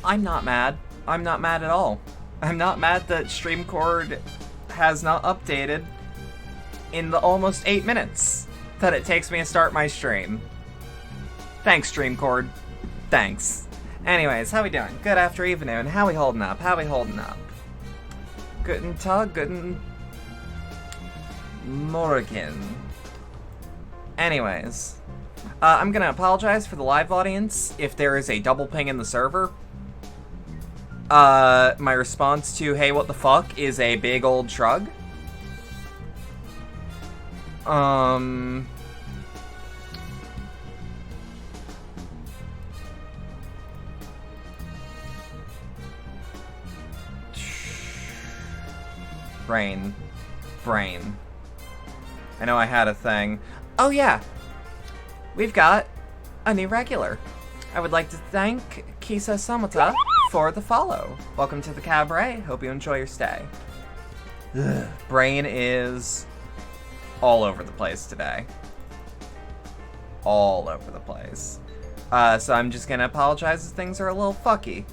I'm not mad. I'm not mad at all. I'm not mad that StreamCord has not updated in the almost 8 minutes that it takes me to start my stream. Thanks, StreamCord. Thanks. Anyways, how we doing? Good afternoon. How we holding up? How we holding up? Guten Tag, guten Morgen. Anyways, I'm gonna apologize for the live audience if there is a double ping in the server. My response to, hey, what the fuck, is a big old shrug. Brain. I know I had a thing. Oh yeah, we've got a new regular. I would like to thank Kisa Samata for the follow. Welcome to the cabaret. Hope you enjoy your stay. Ugh. Brain is all over the place today. All over the place. So I'm just gonna apologize if things are a little fucky.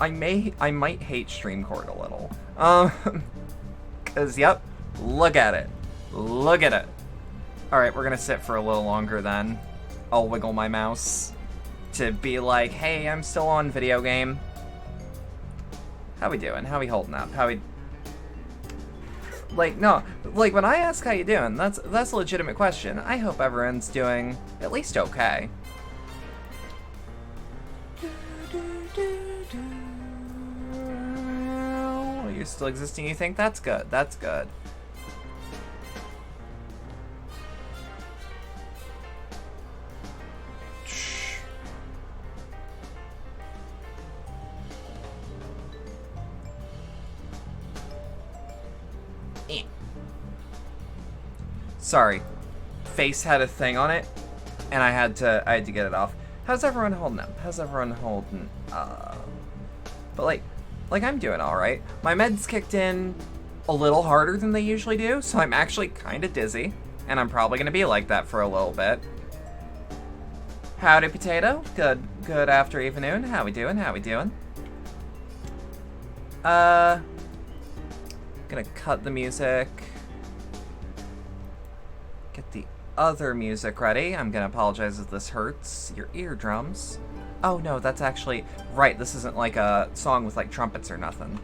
I might hate StreamCord a little. Cause yep, look at it. Look at it. Alright, we're gonna sit for a little longer then. I'll wiggle my mouse to be like, hey, I'm still on video game. How we doing? How we holding up? How we... Like, no, like when I ask how you doing, that's a legitimate question. I hope everyone's doing at least okay. You're still existing, you think? That's good. That's good. Sorry, face had a thing on it, and I had to get it off. How's everyone holding up? How's everyone holding up? But like I'm doing all right. My meds kicked in a little harder than they usually do, so I'm actually kind of dizzy, and I'm probably gonna be like that for a little bit. Howdy, Potato. Good afternoon. How we doing? How we doing? Gonna cut the music. Get the other music ready. I'm gonna apologize if this hurts your eardrums. Oh no, that's actually right. This isn't like a song with like trumpets or nothing.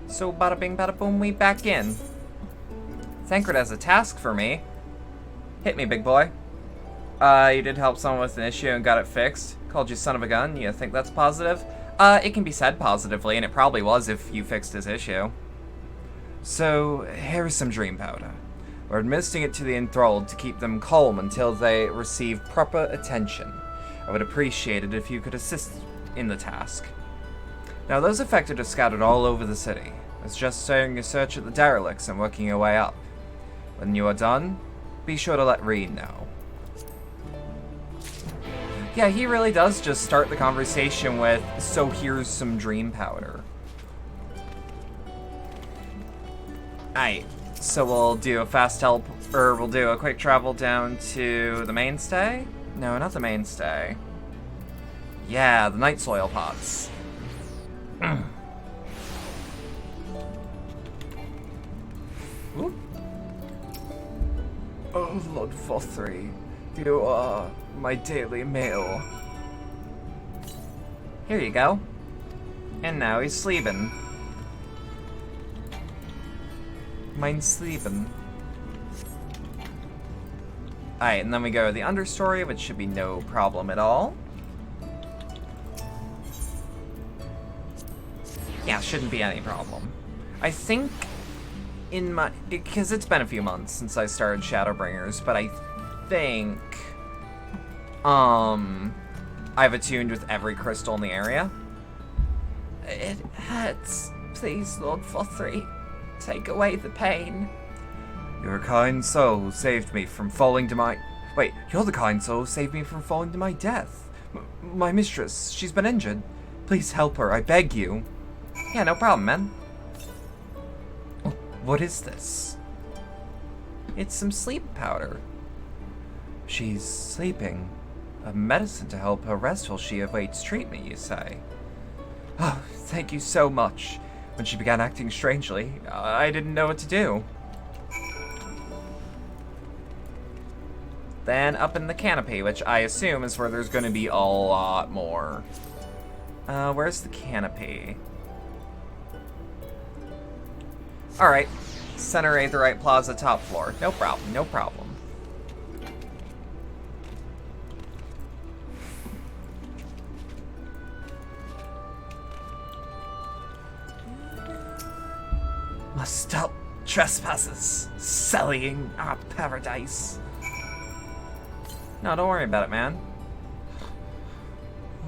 So bada bing bada boom, we back in. Thancred has a task for me. Hit me, big boy. You did help someone with an issue and got it fixed. Called you son of a gun. You think that's positive? It can be said positively, and it probably was if you fixed his issue. So, here's some dream powder. We're administering it to the enthralled to keep them calm until they receive proper attention. I would appreciate it if you could assist in the task. Now, those affected are scattered all over the city. It's just starting your search at the derelicts and working your way up. When you are done, be sure to let Reed know. Yeah, he really does just start the conversation with, so here's some dream powder. Aight, so we'll do a fast help, or we'll do a quick travel down to the mainstay? No, not the mainstay. Yeah, the night soil pots. Oh, Lord Fothry, you are my daily meal. Here you go. And now he's sleeping. Mine's sleeping. Alright, and then we go to the understory, which should be no problem at all. Yeah, shouldn't be any problem. I think in my... because it's been a few months since I started Shadowbringers, but I think... I've attuned with every crystal in the area. It hurts. Please, Lord Fothry, take away the pain. You're a kind soul who saved me from falling to my... Wait, you're the kind soul who saved me from falling to my death. My mistress, she's been injured. Please help her, I beg you. Yeah, no problem, man. What is this? It's some sleep powder. She's sleeping. A medicine to help her rest while she awaits treatment, you say? Oh, thank you so much. When she began acting strangely, I didn't know what to do. Then up in the canopy, which I assume is where there's going to be a lot more. Where's the canopy? Alright. Center Aetherite Plaza, top floor. No problem, no problem. Must stop trespassers sullying our paradise. No, don't worry about it, man.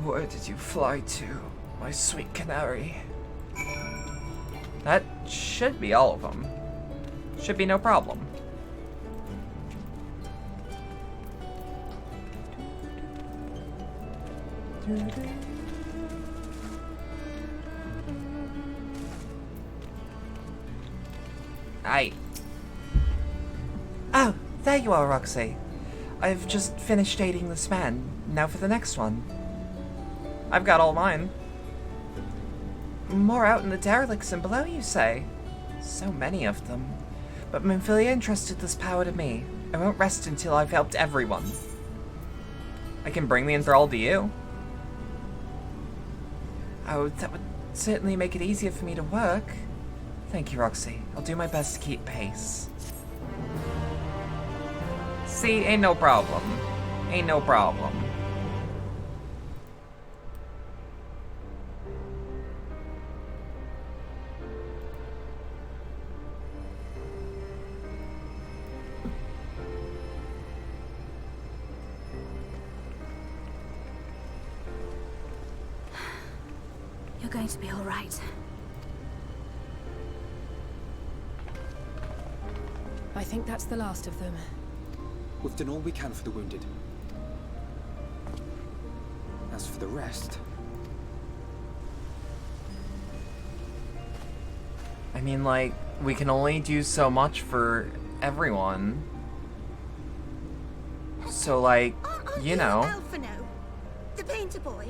Where did you fly to, my sweet canary? That should be all of them. Should be no problem. Oh, there you are, Roxy. I've just finished dating this man. Now for the next one. I've got all mine. More out in the derelicts and below, you say? So many of them. But Minfilia entrusted this power to me. I won't rest until I've helped everyone. I can bring the enthralled to you. Oh, that would certainly make it easier for me to work. Thank you, Roxy. I'll do my best to keep pace. See, ain't no problem. Ain't no problem. You're going to be all right. I think that's the last of them. We've done all we can for the wounded. As for the rest... I mean, like, we can only do so much for everyone. So, like, you know. Alphino, the painter boy?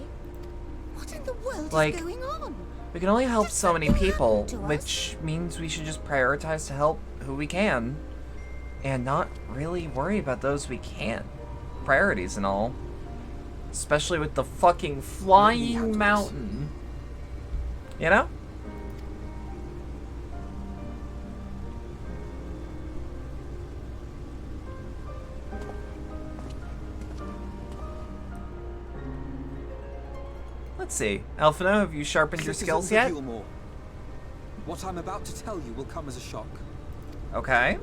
in the world Like, is going on? we can only help Just so many what people, happened to us? which means we should just prioritize to help who we can. And not really worry about those we can't. Priorities and all. Especially with the fucking flying mountain. You know? Let's see. Alphino, have you sharpened your skills Citizens yet? of Yulmore, what I'm about to tell you will come as a shock. Okay.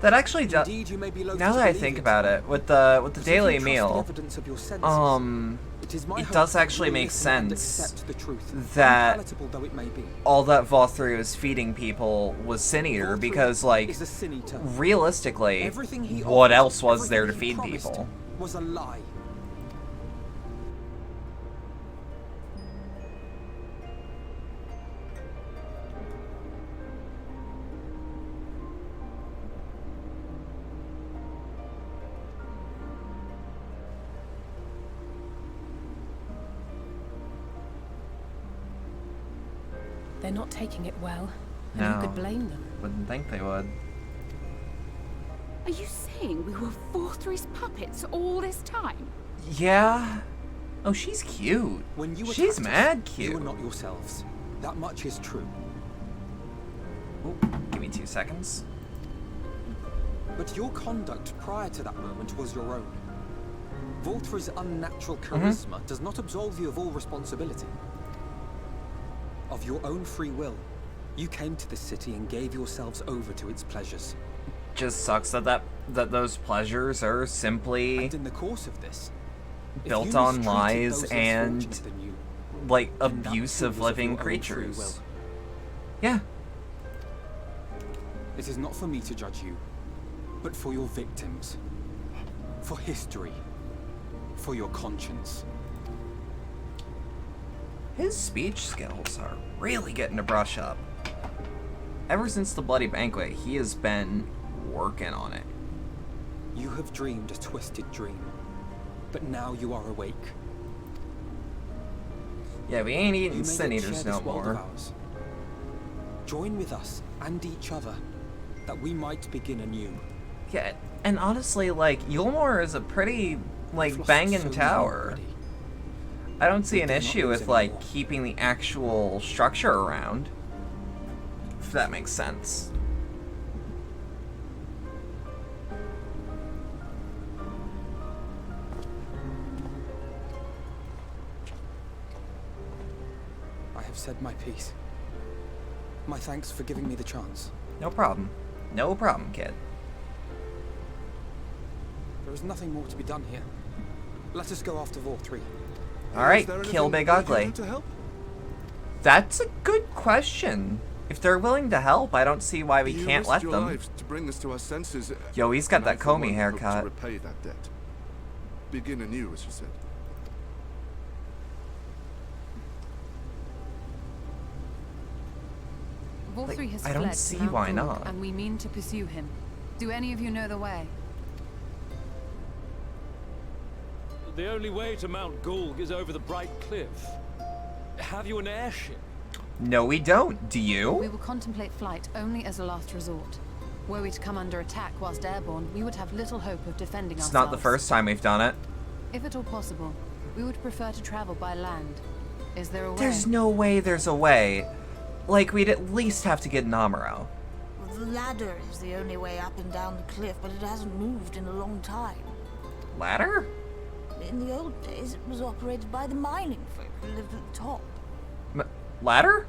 That actually does. Indeed, you may be loath Now to that I believe think it, about it, with the but if daily you trust the meal, evidence of your senses, it hope does that actually you'll make listen and sense accept the truth, that unpalatable though it may be. all that Vothri was feeding people was Sin Eater, Vothri because, like, is a sin eater. realistically, Everything he what offered, else was there to everything he feed promised people? was a lie. They're not taking it well. And No. who could blame them? Wouldn't think they would. Are you saying we were Vothri's puppets all this time? Yeah. Oh, she's cute. When you She's attacked mad us, cute. You are not yourselves. That much is true. Ooh, give me 2 seconds. But your conduct prior to that moment was your own. Voltra's unnatural Mm-hmm. charisma does not absolve you of all responsibility. Of your own free will, you came to this city and gave yourselves over to its pleasures. Just sucks that those pleasures are simply And in the course of this, if built you on mistreated lies those less and, fortunate than you, like, then that abuse too of was living your own free creatures. will. Yeah. It is not for me to judge you, but for your victims, for history, for your conscience. His speech skills are really getting to brush up. Ever since the Bloody Banquet, he has been working on it. You have dreamed a twisted dream, but now you are awake. Yeah, we ain't You eating may Sin yet Eaters share no this world of more. ours. Join with us and each other, that we might begin anew. Yeah, and honestly, like, Yulmore is a pretty, like, We've lost banging so many tower. already. I don't see We an dare not issue lose with, like, anymore. keeping the actual structure around. If that makes sense. I have said my piece. My thanks for giving me the chance. No problem. No problem, kid. There is nothing more to be done here. Let us go after Vor 3. Alright, kill Big Ugly. That's a good question. If they're willing to help, I don't see why we You can't risked let your them. lives to bring us to our senses. Yo, he's got and I, that for Comey one, hope haircut. to repay that debt. Begin anew, as you said. Volthree has I don't fled to see Mount why Gould, not. and we mean to pursue him. Do any of you know the way? The only way to Mount Gould is over the Bright Cliff. Have you an airship? No, we don't. Do We you? will contemplate flight only as a last resort. Were we to come under attack whilst airborne, we would have little hope of defending It's ourselves. not the first time we've done it. If at all possible, we would prefer to travel by land. Is there a way? There's no way there's a way. Like, we'd at least have to get an Amaro. Well, the ladder is the only way up and down the cliff, but it hasn't moved in a long time. Ladder? In the old days, it was operated by the mining folk who lived at the top. Ladder?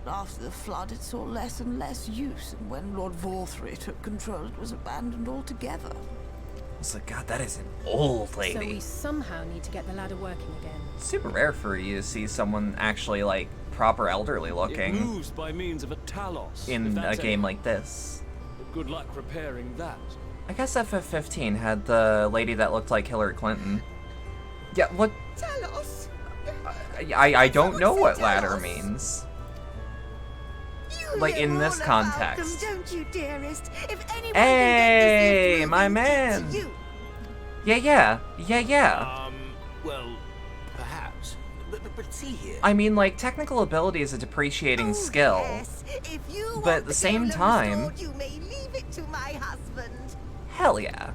After the flood, it saw less and less use, and when Lord Vorthry took control, it was abandoned altogether. So, God, that is an old So lady. we somehow need to get the ladder working again. Super rare for you to see someone actually, like, proper elderly It looking moves by means of a talos. if in a that's game any- like this. Good luck repairing that. I guess FF15 had the lady that looked like Hillary Clinton. Yeah, what? Talos! I don't know what ladder means. You Like, know in this all about context. them, don't you, dearest? If anyone Hey, can get my this man. information, it's you. Yeah. Well, But see here. I mean, like, technical ability is a depreciating skill. Yes. If you But at the same time- restored, you may leave it to my husband. Hell yeah.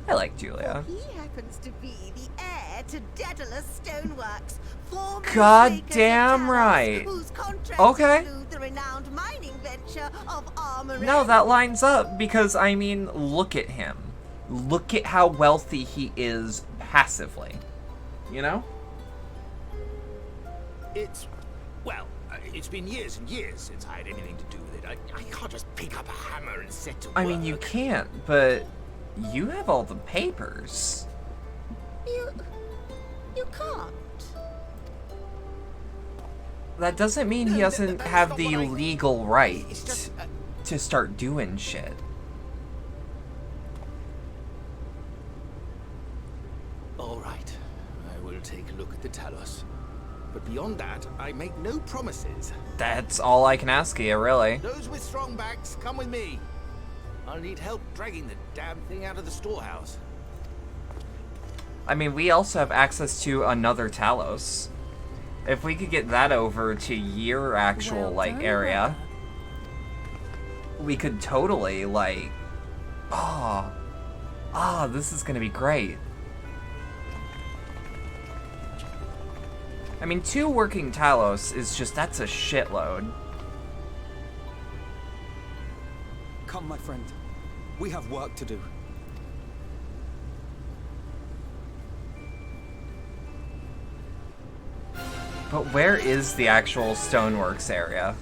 I like Julia. He happens to be the heir to Daedalus Stoneworks, formerly God Makers of damn Talos, right. Whose contracts Okay. include the renowned mining venture of Armory. No, that lines up because, I mean, look at him. Look at how wealthy he is passively. You know? It's been years and years since I had anything to do with it. I can't just pick up a hammer and set to work. I mean, you can't, but you have all the papers. You can't. That doesn't mean he doesn't that's have not the what I- legal right It's just, to start doing shit. All right, I will take a look at the Talos. But beyond that, I make no promises. That's all I can ask of you, really. Those with strong backs, come with me. I'll need help dragging the damn thing out of the storehouse. I mean, we also have access to another Talos. If we could get that over to your actual, Well like, done, area, we could totally, like... this is gonna be great. I mean, 2 working Talos is just, that's a shitload. Come, my friend. We have work to do. But where is the actual stoneworks area?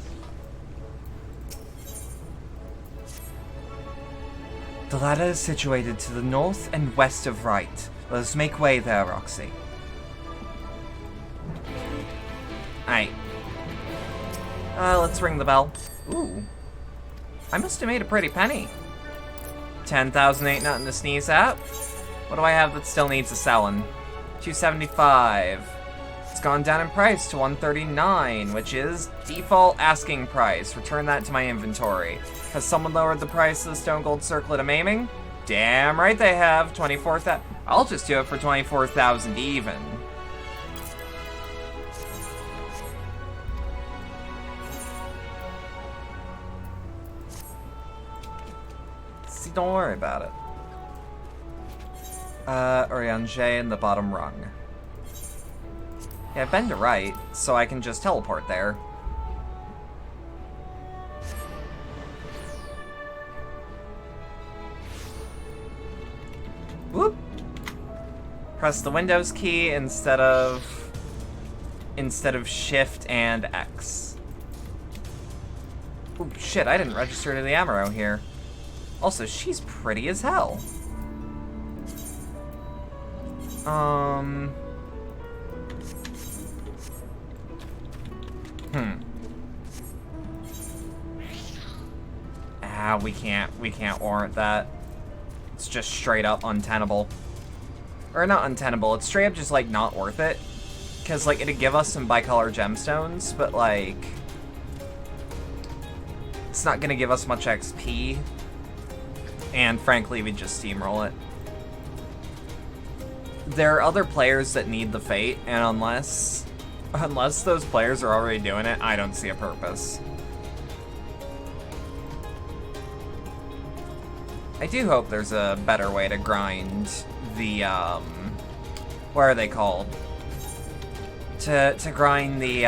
The ladder is situated to the north and west of Right. Let us make way there, Roxy. Alright. Let's ring the bell. Ooh. I must have made a pretty penny. 10,000 ain't nothing to sneeze at. What do I have that still needs a selling? 275. It's gone down in price to 139, which is default asking price. Return that to my inventory. Has someone lowered the price of the Stone Gold Circlet of Maiming? Damn right they have. 24,000. I'll just do it for 24,000 even. See, don't worry about it. Oriange in the bottom rung. Yeah, I've been to Right, so I can just teleport there. Whoop! Press the Windows key instead of Shift and X. Oh shit, I didn't register to the Amaro here. Also, she's pretty as hell. We can't warrant that. It's just straight up untenable. Or not untenable, it's straight up just, like, not worth it. Because, like, it'd give us some bicolor gemstones, but, like... it's not gonna give us much XP. And, frankly, we'd just steamroll it. There are other players that need the fate, and unless those players are already doing it, I don't see a purpose. I do hope there's a better way to grind the, what are they called? To grind the,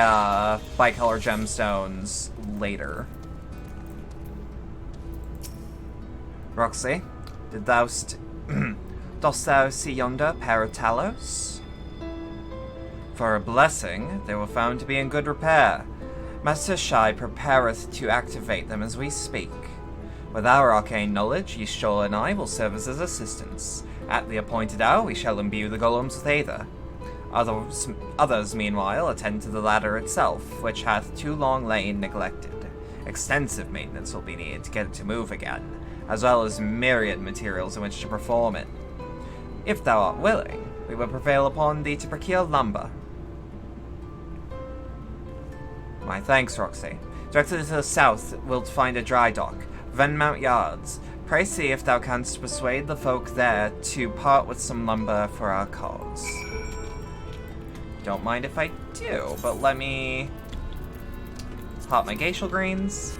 bicolor gemstones later. Roxy, dost thou see yonder pair of Talos? For a blessing, they were found to be in good repair. Master Shai prepareth to activate them as we speak. With our arcane knowledge, Yishol and I will serve as his assistants. At the appointed hour, we shall imbue the golems with aether. Others, meanwhile, attend to the ladder itself, which hath too long lain neglected. Extensive maintenance will be needed to get it to move again, as well as myriad materials in which to perform it. If thou art willing, we will prevail upon thee to procure lumber. My thanks, Roxy. Directly to the south, wilt find a dry dock. Venmount Yards. Pray see if thou canst persuade the folk there to part with some lumber for our cause. don't mind if I do, but let me pop my glacial greens.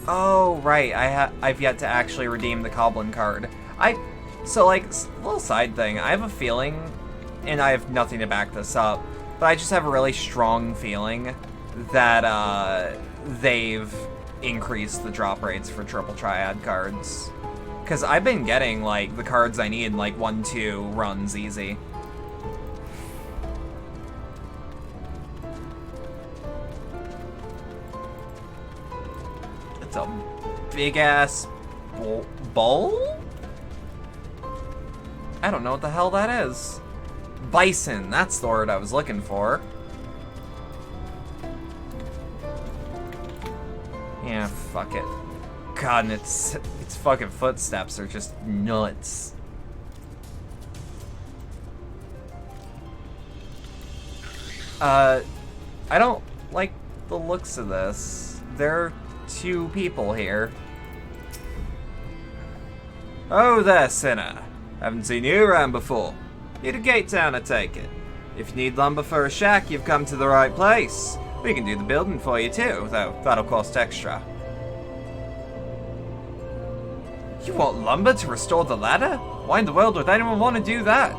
Oh, right, I've yet to actually redeem the Goblin card. So, like, little side thing, I have a feeling, and I have nothing to back this up, but I just have a really strong feeling that, they've increased the drop rates for Triple Triad cards. Because I've been getting, like, the cards I need in, like, 1-2 runs easy. It's a big-ass bowl? I don't know what the hell that is. Bison, that's the word I was looking for. Yeah, fuck it. God, and its fucking footsteps are just nuts. I don't like the looks of this. There are 2 people here. Oh there, sinner. Haven't seen you around before. You're to Gate Town, I take it. If you need lumber for a shack, you've come to the right place. We can do the building for you too, though that'll cost extra. You want lumber to restore the ladder? Why in the world would anyone want to do that?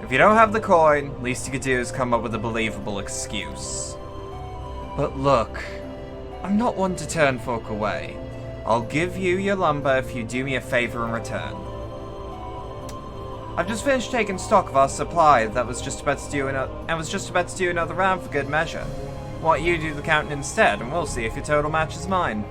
If you don't have the coin, least you could do is come up with a believable excuse. But look, I'm not one to turn folk away. I'll give you your lumber if you do me a favor in return. I've just finished taking stock of our supply that was just about to do another round for good measure. Why don't you do the counting instead, and we'll see if your total matches mine.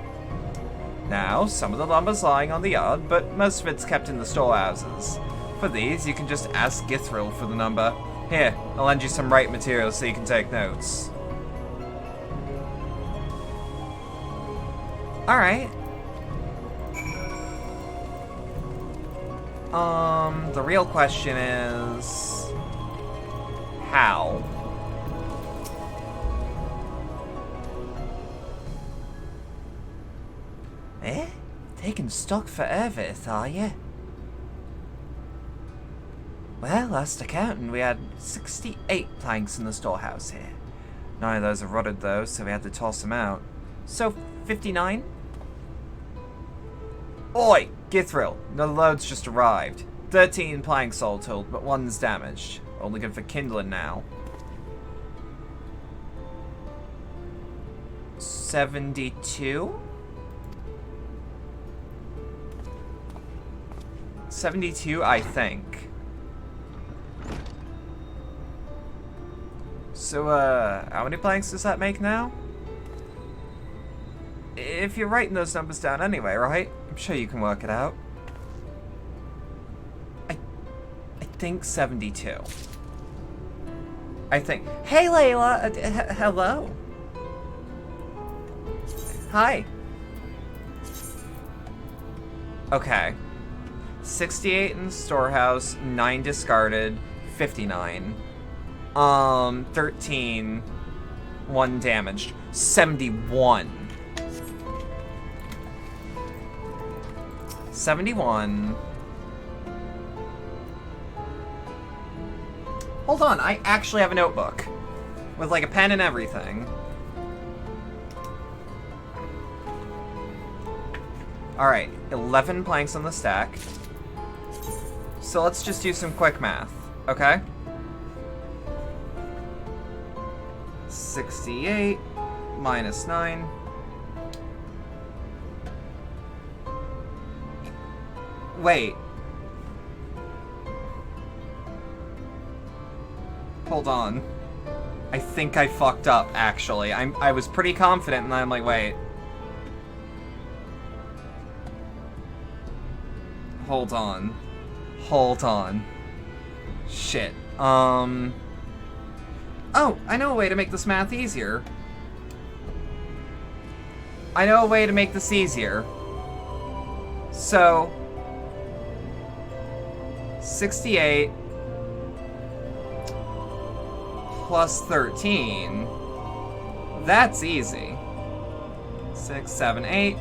Now, some of the lumber's lying on the yard, but most of it's kept in the storehouses. For these, you can just ask Githril for the number. Here, I'll lend you some rate materials so you can take notes. Alright. The real question is... how? Eh? Taking stock for Ervith, are you? Well, last accounting, we had 68 planks in the storehouse here. None of those are rotted, though, so we had to toss them out. So, 59? Oi! Githril, another load's just arrived. 13 planks all told, but 1's damaged. Only good for kindling now. 72? 72, I think. So, how many planks does that make now? If you're writing those numbers down anyway, right? I'm sure you can work it out. I think 72. I think. Hey, Layla! Hello. Hi. Okay. 68 in the storehouse, 9 discarded, 59. 13, 1 damaged, 71. 71. Hold on, I actually have a notebook. With like a pen and everything. Alright, 11 planks on the stack. So let's just do some quick math, okay? 68 minus 9. Wait. Hold on. I think I fucked up, actually. I was pretty confident, and I'm like, wait. Hold on. Hold on. Shit. Oh, I know a way to make this math easier. I know a way to make this easier. So... 68... plus 13... That's easy. 6, 7, 8...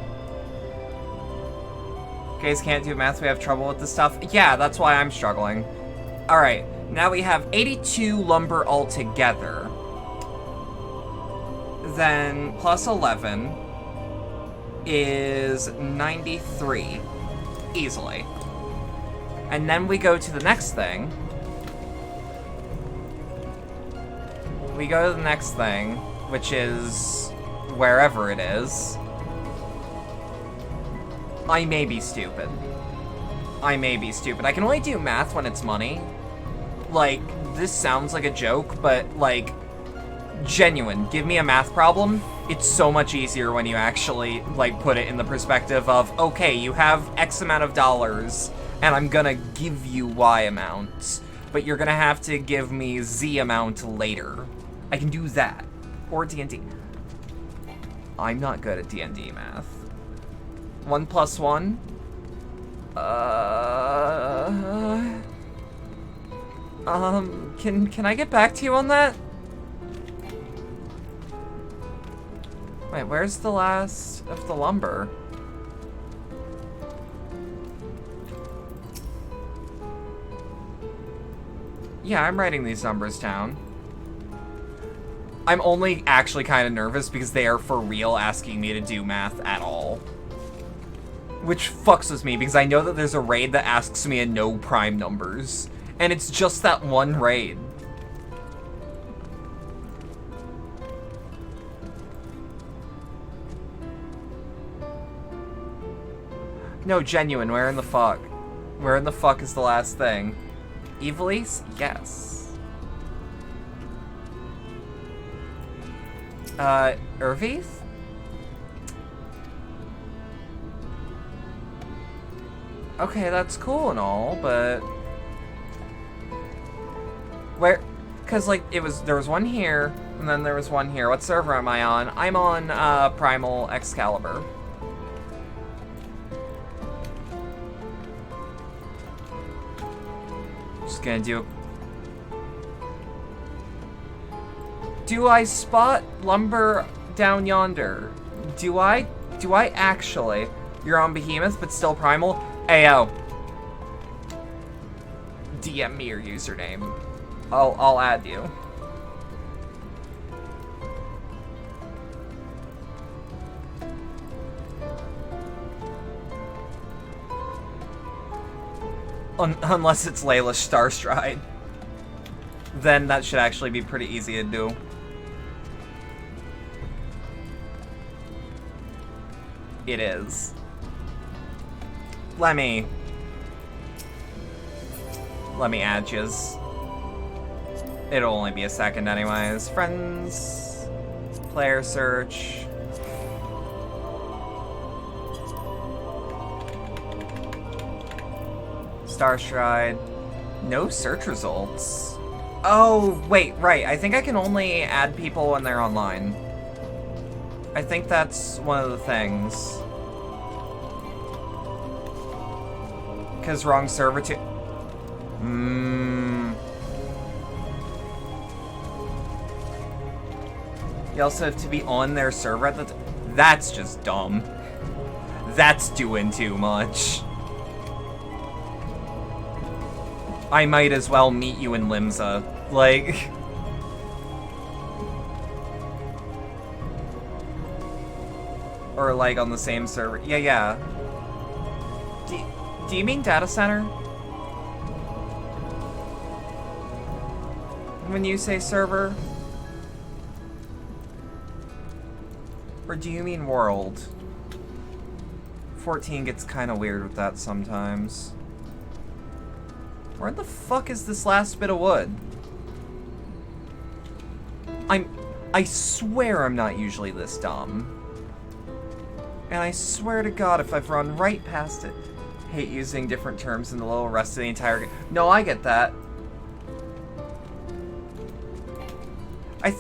Guys can't do math, we have trouble with this stuff. Yeah, that's why I'm struggling. Alright, now we have 82 lumber altogether. Then plus 11 is 93. Easily. And then we go to the next thing. We go to the next thing, which is wherever it is. I may be stupid. I may be stupid. I can only do math when it's money. Like, this sounds like a joke, but, like, genuine. Give me a math problem. It's so much easier when you actually, like, put it in the perspective of, okay, you have X amount of dollars, and I'm gonna give you Y amount, but you're gonna have to give me Z amount later. I can do that. Or D&D. I'm not good at D&D math. 1 plus 1? Can I get back to you on that? Wait, where's the last of the lumber? Yeah, I'm writing these numbers down. I'm only actually kind of nervous because they are for real asking me to do math at all. Which fucks with me because I know that there's a raid that asks me in no prime numbers. And it's just that one raid. No, genuine, where in the fuck? Where in the fuck is the last thing? Evilise? Yes. Irvith? Okay, that's cool and all, but... Where? Because, like, there was one here, and then there was one here. What server am I on? I'm on, Primal Excalibur. Just gonna do... Do I spot lumber down yonder? Do I actually? You're on Behemoth, but still Primal? Ayo. DM me your username. I'll add you. Unless it's Layla Starstride. Then that should actually be pretty easy to do. It is. Let me add yous. It'll only be a second anyways. Friends, player search. Starstride. No search results. Oh, wait, right. I think I can only add people when they're online. I think that's one of the things. Because wrong server too. You also have to be on their server at the That's just dumb. That's doing too much. I might as well meet you in Limsa. Like... Or, like, on the same server. Yeah. Do you mean data center? When you say server? Or do you mean world? 14 gets kind of weird with that sometimes. Where the fuck is this last bit of wood? I swear I'm not usually this dumb. And I swear to God if I've run right past it. Hate using different terms in the little rest of the entire game. No, I get that. I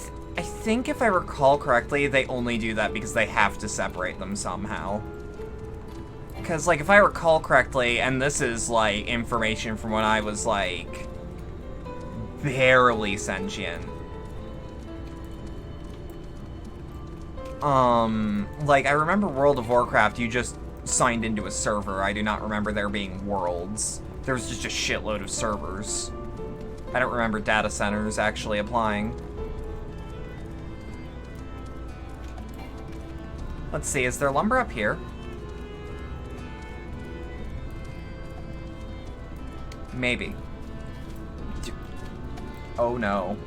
think if I recall correctly, they only do that because they have to separate them somehow. Because, like, if I recall correctly, and this is, like, information from when I was, like, barely sentient. Like, I remember World of Warcraft, you just signed into a server. I do not remember there being worlds. There was just a shitload of servers. I don't remember data centers actually applying. Let's see, is there lumber up here? Maybe. Oh no.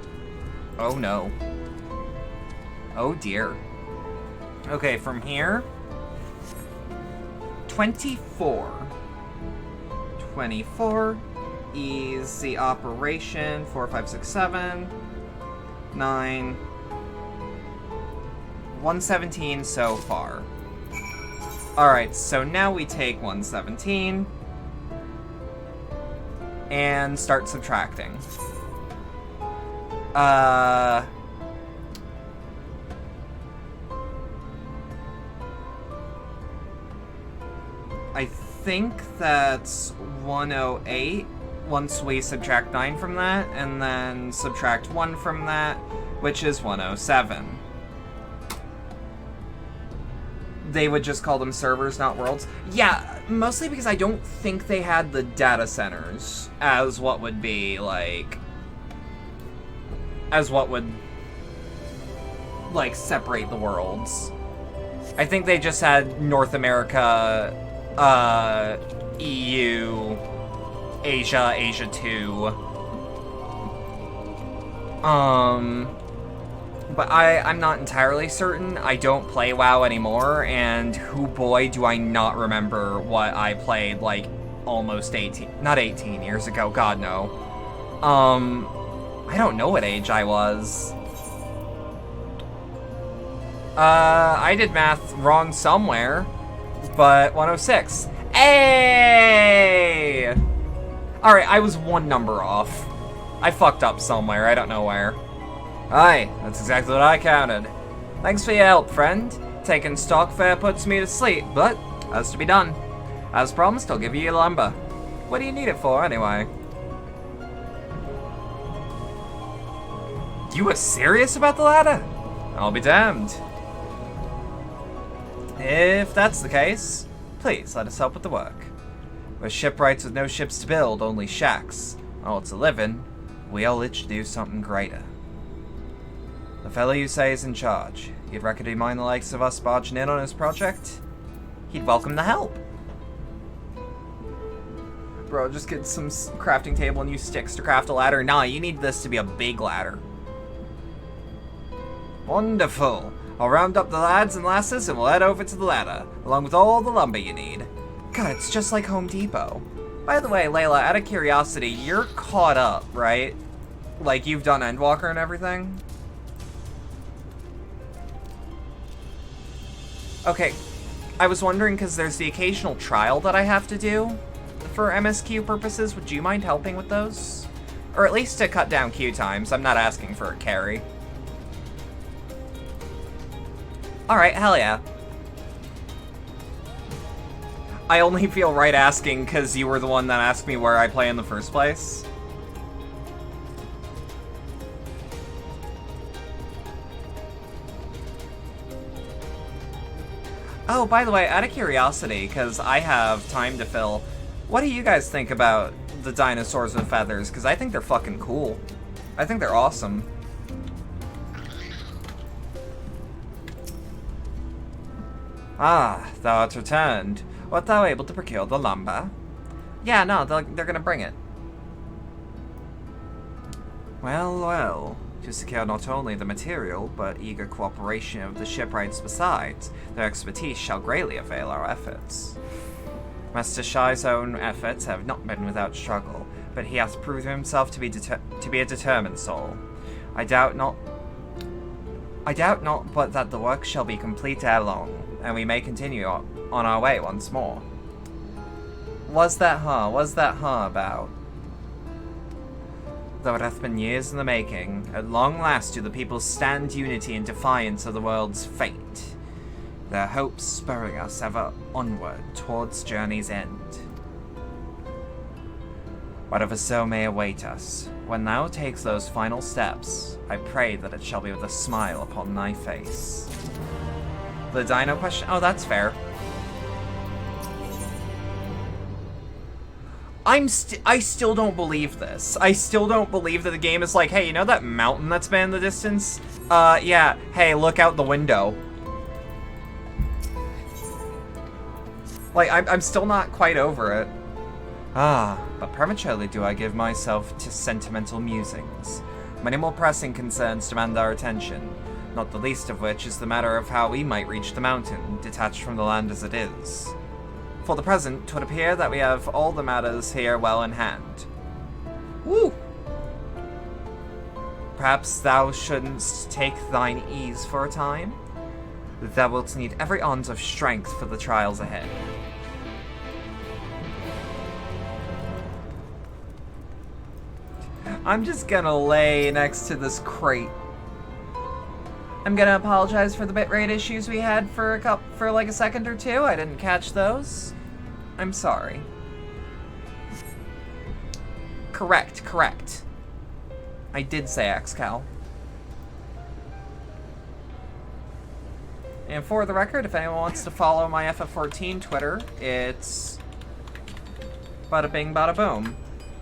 Oh no. Oh dear. Okay, from here... 24. 24. Easy operation. 4, 5, 6, 7. 9. 117 so far. Alright, so now we take 117 and start subtracting. I think that's 108 once we subtract 9 from that, and then subtract 1 from that, which is 107. They would just call them servers, not worlds. Yeah, mostly because I don't think they had the data centers as what would be, like... as what would, like, separate the worlds. I think they just had North America, EU, Asia, Asia 2. But I'm not entirely certain. I don't play WoW anymore, and who boy do I not remember what I played, like, almost 18 years ago, god no. I don't know what age I was. I did math wrong somewhere, but 106. Hey! Alright, I was one number off. I fucked up somewhere, I don't know where. Aye, that's exactly what I counted. Thanks for your help, friend. Taking stock fair puts me to sleep, but has to be done. As promised, I'll give you your lumber. What do you need it for, anyway? You were serious about the ladder? I'll be damned. If that's the case, please let us help with the work. We're shipwrights with no ships to build, only shacks. Oh, it's a living. We all itch to do something greater. The fellow you say is in charge. You'd reckon he'd mind the likes of us barging in on his project? He'd welcome the help. Bro, just get some crafting table and use sticks to craft a ladder. Nah, you need this to be a big ladder. Wonderful. I'll round up the lads and lasses and we'll head over to the ladder, along with all the lumber you need. God, it's just like Home Depot. By the way, Layla, out of curiosity, you're caught up, right? Like, you've done Endwalker and everything? Okay, I was wondering because there's the occasional trial that I have to do for MSQ purposes. Would you mind helping with those? Or at least to cut down queue times. I'm not asking for a carry. Alright, hell yeah. I only feel right asking because you were the one that asked me where I play in the first place. Oh, by the way, out of curiosity, because I have time to fill, what do you guys think about the dinosaurs with feathers? Because I think they're fucking cool. I think they're awesome. Ah, thou art returned. Wert thou able to procure the lumber? Yeah, no, they're gonna bring it. Well, well. To secure not only the material, but eager cooperation of the shipwrights besides, their expertise shall greatly avail our efforts. Master Shai's own efforts have not been without struggle, but he hath proved himself to be a determined soul. I doubt not but that the work shall be complete ere long, and we may continue on our way once more. What's that about? Though it hath been years in the making, at long last do the people stand unity in defiance of the world's fate, their hopes spurring us ever onward towards journey's end. Whatever so may await us, when thou takes those final steps, I pray that it shall be with a smile upon thy face. The dino question? Oh, that's fair. I still don't believe this. I still don't believe that the game is like, hey, you know that mountain that's been in the distance? Yeah, hey, look out the window. Like, I'm still not quite over it. But prematurely do I give myself to sentimental musings. Many more pressing concerns demand our attention, not the least of which is the matter of how we might reach the mountain, detached from the land as it is. For the present, 'twould appear that we have all the matters here well in hand. Woo! Perhaps thou shouldnst take thine ease for a time? Thou wilt need every ounce of strength for the trials ahead. I'm just gonna lay next to this crate. I'm gonna apologize for the bitrate issues we had for like a second or two. I didn't catch those. I'm sorry. Correct. I did say XCal. And for the record, if anyone wants to follow my FF14 Twitter, it's bada bing bada boom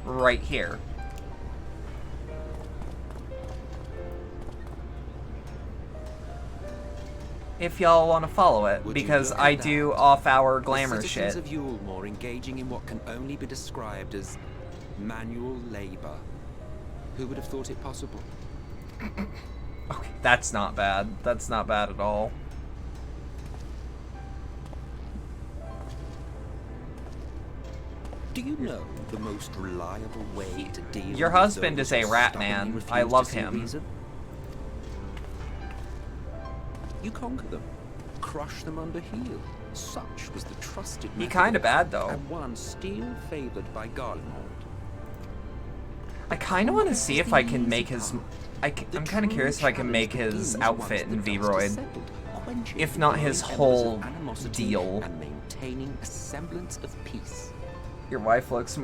right here. If y'all want to follow it, because I do off-hour glamour shit. The citizens of Yulmore engaging in what can only be described as manual labor. Who would have thought it possible? Okay, that's not bad. That's not bad at all. Do you know the most reliable way to deal Your with husband those is a who rat stubbornly man. refuse I to love see him. reason? You conquer them, crush them under heel. Such was the trusted He method kinda of- bad, though. And one still favored by Garlemald. I kind of want to see if I can make his... I'm kind of curious if I can make his outfit in V-Roid. If not his whole deal. And maintaining a semblance of peace. Your wife likes it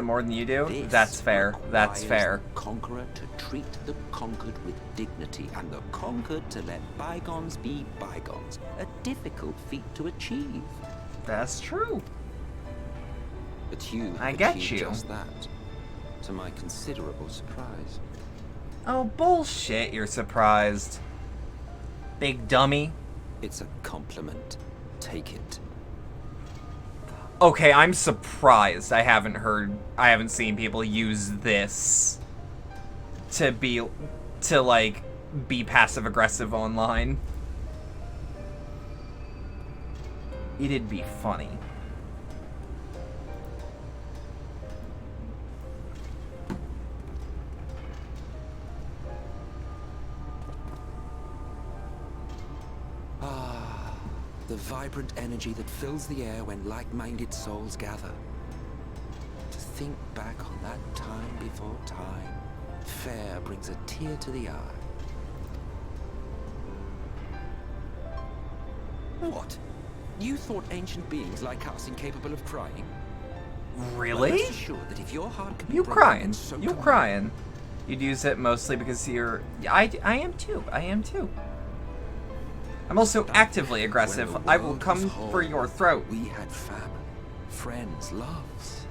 more than you do? That's fair. That's Requires fair. the conqueror to treat the conquered with dignity, and the conquered to let bygones be bygones. A difficult feat to achieve. That's true. But you I have get achieved you. just that, to my considerable surprise. Oh, bullshit, you're surprised. Big dummy. It's a compliment. Take it. Okay, I'm surprised I haven't seen people use this to be passive-aggressive online. It'd be funny. The vibrant energy that fills the air when like-minded souls gather. To think back on that time before time, fair brings a tear to the eye. What? You thought ancient beings like us incapable of crying? Really? Well, rest assured that if your heart can be You broken, crying. so You can mine. crying. You'd use it mostly because you're... I am too. I am too. I'm also actively aggressive. When the I will world come was whole, for your throat. We had family, friends, loves.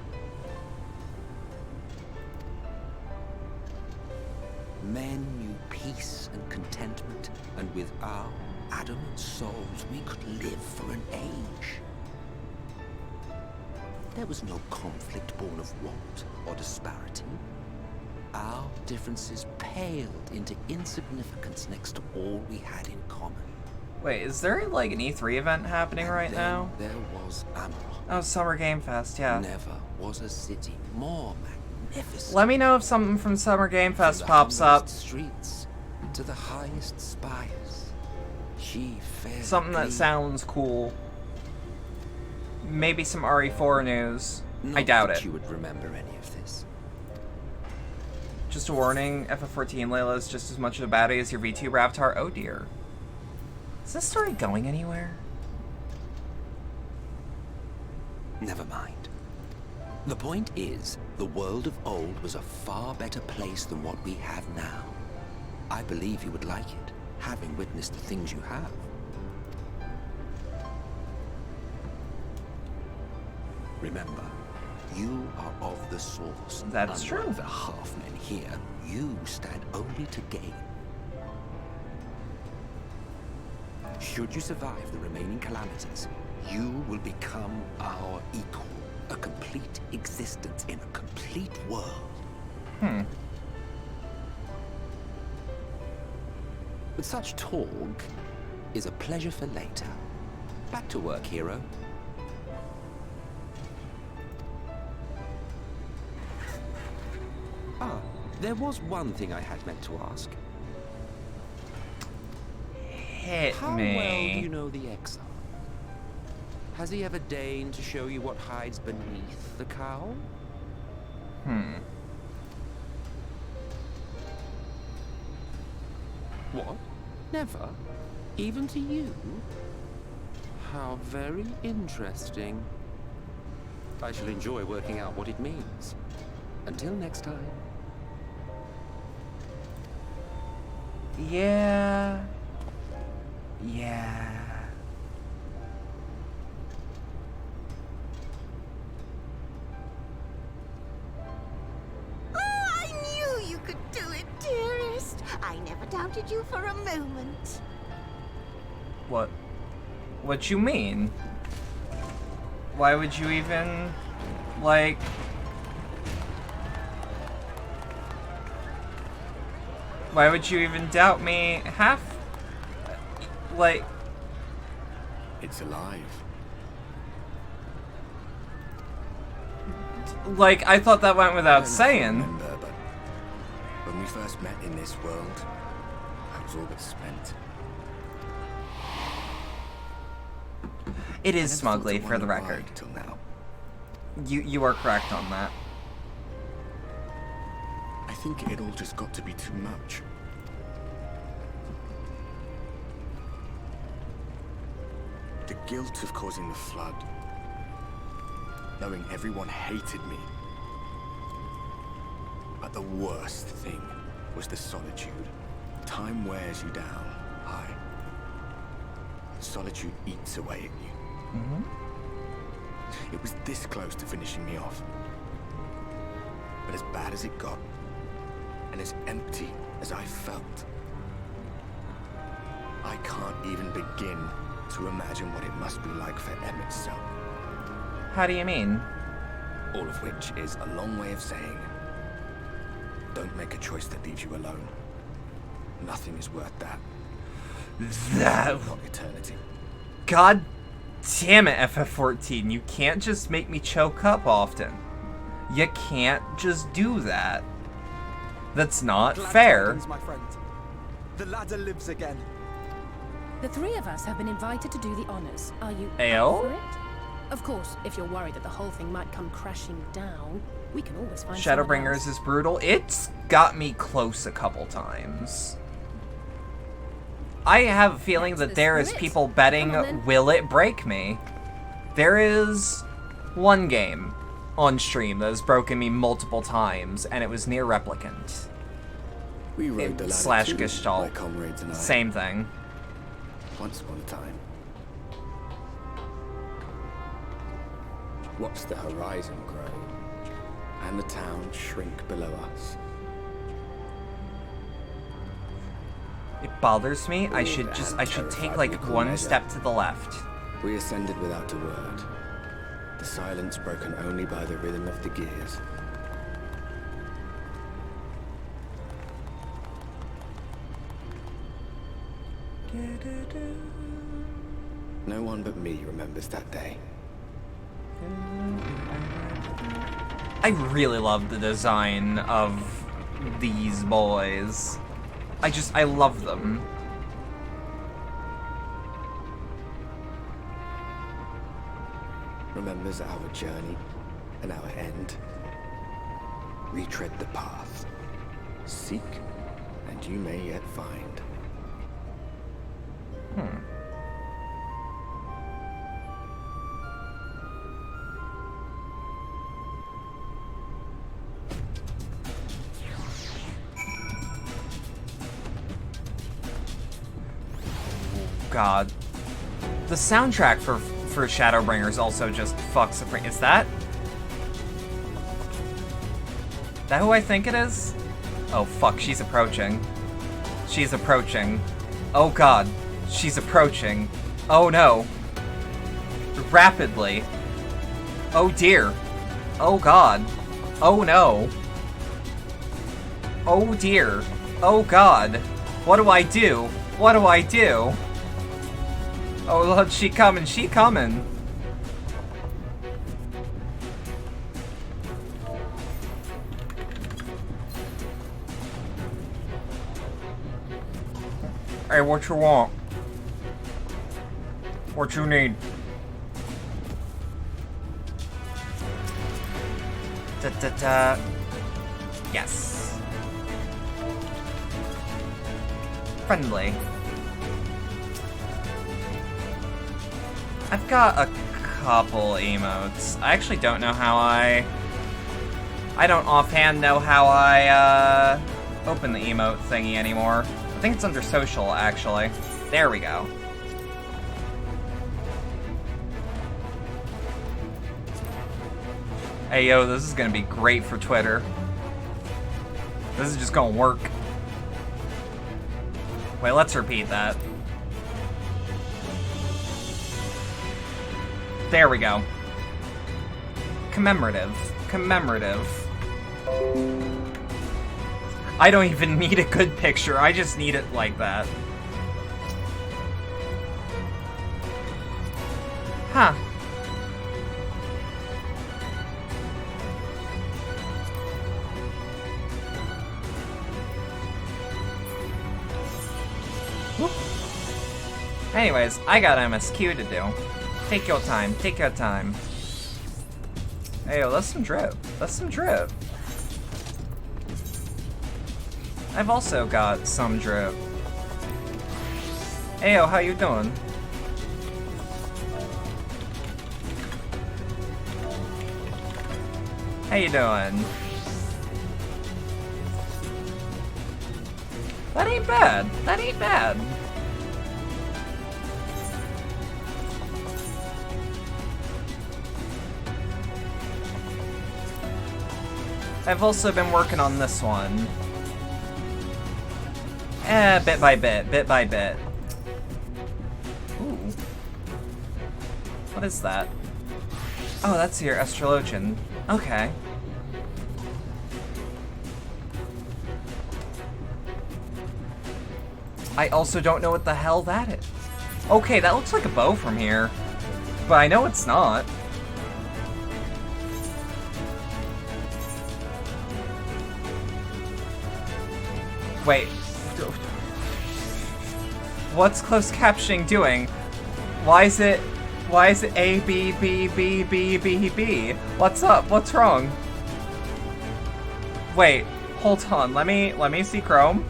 Men knew peace and contentment, and with our adamant souls, we could live for an age. There was no conflict born of want or disparity. Our differences paled into insignificance next to all we had in common. Wait, is there like an E3 event happening right Then now? there was Amarok. Oh, Summer Game Fest, yeah. Never was a city more magnificent. Let me know if something from Summer Game Fest From the pops up. humblest streets to the highest spires. She fared Something that glee. sounds cool. Maybe some RE4 news. Not I doubt that it. you would remember any of this. Just a warning, FF14 Layla is just as much of a baddie as your V2 Ravtar. Oh dear. Is this story going anywhere? Never mind. The point is, the world of old was a far better place than what we have now. I believe you would like it, having witnessed the things you have. Remember, You are of the source. That's Unlike true. the half-men here, you stand only to gain. Should you survive the remaining calamities, you will become our equal. A complete existence in a complete world. But such talk is a pleasure for later. Back to work, hero. Ah, there was one thing I had meant to ask. Hit How me. well do you know the exile? Has he ever deigned to show you what hides beneath the cowl? What? Never? Even to you? How very interesting. I shall enjoy working out what it means. Until next time. Yeah. Yeah. Oh, I knew you could do it, dearest. I never doubted you for a moment. What you mean? Why would you even, like... Why would you even doubt me half? Like... It's alive. Like, I thought that went I without don't saying. remember, but when we first met in this world, I was all but spent. It is I never thought smugly, to for the wonder why record. Till now. You are correct on that. I think it all just got to be too much. The guilt of causing the flood. Knowing everyone hated me. But the worst thing was the solitude. Time wears you down. Aye. Solitude eats away at you. It was this close to finishing me off. But as bad as it got, and as empty as I felt, I can't even begin to imagine what it must be like for Emmett's son. How do you mean? All of which is a long way of saying, don't make a choice that leaves you alone. Nothing is worth that. That... Not eternity. God damn it, FF14. You can't just make me choke up often. You can't just do that. That's not fair. Tidings, my friend. The ladder lives again. The three of us have been invited to do the honors. Are you Ayo? up for it? Of course, if you're worried that the whole thing might come crashing down, we can always find someone Shadowbringers else. is brutal. It's got me close a couple times. I have a feeling That's that the there is spirit. people betting, Come on, then. will it break me? There is one game on stream that has broken me multiple times, and it was Near Replicant. We rode the ladder Slash too, Gestalt. my comrades and I. Same thing. Once upon a time. Watched the horizon grow, and the town shrink below us. It bothers me. I All should that just, had I should take terrified like me, one Cornelia. step to the left. We ascended without a word. The silence broken only by the rhythm of the gears. No one but me remembers that day. I really love the design of these boys. I love them. Remembers our journey and our end. Retread the path. Seek, and you may yet find. God. The soundtrack for Shadowbringers also just fucks the brain. Is that that who I think it is? Oh fuck, she's approaching. She's approaching. Oh god, she's approaching. Oh no. Rapidly. Oh dear. Oh god. Oh no. Oh dear. Oh god. What do I do? What do I do? Oh look, she coming, she coming. Hey, what you want? What you need? Da-da-da. Yes. Friendly. I've got a couple emotes. I actually don't know how I don't offhand know how I open the emote thingy anymore. I think it's under social, actually. There we go. Hey yo, this is gonna be great for Twitter. This is just gonna work. Wait, let's repeat that. There we go. Commemorative. Commemorative. I don't even need a good picture, I just need it like that. Huh. Anyways, I got MSQ to do. Take your time, take your time. Hey, yo, that's some drip. That's some drip. I've also got some drip. Hey, yo, how you doing? How you doing? That ain't bad. That ain't bad. I've also been working on this one. Bit by bit, bit by bit. Ooh. What is that? Oh, that's your astrologian. Okay. I also don't know what the hell that is. Okay, that looks like a bow from here. But I know it's not. Wait. What's closed captioning doing? Why is it A, B, B, B, B, B, B? What's up? What's wrong? Wait, hold on. Let me see Chrome.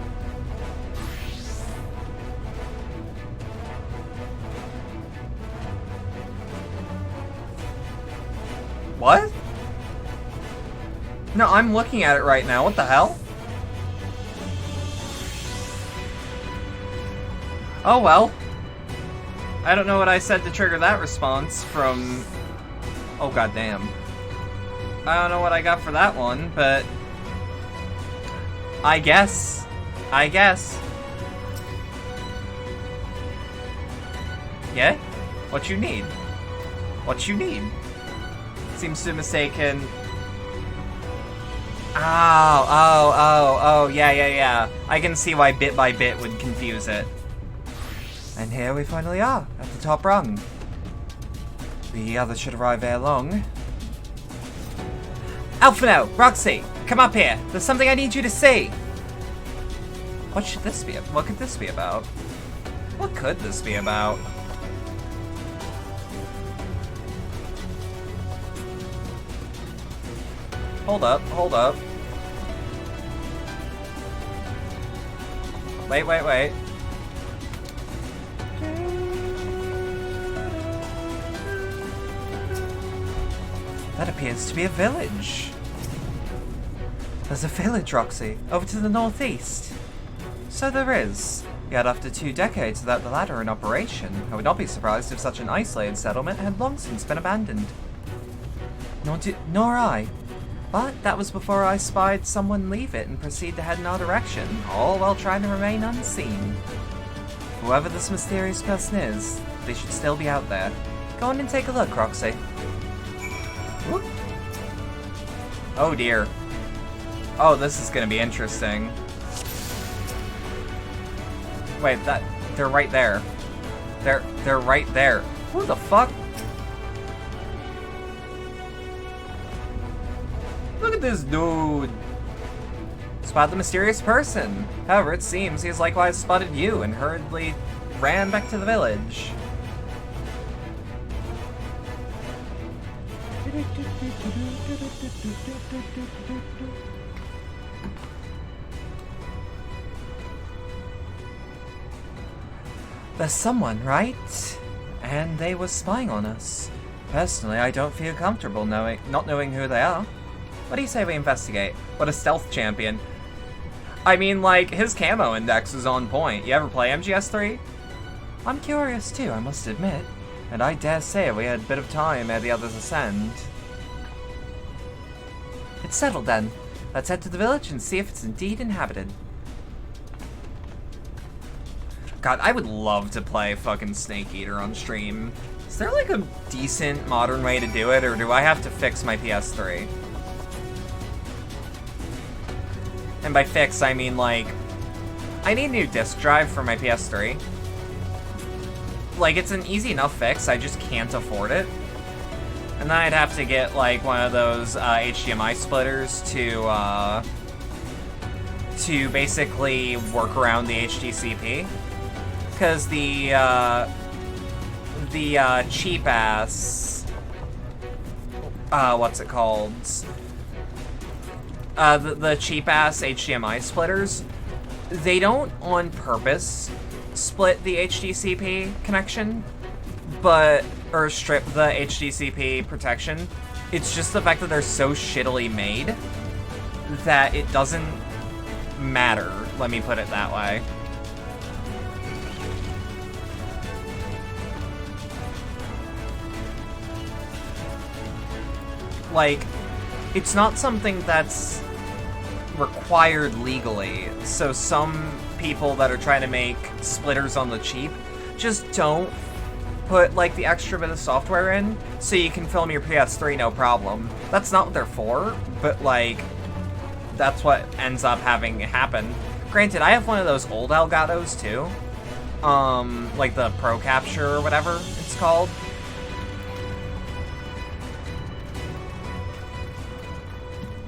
What? No, I'm looking at it right now. What the hell? Oh well. I don't know what I said to trigger that response from... Oh goddamn. I don't know what I got for that one, but... I guess. Yeah? What you need? What you need? Seems to have mistaken... Oh, yeah. I can see why bit by bit would confuse it. And here we finally are, at the top rung. The others should arrive ere long. Alphino, Roxy, come up here. There's something I need you to see. What should this be? What could this be about? What could this be about? Hold up. Wait. That appears to be a village. There's a village, Roxy, over to the northeast. So there is. Yet after 2 decades without the latter in operation, I would not be surprised if such an isolated settlement had long since been abandoned. Nor I. But that was before I spied someone leave it and proceed to head in our direction, all while trying to remain unseen. Whoever this mysterious person is, they should still be out there. Go on and take a look, Roxy. Whoop. Oh dear. Oh, this is gonna be interesting. Wait, they're right there. They're right there. Who the fuck? Look at this dude. Spot the mysterious person. However, it seems he has likewise spotted you and hurriedly ran back to the village. There's someone, right? And they were spying on us. Personally, I don't feel comfortable not knowing who they are. What do you say we investigate? What a stealth champion. I mean, like, his camo index is on point. You ever play MGS3? I'm curious too, I must admit. And I dare say we had a bit of time ere the others ascend. It's settled then. Let's head to the village and see if it's indeed inhabited. God, I would love to play fucking Snake Eater on stream. Is there like a decent modern way to do it, or do I have to fix my PS3? And by fix, I mean like, I need a new disk drive for my PS3. Like, it's an easy enough fix, I just can't afford it. And then I'd have to get like one of those HDMI splitters to basically work around the HDCP. Because the cheap ass, what's it called? The cheap ass HDMI splitters, they don't on purpose split the HDCP connection, or strip the HDCP protection. It's just the fact that they're so shittily made that it doesn't matter, let me put it that way. Like, it's not something that's required legally, so some people that are trying to make splitters on the cheap just don't put like the extra bit of software in so you can film your PS3 no problem. That's not what they're for, but like, that's what ends up having happen. Granted, I have one of those old Elgatos too, like the Pro Capture or whatever it's called.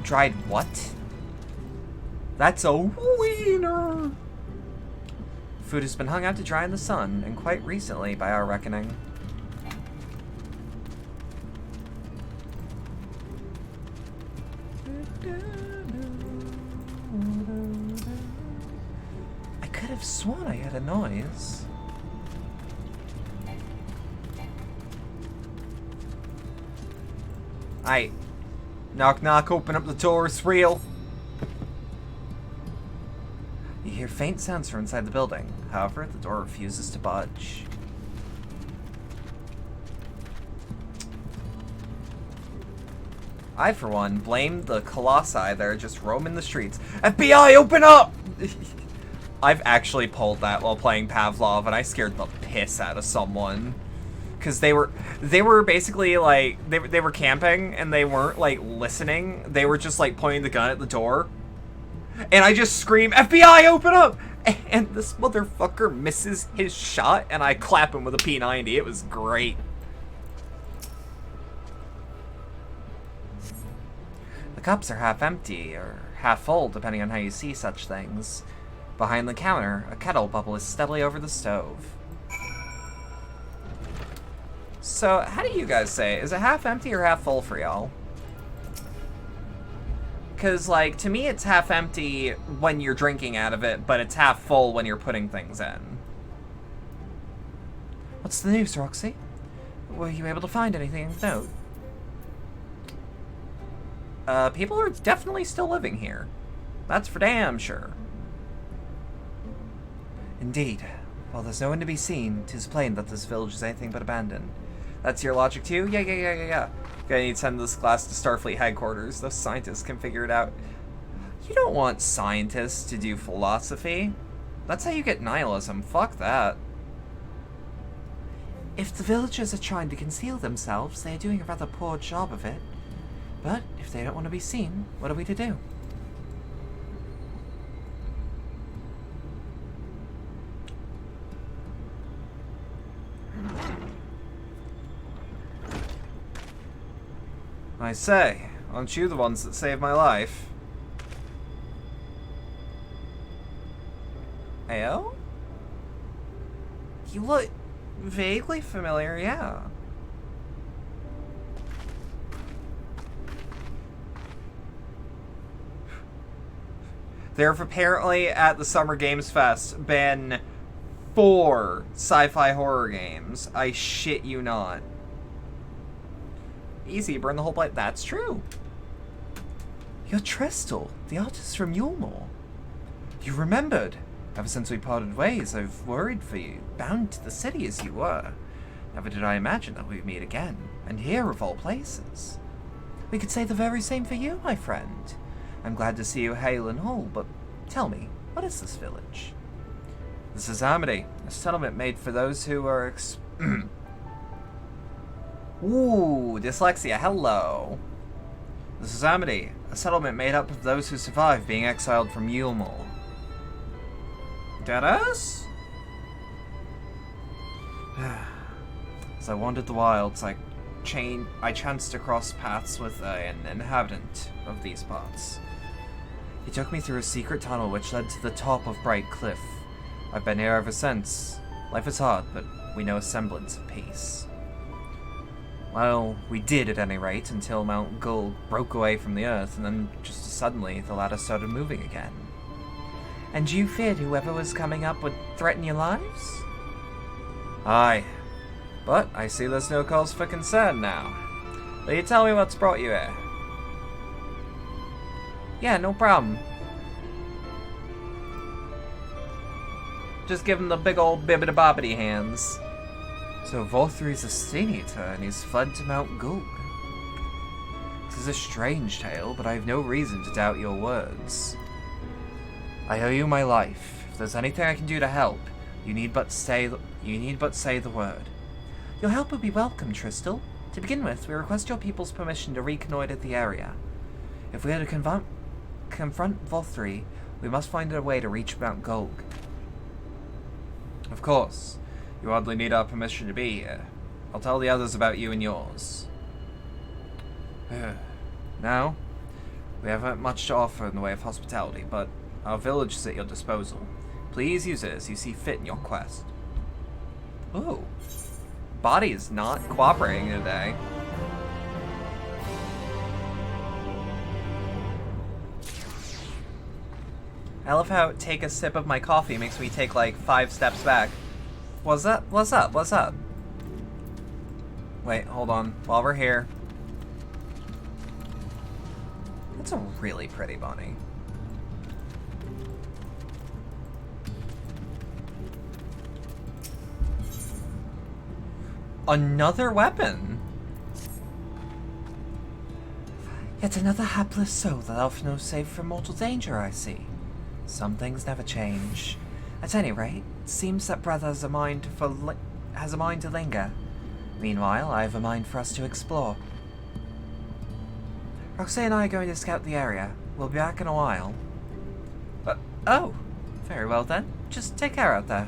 Dried what? That's a wiener! Food has been hung out to dry in the sun, and quite recently, by our reckoning. I could have sworn I heard a noise. Aye. Knock knock, open up the door, it's real. You hear faint sounds from inside the building. However, the door refuses to budge. I, for one, blame the colossi that are just roaming the streets. FBI, open up! I've actually pulled that while playing Pavlov, and I scared the piss out of someone. Because they were basically like, they were camping, and they weren't like listening. They were just like pointing the gun at the door. And I just scream, FBI, open up! And this motherfucker misses his shot, and I clap him with a P90. It was great. The cups are half empty, or half full, depending on how you see such things. Behind the counter, a kettle bubbles steadily over the stove. So, how do you guys say? Is it half empty or half full for y'all? Because, like, to me it's half empty when you're drinking out of it, but it's half full when you're putting things in. What's the news, Roxy? Were you able to find anything of note? People are definitely still living here. That's for damn sure. Indeed. While there's no one to be seen, 'tis plain that this village is anything but abandoned. That's your logic too? Yeah. Gonna need to send this class to Starfleet headquarters. Those scientists can figure it out. You don't want scientists to do philosophy. That's how you get nihilism. Fuck that. If the villagers are trying to conceal themselves, they are doing a rather poor job of it. But if they don't want to be seen, what are we to do? I say, aren't you the ones that saved my life? Ayo? You look vaguely familiar, yeah. There have apparently, at the Summer Games Fest, been 4 sci-fi horror games. I shit you not. Easy, burn the whole plate. That's true. You're Tristel, the artist from Yulmore. You remembered. Ever since we parted ways, I've worried for you, bound to the city as you were. Never did I imagine that we'd meet again, and here of all places. We could say the very same for you, my friend. I'm glad to see you hale and whole, but tell me, what is this village? This is Amity, a settlement made for those who are Ooh, dyslexia, hello. This is Amity, a settlement made up of those who survived being exiled from Yulmore. Dead us? As I wandered the wilds, I chanced to cross paths with an inhabitant of these parts. He took me through a secret tunnel which led to the top of Bright Cliff. I've been here ever since. Life is hard, but we know a semblance of peace. Well, we did at any rate, until Mount Gulg broke away from the earth, and then just suddenly the ladder started moving again. And you feared whoever was coming up would threaten your lives? Aye. But I see there's no cause for concern now. Will you tell me what's brought you here? Yeah, no problem. Just give him the big old bibbidi-bobbidi hands. So Vothri's a Stain Eater, and he's fled to Mount Gulg. This is a strange tale, but I have no reason to doubt your words. I owe you my life. If there's anything I can do to help, you need but say the word. Your help would be welcome, Tristel. To begin with, we request your people's permission to reconnoiter the area. If we are to confront Vothri, we must find a way to reach Mount Gulg. Of course. You hardly need our permission to be here. I'll tell the others about you and yours. Now, we haven't much to offer in the way of hospitality, but our village is at your disposal. Please use it as you see fit in your quest. Ooh. Body is not cooperating today. I love how take a sip of my coffee makes me take like 5 steps back. What's up? What's up? What's up? Wait, hold on. While we're here. That's a really pretty bunny. Another weapon! Yet another hapless soul that I've no safe from mortal danger, I see. Some things never change. At any rate, it seems that brother has a mind to linger. Meanwhile, I have a mind for us to explore. Roxanne and I are going to scout the area. We'll be back in a while. Oh! Very well then. Just take care out there.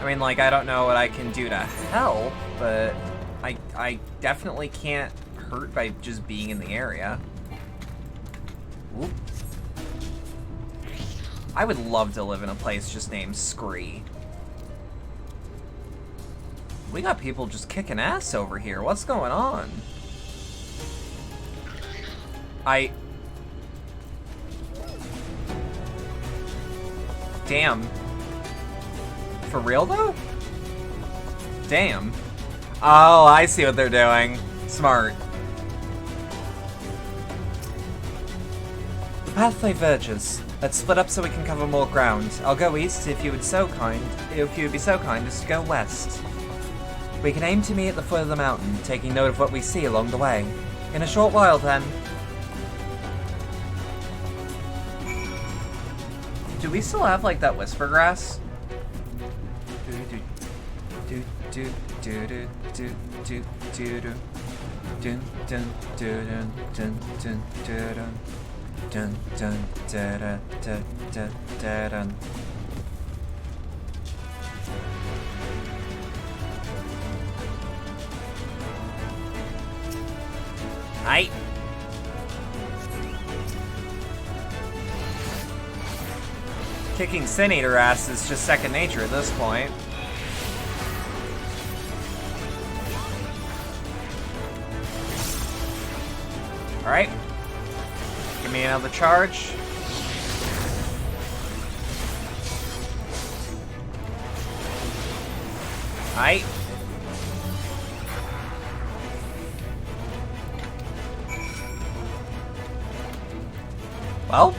I mean, like, I don't know what I can do to help, but I definitely can't hurt by just being in the area. Oop. I would love to live in a place just named Scree. We got people just kicking ass over here. What's going on? Damn. For real, though? Damn. Oh, I see what they're doing. Smart. The path diverges. Let's split up so we can cover more ground. I'll go east if you would be so kind as to go west. We can aim to meet at the foot of the mountain, taking note of what we see along the way. In a short while, then. Do we still have, like, that whisper grass? Hi. Kicking Sin Eater ass is just second nature at this point. Alright. Give me another charge. Alright. Well,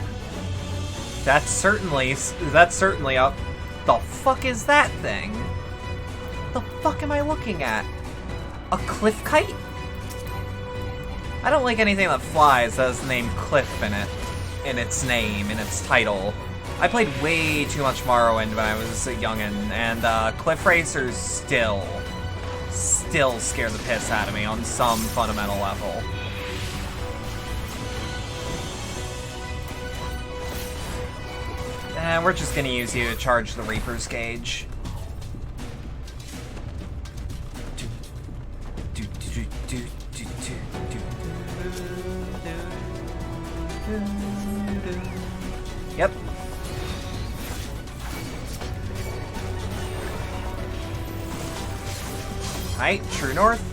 that's certainly up. The fuck is that thing? The fuck am I looking at? A cliff kite? I don't like anything that flies that has the name Cliff in it, in its name, in its title. I played way too much Morrowind when I was a youngin', and Cliff Racers still scare the piss out of me on some fundamental level. And we're just gonna use you to charge the Reaper's gauge. Yep. Alright, true north.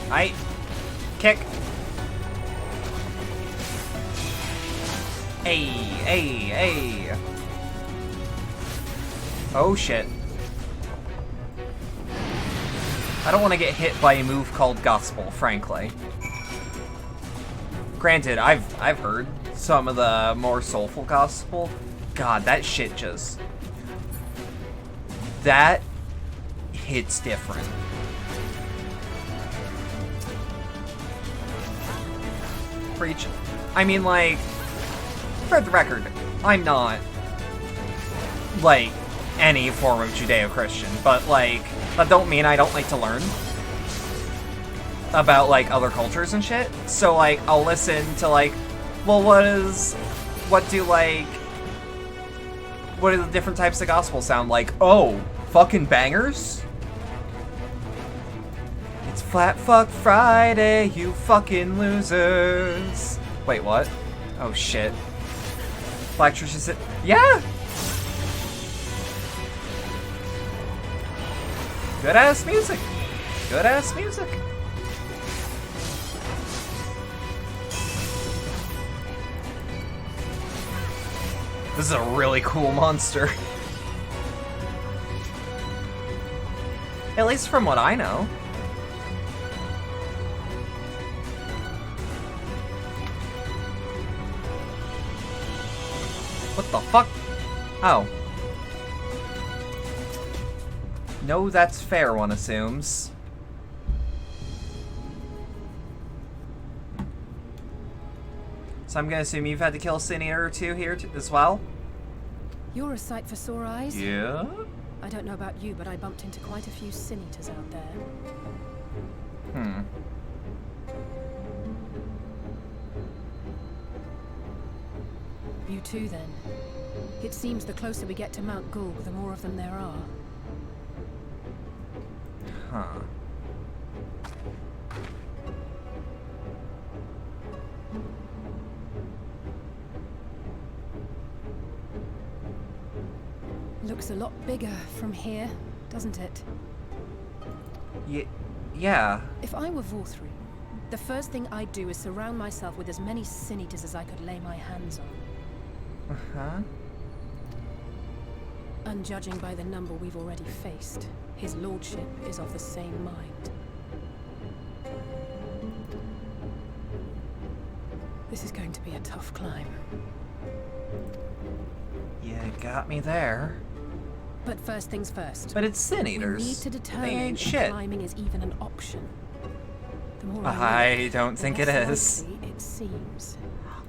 Alright. Kick. Hey. Oh shit. I don't want to get hit by a move called Gospel, frankly. Granted, I've heard some of the more soulful Gospel. God, that shit just... that hits different. Preach. I mean, like, for the record, I'm not, like, any form of Judeo-Christian, but, like, that don't mean I don't like to learn about, like, other cultures and shit. So, like, I'll listen to, like, well, what do the different types of gospel sound like? Oh, fucking bangers? It's Flat Fuck Friday, you fucking losers. Wait, what? Oh, shit. Black Church is it? Yeah! Good-ass music. Good-ass music. This is a really cool monster. At least from what I know. What the fuck? Oh. No, that's fair, one assumes. So I'm gonna assume you've had to kill a Sin Eater or two here as well? You're a sight for sore eyes. Yeah? I don't know about you, but I bumped into quite a few Sin Eaters out there. Hmm. You too, then. It seems the closer we get to Mount Gulg, the more of them there are. Huh. Looks a lot bigger from here, doesn't it? Yeah. If I were Vorthri, the first thing I'd do is surround myself with as many Sin Eaters as I could lay my hands on. Uh-huh. And judging by the number we've already faced, his lordship is of the same mind. This is going to be a tough climb. You got me there. But first things first. But it's Sin We Eaters. need to They determine ain't if shit. climbing is even an option. The more I look, don't the think it less is. likely it seems.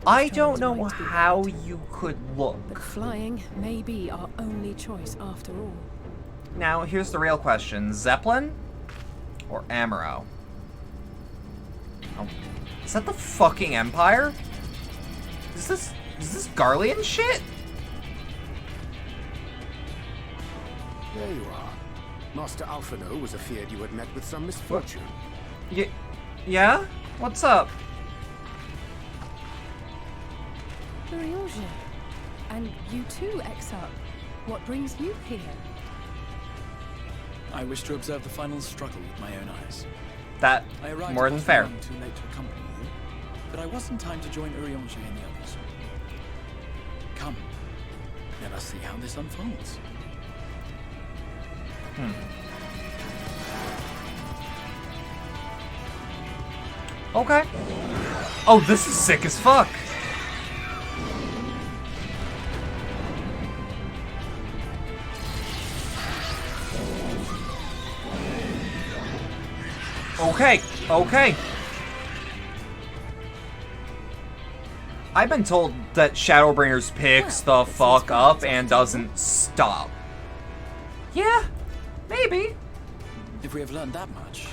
I This don't turns know might be how right. you could look. But flying may be our only choice after all. Now, here's the real question. Zeppelin or Amaro? Oh, is that the fucking Empire? Is this Garlean shit? There you are. Master Alphino was afeard you had met with some misfortune. Yeah? What's up? Urianger. And you too, Exarch. What brings you here? I wish to observe the final struggle with my own eyes. That, I arrived more at than Boston fair. Run too late to accompany you, but I was in time to join Urianger and the others. Come, let us see how this unfolds. Okay. Oh, this is sick as fuck. Okay, okay. I've been told that Shadowbringers picks the fuck up and doesn't stop. Yeah, maybe. If we have learned that much,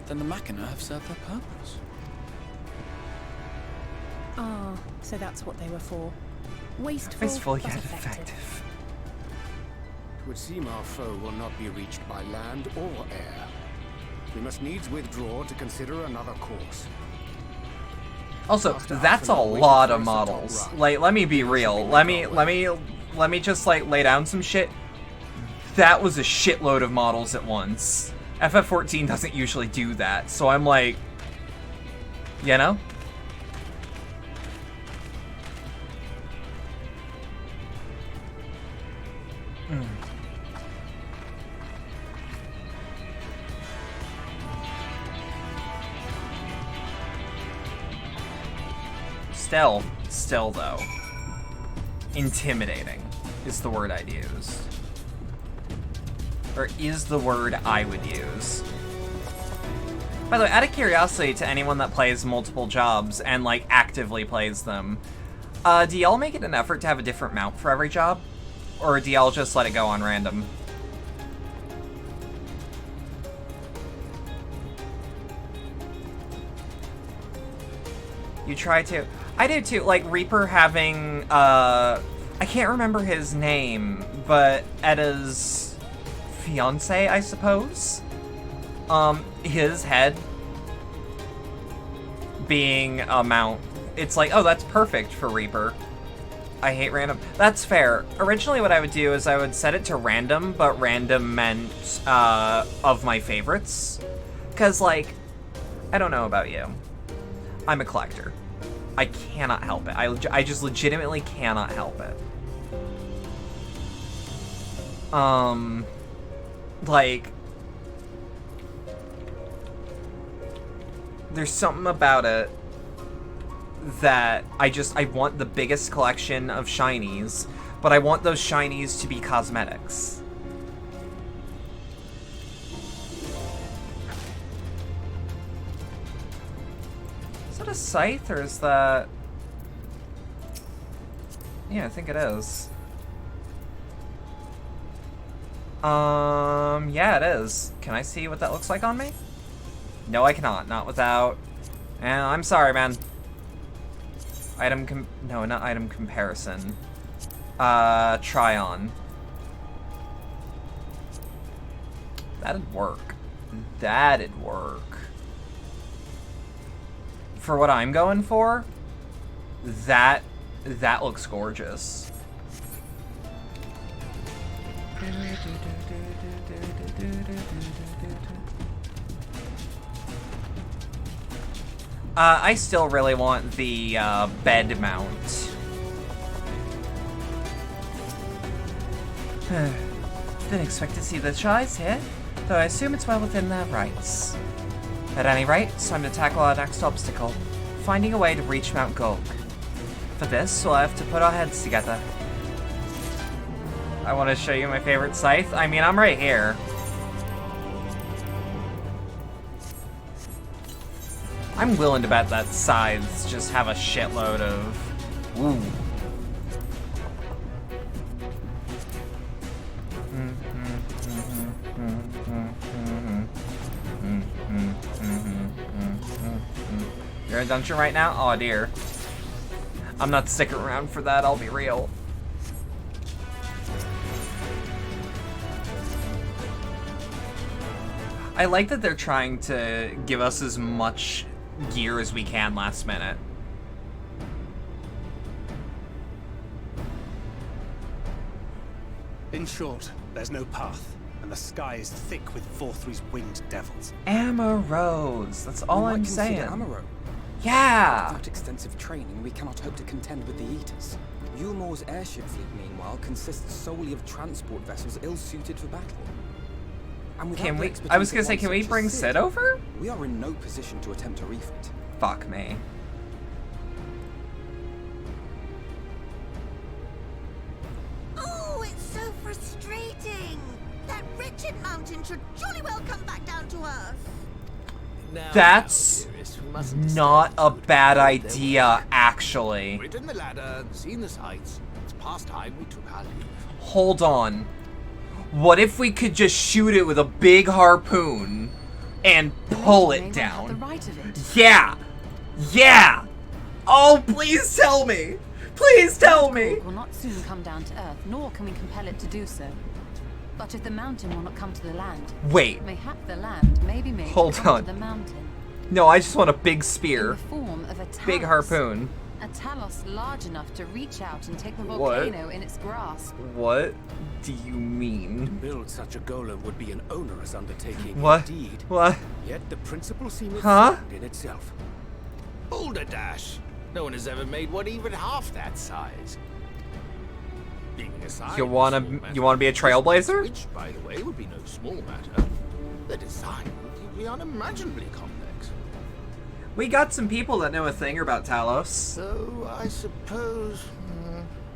then the Machina have served their purpose. Ah, so that's what they were for. Wasteful, Wasteful but yet effective. effective. It would seem our foe will not be reached by land or air. We must needs withdraw to consider another course. Also, that's a lot of models. Like, let me be real. Let me just like lay down some shit. That was a shitload of models at once. FF14 doesn't usually do that, so I'm like, you know? Still though, intimidating is the word I'd use. Or is the word I would use. By the way, out of curiosity to anyone that plays multiple jobs and like actively plays them, do y'all make it an effort to have a different mount for every job? Or do y'all just let it go on random? You try to. I do too, like Reaper having, I can't remember his name, but Edda's fiance, I suppose? His head being a mount. It's like, oh, that's perfect for Reaper. I hate random. That's fair. Originally what I would do is I would set it to random, but random meant, of my favorites. Because, like, I don't know about you. I'm a collector. I cannot help it. I just legitimately cannot help it. Like, there's something about it that I want the biggest collection of shinies, but I want those shinies to be cosmetics. Is that a scythe, or is that... Yeah, I think it is. Yeah, it is. Can I see what that looks like on me? No, I cannot. Not without... I'm sorry, man. No, not item comparison. Try on. That'd work. That'd work. For what I'm going for, that looks gorgeous. I still really want the bed mount. Didn't expect to see the Shais here, though I assume it's well within their rights. At any rate, it's time to tackle our next obstacle, finding a way to reach Mount Gulg. For this, we'll have to put our heads together. I want to show you my favorite scythe. I mean, I'm right here. I'm willing to bet that scythes just have a shitload of... Ooh. You're in a dungeon right now? Oh dear. I'm not sticking around for that, I'll be real. I like that they're trying to give us as much gear as we can last minute. In short, there's no path, and the sky is thick with Vorthry's winged devils. Amarose, that's all I'm saying. Amaro. Yeah! Without extensive training, we cannot hope to contend with the Eaters. Yulmor's airship fleet, meanwhile, consists solely of transport vessels ill-suited for battle. And can we? I was gonna say, can we bring Sid over? We are in no position to attempt a refit. Fuck me. Oh, it's so frustrating. That wretched mountain should jolly well come back down to earth. That's not a bad idea, actually. Ridden the ladder, seen the sights. It's past time we took our leave. Hold on. What if we could just shoot it with a big harpoon and pull it down? Yeah! Yeah! Oh, please tell me! Please tell me! It will not soon come down to earth, nor can we compel it to do so. But if the mountain will not come to the land, wait. Mayhap the land may be made Hold to come on. to the mountain. No, I just want a big spear. In the form of a talos. Big harpoon. A talos large enough to reach out and take the volcano in its grasp. What do you mean? To build such a golem would be an onerous undertaking. What? Indeed. What? Yet the principle seems Huh? in itself. Hold a dash. No one has ever made one even half that size. Being aside, You wanna be a trailblazer? Which, by the way, would be no small matter. The design would be unimaginably complex. We got some people that know a thing about Talos. So I suppose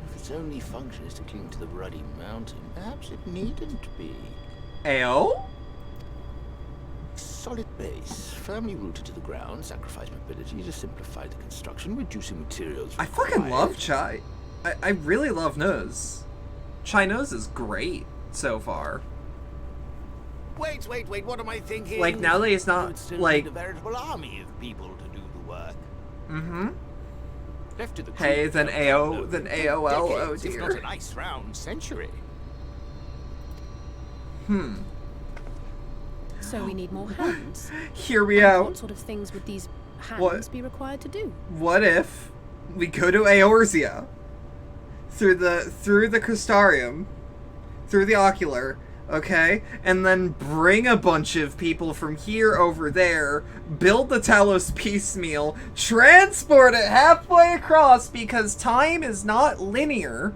if its only function is to cling to the ruddy mountain, perhaps it needn't be. Ayo? Solid base, firmly rooted to the ground, sacrifice mobility to simplify the construction, reducing materials I fucking love Chai. I really love Nose. Chai Nose is great so far. Wait, what am I thinking? Like, now that he's not, You'd still like... need a veritable army of people to do the work. Mm-hmm. Left to the Hey, then AOL, oh decades, if not dear. a nice round century. So we need more hands. Here we go. What sort of things would these hands What? be required to do? What if we go to Eorzea through the Crystarium, through the Ocular, okay, and then bring a bunch of people from here over there, build the Talos piecemeal, transport it halfway across because time is not linear.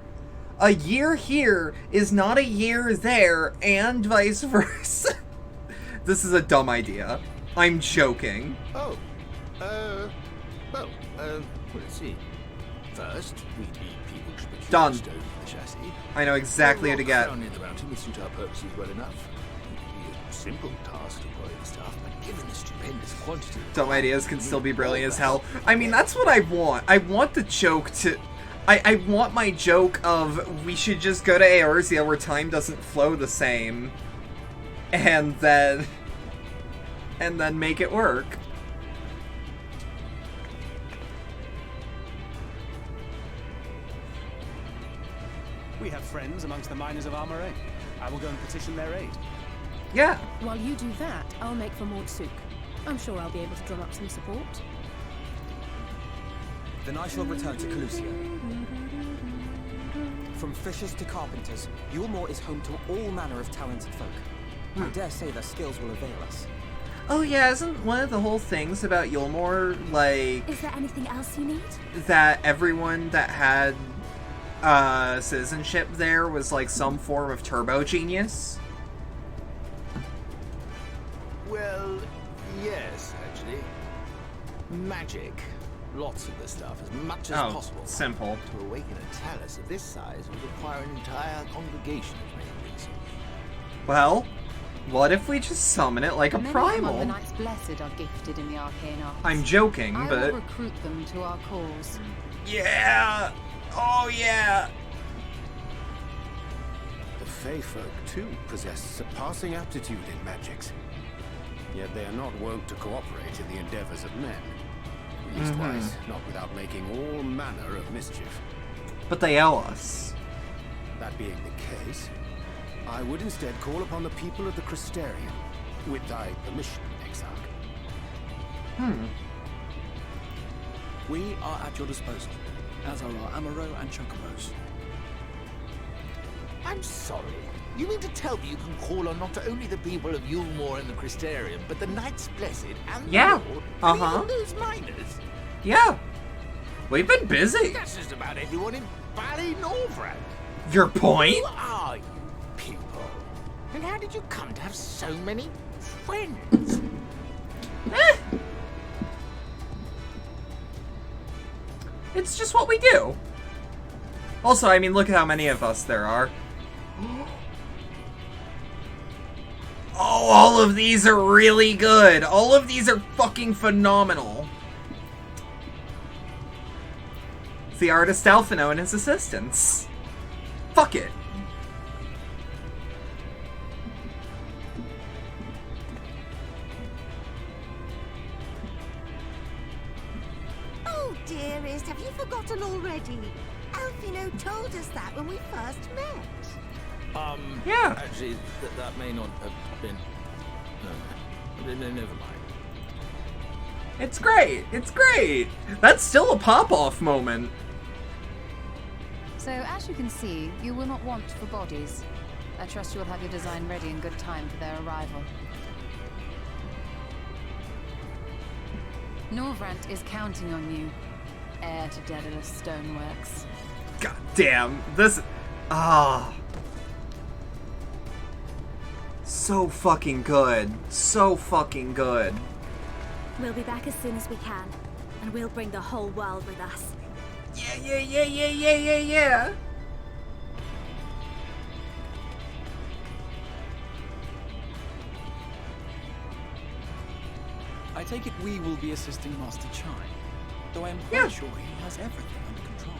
A year here is not a year there, and vice versa. This is a dumb idea. I'm joking. Let's see. First, we need people to procure Done. stone for the chassis. I know exactly who to get. Down near the mountain would suit our purposes well enough. It would be a simple task to employ the staff, but given the stupendous quantity of Dumb ideas can still be brilliant as hell. I mean, that's what I want. I want the joke to... I want my joke of we should just go to Eorzea where time doesn't flow the same. And then make it work. We have friends amongst the miners of Armoray. I will go and petition their aid. Yeah. While you do that, I'll make for Mordsuk. I'm sure I'll be able to drum up some support. Then I shall return to Calusia. From fishers to carpenters, Yulmor is home to all manner of talented folk. I dare say their skills will avail us. Oh yeah, isn't one of the whole things about Yulmor, like... Is there anything else you need? That everyone that had citizenship there was like some form of turbo genius? Well, yes, actually. Magic. Lots of the stuff, as much as possible. Simple. To awaken a talus of this size would require an entire congregation of mages. Well, what if we just summon it like a Many primal? among the Knights Blessed are gifted in the arcane arts. I'm joking, I but... will recruit them to our cause. Yeah! Oh, yeah! The Fey folk, too, possess surpassing aptitude in magics. Yet they are not wont to cooperate in the endeavors of men. Leastwise, not without making all manner of mischief. But they owe us. That being the case, I would instead call upon the people of the Crystarium, with thy permission, Exarch. We are at your disposal, as are our Amaro and Chocobos. I'm sorry. You mean to tell me you can call on not only the people of Yulmore and the Crystarium, but the Knights Blessed and the Lord, and even those miners? Yeah. We've been busy. That's just about everyone in Ballynorvrand. Your point? Who are you people? And how did you come to have so many friends? It's just what we do. Also, I mean, look at how many of us there are. Oh, all of these are really good. All of these are fucking phenomenal. It's the artist Alphino and his assistants. Fuck it. Oh, dearest, have you forgotten already? Alphino told us that when we first met. Yeah. Actually, that may not have been... never mind. It's great. It's great. That's still a pop-off moment. So, as you can see, you will not want for bodies. I trust you will have your design ready in good time for their arrival. Norvrant is counting on you, heir to Daedalus Stoneworks. God damn. This... Ah... So fucking good. So fucking good. We'll be back as soon as we can, and we'll bring the whole world with us. Yeah. I take it we will be assisting Master Chai, though I am quite sure he has everything under control.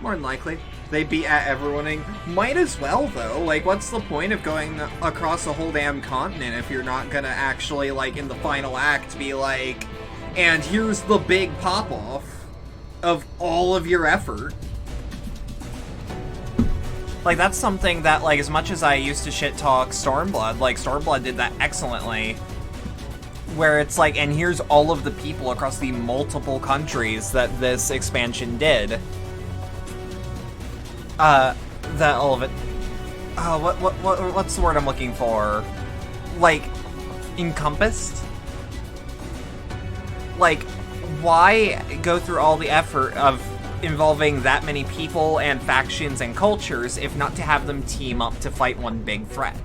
More than likely. They beat at everyone. Might as well, though. Like, what's the point of going across a whole damn continent if you're not gonna actually, like, in the final act be like, and here's the big pop-off of all of your effort. Like, that's something that, like, as much as I used to shit-talk Stormblood, like, Stormblood did that excellently. Where it's like, and here's all of the people across the multiple countries that this expansion did. That all of it. What's the word I'm looking for? Like, encompassed? Like, why go through all the effort of involving that many people and factions and cultures if not to have them team up to fight one big threat?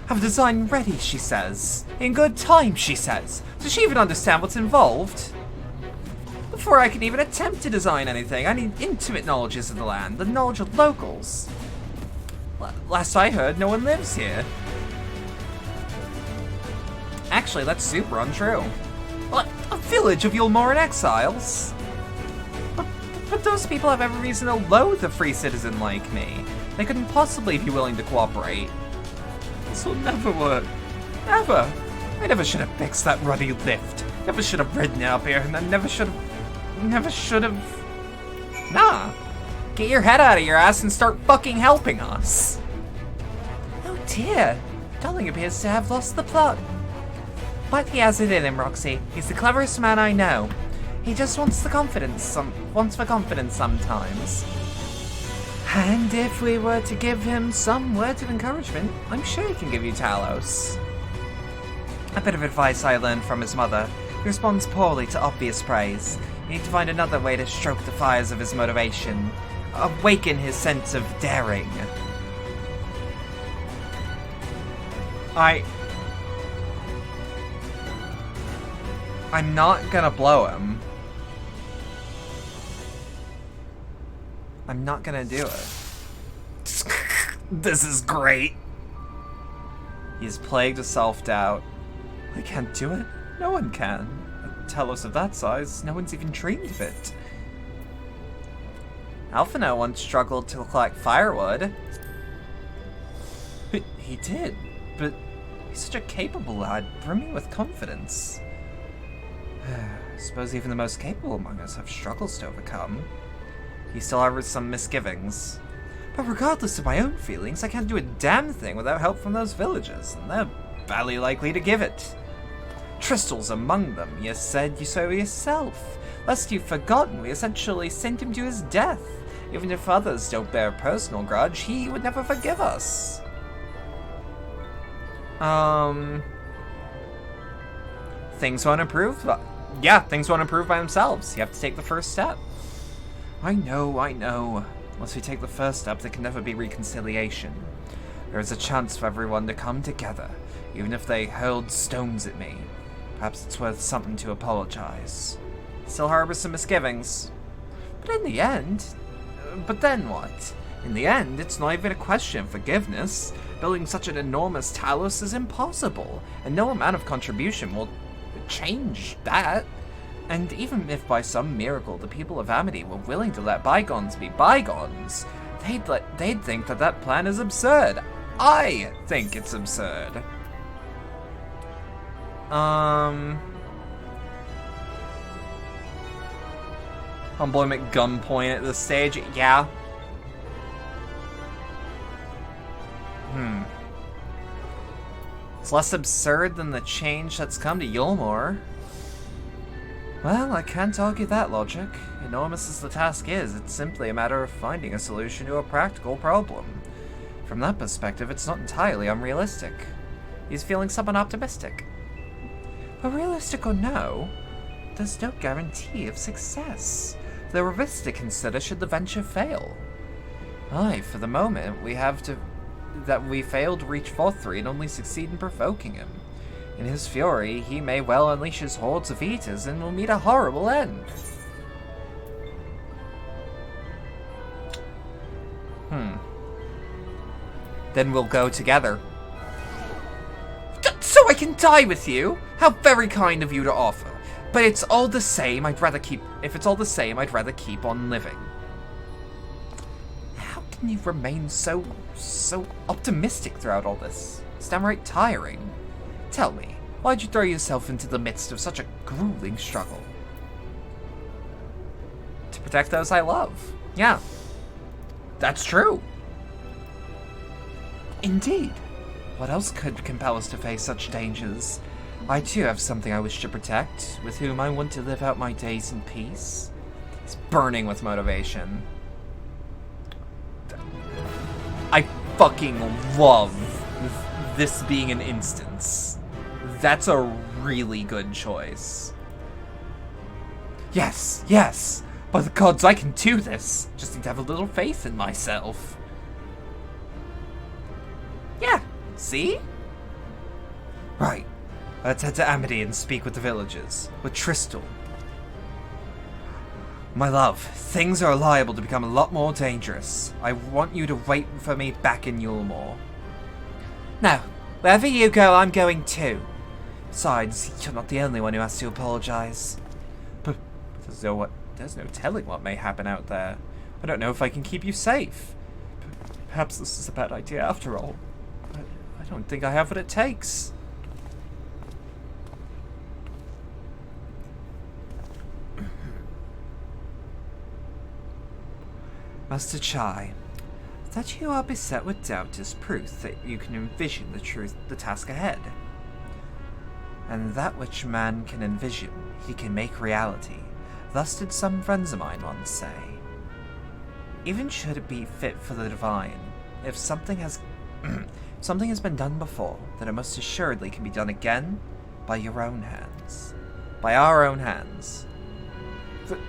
Have a design ready, she says. In good time, she says. Does she even understand what's involved? Before I can even attempt to design anything, I need intimate knowledges of the land, the knowledge of locals. Last I heard, no one lives here. Actually, that's super untrue. A village of Yulmoran exiles? But those people have every reason to loathe a free citizen like me. They couldn't possibly be willing to cooperate. This will never work. Never. I never should have fixed that ruddy lift. Never should have ridden up here, and I never should have... Nah. Get your head out of your ass and start fucking helping us. Oh dear. Darling appears to have lost the plot. But he has it in him, Roxy. He's the cleverest man I know. He just wants the confidence, wants for confidence sometimes. And if we were to give him some words of encouragement, I'm sure he can give you Talos. A bit of advice I learned from his mother. He responds poorly to obvious praise. You need to find another way to stroke the fires of his motivation. Awaken his sense of daring. I'm not gonna blow him. I'm not gonna do it. This is great. He's plagued with self-doubt. I can't do it. No one can. A Telos of that size, no one's even dreamed of it. Alphino once struggled to collect firewood. He did, but he's such a capable lad, brimming with confidence. I suppose even the most capable among us have struggles to overcome. He still harbors some misgivings. But regardless of my own feelings, I can't do a damn thing without help from those villagers, and they're barely likely to give it. Tristel's among them, you said you so yourself. Lest you've forgotten, we essentially sent him to his death. Even if others don't bear a personal grudge, he would never forgive us. Things won't improve? Yeah, things won't improve by themselves. You have to take the first step. I know. Once we take the first step, there can never be reconciliation. There is a chance for everyone to come together, even if they hurled stones at me. Perhaps it's worth something to apologize. Still harbor some misgivings. But in the end... But then what? In the end, it's not even a question of forgiveness. Building such an enormous Talos is impossible, and no amount of contribution will change that. And even if by some miracle the people of Amity were willing to let bygones be bygones, they'd think that that plan is absurd. I think it's absurd. Humble him at gunpoint at this stage, yeah. It's less absurd than the change that's come to Yulmore. Well, I can't argue that logic. Enormous as the task is, it's simply a matter of finding a solution to a practical problem. From that perspective, it's not entirely unrealistic. He's feeling somewhat optimistic. But realistic or no, there's no guarantee of success. There are risks to consider should the venture fail. Aye, for the moment, we fail to reach FFXIV and only succeed in provoking him. In his fury, he may well unleash his hordes of eaters and will meet a horrible end. Then we'll go together. So I can die with you? How very kind of you to offer. But it's all the same, if it's all the same, I'd rather keep on living. How can you remain so optimistic throughout all this? It's downright tiring. Tell me, why'd you throw yourself into the midst of such a grueling struggle? To protect those I love. Yeah. That's true. Indeed. What else could compel us to face such dangers? I too have something I wish to protect, with whom I want to live out my days in peace. It's burning with motivation. I fucking love this being an instance. That's a really good choice. Yes! By the gods, I can do this! Just need to have a little faith in myself. Yeah, see? Right. Let's head to Amity and speak with the villagers. With Tristel. My love, things are liable to become a lot more dangerous. I want you to wait for me back in Yulmore. No, wherever you go, I'm going too. Besides, you're not the only one who has to apologize. But there's no telling what may happen out there. I don't know if I can keep you safe. Perhaps this is a bad idea after all. I don't think I have what it takes. Master Chai, that you are beset with doubt is proof that you can envision the task ahead. And that which man can envision, he can make reality. Thus did some friends of mine once say. Even should it be fit for the divine, if something has been done before, then it most assuredly can be done again by your own hands. By our own hands.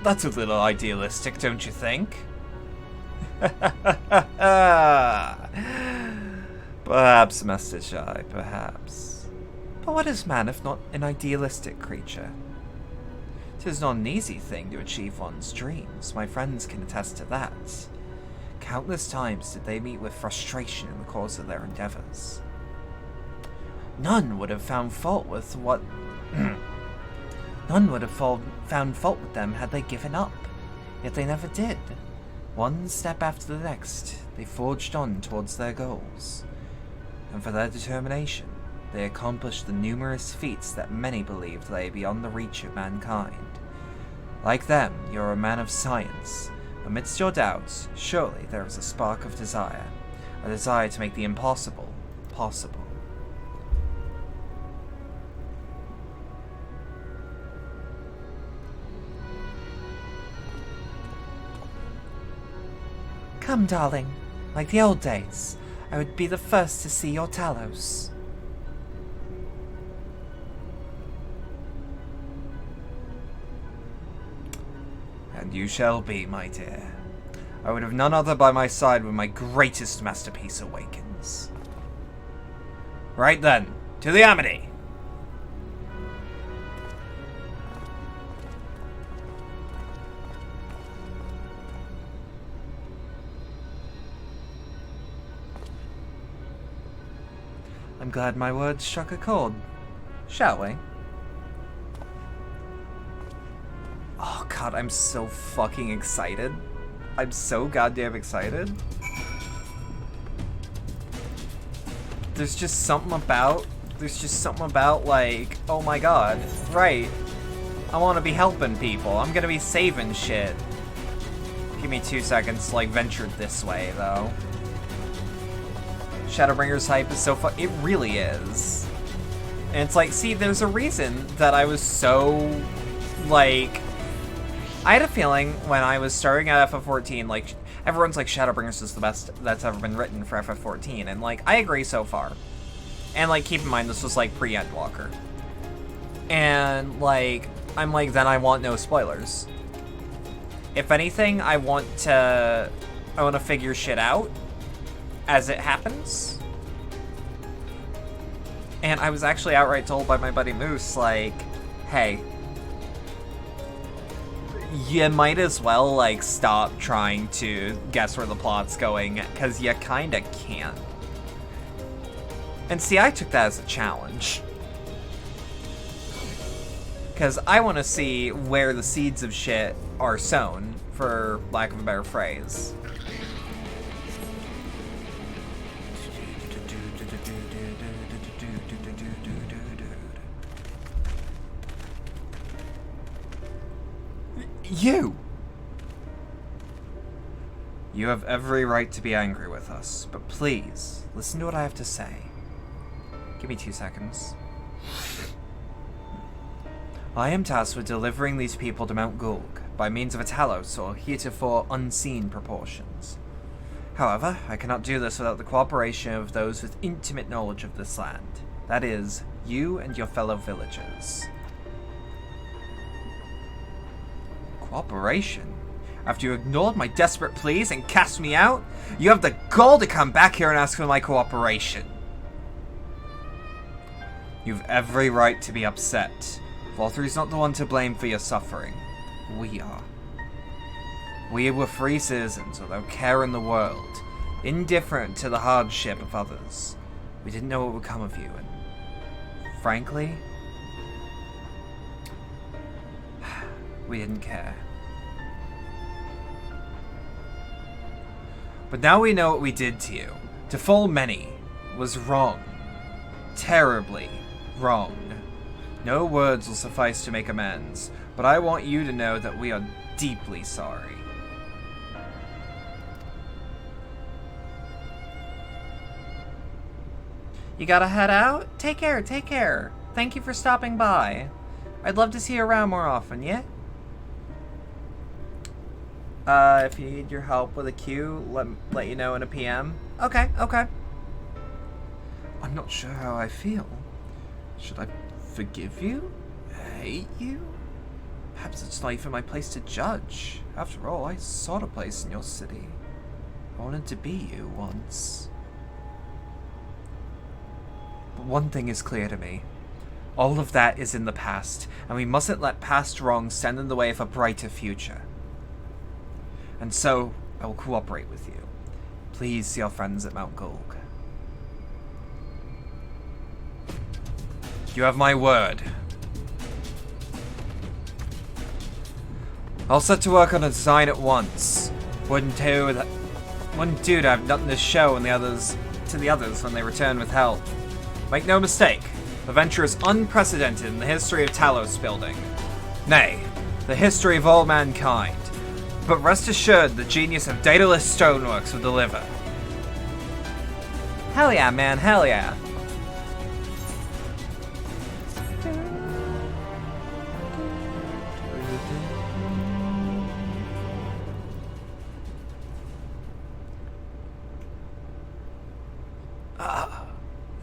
That's a little idealistic, don't you think? Perhaps, Master Chai, perhaps. But what is man if not an idealistic creature? 'Tis not an easy thing to achieve one's dreams. My friends can attest to that. Countless times did they meet with frustration in the course of their endeavors. None would have found fault with what... None would have found fault with them had they given up. Yet they never did. One step after the next, they forged on towards their goals. And for their determination, they accomplished the numerous feats that many believed lay beyond the reach of mankind. Like them, you're a man of science. Amidst your doubts, surely there is a spark of desire. A desire to make the impossible possible. Come, darling. Like the old days, I would be the first to see your Talos. And you shall be, my dear. I would have none other by my side when my greatest masterpiece awakens. Right then, to the Amity! I'm glad my words struck a chord. Shall we? Oh god, I'm so fucking excited. I'm so goddamn excited. There's just something about, like, oh my god, right. I want to be helping people. I'm gonna be saving shit. Give me 2 seconds to, like, venture this way, though. Shadowbringer's hype is so it really is. And it's like, see, there's a reason that I was so, like... I had a feeling when I was starting at FF14, like, everyone's like, Shadowbringers is the best that's ever been written for FF14, and, like, I agree so far. And, like, keep in mind, this was, like, pre-Endwalker. And, like, I'm like, then I want no spoilers. If anything, I want to figure shit out as it happens. And I was actually outright told by my buddy Moose, like, hey, you might as well, like, stop trying to guess where the plot's going, because you kinda can't. And see, I took that as a challenge. Because I want to see where the seeds of shit are sown, for lack of a better phrase. You have every right to be angry with us, but please, listen to what I have to say. Give me 2 seconds. I am tasked with delivering these people to Mount Gulg by means of a Talos or heretofore unseen proportions. However, I cannot do this without the cooperation of those with intimate knowledge of this land. That is, you and your fellow villagers. Cooperation? After you ignored my desperate pleas and cast me out, you have the gall to come back here and ask for my cooperation. You've every right to be upset. Valtry's not the one to blame for your suffering. We are. We were free citizens without care in the world, indifferent to the hardship of others. We didn't know what would come of you, and frankly, we didn't care. But now we know what we did to you. To full many was wrong. Terribly wrong. No words will suffice to make amends, but I want you to know that we are deeply sorry. You gotta head out? Take care, take care. Thank you for stopping by. I'd love to see you around more often, yeah? If you need your help with a queue, let you know in a PM. Okay, okay. I'm not sure how I feel. Should I forgive you? Hate you? Perhaps it's not even my place to judge. After all, I sought a place in your city. I wanted to be you once. But one thing is clear to me. All of that is in the past, and we mustn't let past wrongs stand in the way of a brighter future. And so, I will cooperate with you. Please see our friends at Mount Gulg. You have my word. I'll set to work on a design at once. Wouldn't do to have nothing to show to the others when they return with help. Make no mistake, the venture is unprecedented in the history of Talos building. Nay, the history of all mankind. But rest assured, the genius of Daedalus Stoneworks will deliver. Hell yeah, man, hell yeah.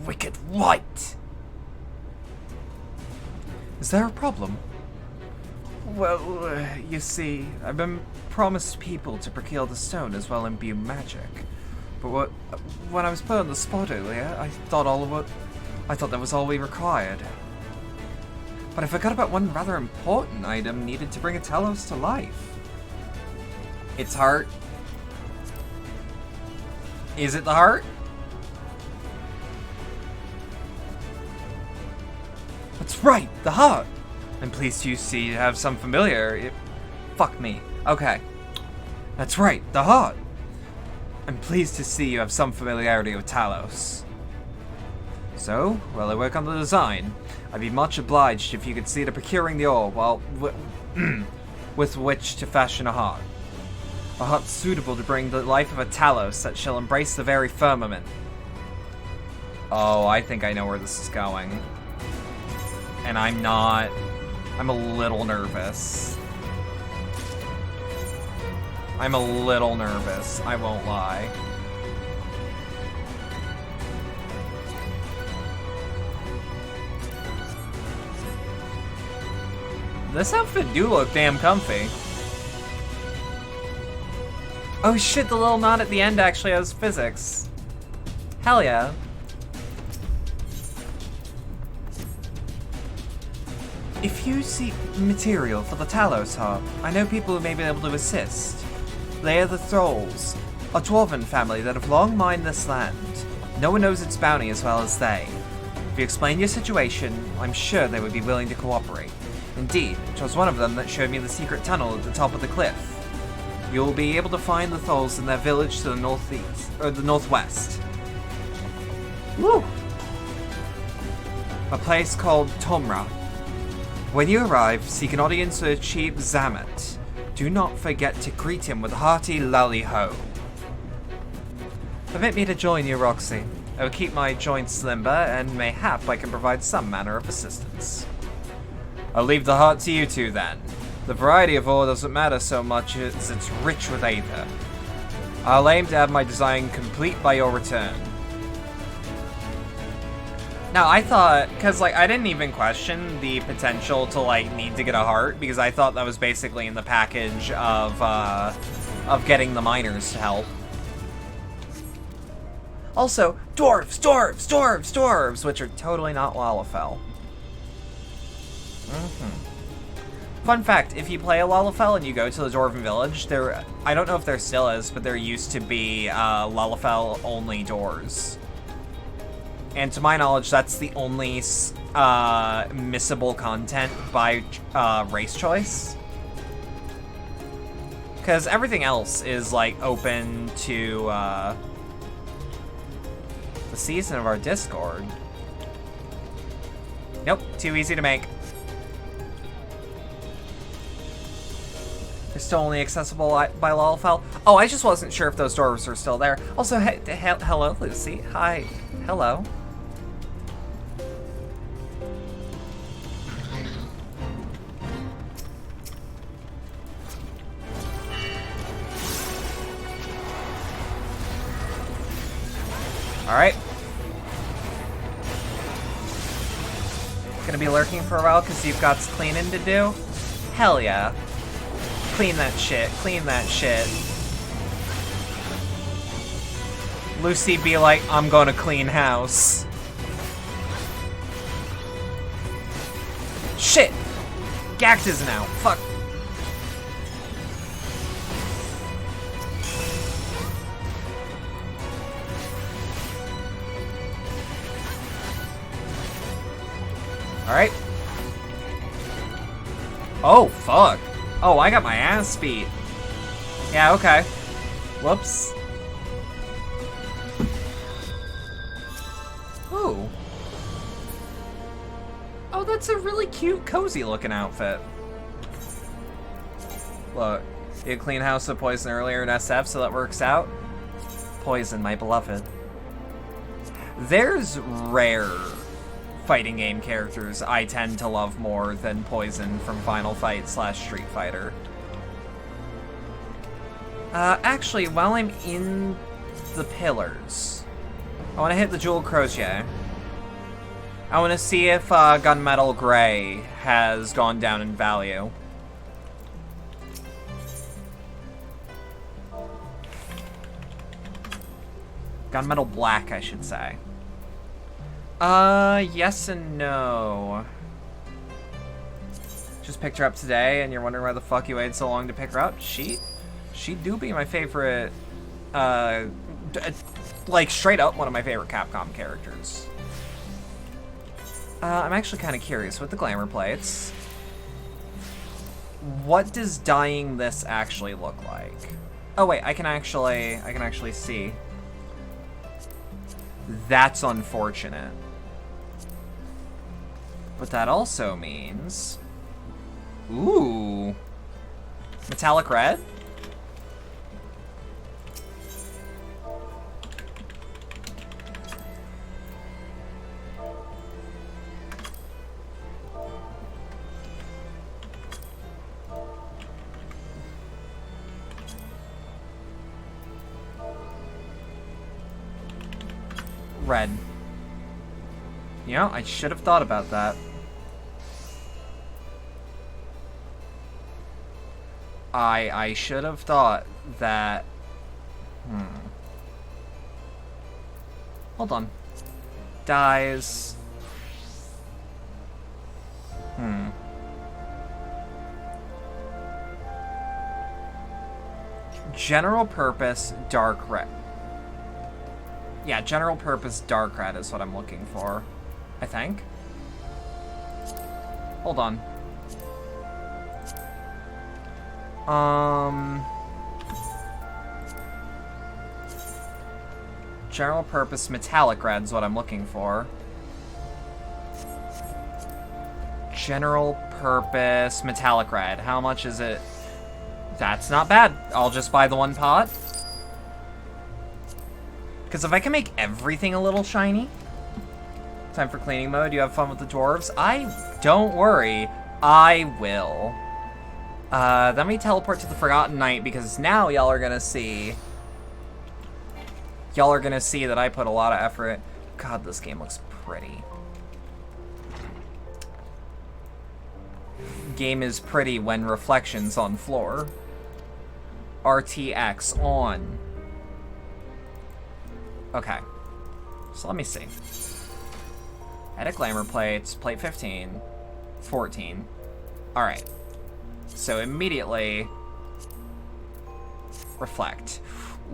Wicked white! Is there a problem? Well, you see, I've been promised people to procure the stone as well and imbue magic. But when I was put on the spot earlier, I thought that was all we required. But I forgot about one rather important item needed to bring a Talos to life. Its heart. Is it the heart? That's right, the heart! I'm pleased to see you have some familiarity. Fuck me. Okay. That's right, the heart! I'm pleased to see you have some familiarity with Talos. So, while I work on the design, I'd be much obliged if you could see to procuring the ore, well, with which to fashion a heart. A heart suitable to bring the life of a Talos that shall embrace the very firmament. Oh, I think I know where this is going. And I'm not... I'm a little nervous. I'm a little nervous, I won't lie. This outfit do look damn comfy. Oh shit, the little knot at the end actually has physics. Hell yeah. If you seek material for the Talos heart, I know people who may be able to assist. They are the Thralls, a dwarven family that have long mined this land. No one knows its bounty as well as they. If you explain your situation, I'm sure they would be willing to cooperate. Indeed, it was one of them that showed me the secret tunnel at the top of the cliff. You will be able to find the Thralls in their village to the northeast, or the northwest. Woo! A place called Tomra. When you arrive, seek an audience with Chief Zamet. Do not forget to greet him with a hearty lally-ho. Permit me to join you, Roxy. I will keep my joints limber, and mayhap I can provide some manner of assistance. I'll leave the heart to you two, then. The variety of ore doesn't matter so much as it's rich with aether. I'll aim to have my design complete by your return. Now, I thought, because, like, I didn't even question the potential to, like, need to get a heart, because I thought that was basically in the package of getting the miners to help. Also, dwarves, dwarves, dwarves, dwarves, which are totally not Lalafell. Fun fact, if you play a Lalafell and you go to the Dwarven village, there, I don't know if there still is, but there used to be Lalafell-only doors. And to my knowledge, that's the only missable content by race choice. Because everything else is, like, open to the season of our Discord. Nope, too easy to make. They're still only accessible by Lalafell. Oh, I just wasn't sure if those dwarves were still there. Also, hello, Lucy. Hi. Hello. Alright. Gonna be lurking for a while because you've got cleaning to do? Hell yeah. Clean that shit. Clean that shit. Lucy be like, I'm gonna clean house. Shit! Gact isn't out. Fuck. Alright. Oh, fuck. Oh, I got my ass beat. Yeah, okay. Whoops. Ooh. Oh, that's a really cute, cozy looking outfit. Look, you had clean house of Poison earlier in SF, so that works out. Poison, my beloved. There's rare fighting game characters I tend to love more than Poison from Final Fight / Street Fighter. Actually, while I'm in the pillars, I want to hit the Jewel Crochet. I want to see if Gunmetal Gray has gone down in value. Gunmetal Black, I should say. Yes and no. Just picked her up today, and you're wondering why the fuck you waited so long to pick her up? She do be my favorite, like, straight up one of my favorite Capcom characters. I'm actually kind of curious with the glamour plates. What does dyeing this actually look like? Oh wait, I can actually see. That's unfortunate. But that also means... Ooh. Metallic red? Red. You know, I should have thought about that. I should have thought that... Hold on. Dies. General purpose dark red. Yeah, general purpose dark red is what I'm looking for, I think. Hold on. General purpose metallic red is what I'm looking for. General purpose metallic red. How much is it? That's not bad. I'll just buy the one pot. Because if I can make everything a little shiny... Time for cleaning mode. You have fun with the dwarves? Don't worry. I will. Let me teleport to the Forgotten Night, because now y'all are gonna see... Y'all are gonna see that I put a lot of effort. God, this game looks pretty. Game is pretty when reflections on floor. RTX on. Okay. So let me see. Edit glamour plates, plate 15, 14. Alright. So immediately reflect.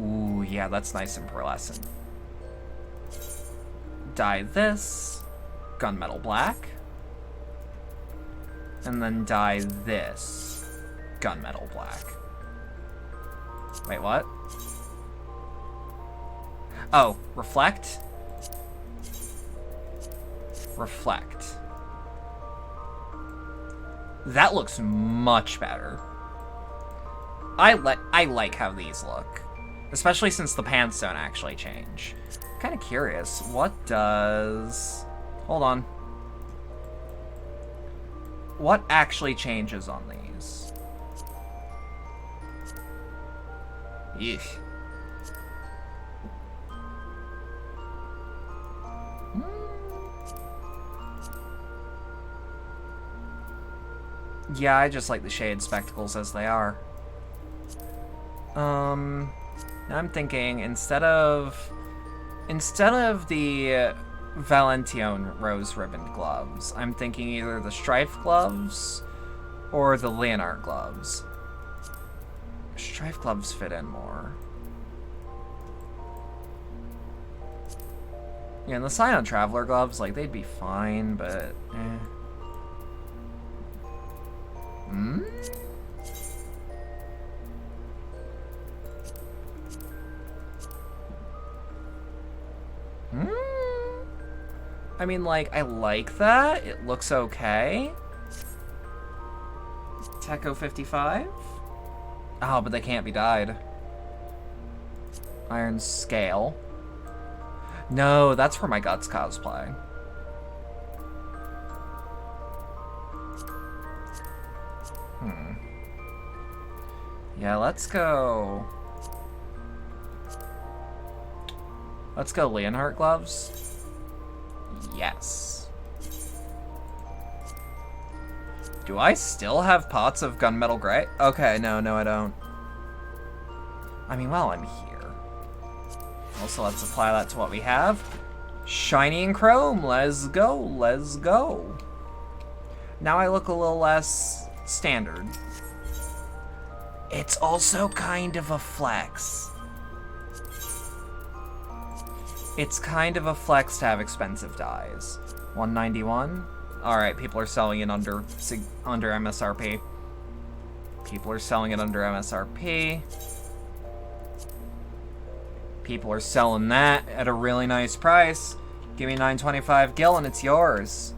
Ooh, yeah, that's nice and pearlescent. Dye this gunmetal black. And then dye this gunmetal black. Wait, what? Oh, reflect? Reflect. That looks much better. I like how these look. Especially since the pants don't actually change. I'm kind of curious. What does... Hold on. What actually changes on these? Yeesh. Yeah, I just like the shade spectacles as they are. Now I'm thinking instead of the Valentine rose ribbon gloves. I'm thinking either the Strife gloves or the Leonard gloves. Strife gloves fit in more. Yeah, and the Scion Traveler gloves, like, they'd be fine, but eh. I mean, like, I like that. It looks okay. Techo 55? Oh, but they can't be dyed. Iron Scale. No, that's for my Guts cosplay. Yeah, let's go... Let's go Leonhardt gloves. Yes. Do I still have pots of gunmetal gray? Okay, no, I don't. I mean, while I'm here. Also, let's apply that to what we have. Shiny and chrome, let's go, let's go. Now I look a little less standard. It's also kind of a flex. It's kind of a flex to have expensive dyes. 191. All right, people are selling it under MSRP. People are selling it under MSRP. People are selling that at a really nice price. Give me 925 gil and it's yours.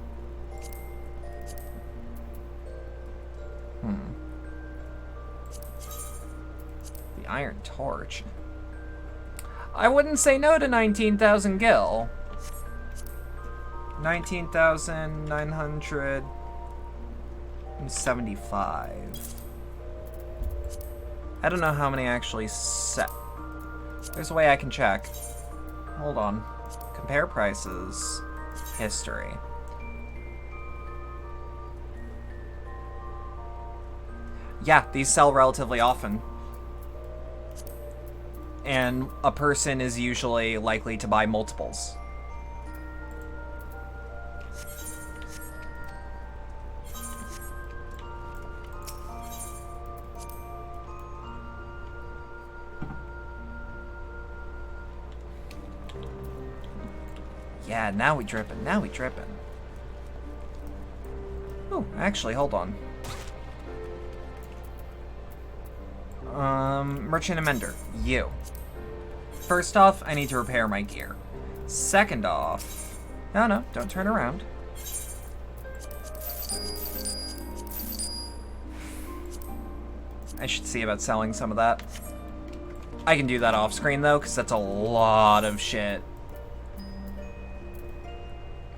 The Iron Torch. I wouldn't say no to 19,000 gil. 19,975. I don't know how many actually set. There's a way I can check. Hold on. Compare prices. History. Yeah, these sell relatively often. And a person is usually likely to buy multiples. Yeah, now we drippin', now we drippin'. Oh, actually, hold on. Merchant and Mender, you. First off, I need to repair my gear. Second off... No, don't turn around. I should see about selling some of that. I can do that off screen though, because that's a lot of shit.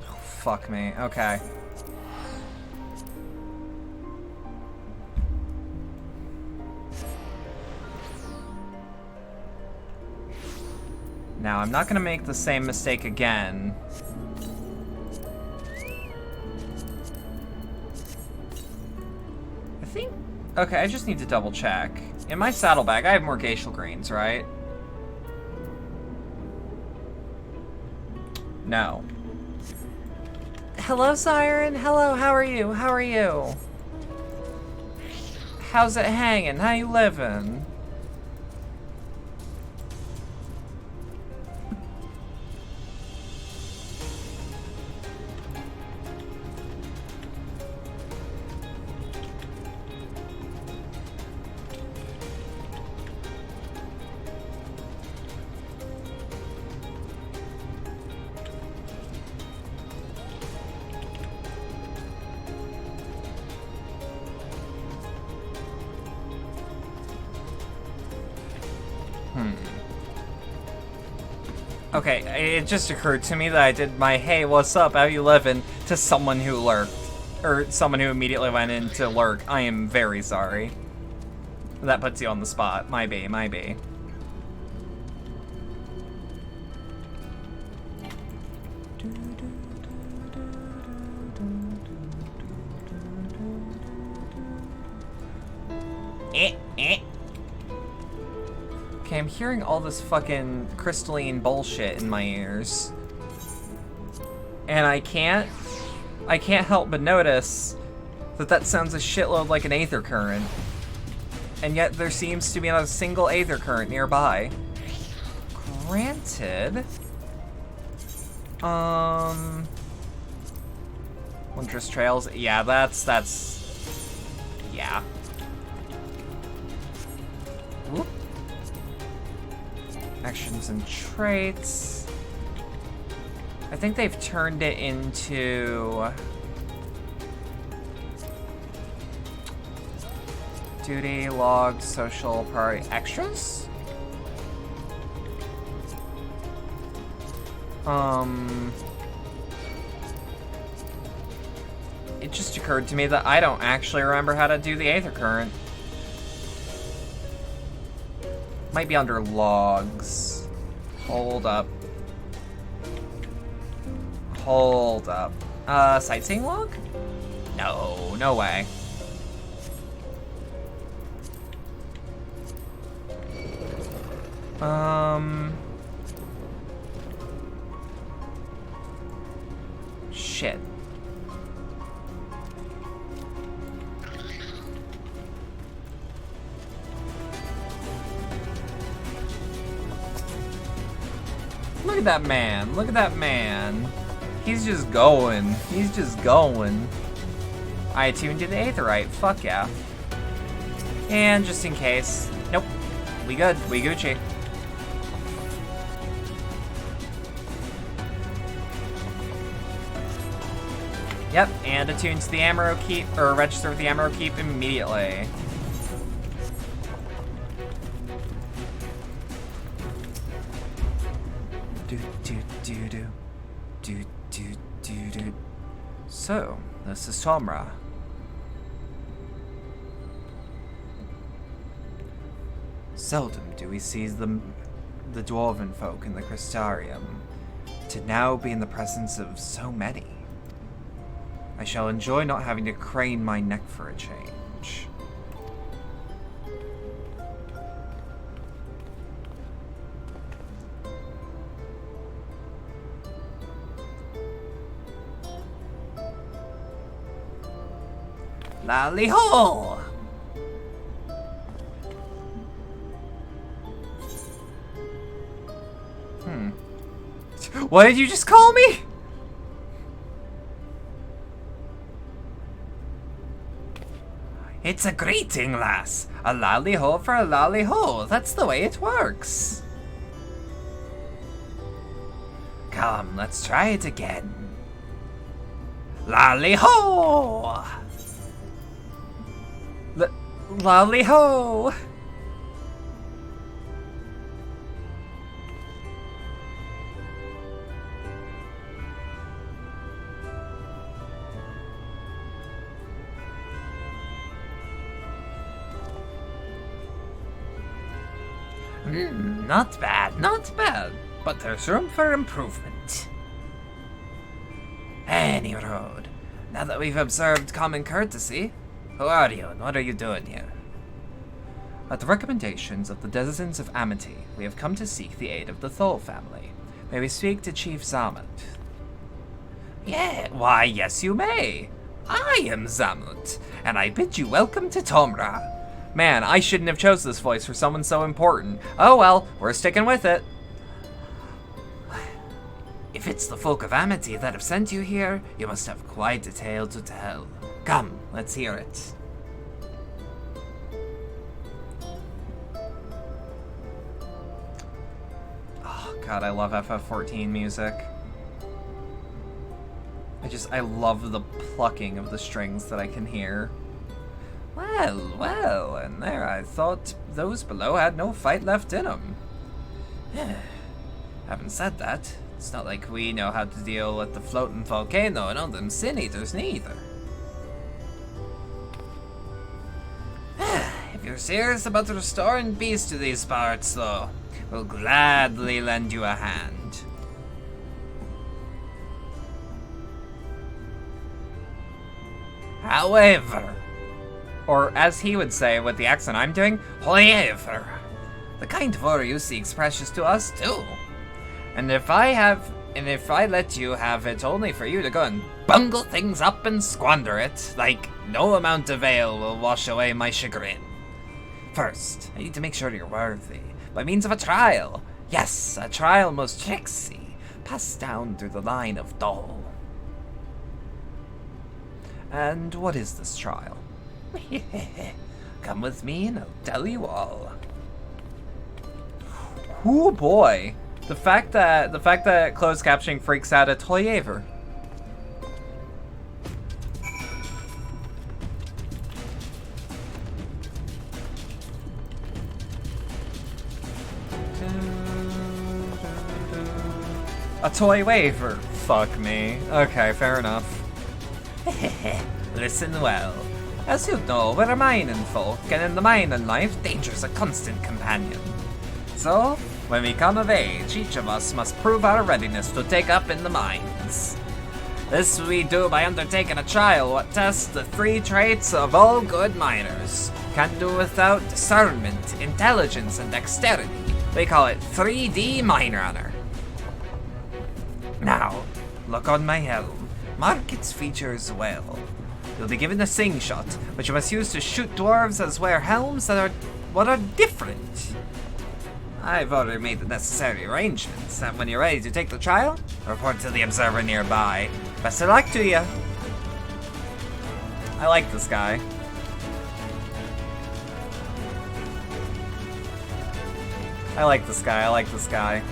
Oh, fuck me. Okay. Now, I'm not gonna make the same mistake again. I think... Okay, I just need to double check. In my saddlebag, I have more glacial greens, right? No. Hello, Siren. Hello, how are you? How are you? How's it hanging? How you living? Okay, it just occurred to me that I did my "Hey, what's up? How you living?" to someone who lurked. Or someone who immediately went in to lurk. I am very sorry. That puts you on the spot. My B, my B. Okay, I'm hearing all this fucking crystalline bullshit in my ears. And I can't help but notice that sounds a shitload like an aether current. And yet there seems to be not a single aether current nearby. Granted, Wondrous Trails, yeah, that's, yeah. Whoop. Actions and traits. I think they've turned it into duty, log, social, priority, extras? It just occurred to me that I don't actually remember how to do the aether current. Might be under logs. Hold up. Hold up. Sightseeing log? No, no way. Shit. Look at that man. Look at that man. He's just going. He's just going. I tuned to the aetherite. Fuck yeah. And just in case. Nope. We good. We Gucci. Yep, and attune to the Amaro Keep, or register with the Amaro Keep immediately. So, this is Tomra. Seldom do we see the dwarven folk in the Crystarium, to now be in the presence of so many. I shall enjoy not having to crane my neck for a change. Lally-ho! What did you just call me? It's a greeting, lass. A lally-ho for a lally-ho. That's the way it works. Come, let's try it again. Lally-ho! Lally-ho! Not bad, not bad. But there's room for improvement. Any road. Now that we've observed common courtesy, who are you and what are you doing here? At the recommendations of the denizens of Amity, we have come to seek the aid of the Thol family. May we speak to Chief Zamut? Yeah, why yes you may. I am Zamut, and I bid you welcome to Tomra. Man, I shouldn't have chose this voice for someone so important. Oh well, we're sticking with it. If it's the folk of Amity that have sent you here, you must have quite a tale to tell. Come, let's hear it. Oh god, I love FF14 music. I love the plucking of the strings that I can hear. Well, well, and there I thought those below had no fight left in them. Having said that, it's not like we know how to deal with the floating volcano and all them sin eaters neither. If you're serious about restoring peace to these parts, though, we'll gladly lend you a hand. However, or as he would say with the accent I'm doing, however, the kind of ore you seek's precious to us too. And if I have And if I let you have it only for you to go and bungle things up and squander it, like no amount of ale will wash away my chagrin. First, I need to make sure you're worthy, by means of a trial. Yes, a trial most tricksy, passed down through the line of Dole. And what is this trial? Come with me and I'll tell you all. Oh boy. The fact that closed captioning freaks out at Toyever. A toy waiver. Fuck me. Okay, fair enough. Listen well. As you know, we're mining folk, and in the mining life, danger's a constant companion. So, when we come of age, each of us must prove our readiness to take up in the mines. This we do by undertaking a trial what tests the 3 traits of all good miners. Can't do without discernment, intelligence, and dexterity. We call it 3D Mine Runner. Now, look on my helm. Mark its features well. You'll be given a sing shot, which you must use to shoot dwarves as wear helms that are different. I've already made the necessary arrangements, and when you're ready to take the trial, report to the observer nearby. Best of luck to you. I like this guy. I like this guy.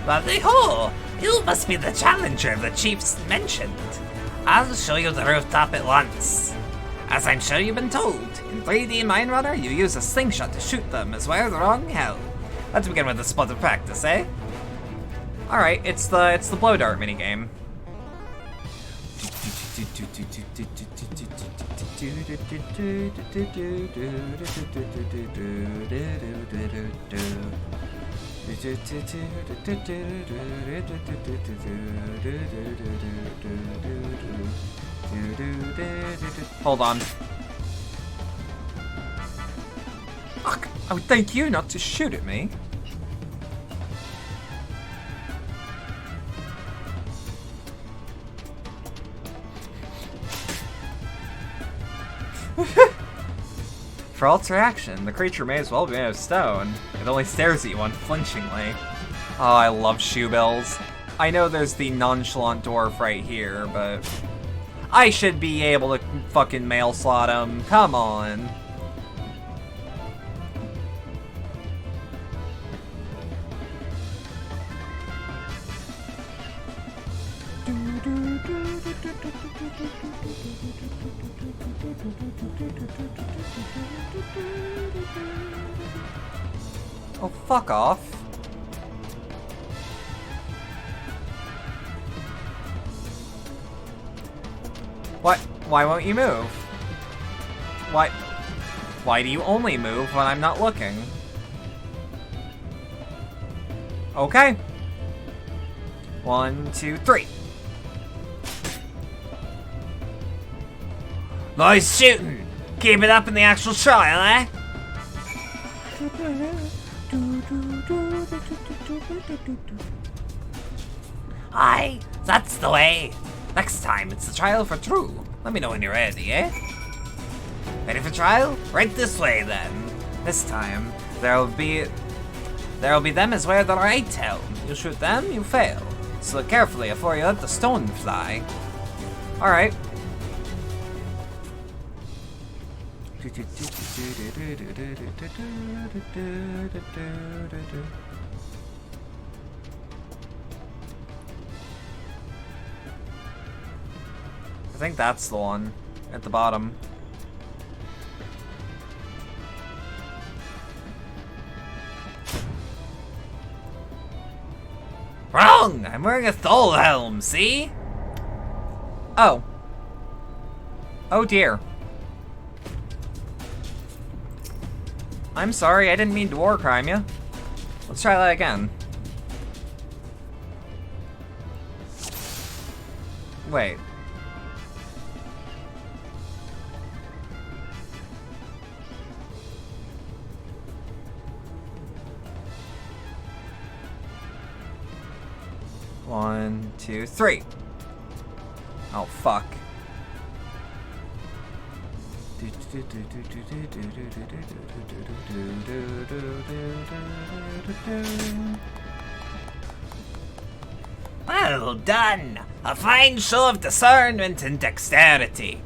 But-ho! You must be the challenger the chiefs mentioned. I'll show you the rooftop at once. As I'm sure you've been told, in 3D Mine Runner, you use a slingshot to shoot them as wear the wrong helm. Let's begin with a spot of practice, eh? Alright, it's the blow dart minigame. Hold on. Fuck, I would thank you not to shoot at me. For its reaction, the creature may as well be made of stone. It only stares at you unflinchingly. Oh, I love shoe bills. I know there's the nonchalant dwarf right here, but I should be able to fucking mail slot him. Come on. Oh, fuck off. What? Why won't you move? Why do you only move when I'm not looking? Okay. 1, 2, 3. Nice shooting! Keep it up in the actual trial, eh? Aye, that's the way. Next time, it's the trial for true. Let me know when you're ready, eh? Ready for trial? Right this way, then. This time, there'll be them as wear the right helm. You shoot them, you fail. So look carefully before you let the stone fly. Alright. I think that's the one at the bottom. Wrong! I'm wearing a Thole helm, see? Oh. Oh dear. I'm sorry, I didn't mean to war crime you. Let's try that again. Wait. 1, 2, 3. Oh, fuck. Well done! A fine show of discernment and dexterity.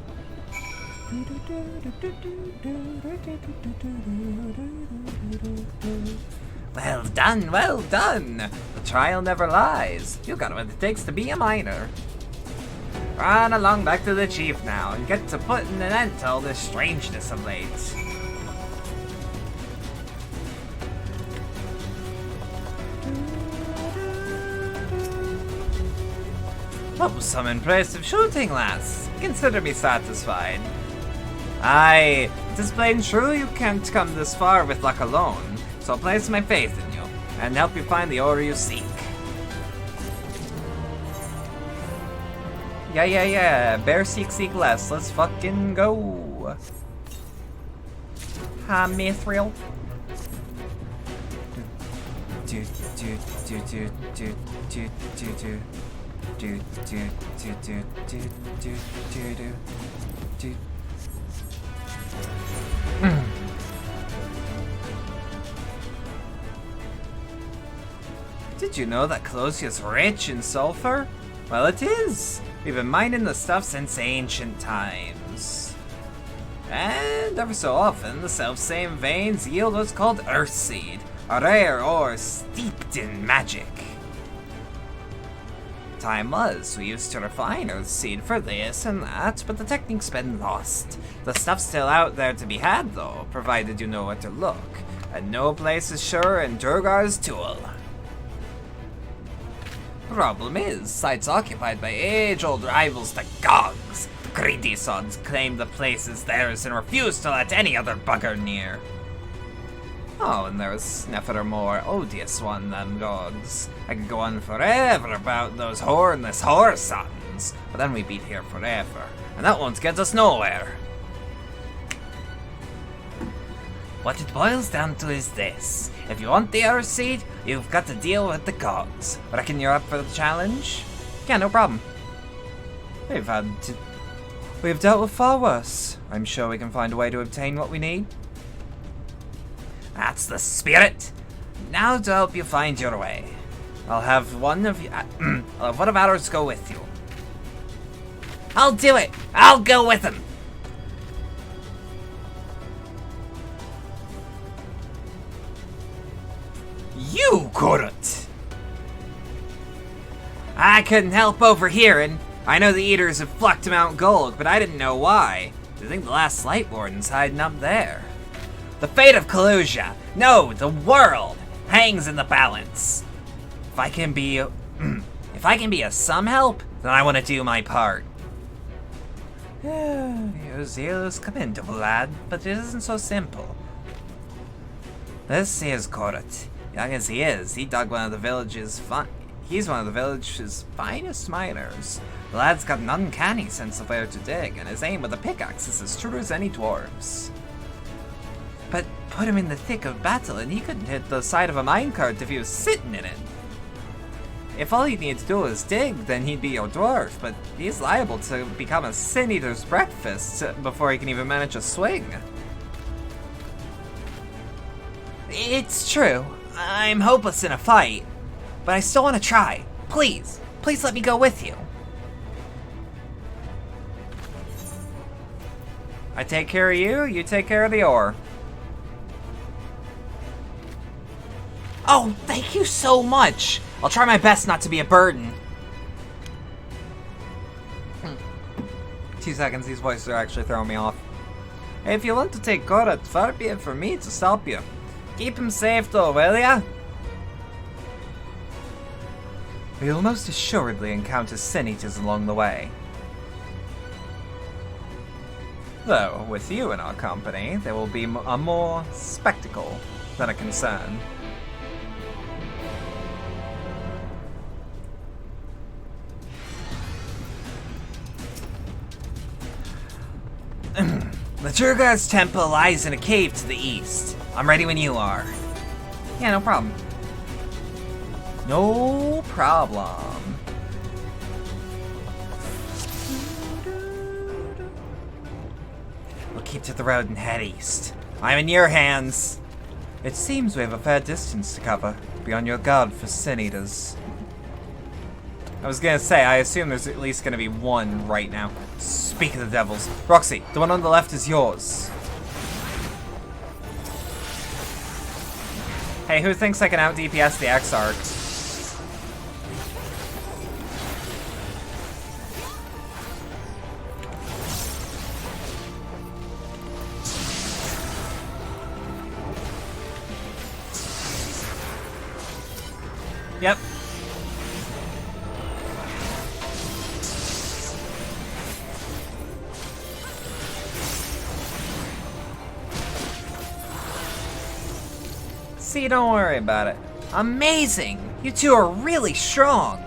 Well done, well done! The trial never lies. You got what it takes to be a miner. Run along back to the chief now and get to putting an end to all this strangeness of late. That was some impressive shooting, lass. Consider me satisfied. Aye, it is plain true you can't come this far with luck alone, so I'll place my faith in you and help you find the ore you seek. Yeah. Bear seek less. Let's fucking go. Hi, Mithril. Did you know that Colossea's rich in sulfur? Well, it is. We've been mining the stuff since ancient times. And ever so often, the self-same veins yield what's called Earthseed, a rare ore steeped in magic. Time was, we used to refine Earthseed for this and that, but the technique's been lost. The stuff's still out there to be had, though, provided you know where to look. And no place is sure in Durgar's tool. Problem is, site's occupied by age-old rivals the Gogs. Greedy sods claim the place is theirs and refuse to let any other bugger near. Oh, and there's never more odious one than Gogs. I could go on forever about those hornless whoresons, but then we'd be here forever, and that won't get us nowhere. What it boils down to is this. If you want the Earthseed, you've got to deal with the Gogs. Reckon you're up for the challenge? Yeah, no problem. We've dealt with far worse. I'm sure we can find a way to obtain what we need. That's the spirit. Now to help you find your way, I'll have one of ours go with you. I'll do it. I'll go with him. You couldn't! I couldn't help overhearing. I know the Eaters have flocked to Mount Golg, but I didn't know why. Do you think the last Light Warden's hiding up there? The fate of Kalusia, no, the world, hangs in the balance. If I can be of some help, then I want to do my part. Your zeal is commendable, lad, but it isn't so simple. This is Korot. Young as he is, he's one of the village's finest miners. The lad's got an uncanny sense of where to dig, and his aim with a pickaxe is as true as any dwarves. But put him in the thick of battle, and he couldn't hit the side of a minecart if he was sitting in it. If all he'd need to do was dig, then he'd be your dwarf, but he's liable to become a sin eater's breakfast before he can even manage a swing. It's true. I'm hopeless in a fight, but I still want to try. Please let me go with you. I take care of you, you take care of the ore. Oh, thank you so much. I'll try my best not to be a burden. 2 seconds, these voices are actually throwing me off. If you want to take Korot, far be it for me to stop you. Keep him safe though, will ya? We'll most assuredly encounter sin eaters along the way. Though, with you in our company, there will be a more spectacle than a concern. The Durgar's temple lies in a cave to the east. I'm ready when you are. Yeah, no problem. No problem. keep to the road and head east. I'm in your hands. It seems we have a fair distance to cover. Be on your guard for sin eaters. I was gonna say, I assume there's at least gonna be one right now. Speak of the devils. Roxy, the one on the left is yours. Hey, who thinks I can out DPS the Exarch? Yep. See, don't worry about it. Amazing! You two are really strong!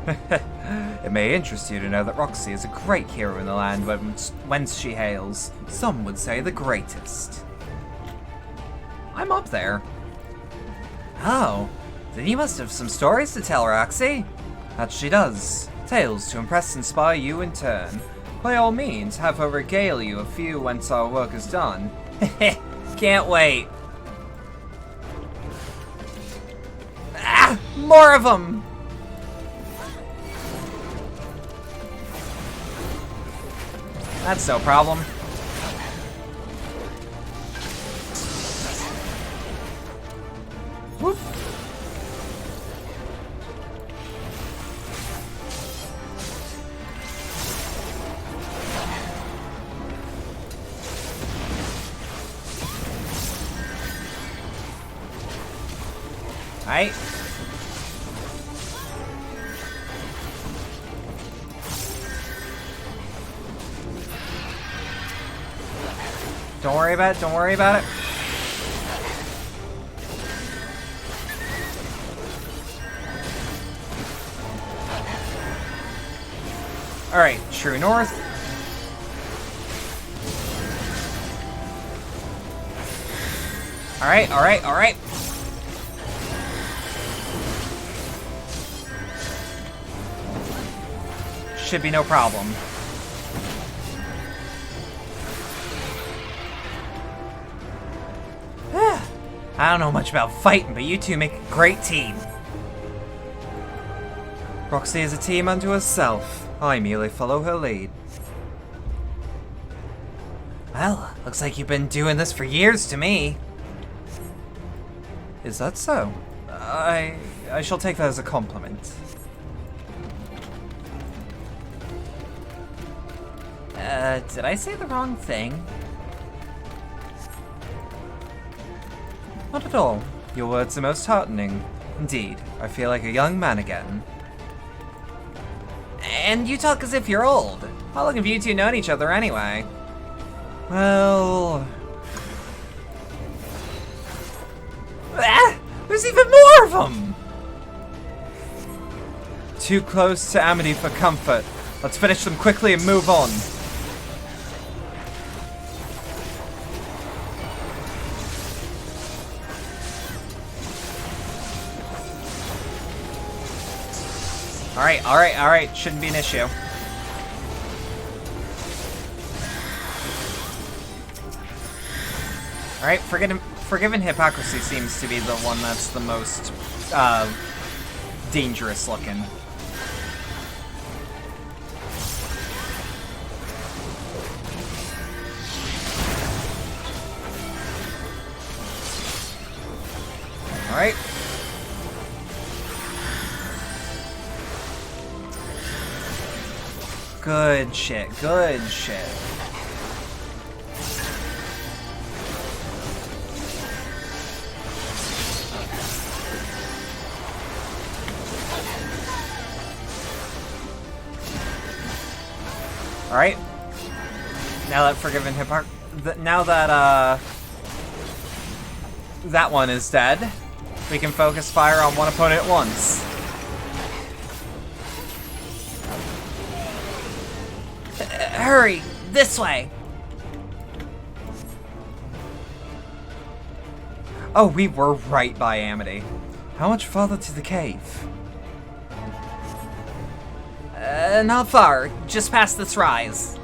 It may interest you to know that Roxy is a great hero in the land whence she hails. Some would say the greatest. I'm up there. Oh, then you must have some stories to tell, Roxy. That she does. Tales to impress and inspire you in turn. By all means, have her regale you a few once our work is done. Can't wait. Ah! More of them! That's no problem. Whoop. Alright. Don't worry about it, don't worry about it. Alright, true north. Alright, alright, alright. Should be no problem. I don't know much about fighting, but you two make a great team. Roxy is a team unto herself. I merely follow her lead. Well, looks like you've been doing this for years to me. Is that so? I shall take that as a compliment. Did I say the wrong thing? Not at all. Your words are most heartening. Indeed, I feel like a young man again. And you talk as if you're old. How long have you two known each other anyway? Well... Ah! There's even more of them! Too close to Amity for comfort. Let's finish them quickly and move on. Alright, alright, alright. Shouldn't be an issue. Alright, Forgiven Hypocrisy seems to be the one that's the most, dangerous looking. Alright. Good shit, good shit. Alright. Now that Forgiven now that, that one is dead, we can focus fire on one opponent at once. Hurry! This way! Oh, we were right by Amity. How much farther to the cave? Not far. Just past this rise.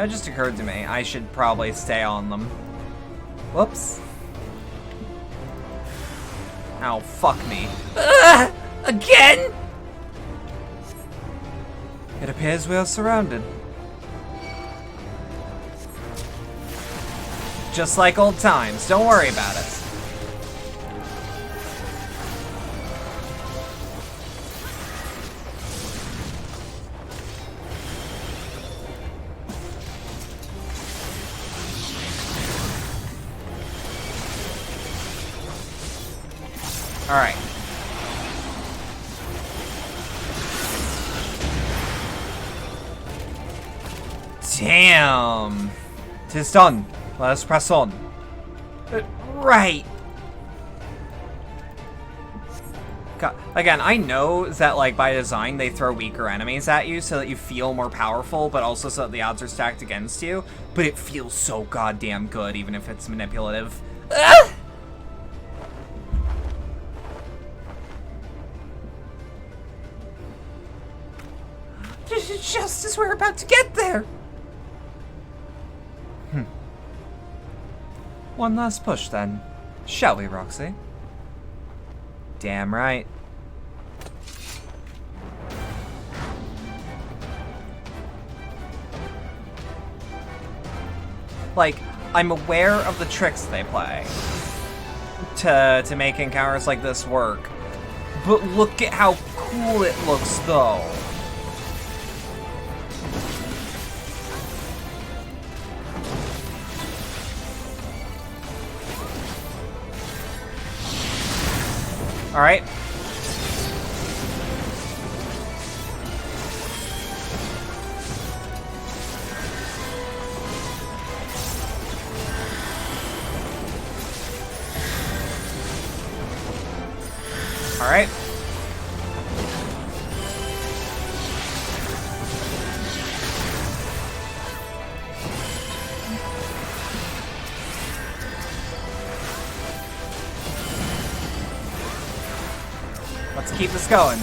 It just occurred to me, I should probably stay on them. Whoops. Ow, fuck me. Again?! It appears we are surrounded. Just like old times, don't worry about it. Alright. Damn. 'Tis done. Let us press on. Right. God. Again, I know that, like, by design, they throw weaker enemies at you so that you feel more powerful, but also so that the odds are stacked against you. But it feels so goddamn good, even if it's manipulative. Ah! Just as we're about to get there. One last push, then. Shall we, Roxy? Damn right. Like, I'm aware of the tricks they play to make encounters like this work. But look at how cool it looks, though. All right. All right. Let's keep this going.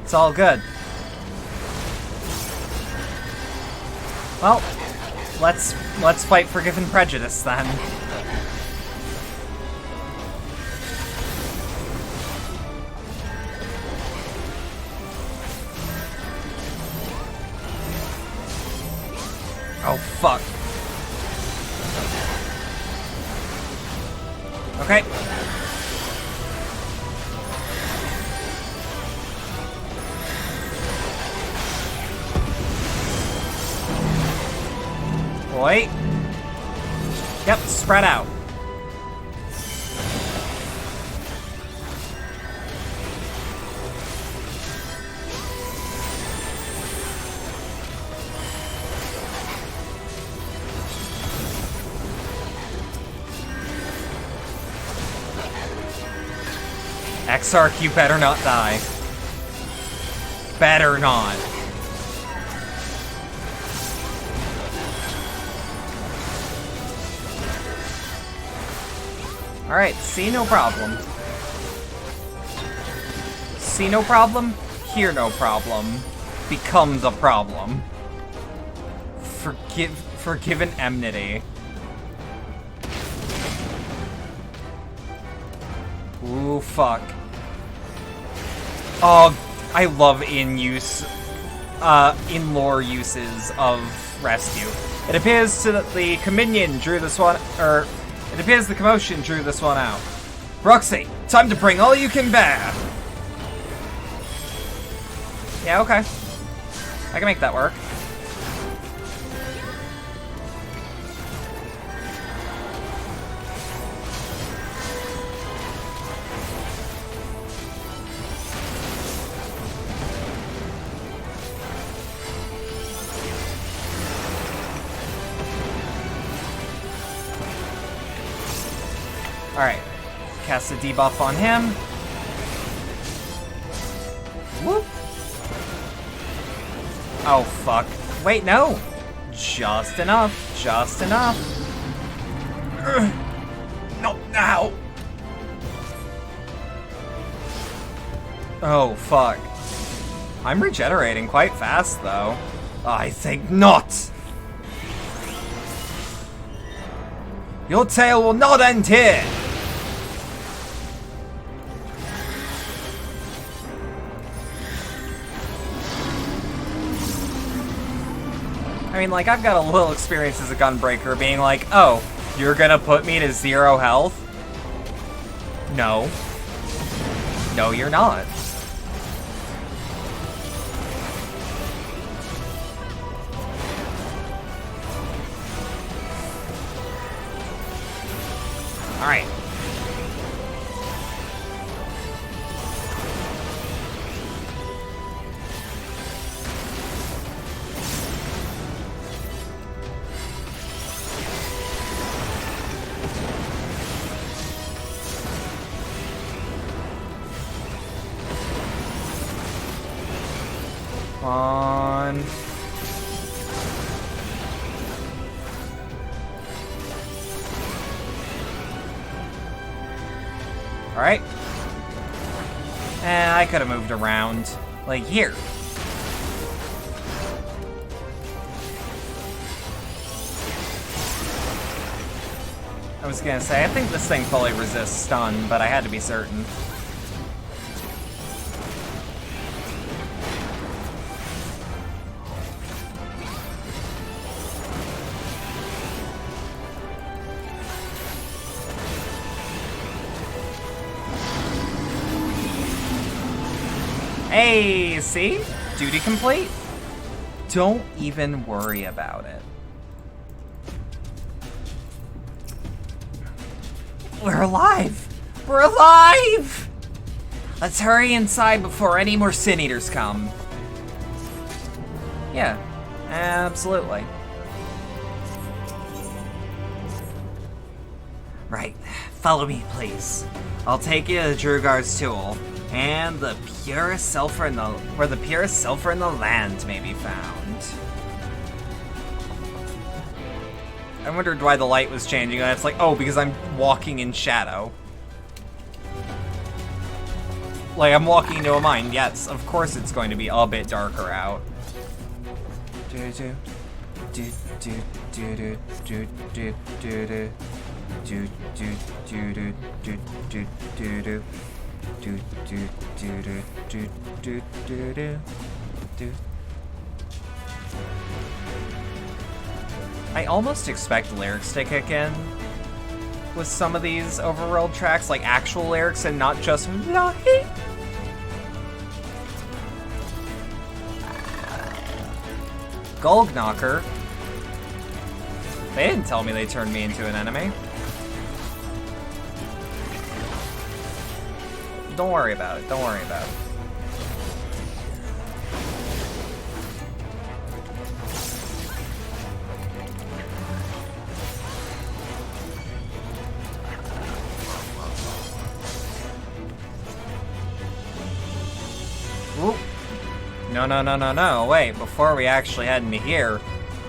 It's all good. Well, let's fight Forgiven Prejudice then. Oh, fuck. Okay. Wait. Yep, spread out. Exarch, you better not die. Better not. Alright, see no problem. See no problem, hear no problem. Become the problem. Forgiven enmity. Ooh, fuck. Oh, I love in-use, in-lore uses of rescue. It appears that the Communion drew this one, it appears the Commotion drew this one out. Roxy, time to bring all you can bear! Yeah, okay. I can make that work. Alright. Cast a debuff on him. Whoop. Oh, fuck. Wait, no! Just enough. Just enough. Not now! Oh, fuck. I'm regenerating quite fast, though. I think not! Your tale will not end here! I mean, like, I've got a little experience as a gunbreaker being like, oh, you're gonna put me to 0 health? No. No, you're not. Alright. On. Alright. I could have moved around. Like, here. I was gonna say, I think this thing fully resists stun, but I had to be certain. Hey, see? Duty complete. Don't even worry about it. We're alive! We're alive! Let's hurry inside before any more Sin Eaters come. Yeah, absolutely. Right, follow me, please. I'll take you to Drugar's tool. And the purest sulfur in the where the purest sulfur in the land may be found. I wondered why the light was changing, and it's like, oh, because I'm walking in shadow. Like, I'm walking into a mine. Yes, of course it's going to be a bit darker out. Do do do do do do do do do do do do do do do do do. Do do do do do do do do do. I almost expect lyrics to kick in with some of these overworld tracks, like actual lyrics and not just Gulg Knocker. They didn't tell me they turned me into an enemy. Don't worry about it. Don't worry about it. Whoop. No. Wait, before we actually head into here,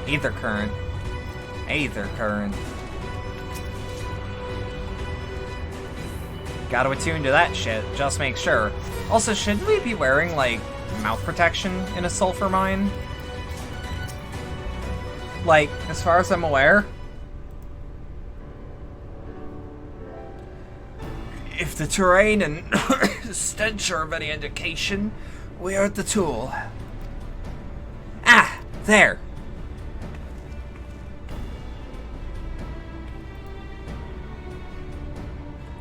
Aether Current. Aether Current. Gotta attune to that shit, just make sure. Also, shouldn't we be wearing, like, mouth protection in a sulfur mine? Like, as far as I'm aware. If the terrain and stench are of any indication, we are at the tool. Ah! There!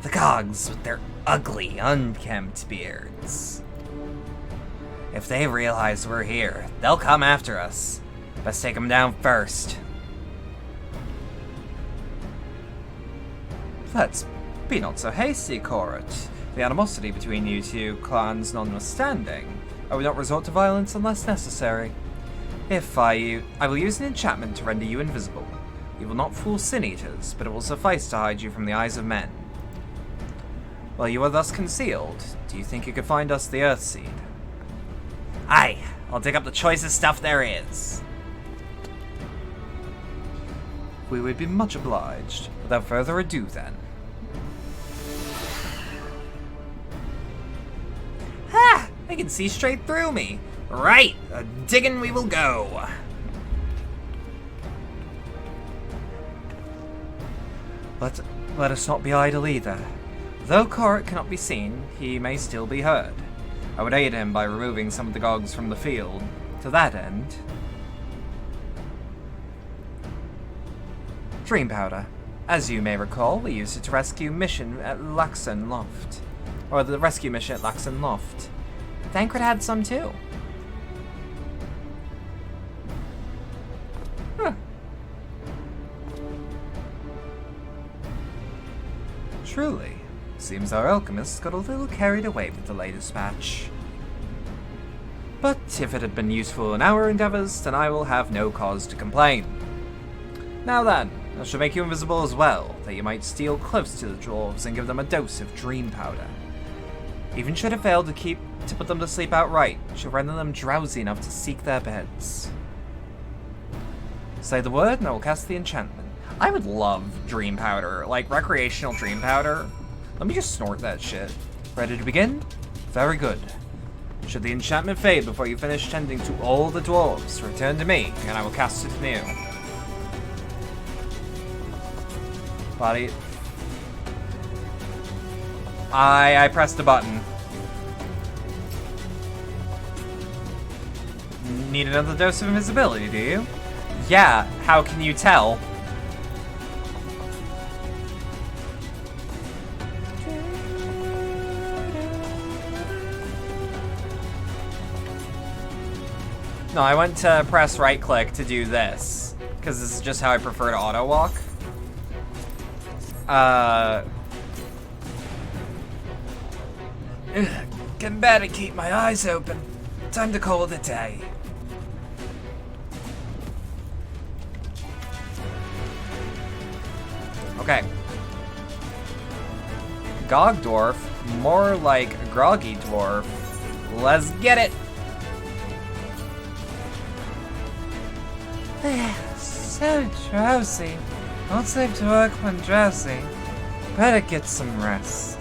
The cogs with their ugly, unkempt beards. If they realize we're here, they'll come after us. Best take them down first. Let's be not so hasty, Court. The animosity between you two clans notwithstanding, I will not resort to violence unless necessary. If I will use an enchantment to render you invisible. You will not fool Sin Eaters, but it will suffice to hide you from the eyes of men. While you are thus concealed, do you think you could find us the Earthseed? Aye, I'll dig up the choicest stuff there is. we would be much obliged. Without further ado, then. Ha! I can see straight through me. Right, digging we will go. Let us not be idle either. Though Corrit cannot be seen, he may still be heard. I would aid him by removing some of the gogs from the field. To that end... Dream powder. As you may recall, we used it to rescue mission at Laxon Loft. Or the rescue mission at Laxon Loft. Thancred had some too. Huh. Truly. Seems our alchemists got a little carried away with the latest batch. But if it had been useful in our endeavors, then I will have no cause to complain. Now then, I shall make you invisible as well, that you might steal close to the dwarves and give them a dose of dream powder. Even should it fail to put them to sleep outright, shall render them drowsy enough to seek their beds. Say the word, and I will cast the enchantment. I would love dream powder, like recreational dream powder. Let me just snort that shit. Ready to begin? Very good. Should the enchantment fade before you finish tending to all the dwarves, return to me, and I will cast it anew. Body. I pressed a button. Need another dose of invisibility, do you? Yeah, how can you tell? No, I went to press right click to do this, because this is just how I prefer to auto walk. Can better keep my eyes open. Time to call it a day. Okay. Gog Dwarf, more like Groggy Dwarf. Let's get it! So drowsy. Not safe to work when drowsy. Better get some rest.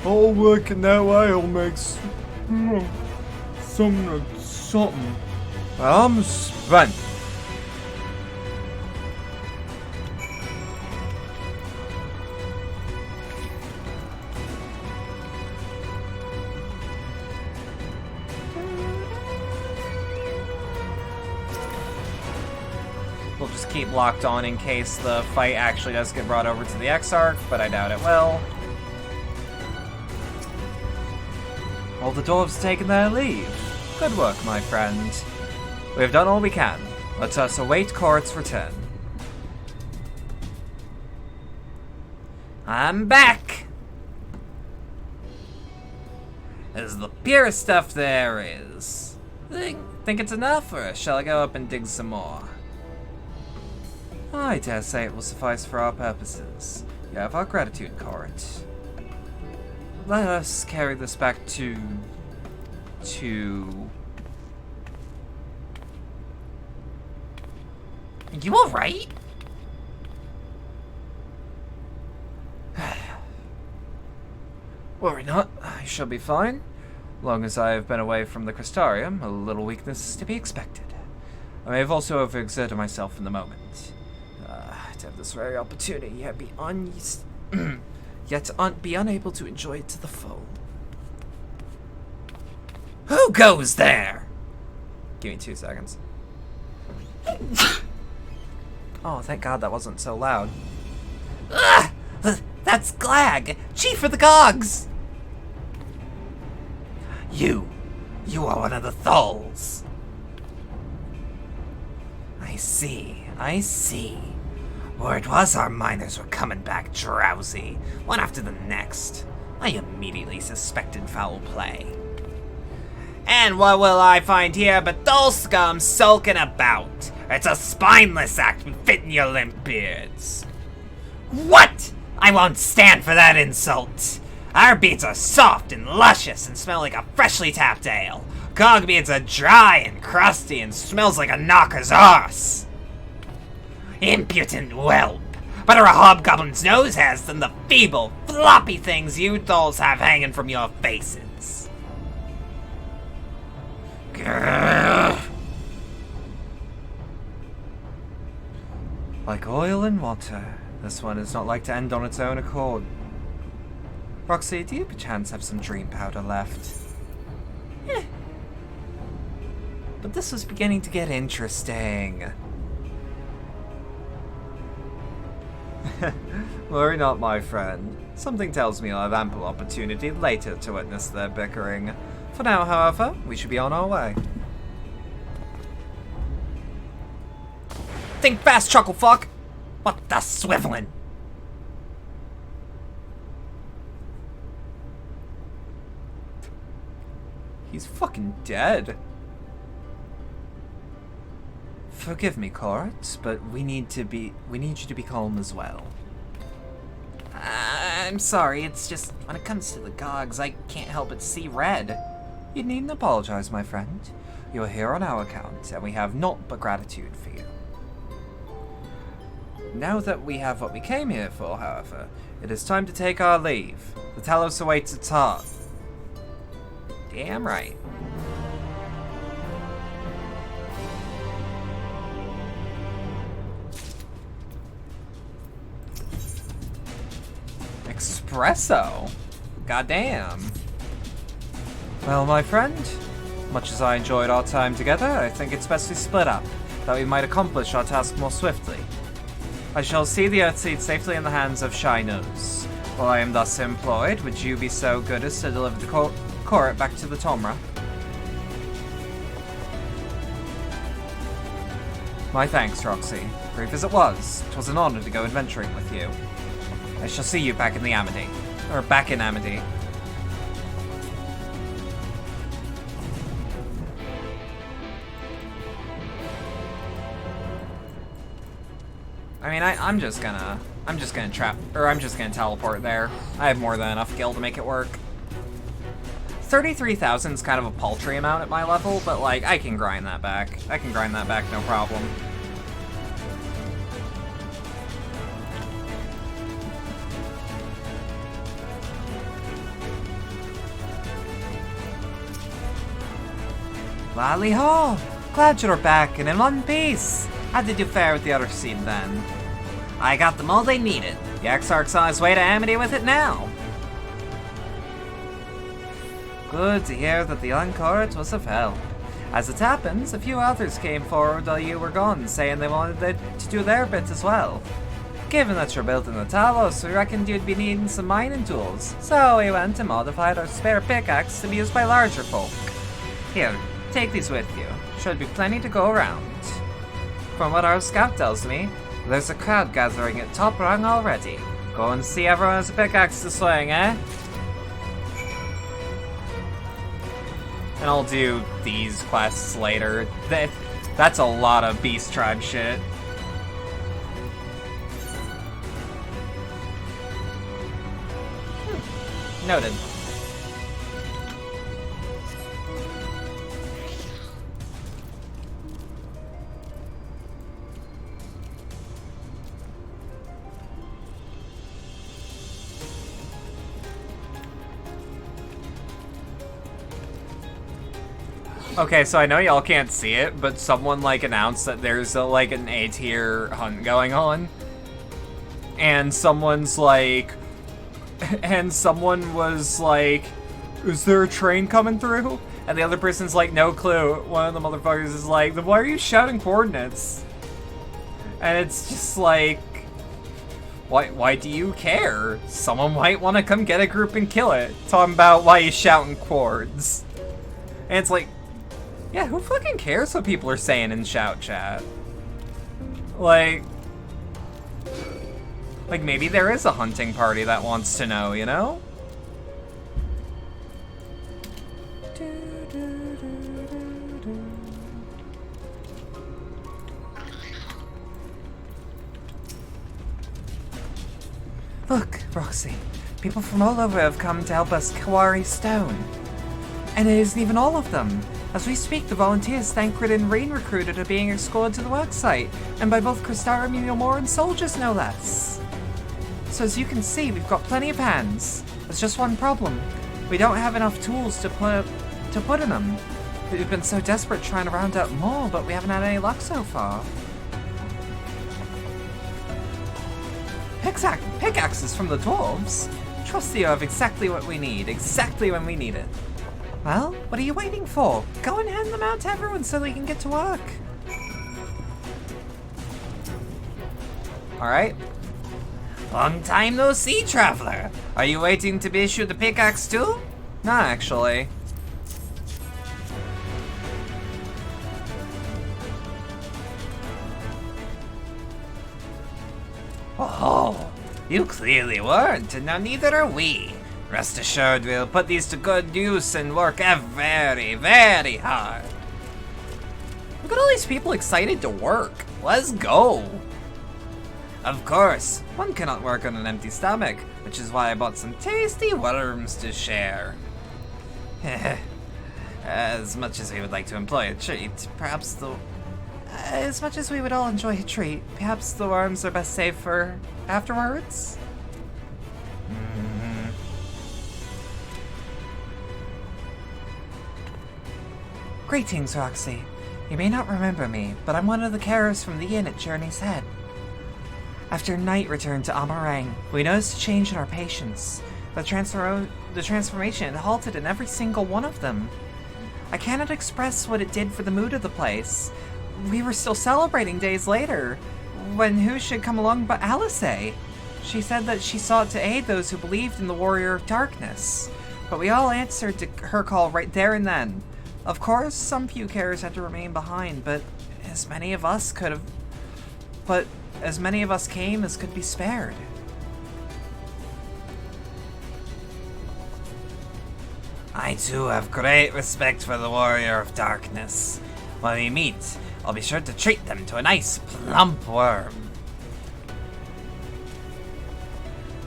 All working that way will make something. I'm spent. We'll just keep locked on in case the fight actually does get brought over to the Exarch, but I doubt it will. All the dwarves taken their leave. Good work, my friend. We have done all we can. Let us await Corrit's return. I'm back! This is the purest stuff there is. Think it's enough, or shall I go up and dig some more? I dare say it will suffice for our purposes. You have our gratitude, Corrit. Let us carry this back to... You alright? Worry not, I shall be fine. Long as I have been away from the Crystarium, a little weakness is to be expected. I may have also overexerted myself in the moment. To have this rare opportunity, yet be unable to enjoy it to the full. Who goes there? Give me 2 seconds. Oh, thank God that wasn't so loud. Ugh! That's Glag, Chief of the Gogs! You are one of the Thulls. I see. Word was our miners were coming back drowsy, one after the next. I immediately suspected foul play. And what will I find here but dull scum sulking about? It's a spineless act befitting your limp beards. What? I won't stand for that insult. Our beads are soft and luscious and smell like a freshly tapped ale. Cog beads are dry and crusty and smells like a knocker's arse. Impudent whelp. Better a hobgoblin's nose has than the feeble, floppy things you dolls have hanging from your faces. Grrr. Like oil and water, this one is not like to end on its own accord. Roxy, do you perchance have some dream powder left? But this was beginning to get interesting. Worry not, my friend. Something tells me I'll have ample opportunity later to witness their bickering. For now, however, we should be on our way. Think fast, chucklefuck! What the swiveling? He's fucking dead. Forgive me, Court, but we need you to be calm as well. I'm sorry, it's just, when it comes to the Gogs, I can't help but see red. You needn't apologize, my friend. You're here on our account, and we have naught but gratitude for you. Now that we have what we came here for, however, it is time to take our leave. The Talos awaits its heart. Damn right. Espresso? Goddamn. Well, my friend, much as I enjoyed our time together, I think it's best we split up, that we might accomplish our task more swiftly. I shall see the Earthseed safely in the hands of Shy-Nose. While I am thus employed, would you be so good as to deliver the Court back to the Tomra? My thanks, Roxy. Brief as it was, 'twas an honor to go adventuring with you. I shall see you back in the Amity. Or back in Amity. I mean, I'm just gonna teleport there. I have more than enough gil to make it work. 33,000 is kind of a paltry amount at my level, but like, I can grind that back. I can grind that back, no problem. Lally ho! Glad you're back and in one piece! How did you fare with the other seed then? I got them all they needed. The Exarch's on his way to Amity with it now. Good to hear that the Uncourt was of help. As it happens, a few others came forward while you were gone, saying they wanted to do their bit as well. Given that you're built in the Talos, we reckoned you'd be needing some mining tools, so we went and modified our spare pickaxe to be used by larger folk. Here, take these with you. Should be plenty to go around. From what our scout tells me, there's a crowd gathering at Top Rung already. Go and see everyone has a pickaxe to swing, eh? And I'll do these quests later. That's a lot of Beast Tribe shit. Noted. Okay, so I know y'all can't see it, but someone like announced that there's like an A-tier hunt going on. And someone was like, is there a train coming through? And the other person's like, no clue. One of the motherfuckers is like, then why are you shouting coordinates? And it's just like, why do you care? Someone might want to come get a group and kill it. Talking about why you shouting chords. And it's like, yeah, who fucking cares what people are saying in shout chat? Like maybe there is a hunting party that wants to know, you know? Look, Roxy. People from all over have come to help us quarry stone. And it isn't even all of them. As we speak, the volunteers Thancred and Rain recruited are being escorted to the worksite, and by both Crystara, Murielmore, and soldiers, no less. So as you can see, we've got plenty of hands. There's just one problem. We don't have enough tools to put in them. We've been so desperate trying to round up more, but we haven't had any luck so far. Pickaxes from the dwarves? Trust you have exactly what we need, exactly when we need it. Well, what are you waiting for? Go and hand them out to everyone so they can get to work. Alright. Long time no see, traveler. Are you waiting to be issued the pickaxe too? Nah, actually. Oh, you clearly weren't, and now neither are we. Rest assured, we'll put these to good use and work very, very hard. Look at all these people excited to work. Let's go. Of course, one cannot work on an empty stomach, which is why I bought some tasty worms to share. As much as we would like to employ a treat, as much as we would all enjoy a treat, perhaps the worms are best saved for afterwards? Greetings, Roxy. You may not remember me, but I'm one of the carers from the inn at Journey's Head. After Night returned to Amarang, we noticed a change in our patients. The transformation had halted in every single one of them. I cannot express what it did for the mood of the place. We were still celebrating days later, when who should come along but Alice? She said that she sought to aid those who believed in the Warrior of Darkness, but we all answered to her call right there and then. Of course, some few carers had to remain behind, but as many of us came as could be spared. I too have great respect for the Warrior of Darkness. When we meet, I'll be sure to treat them to a nice plump worm.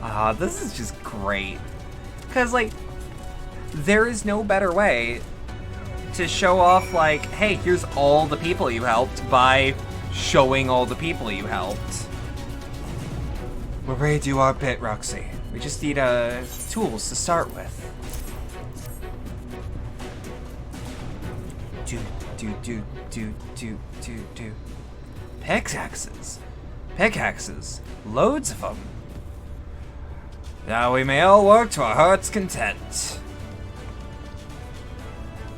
Ah, this is just great. Because, like, there is no better way to show off, like, hey, here's all the people you helped by showing all the people you helped. We're ready to do our bit, Roxy. We just need tools to start with. Do. Pickaxes. Loads of them. Now we may all work to our heart's content.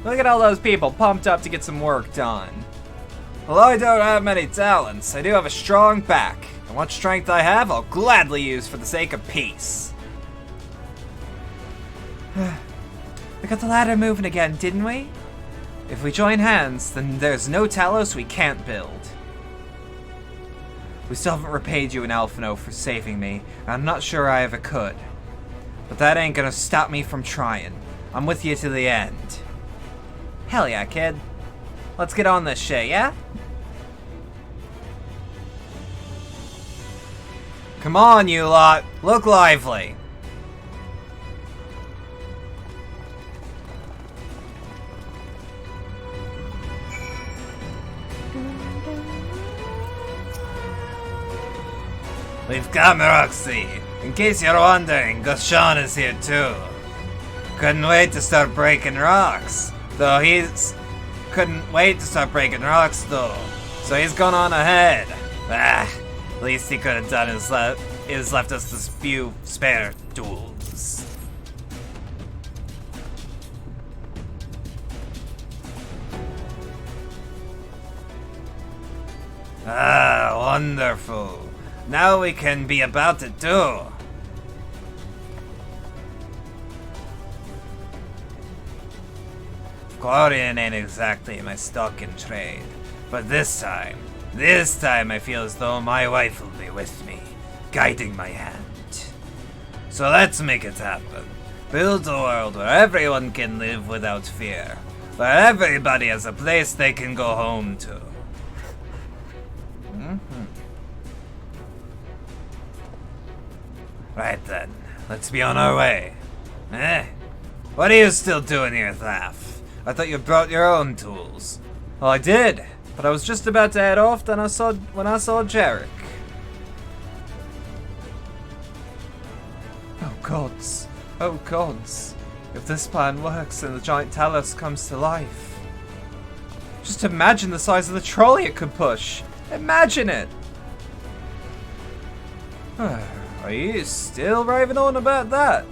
Look at all those people pumped up to get some work done. Although I don't have many talents, I do have a strong back. And what strength I have, I'll gladly use for the sake of peace. We got the ladder moving again, didn't we? If we join hands, then there's no Talos we can't build. We still haven't repaid you in Alphino for saving me, and I'm not sure I ever could. But that ain't gonna stop me from trying. I'm with you to the end. Hell yeah, kid. Let's get on this shit, yeah? Come on, you lot. Look lively. We've come, Roxy. In case you're wondering, Goshan is here too. Couldn't wait to start breaking rocks. So he's gone on ahead. Least he could have done is left us this few spare tools. Ah, wonderful. Now we can be about it too. Quarrying ain't exactly my stock in trade, but this time I feel as though my wife will be with me, guiding my hand. So let's make it happen. Build a world where everyone can live without fear, where everybody has a place they can go home to. Right then, let's be on our way. Eh? What are you still doing here, Thaf? I thought you brought your own tools. Well, I did, but I was just about to head off when I saw Jarek. Oh gods. Oh gods. If this plan works and the giant Talos comes to life. Just imagine the size of the trolley it could push. Imagine it! Are you still raving on about that?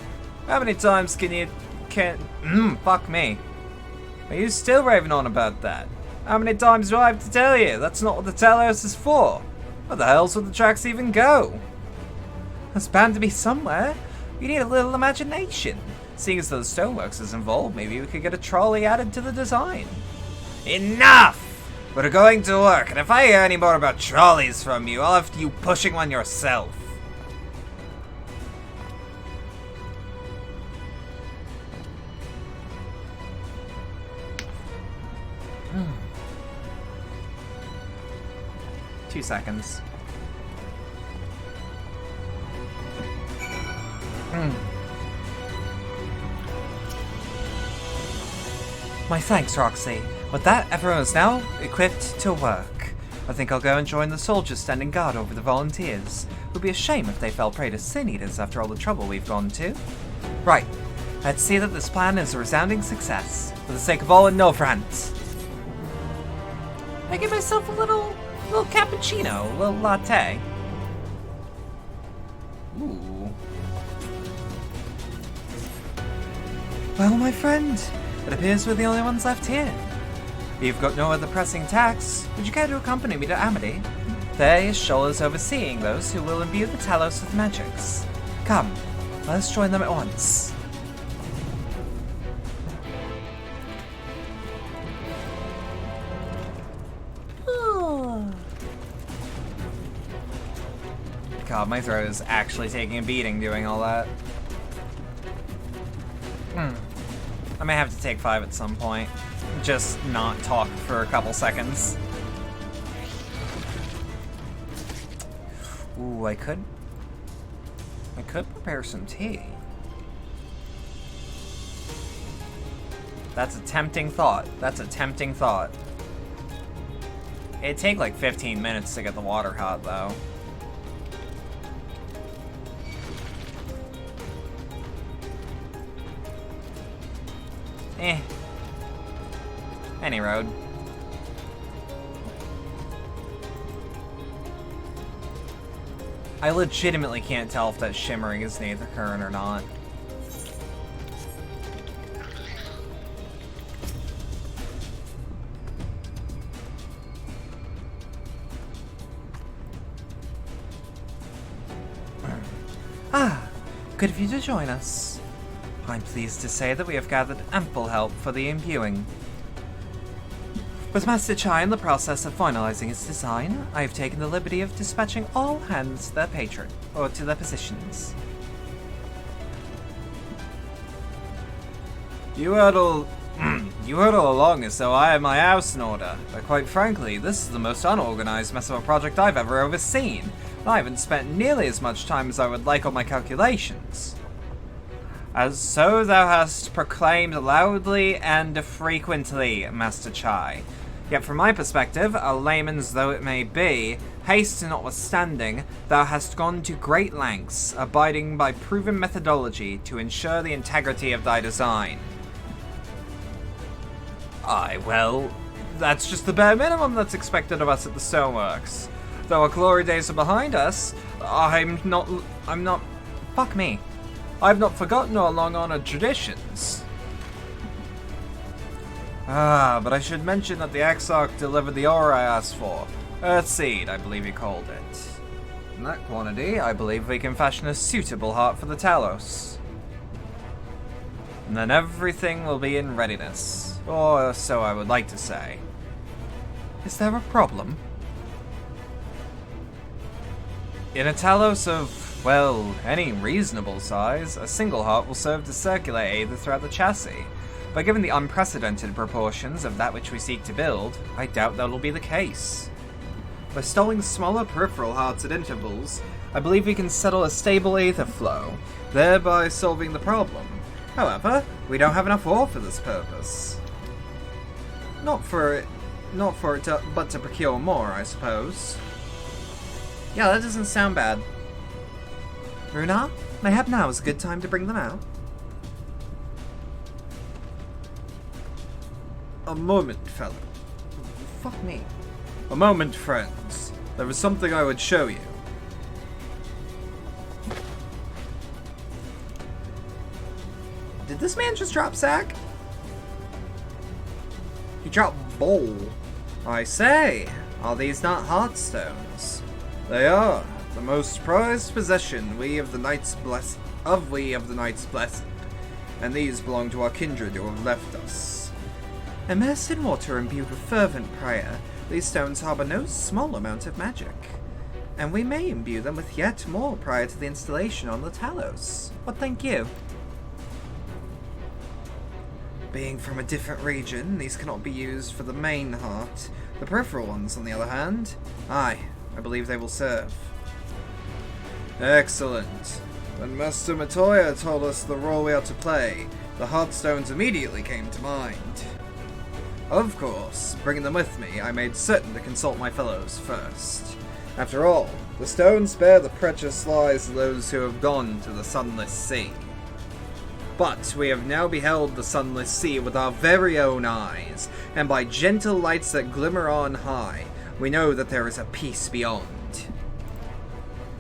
How many times fuck me. Are you still raving on about that? How many times do I have to tell you? That's not what the Talos is for. Where the hell's would the tracks even go? It's bound to be somewhere. You need a little imagination. Seeing as though the stoneworks is involved, maybe we could get a trolley added to the design. Enough! We're going to work, and if I hear any more about trolleys from you, I'll have you pushing one yourself. Hmm. 2 seconds. My thanks, Roxy. With that, everyone is now equipped to work. I think I'll go and join the soldiers standing guard over the volunteers. It would be a shame if they fell prey to sin eaters after all the trouble we've gone to. Right. Let's see that this plan is a resounding success. For the sake of all in Novrant. I get myself a little cappuccino, a little latte. Ooh. Well, my friend, it appears we're the only ones left here. You've got no other pressing tasks. Would you care to accompany me to Amity? There is Shoal is overseeing those who will imbue the Talos with magics. Come, let us join them at once. God, my throat is actually taking a beating doing all that. I may have to take 5 at some point. Just not talk for a couple seconds. Ooh, I could prepare some tea. That's a tempting thought. It'd take like 15 minutes to get the water hot, though. Any road. I legitimately can't tell if that shimmering is Nathan Curran or not. Good of you to join us. I'm pleased to say that we have gathered ample help for the imbuing. With Master Chai in the process of finalizing his design, I have taken the liberty of dispatching all hands to their to their positions. You heard all along as though I had my house in order, but quite frankly, this is the most unorganized mess of a project I've ever overseen. I haven't spent nearly as much time as I would like on my calculations. As so thou hast proclaimed loudly and frequently, Master Chai. Yet from my perspective, a layman's though it may be, haste notwithstanding, thou hast gone to great lengths, abiding by proven methodology to ensure the integrity of thy design. Aye, well, that's just the bare minimum that's expected of us at the Stoneworks. Though our glory days are behind us, I'm not, fuck me. I've not forgotten our long-honored traditions. But I should mention that the Exarch delivered the ore I asked for. Earthseed, I believe he called it. In that quantity, I believe we can fashion a suitable heart for the Talos. And then everything will be in readiness. Or so I would like to say. Is there a problem? In a Talos of, well, any reasonable size, a single heart will serve to circulate aether throughout the chassis. But given the unprecedented proportions of that which we seek to build, I doubt that will be the case. By stalling smaller peripheral hearts at intervals, I believe we can settle a stable aether flow, thereby solving the problem. However, we don't have enough ore for this purpose. Not for it but to procure more, I suppose. Yeah, that doesn't sound bad. Runa, mayhap now is a good time to bring them out. A moment, fellow. Fuck me. A moment, friends. There was something I would show you. Did this man just drop sack? He dropped bowl. I say, are these not heartstones? They are. The most prized possession we of the Knights Blessed, and these belong to our kindred who have left us. Immersed in water imbued with fervent prayer, these stones harbor no small amount of magic, and we may imbue them with yet more prior to the installation on the Talos. What think you? Being from a different region, these cannot be used for the main heart. The peripheral ones, on the other hand, I believe they will serve. Excellent. When Master Matoya told us the role we are to play, the Heartstones immediately came to mind. Of course, bringing them with me, I made certain to consult my fellows first. After all, the stones bear the precious lives of those who have gone to the Sunless Sea. But we have now beheld the Sunless Sea with our very own eyes, and by gentle lights that glimmer on high, we know that there is a peace beyond.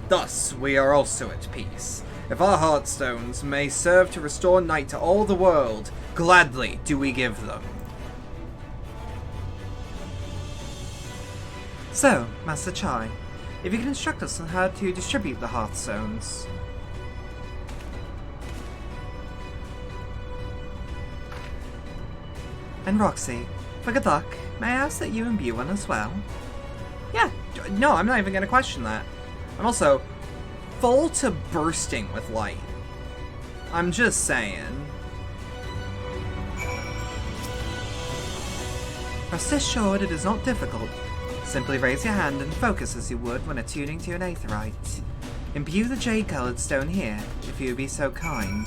Thus, we are also at peace. If our Heartstones may serve to restore night to all the world, gladly do we give them. So, Master Chai, if you can instruct us on how to distribute the Heartstones. And Roxy, for good luck, may I ask that you imbue one as well? Yeah, no, I'm not even going to question that. I'm also full to bursting with light. I'm just saying. Rest assured it is not difficult. Simply raise your hand and focus as you would when attuning to an aetherite. Imbue the jade-colored stone here, if you would be so kind.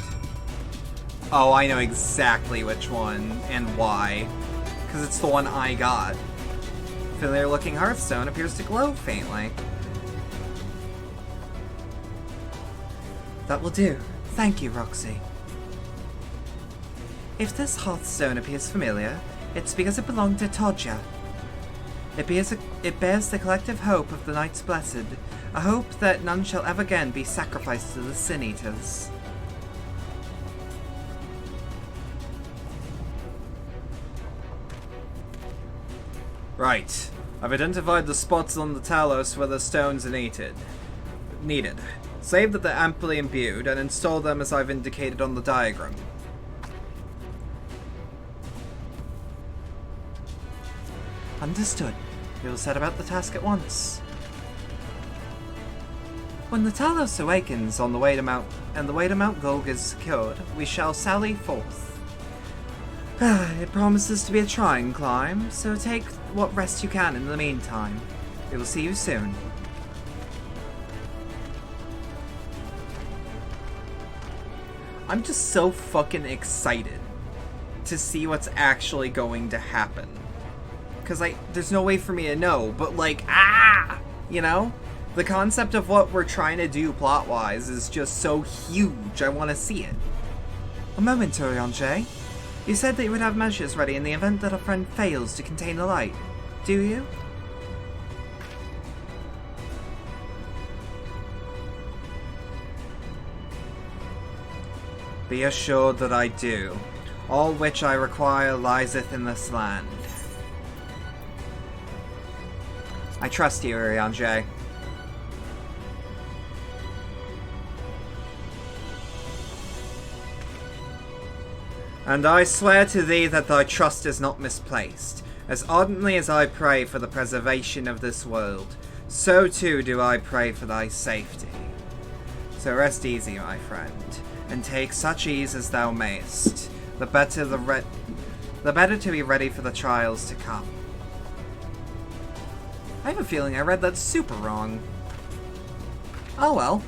Oh, I know exactly which one and why. Because it's the one I got. Familiar-looking hearthstone appears to glow faintly. That will do. Thank you, Roxy. If this hearthstone appears familiar, it's because it belonged to Todja. It bears the collective hope of the Knights Blessed, a hope that none shall ever again be sacrificed to the Sin Eaters. Right. I've identified the spots on the Talos where the stones are needed. Save that they're amply imbued and install them as I've indicated on the diagram. Understood. We will set about the task at once. When the Talos awakens on the way to Mount Gulg is secured, we shall sally forth. It promises to be a trying climb, so take what rest you can in the meantime. We will see you soon. I'm just so fucking excited to see what's actually going to happen. Because, there's no way for me to know, but, you know? The concept of what we're trying to do plot-wise is just so huge, I want to see it. A moment, Oriange. You said that you would have measures ready in the event that a friend fails to contain the light. Do you? Be assured that I do. All which I require lieseth in this land. I trust you, Oriange. And I swear to thee that thy trust is not misplaced. As ardently as I pray for the preservation of this world, so too do I pray for thy safety. So rest easy, my friend, and take such ease as thou mayest. The better to be ready for the trials to come. I have a feeling I read that super wrong. Oh well.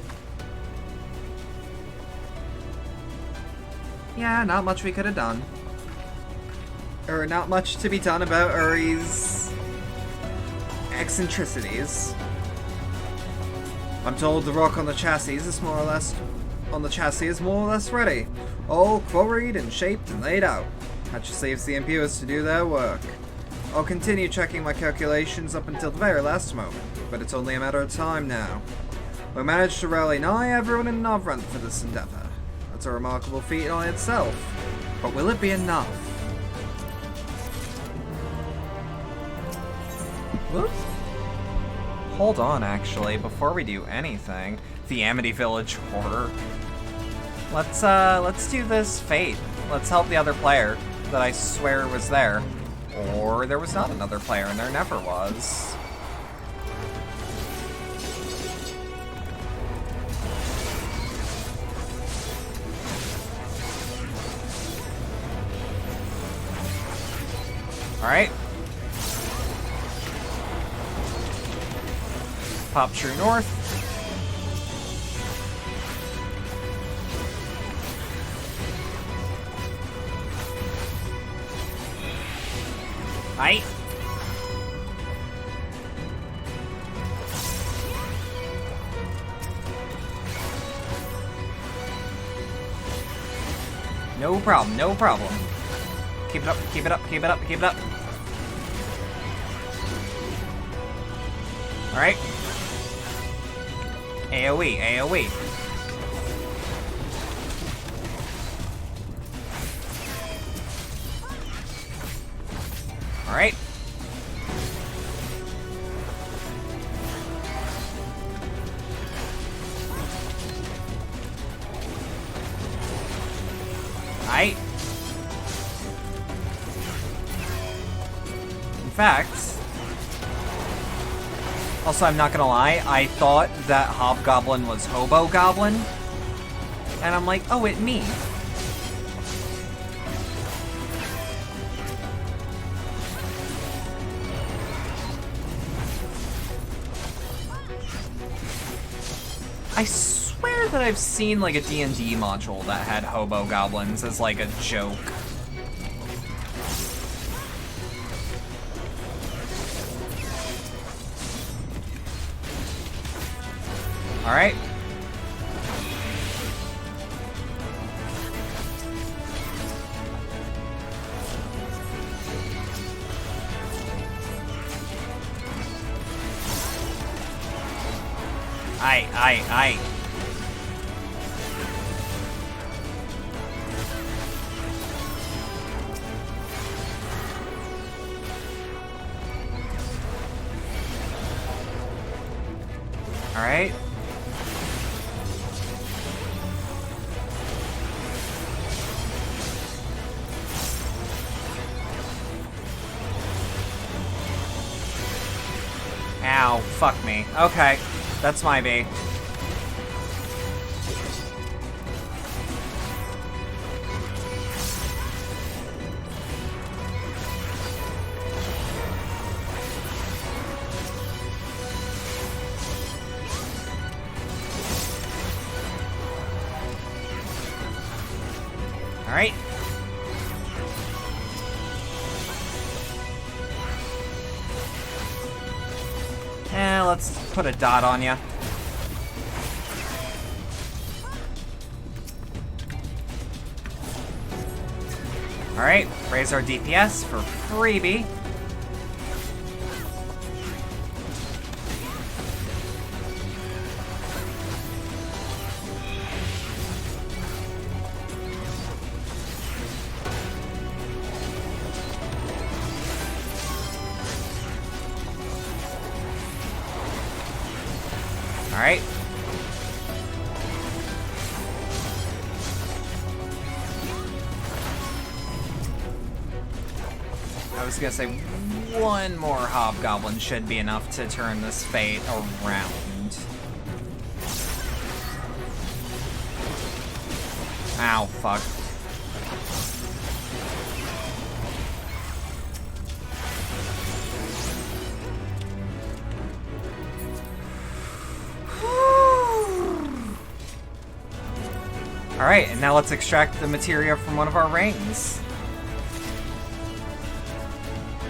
Yeah, not much we could have done. Or not much to be done about Uri's eccentricities. I'm told the rock on the chassis is more or less ready. All quarried and shaped and laid out. That just leaves the impious to do their work. I'll continue checking my calculations up until the very last moment, but it's only a matter of time now. We managed to rally nigh everyone in Novrant for this endeavor. That's a remarkable feat in itself. But will it be enough? Whoops. Hold on, actually, before we do anything. The Amity Village Horror. Let's do this fate. Let's help the other player that I swear was there. Or there was not another player, and there never was. Alright. Pop true north. Aye. No problem, no problem. Keep it up, keep it up, keep it up, keep it up. Alright. AoE, AoE. Alright. Alright. In fact, also I'm not gonna lie, I thought that Hobgoblin was Hobo Goblin, and I'm like, oh, it me. I swear that I've seen like a D&D module that had Hobo Goblins as like a joke. Alright. Aye. Alright. Ow, fuck me. Okay, that's my B. Alright. Let's put a dot on you. Alright, raise our DPS for freebie. Alright. I was gonna say, one more Hobgoblin should be enough to turn this fate around. Ow, fuck. Alright, and now let's extract the materia from one of our rings.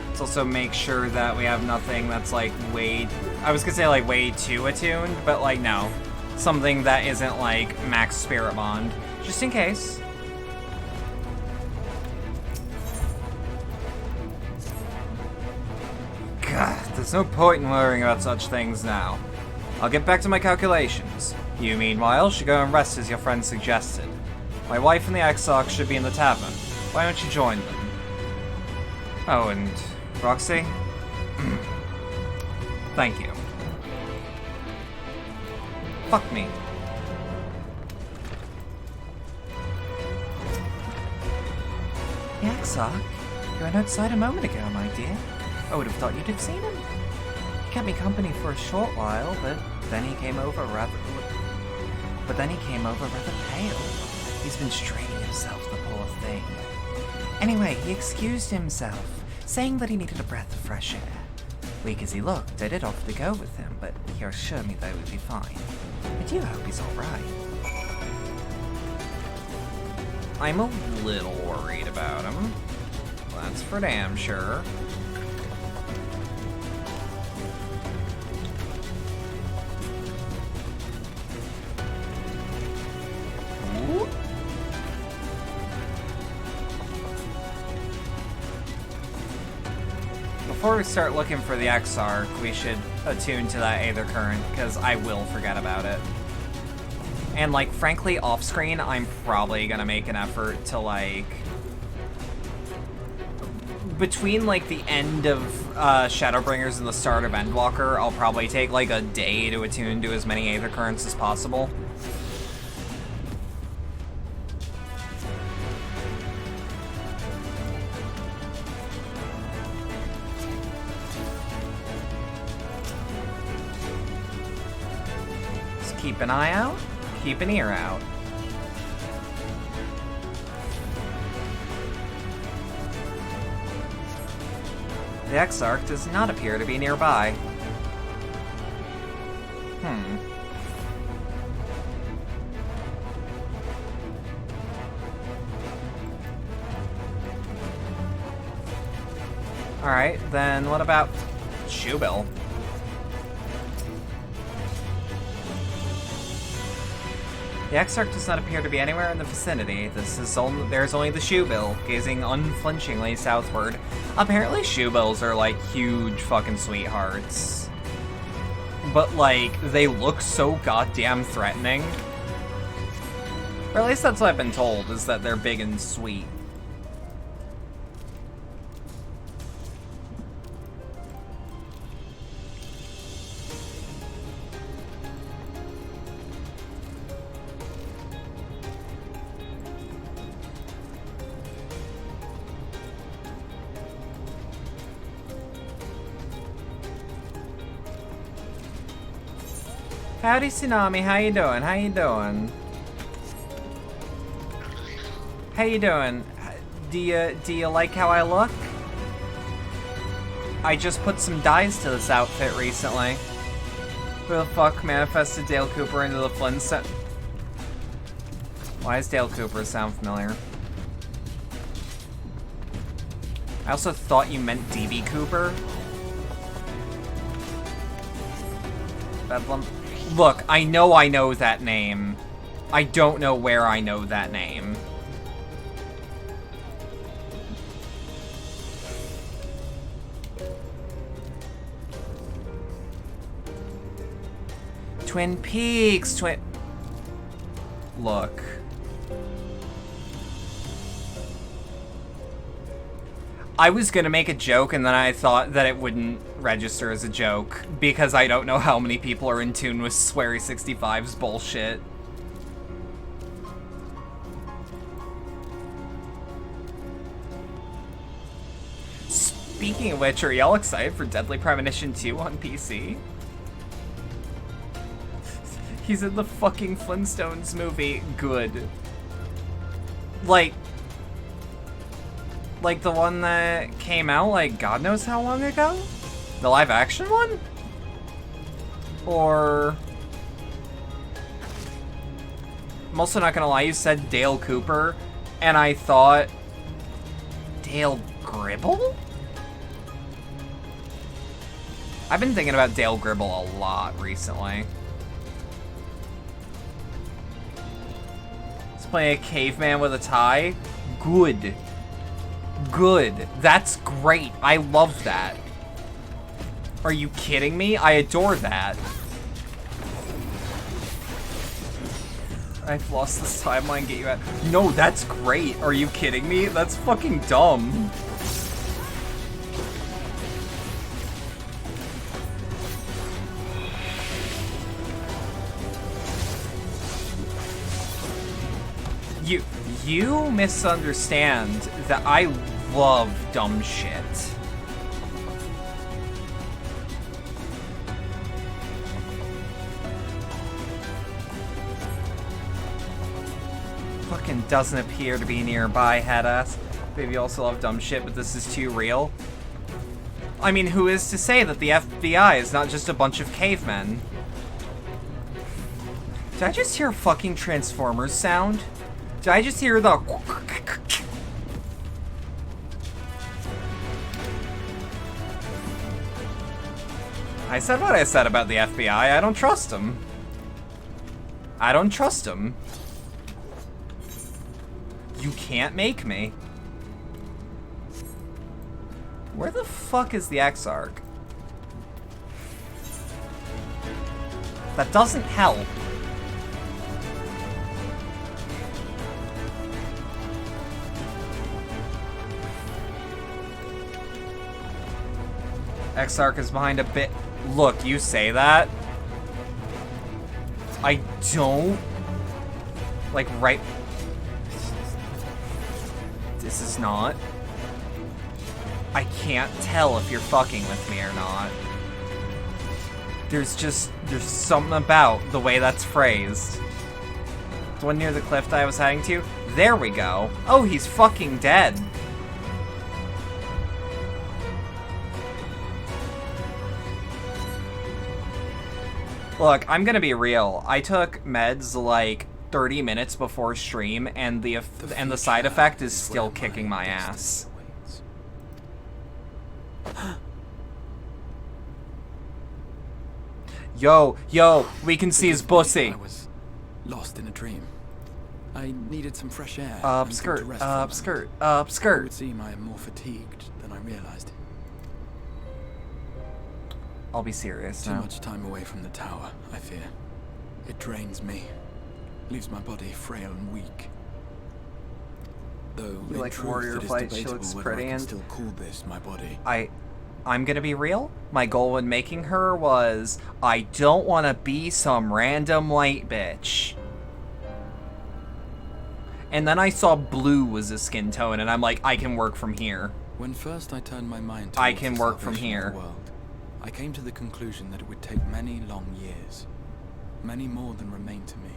Let's also make sure that we have nothing that's like way... I was gonna say like way too attuned, but like no. Something that isn't like max spirit bond. Just in case. God, there's no point in worrying about such things now. I'll get back to my calculations. You, meanwhile, should go and rest as your friend suggested. My wife and the Exarch should be in the tavern. Why don't you join them? Oh, and Roxy? Thank you. Fuck me. The Exarch? You went outside a moment ago, my dear. I would have thought you'd have seen him. He kept me company for a short while, but then he came over rather pale. He's been straining himself, the poor thing. Anyway, he excused himself, saying that he needed a breath of fresh air. Weak as he looked, I did offer to go with him, but he assured me that he would be fine. I do hope he's alright. I'm a little worried about him. That's for damn sure. Ooh. Before we start looking for the Exarch, we should attune to that Aether Current, because I will forget about it. And, like, frankly, off-screen, I'm probably gonna make an effort to, like... Between, like, the end of Shadowbringers and the start of Endwalker, I'll probably take, like, a day to attune to as many Aether Currents as possible. Just keep an eye out, keep an ear out. The Exarch does not appear to be nearby. Alright, then what about Shoebill? The Exarch does not appear to be anywhere in the vicinity. There's only the Shoebill, gazing unflinchingly southward. Apparently Shoebills are, like, huge fucking sweethearts. But, like, they look so goddamn threatening. Or at least that's what I've been told, is that they're big and sweet. Howdy, Tsunami. How you doing? How you doing? How you doing? Do you like how I look? I just put some dyes to this outfit recently. Who the fuck manifested Dale Cooper into the Flintstone? Why does Dale Cooper sound familiar? I also thought you meant DB Cooper. Bedlam. Look, I know that name. I don't know where I know that name. Twin Peaks, Look. I was gonna make a joke and then I thought that it wouldn't register as a joke because I don't know how many people are in tune with Swery 65's bullshit. Speaking of which, are y'all excited for Deadly Premonition 2 on PC? He's in the fucking Flintstones movie. Good. Like the one that came out, like, God knows how long ago? The live-action one? Or... I'm also not gonna lie, you said Dale Cooper, and I thought... Dale Gribble? I've been thinking about Dale Gribble a lot recently. Let's play a caveman with a tie. Good. Good. That's great. I love that. Are you kidding me? I adore that. I've lost this timeline, get you out. No, that's great. Are you kidding me? That's fucking dumb. You misunderstand that I love dumb shit. Fucking doesn't appear to be nearby, headass. Maybe you also love dumb shit, but this is too real. I mean, who is to say that the FBI is not just a bunch of cavemen? Did I just hear a fucking Transformers sound? Did I just hear the... I said what I said about the FBI. I don't trust them. I don't trust them. You can't make me. Where the fuck is the Exarch? That doesn't help. Exarch is behind a bit. Look, you say that. I don't. Like, right. This is not. I can't tell if you're fucking with me or not. There's something about the way that's phrased. The one near the cliff that I was heading to? There we go. Oh, he's fucking dead. Look, I'm gonna be real. I took meds like 30 minutes before stream, and the side effect is still kicking my ass. Yo, we can see his pussy. I was lost in a dream. I needed some fresh air. Skirt. It would seem I am more fatigued than I realized. I'll be serious now. Too much time away from the tower, I fear. It drains me. Leaves my body frail and weak. Though you like Warrior Flight, she looks pretty, and still call this my body. I'm gonna be real. My goal when making her was I don't want to be some random white bitch. And then I saw blue was a skin tone, and I'm like, I can work from here. When first I turned my mind to I can work from here. I came to the conclusion that it would take many long years, many more than remain to me.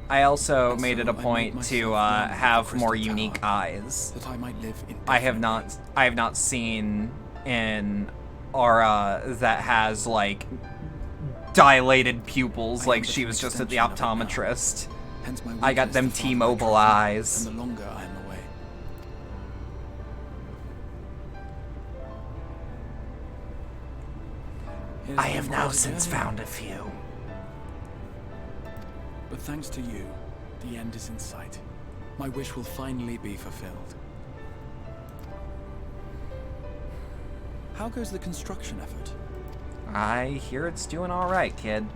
I also made it a point to have more unique eyes. That I might live in I have not seen an aura that has like dilated pupils like she was just at the optometrist. I got them T-Mobile eyes. And the longer I am away. I have now since found a few. But thanks to you, the end is in sight. My wish will finally be fulfilled. How goes the construction effort? I hear it's doing all right, kid.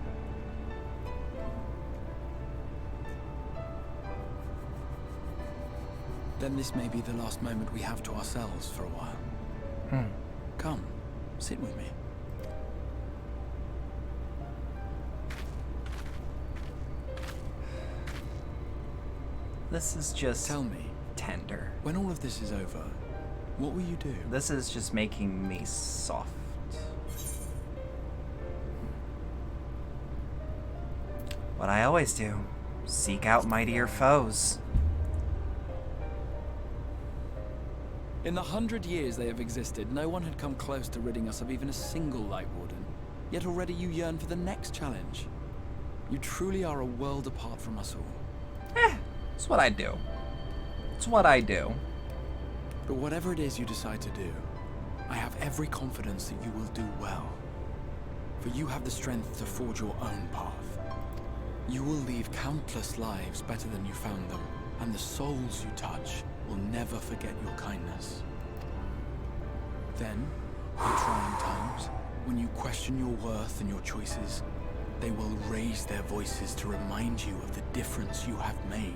Then this may be the last moment we have to ourselves for a while. Come, sit with me. This is just tell me, tender. When all of this is over, what will you do? This is just making me soft. What I always do, seek out mightier foes. In the 100 years they have existed, no one had come close to ridding us of even a single Light Warden. Yet already you yearn for the next challenge. You truly are a world apart from us all. It's what I do. It's what I do. But whatever it is you decide to do, I have every confidence that you will do well. For you have the strength to forge your own path. You will leave countless lives better than you found them, and the souls you touch will never forget your kindness. Then, in trying times, when you question your worth and your choices, they will raise their voices to remind you of the difference you have made.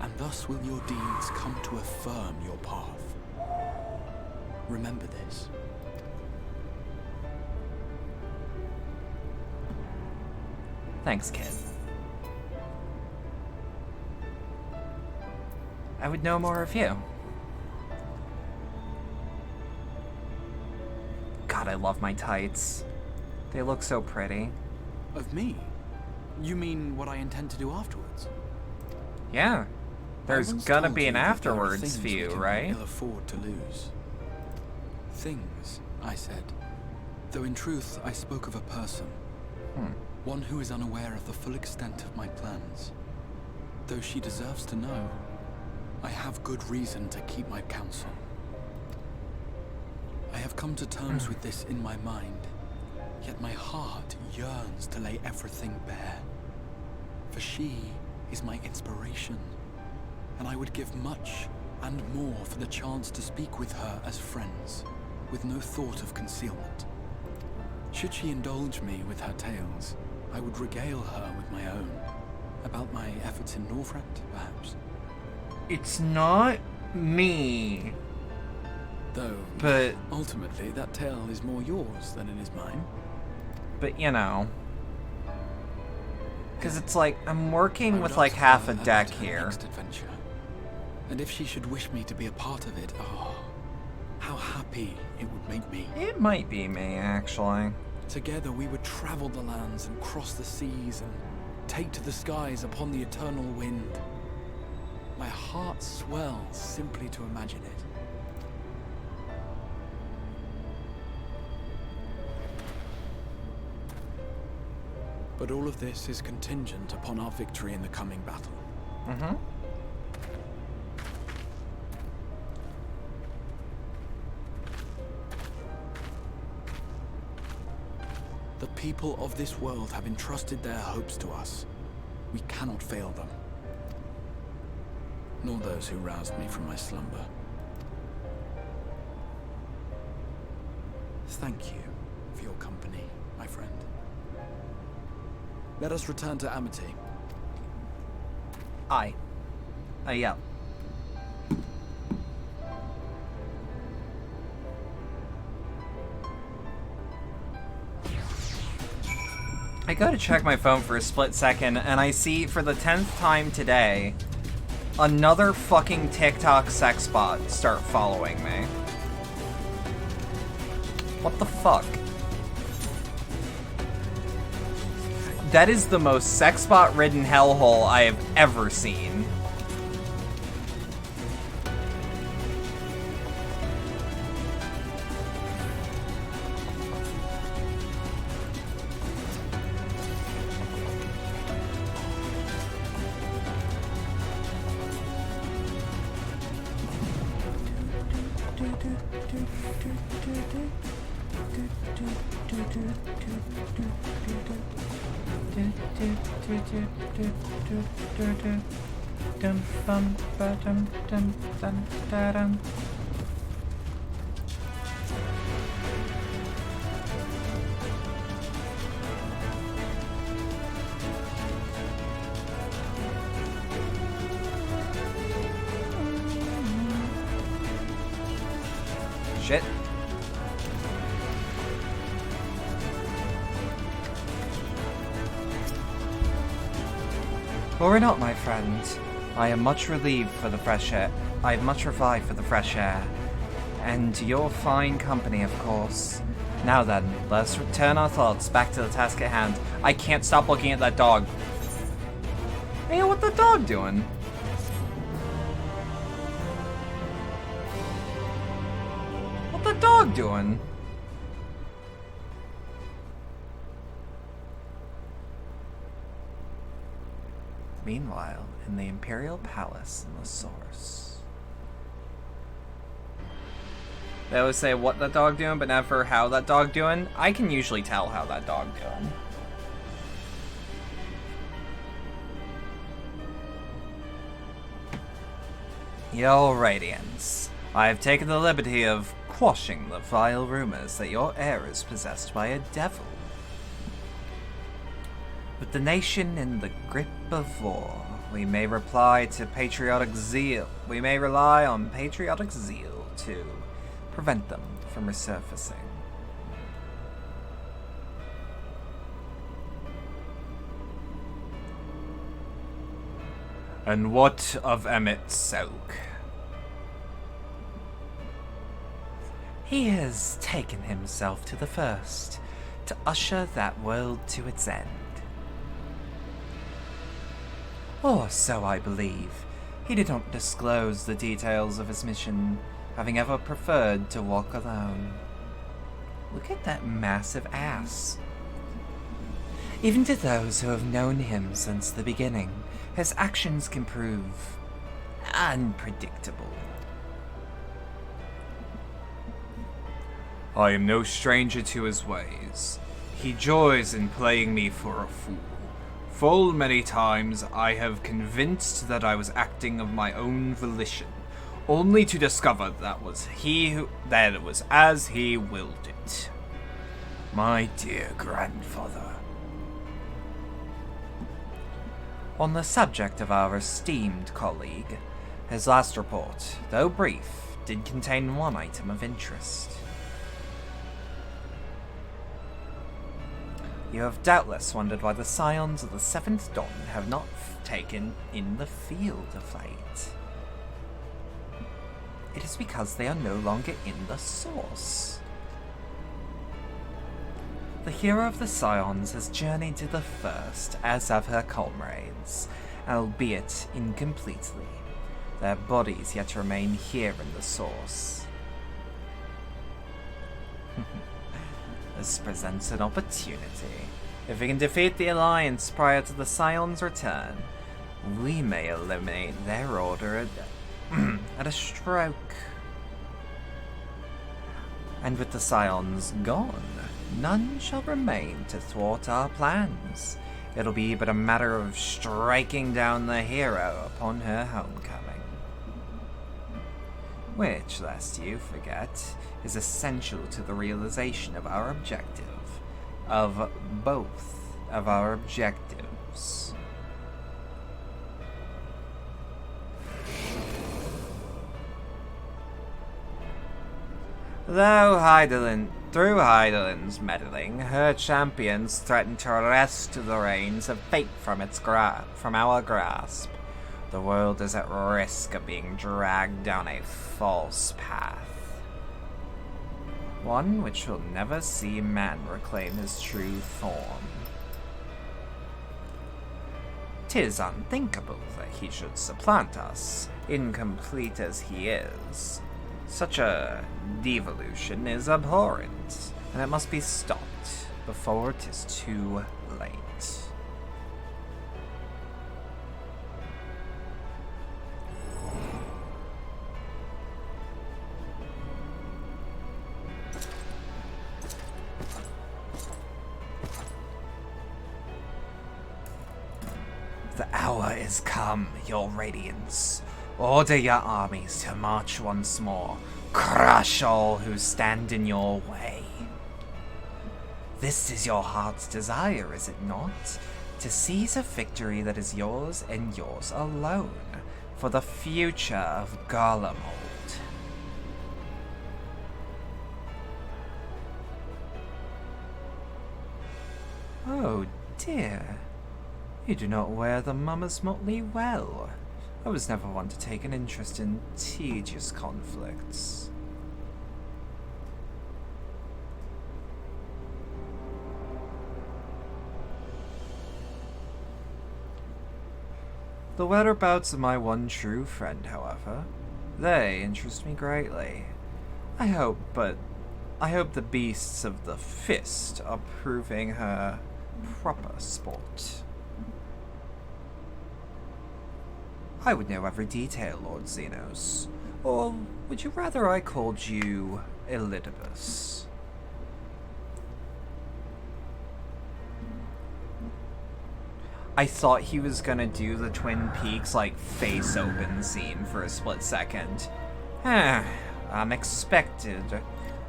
And thus will your deeds come to affirm your path. Remember this. Thanks, kid. I would know more of you. God, I love my tights. They look so pretty. Of me? You mean what I intend to do afterwards? Yeah. There's I once gonna told be an you that there are afterwards things for you, we can right? ill afford to lose. Things, I said. Though in truth, I spoke of a person. One who is unaware of the full extent of my plans. Though she deserves to know, I have good reason to keep my counsel. I have come to terms with this in my mind, yet my heart yearns to lay everything bare. For she is my inspiration, and I would give much and more for the chance to speak with her as friends, with no thought of concealment. Should she indulge me with her tales, I would regale her with my own. About my efforts in Northrend, perhaps. It's not me. Though, but ultimately, that tale is more yours than it is mine. But, you know. Because it's like, I'm working with like half a deck here. Next adventure. And if she should wish me to be a part of it, oh, how happy it would make me. It might be me, actually. Together we would travel the lands and cross the seas and take to the skies upon the eternal wind. My heart swells simply to imagine it. But all of this is contingent upon our victory in the coming battle. Mm-hmm. The people of this world have entrusted their hopes to us. We cannot fail them. Nor those who roused me from my slumber. Thank you for your company, my friend. Let us return to Amity. Aye. Yeah. I go to check my phone for a split second, and I see, for the 10th time today, another fucking TikTok sex bot start following me. What the fuck? That is the most sex bot-ridden hellhole I have ever seen. Shit. Worry not, my friend. I am much relieved for the fresh air. I am much revived for the fresh air. And your fine company, of course. Now then, let's return our thoughts back to the task at hand. I can't stop looking at that dog. Hey, what the dog doing? What the dog doing? Meanwhile, in the Imperial Palace in the Source. They always say what that dog doing, but never how that dog doing. I can usually tell how that dog doing. Your Radiance, I have taken the liberty of quashing the vile rumors that your heir is possessed by a devil. With the nation in the grip of war, we may rely on patriotic zeal to prevent them from resurfacing. And what of Emmett Soak? He has taken himself to the First to usher that world to its end. Or so I believe. He did not disclose the details of his mission, having ever preferred to walk alone. Look at that massive ass. Even to those who have known him since the beginning, his actions can prove unpredictable. I am no stranger to his ways. He joys in playing me for a fool. Full many times I have convinced that I was acting of my own volition, only to discover that it was as he willed it. My dear grandfather. On the subject of our esteemed colleague, his last report, though brief, did contain one item of interest. You have doubtless wondered why the scions of the Seventh Dawn have not taken in the field of late. It is because they are no longer in the Source. The hero of the Scions has journeyed to the First, as have her comrades, albeit incompletely. Their bodies yet remain here in the Source. This presents an opportunity. If we can defeat the Alliance prior to the Scions' return, we may eliminate their order at a stroke. And with the Scions gone, none shall remain to thwart our plans. It'll be but a matter of striking down the hero upon her homecoming. Which, lest you forget, is essential to the realization of our objective. Of both of our objectives. Through Hydaelyn's meddling, her champions threaten to wrest the reins of fate from our grasp. The world is at risk of being dragged down a false path. One which will never see man reclaim his true form. 'Tis unthinkable that he should supplant us, incomplete as he is. Such a devolution is abhorrent, and it must be stopped before it is too late. The hour is come, your Radiance. Order your armies to march once more. Crush all who stand in your way. This is your heart's desire, is it not? To seize a victory that is yours and yours alone, for the future of Garlemald. Oh dear. You do not wear the Mummer's motley well. I was never one to take an interest in tedious conflicts. The whereabouts of my one true friend, however, they interest me greatly. I hope the beasts of the Fist are proving her proper sport. I would know every detail, Lord Xenos. Or would you rather I called you Elidibus? I thought he was gonna do the Twin Peaks, like, face-open scene for a split second. Unexpected.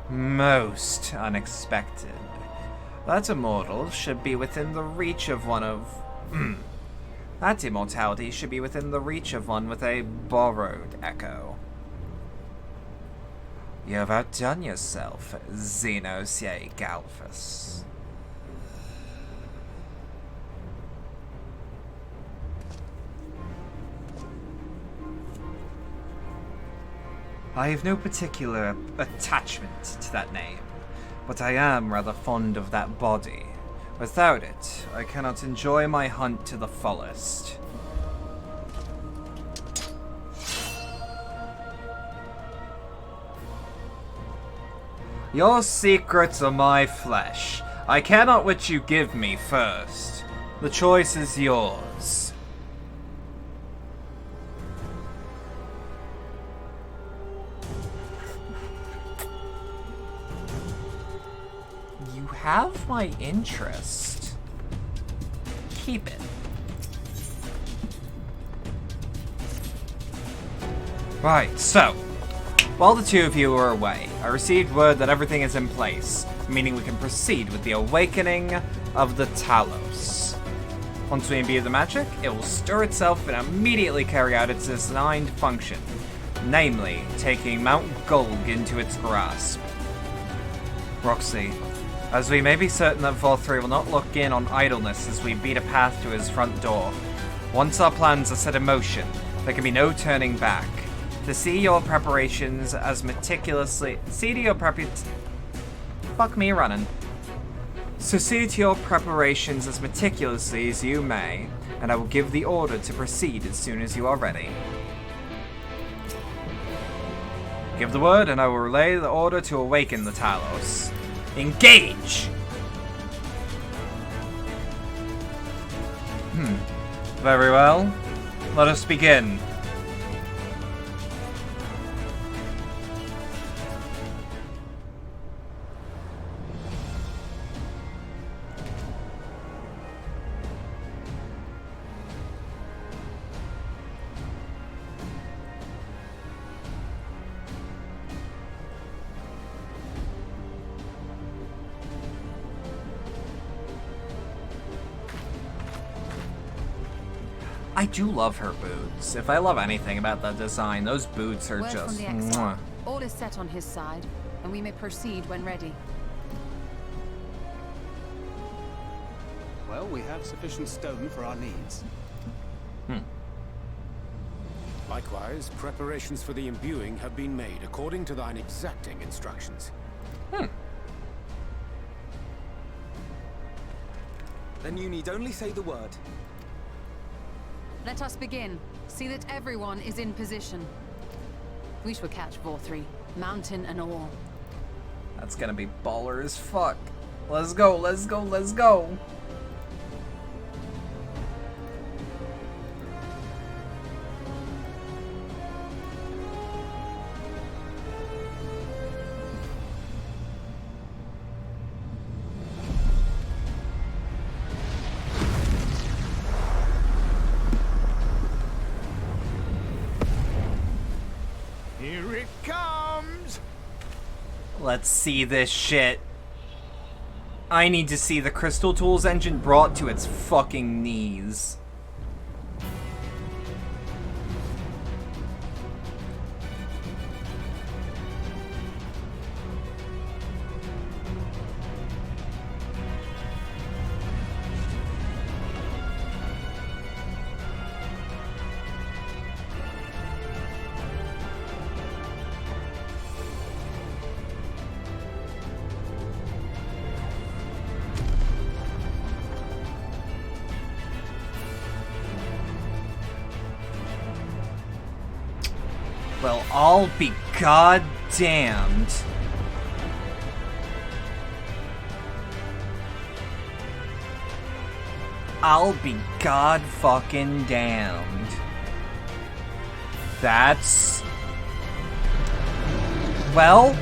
Most unexpected. That immortal should be within the reach of one of... that immortality should be within the reach of one with a borrowed echo. You have outdone yourself, Xenos Galvus. I have no particular attachment to that name, but I am rather fond of that body. Without it, I cannot enjoy my hunt to the fullest. Your secrets are my flesh. I cannot what you give me first. The choice is yours. You have my interest. Keep it. Right, so, while the two of you are away, I received word that everything is in place, meaning we can proceed with the awakening of the Talos. Once we imbue the magic, it will stir itself and immediately carry out its designed function, namely, taking Mount Gulg into its grasp. Roxy, as we may be certain that Vol3 will not look in on idleness as we beat a path to his front door, once our plans are set in motion, there can be no turning back. To see your preparations as meticulously... Fuck me running. So see to your preparations as meticulously as you may, and I will give the order to proceed as soon as you are ready. Give the word, and I will relay the order to awaken the Talos. Engage! Very well. Let us begin. I do love her boots. If I love anything about that design, those boots are Word just... from the exile. All is set on his side, and we may proceed when ready. Well, we have sufficient stone for our needs. Likewise, preparations for the imbuing have been made according to thine exacting instructions. Then you need only say the word. Let us begin. See that everyone is in position. We shall catch Vor3, mountain and all. That's gonna be baller as fuck. Let's go, let's go, let's go. Here it comes! Let's see this shit. I need to see the Crystal Tools engine brought to its fucking knees. Well, I'll be goddamned. I'll be god fucking damned. That's... Well,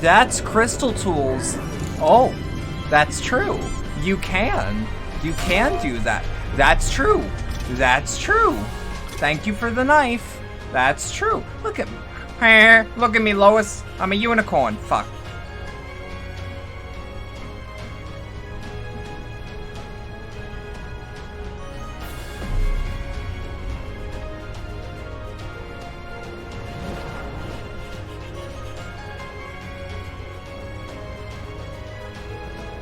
that's crystal tools. Oh, that's true. You can. You can do that. That's true. That's true. Thank you for the knife. That's true. Look at me. Hey, look at me, Lois. I'm a unicorn. Fuck.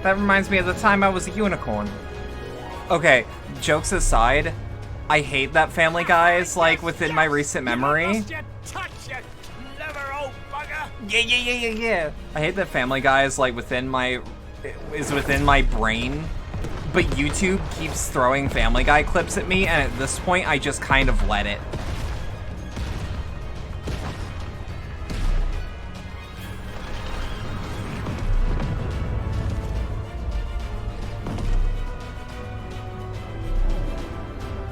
That reminds me of the time I was a unicorn. Okay, jokes aside, I hate that Family Guy is, like, within my recent memory. Yeah. I hate that Family Guy is, like, within my brain, but YouTube keeps throwing Family Guy clips at me, and at this point, I just kind of let it.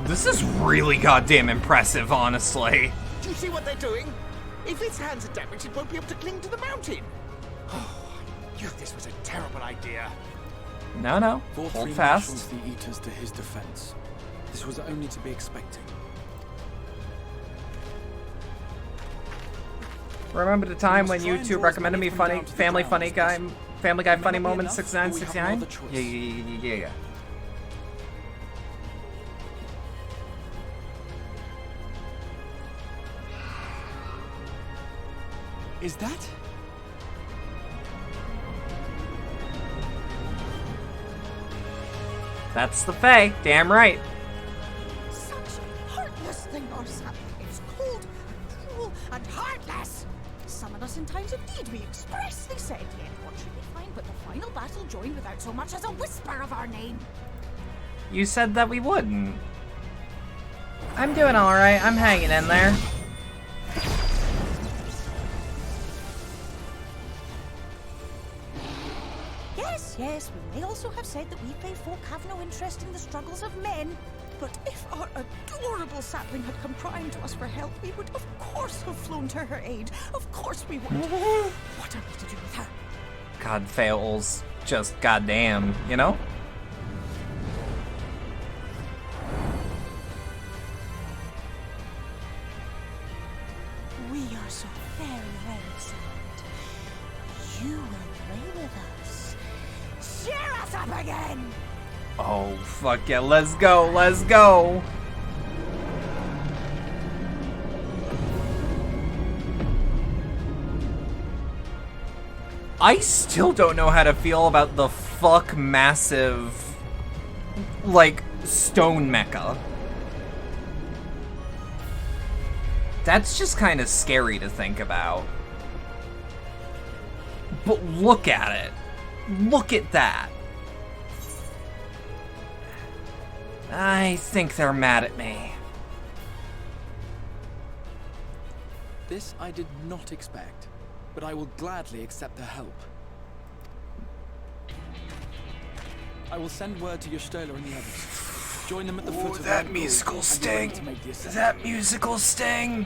This is really goddamn impressive, honestly. Do you see what they're doing? If its hands are damaged, it won't be able to cling to the mountain. Oh, I knew this was a terrible idea. No. Hold fast. Marshals the Eaters to his defense. This was only to be expected. Remember the time when YouTube recommended me Family Guy funny moments 6969? Yeah. Is that? That's the Fae, damn right. Such a heartless thing, our sapling. It's cold and cruel and heartless. Summon us in times of need, we expressly said. Yet what should we find but the final battle joined without so much as a whisper of our name? You said that we wouldn't. I'm doing alright, I'm hanging in there. Yes, we may also have said that we Fae folk have no interest in the struggles of men. But if our adorable sapling had come crying to us for help, we would of course have flown to her aid. Of course we would. What are we to do with her? God, fails. Just goddamn, you know? We are so very sad. You will play with us. Cheer us up again! Oh, fuck yeah, let's go, let's go! I still don't know how to feel about the fuck massive, like, stone mecha. That's just kind of scary to think about. But look at it. Look at that. I think they're mad at me. This I did not expect, but I will gladly accept their help. I will send word to Y'shtola and the others. Join them at the foot of that musical sting. That musical sting.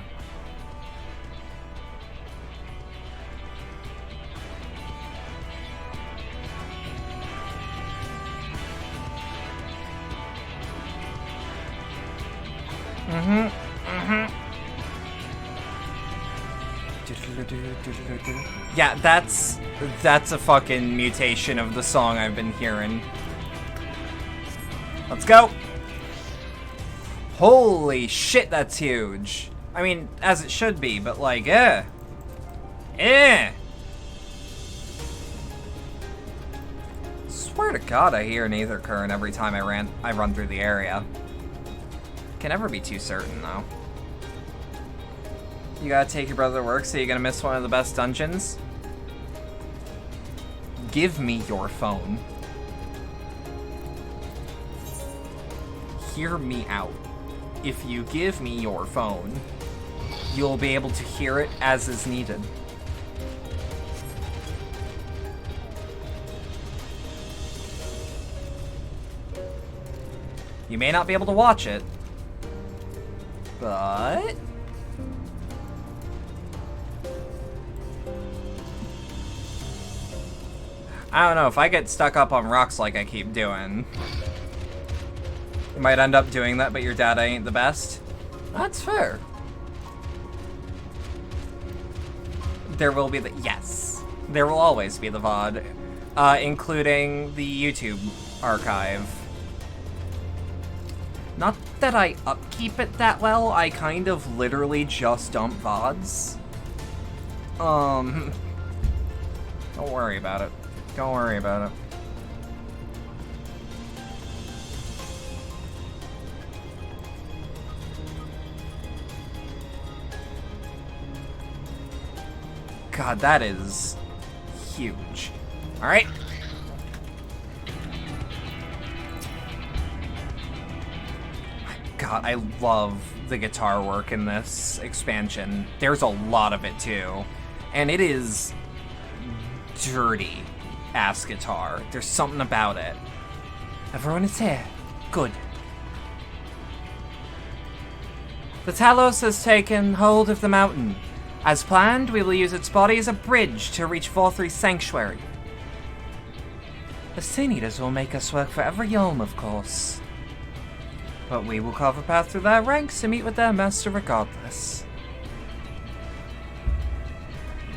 Yeah, that's a fucking mutation of the song I've been hearing. Let's go! Holy shit, that's huge. I mean, as it should be, but like, Swear to God, I hear an Aether Current every time I run through the area. Can never be too certain, though. You gotta take your brother to work, so you're gonna miss one of the best dungeons? Give me your phone. Hear me out. If you give me your phone, you'll be able to hear it as is needed. You may not be able to watch it, but I don't know, if I get stuck up on rocks like I keep doing, you might end up doing that, but your data ain't the best. That's fair. There will be the... Yes. There will always be the VOD, including the YouTube archive. Not that I upkeep it that well, I kind of literally just dump VODs. Don't worry about it. Don't worry about it. God, that is huge. Alright. God, I love the guitar work in this expansion. There's a lot of it, too. And it is dirty-ass guitar. There's something about it. Everyone is here. Good. The Talos has taken hold of the mountain. As planned, we will use its body as a bridge to reach 4-3's sanctuary. The Sin Eaters will make us work for every yolm, of course. But we will carve a path through their ranks to meet with their master regardless.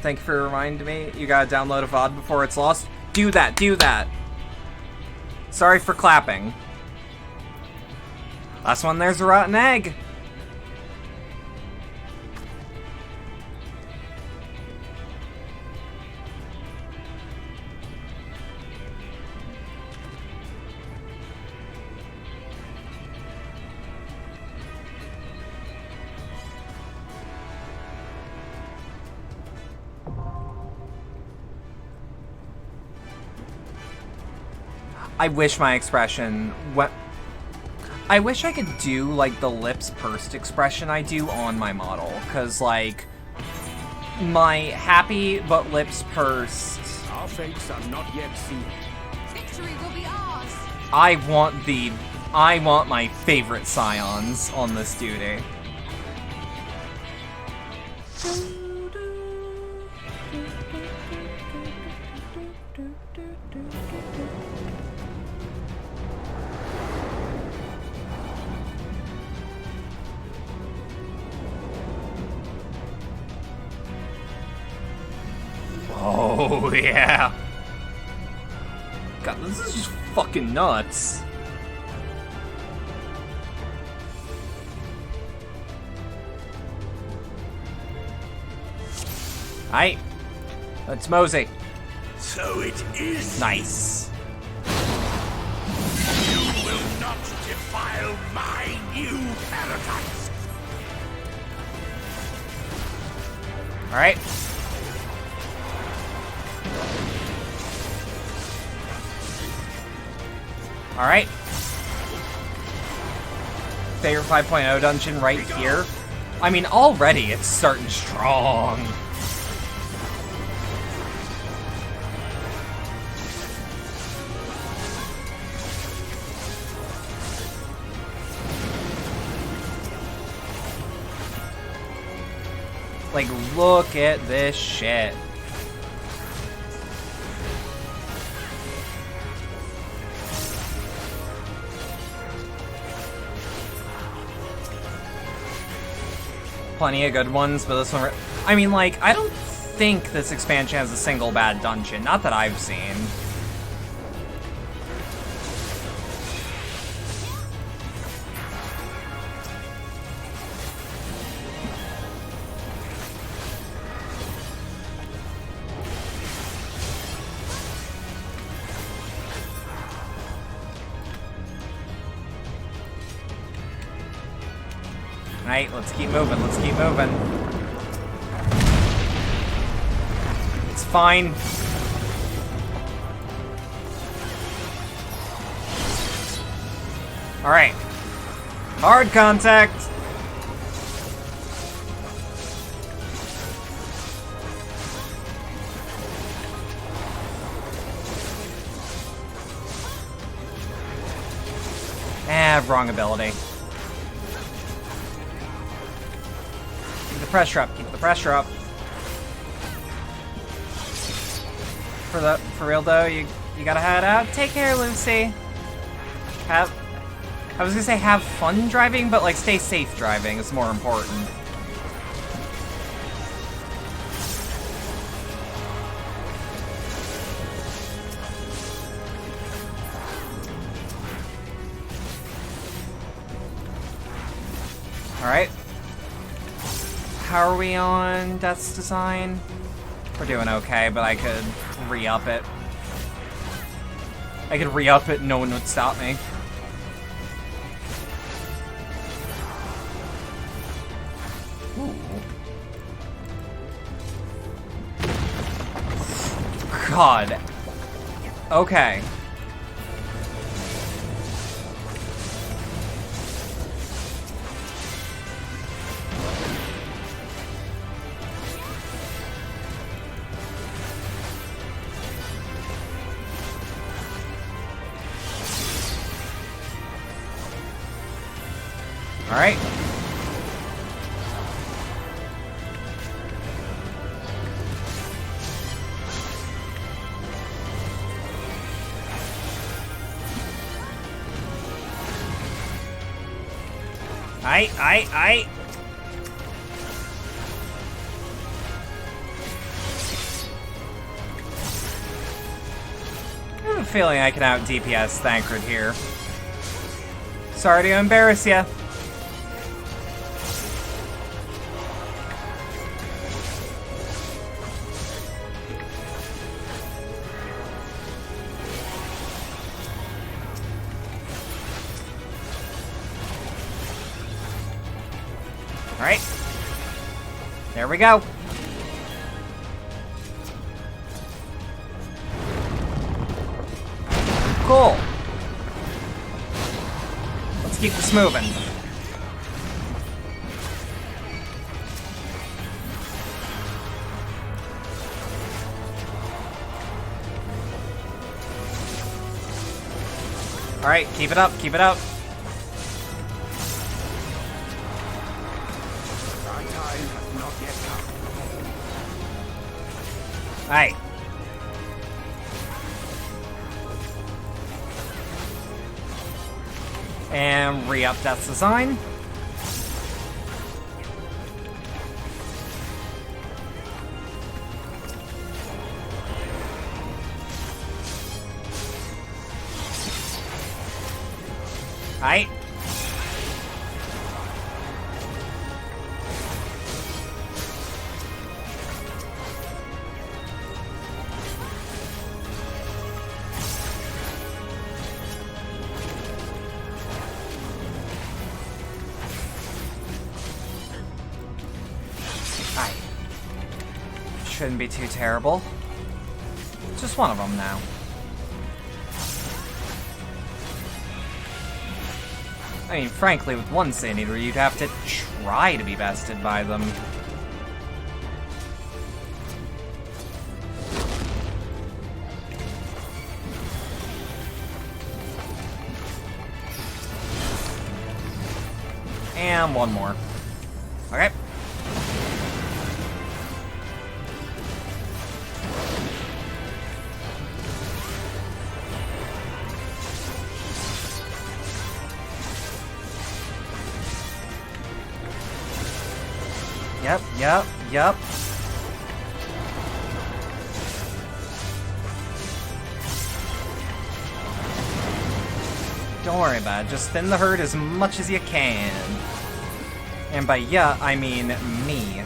Thank you for reminding me. You gotta download a VOD before it's lost. Do that, do that. Sorry for clapping. Last one, there's a rotten egg. I wish my expression... I wish I could do, like, the lips pursed expression I do on my model. Because, like, my happy but lips pursed... Our fates are not yet sealed. Victory will be ours! I want my favorite scions on this duty. Oh, yeah. God, this is just fucking nuts. Aight. Let's mosey. So it is. Nice. You will not defile my new paradise. Alright. Alright. Favorite 5.0 dungeon right here. I mean, already it's starting strong. Like, look at this shit. Plenty of good ones, but this one... I mean, like, I don't think this expansion has a single bad dungeon. Not that I've seen. Alright, let's keep moving, let's keep moving. It's fine. Alright. Hard contact. Wrong ability. Keep the pressure up, keep the pressure up. For real though, you gotta head out. Take care, Lucy. I was gonna say have fun driving, but like stay safe driving is more important. Alright. How are we on Death's Design? We're doing okay, but I could re-up it. I could re-up it and no one would stop me. Ooh. God. Okay. All right. I have a feeling I can out DPS Thancred here. Sorry to embarrass ya. Alright. There we go. Cool. Let's keep this moving. Alright, keep it up, keep it up. Alright. And re-up Death's Design. Alright. Shouldn't be too terrible. Just one of them now. I mean, frankly, with one Sand Eater, you'd have to try to be bested by them. And one more. Okay. Yep. Don't worry about it, just thin the herd as much as you can. And by ya, I mean me.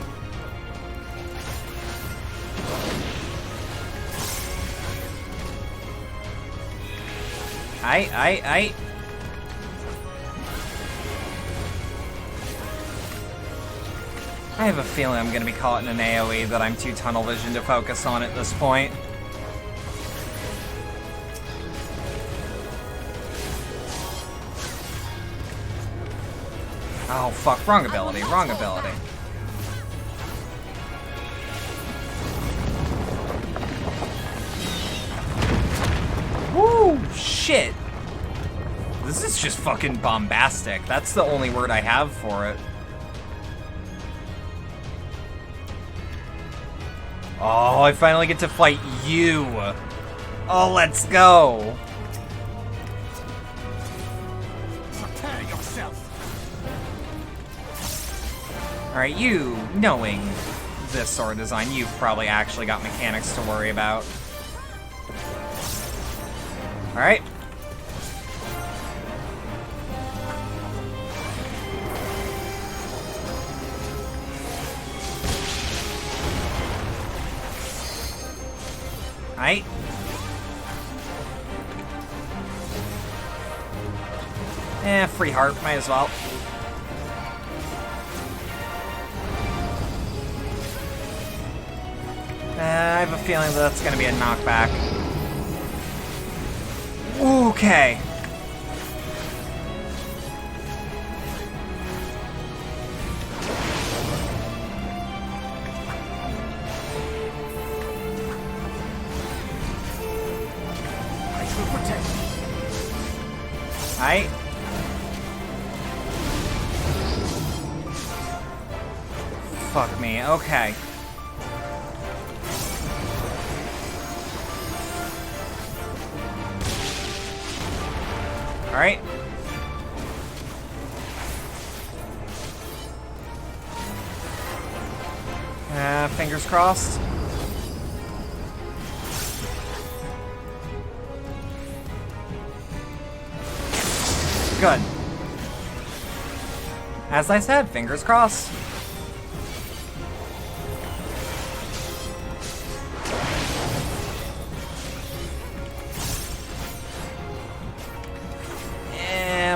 I have a feeling I'm gonna be caught in an AoE that I'm too tunnel vision to focus on at this point. Oh fuck, wrong ability, wrong ability. Woo, shit. This is just fucking bombastic. That's the only word I have for it. Oh, I finally get to fight you. Oh, let's go. Prepare yourself. Alright, you, knowing this sword design, you've probably actually got mechanics to worry about. Alright. Alright. Free heart, might as well. I have a feeling that's gonna be a knockback. Okay. I shall protect you. Alright. Fuck me, okay. Alright. Fingers crossed. Good. As I said, fingers crossed.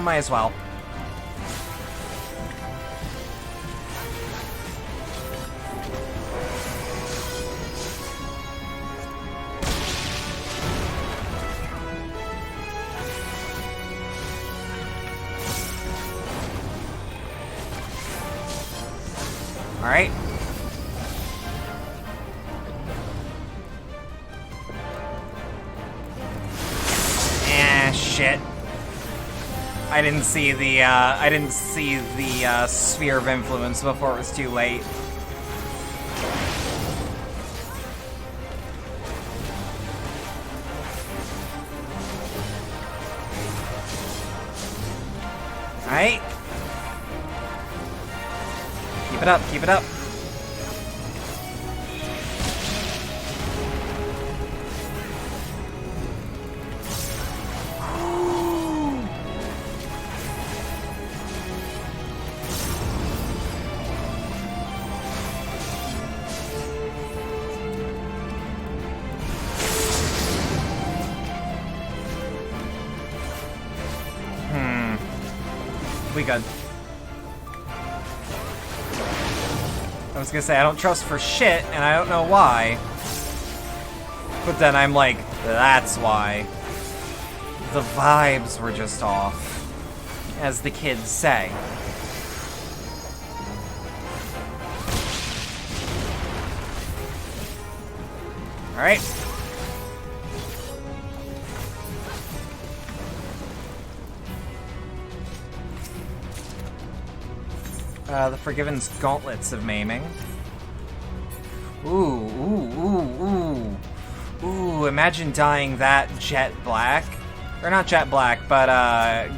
Might as well. All right. Shit. I didn't see the sphere of influence before it was too late. Alright. Keep it up, keep it up. We good. I was gonna say, I don't trust for shit, and I don't know why. But then I'm like, that's why. The vibes were just off, as the kids say. Alright. The Forgiven's Gauntlets of Maiming. Ooh. Imagine dyeing that jet black. Or not jet black, but,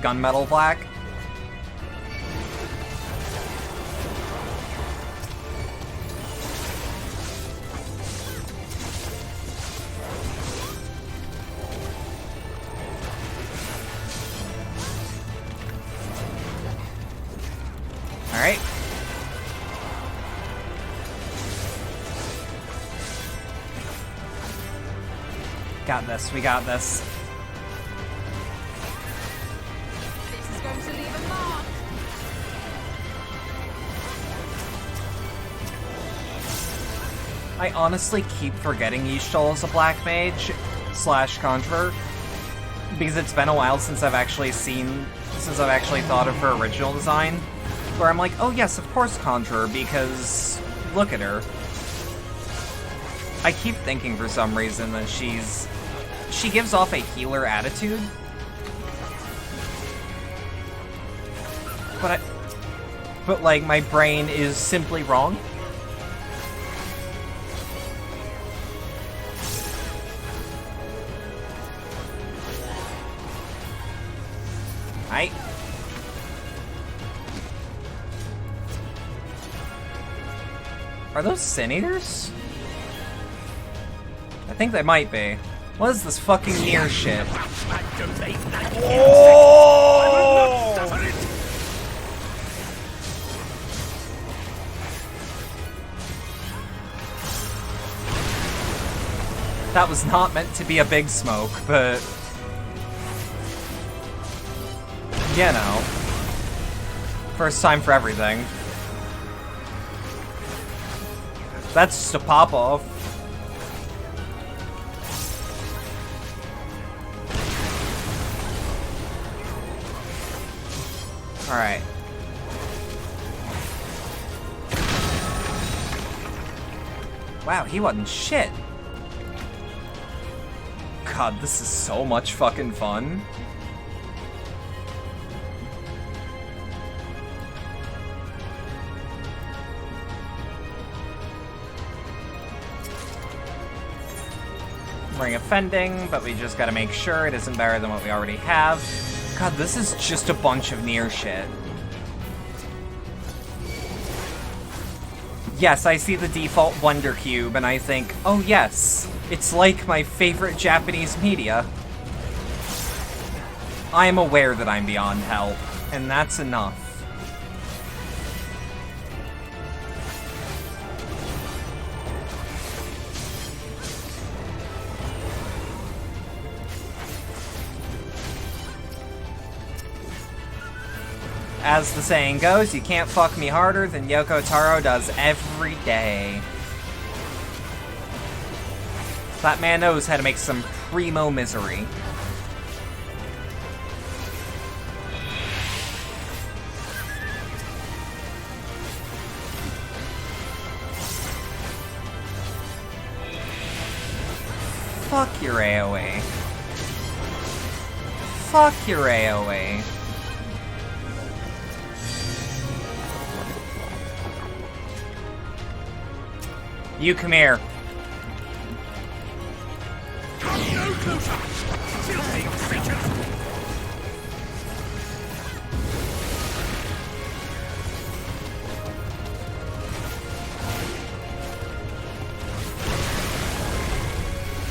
gunmetal black. Alright. Got this, we got this. This is going to leave a mark. I honestly keep forgetting Yishtal is a black mage / conjurer, because it's been a while since I've actually thought of her original design, where I'm like, oh yes, of course conjurer, because look at her. I keep thinking for some reason that she gives off a healer attitude. But like, my brain is simply wrong. Right. Are those Sin Eaters? I think they might be. What is this fucking near shit? Oh! That was not meant to be a big smoke, but... you know. First time for everything. That's just a pop-off. Alright. Wow, he wasn't shit. God, this is so much fucking fun. Ring offending, but we just gotta make sure it isn't better than what we already have. God, this is just a bunch of near shit. Yes, I see the default Wonder Cube, and I think, oh yes, it's like my favorite Japanese media. I am aware that I'm beyond help, and that's enough. As the saying goes, you can't fuck me harder than Yoko Taro does every day. That man knows how to make some primo misery. Fuck your AoE. Fuck your AoE. You come here. Come no closer! Filthy creatures!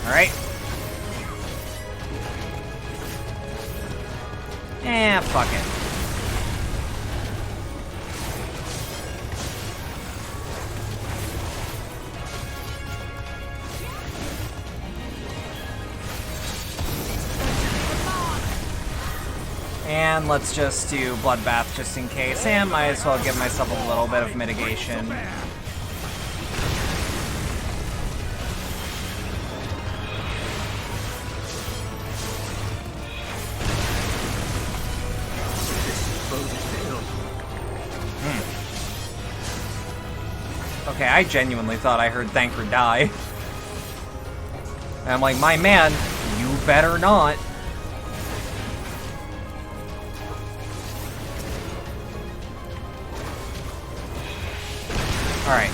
Alright. Fuck it. And let's just do Bloodbath just in case, and might as well give myself a little bit of mitigation. Okay, I genuinely thought I heard Thanker die. And I'm like, my man, you better not. Alright.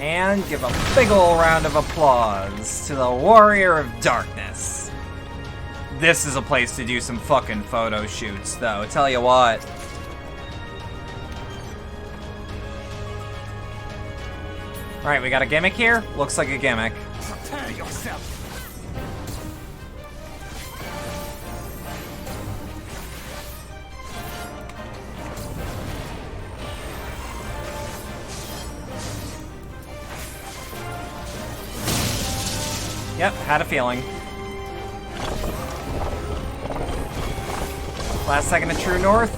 And give a big ol' round of applause to the Warrior of Darkness. This is a place to do some fucking photo shoots, though. Tell you what. Alright, we got a gimmick here? Looks like a gimmick. Prepare yourself! Yep, had a feeling. Last second of True North.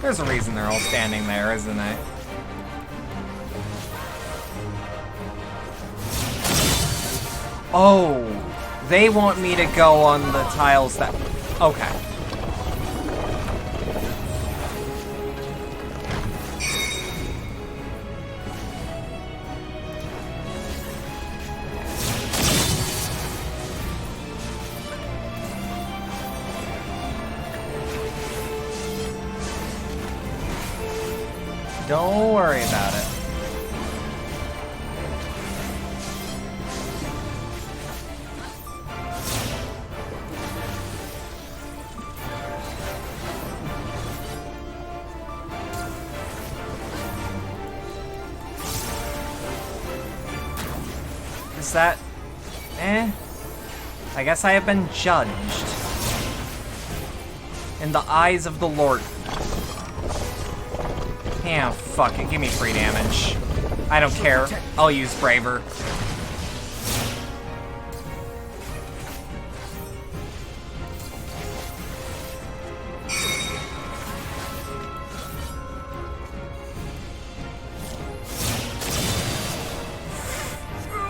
There's a reason they're all standing there, isn't there? Oh, they want me to go on the tiles that... Okay. Don't worry about it. Is that... I guess I have been judged. In the eyes of the Lord. Yeah, fuck it. Give me free damage. I don't care. I'll use Braver.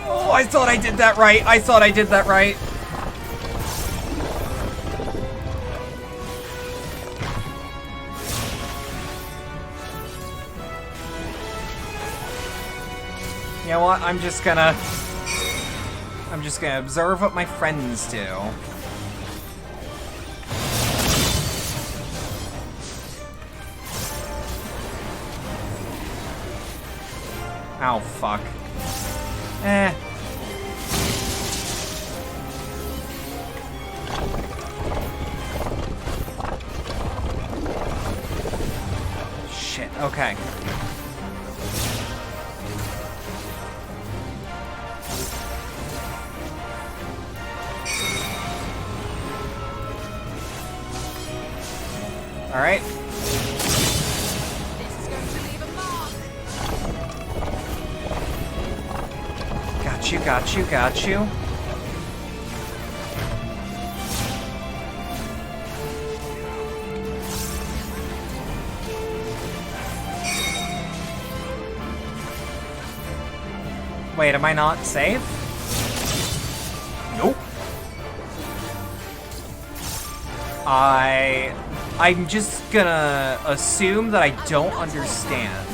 Oh, I thought I did that right. I thought I did that right. You know what? I'm just gonna observe what my friends do. Ow, fuck. Shit, okay. Alright. This is going to leave a mark. Got you, got you, got you. Wait, am I not safe? Nope. I'm just gonna assume that I don't understand.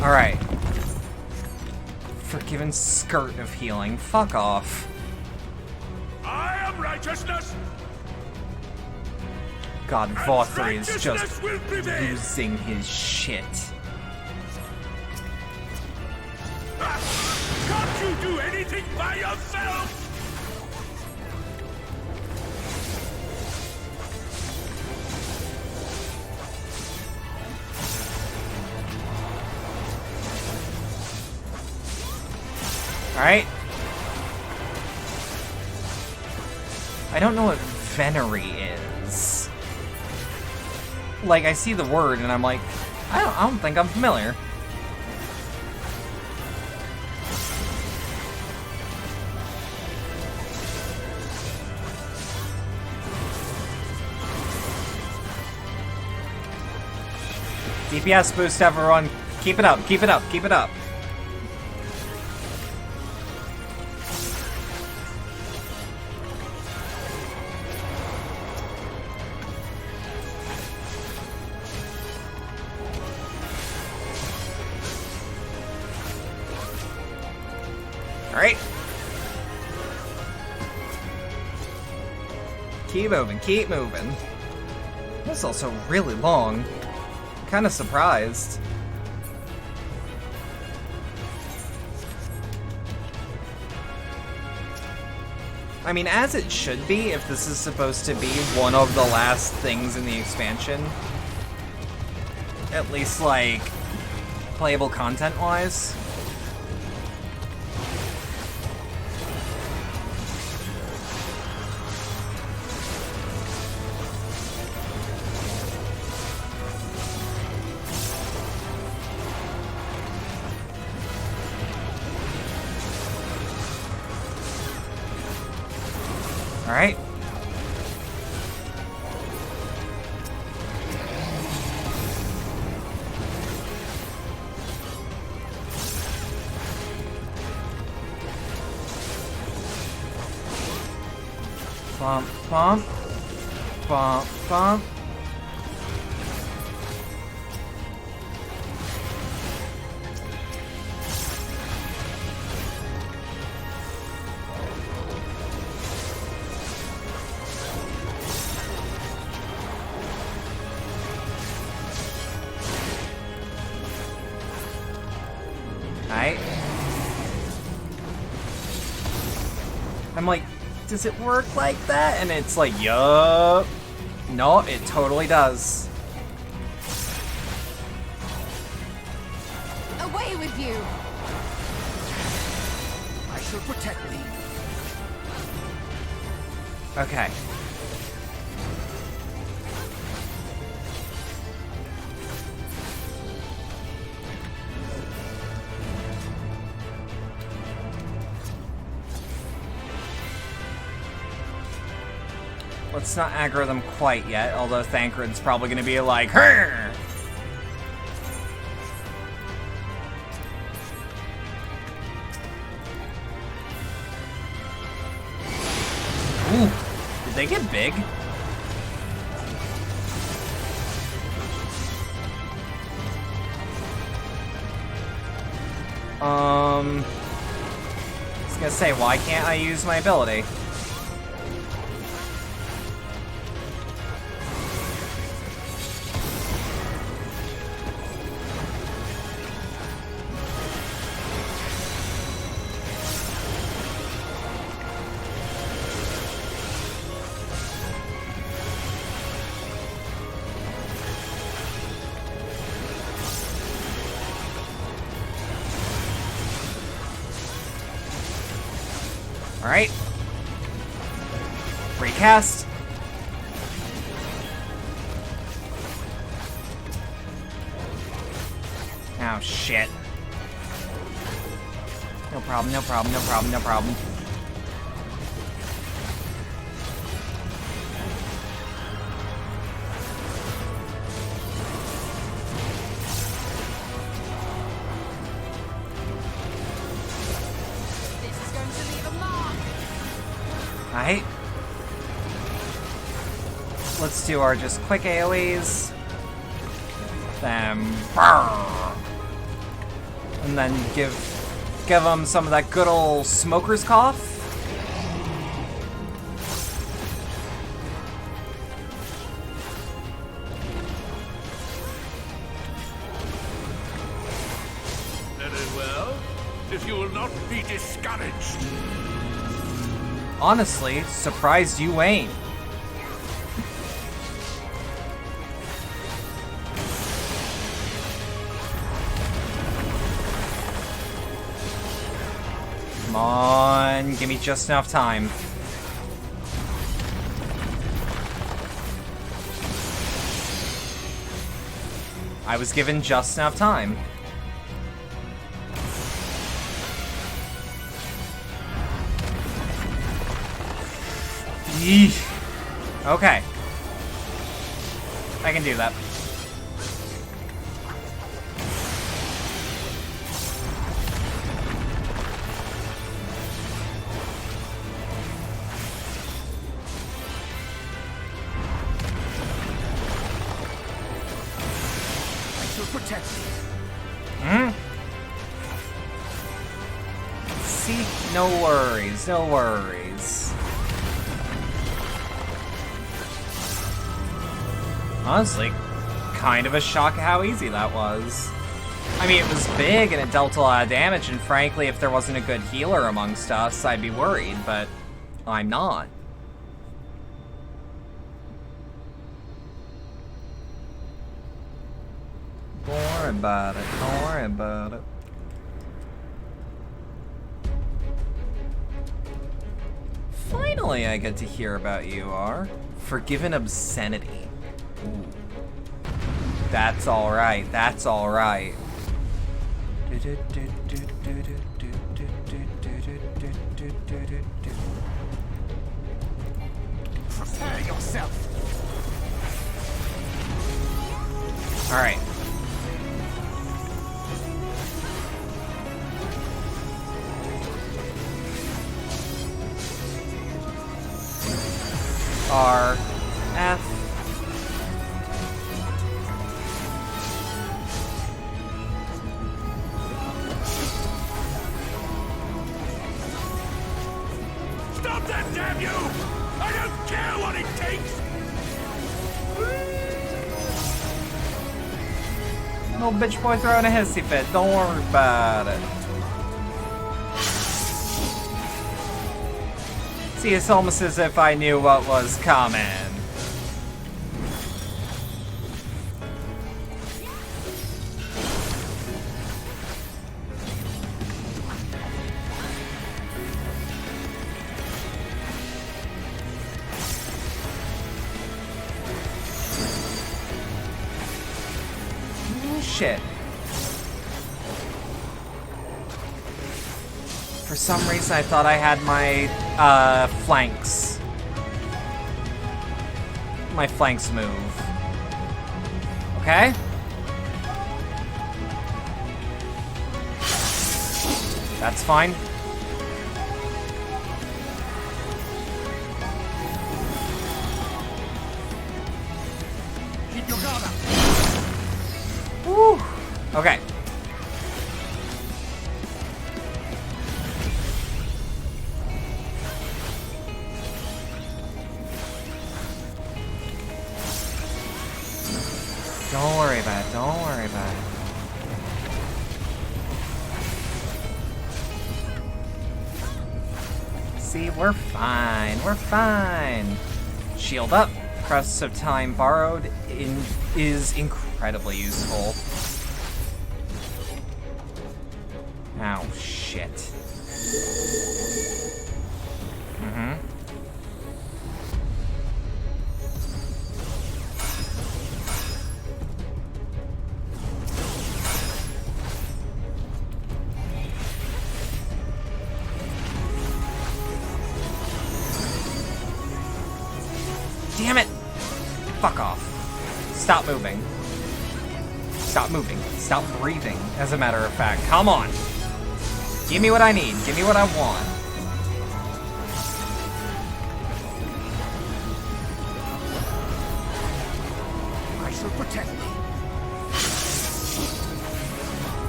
Alright. Forgiven skirt of healing. Fuck off. I am righteousness! God, Vothri is just losing his shit. Can't you do anything by yourself? Alright. I don't know what Venery is. Like, I see the word and I'm like, I don't think I'm familiar. DPS boost, everyone. Keep it up, keep it up, keep it up. Alright. Keep moving, keep moving. This is also really long. I'm kinda surprised. I mean, as it should be, if this is supposed to be one of the last things in the expansion. At least, like, playable content-wise. Alright. Bump, bump. Bump, bump. Right. I'm like, does it work like that? And it's like, yup. No, it totally does. Away with you! I shall protect thee. Okay. Let's not aggro them quite yet, although Thancred's probably going to be like, "Hurr!" Ooh, did they get big? I was gonna say, why can't I use my ability? Alright. Recast. Oh, shit. No problem, no problem, no problem, no problem. Alright. Let's do our just quick AoEs. Then, and then give them some of that good old smoker's cough. Very well. If you will not be discouraged. Honestly, surprised you ain't. Come on, give me just enough time. I was given just enough time. Yeesh. Okay. I can do that. I shall protect you. Hmm? See? No worries, no worries. Honestly, kind of a shock how easy that was. I mean, it was big and it dealt a lot of damage, and frankly, if there wasn't a good healer amongst us, I'd be worried, but I'm not. Don't worry about it, don't worry about it. Finally, I get to hear about you, R. Forgiven obscenity. Ooh. That's alright, that's alright. Prepare yourself. Alright. R, F. Stop that, damn you! I don't care what it takes! Little bitch boy throwing a hissy fit. Don't worry about it. See, it's almost as if I knew what was coming. Shit. For some reason, I thought I had my flanks. My flanks move. Okay? That's fine. Keep your guard up. Woo. Okay. Don't worry about it. Don't worry about it. See, we're fine. We're fine. Shield up. Crest of Time borrowed is incredibly useful. Ow, shit. Mm-hmm. Damn it! Fuck off. Stop moving. Stop moving. Stop breathing, as a matter of fact. Come on! Give me what I need. Give me what I want. I shall protect thee.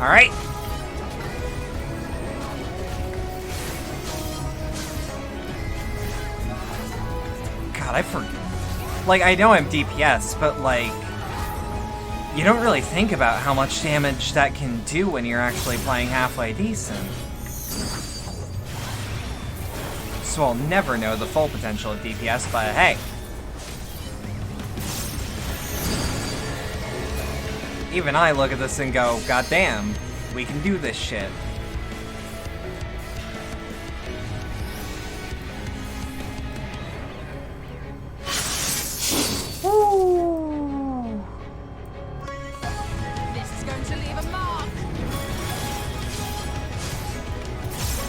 Alright. God, I forget. Like, I know I'm DPS, but, like, you don't really think about how much damage that can do when you're actually playing halfway decent. So I'll never know the full potential of DPS, but hey. Even I look at this and go, God damn, we can do this shit.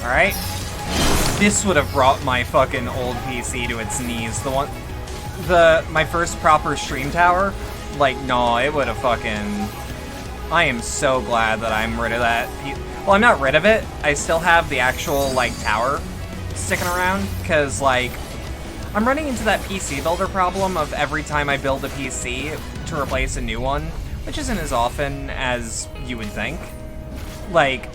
Alright. This would have brought my fucking old PC to its knees. My first proper stream tower, like, no, it would have fucking... I am so glad that I'm rid of that. Well, I'm not rid of it. I still have the actual, like, tower sticking around, because, like, I'm running into that PC builder problem of every time I build a PC to replace a new one, which isn't as often as you would think. Like,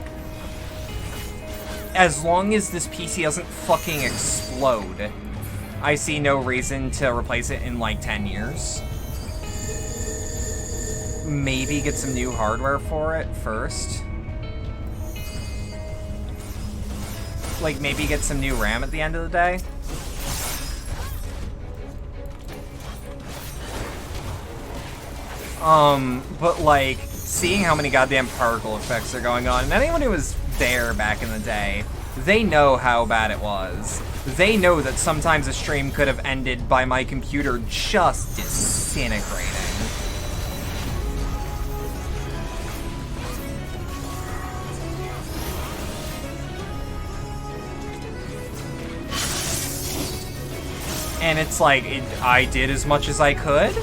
as long as this PC doesn't fucking explode, I see no reason to replace it in like 10 years. Maybe get some new hardware for it first. Like, maybe get some new RAM at the end of the day. But like, seeing how many goddamn particle effects are going on, and anyone who was there back in the day, they know how bad it was. They know that sometimes a stream could have ended by my computer just disintegrating. And it's like, I did as much as I could.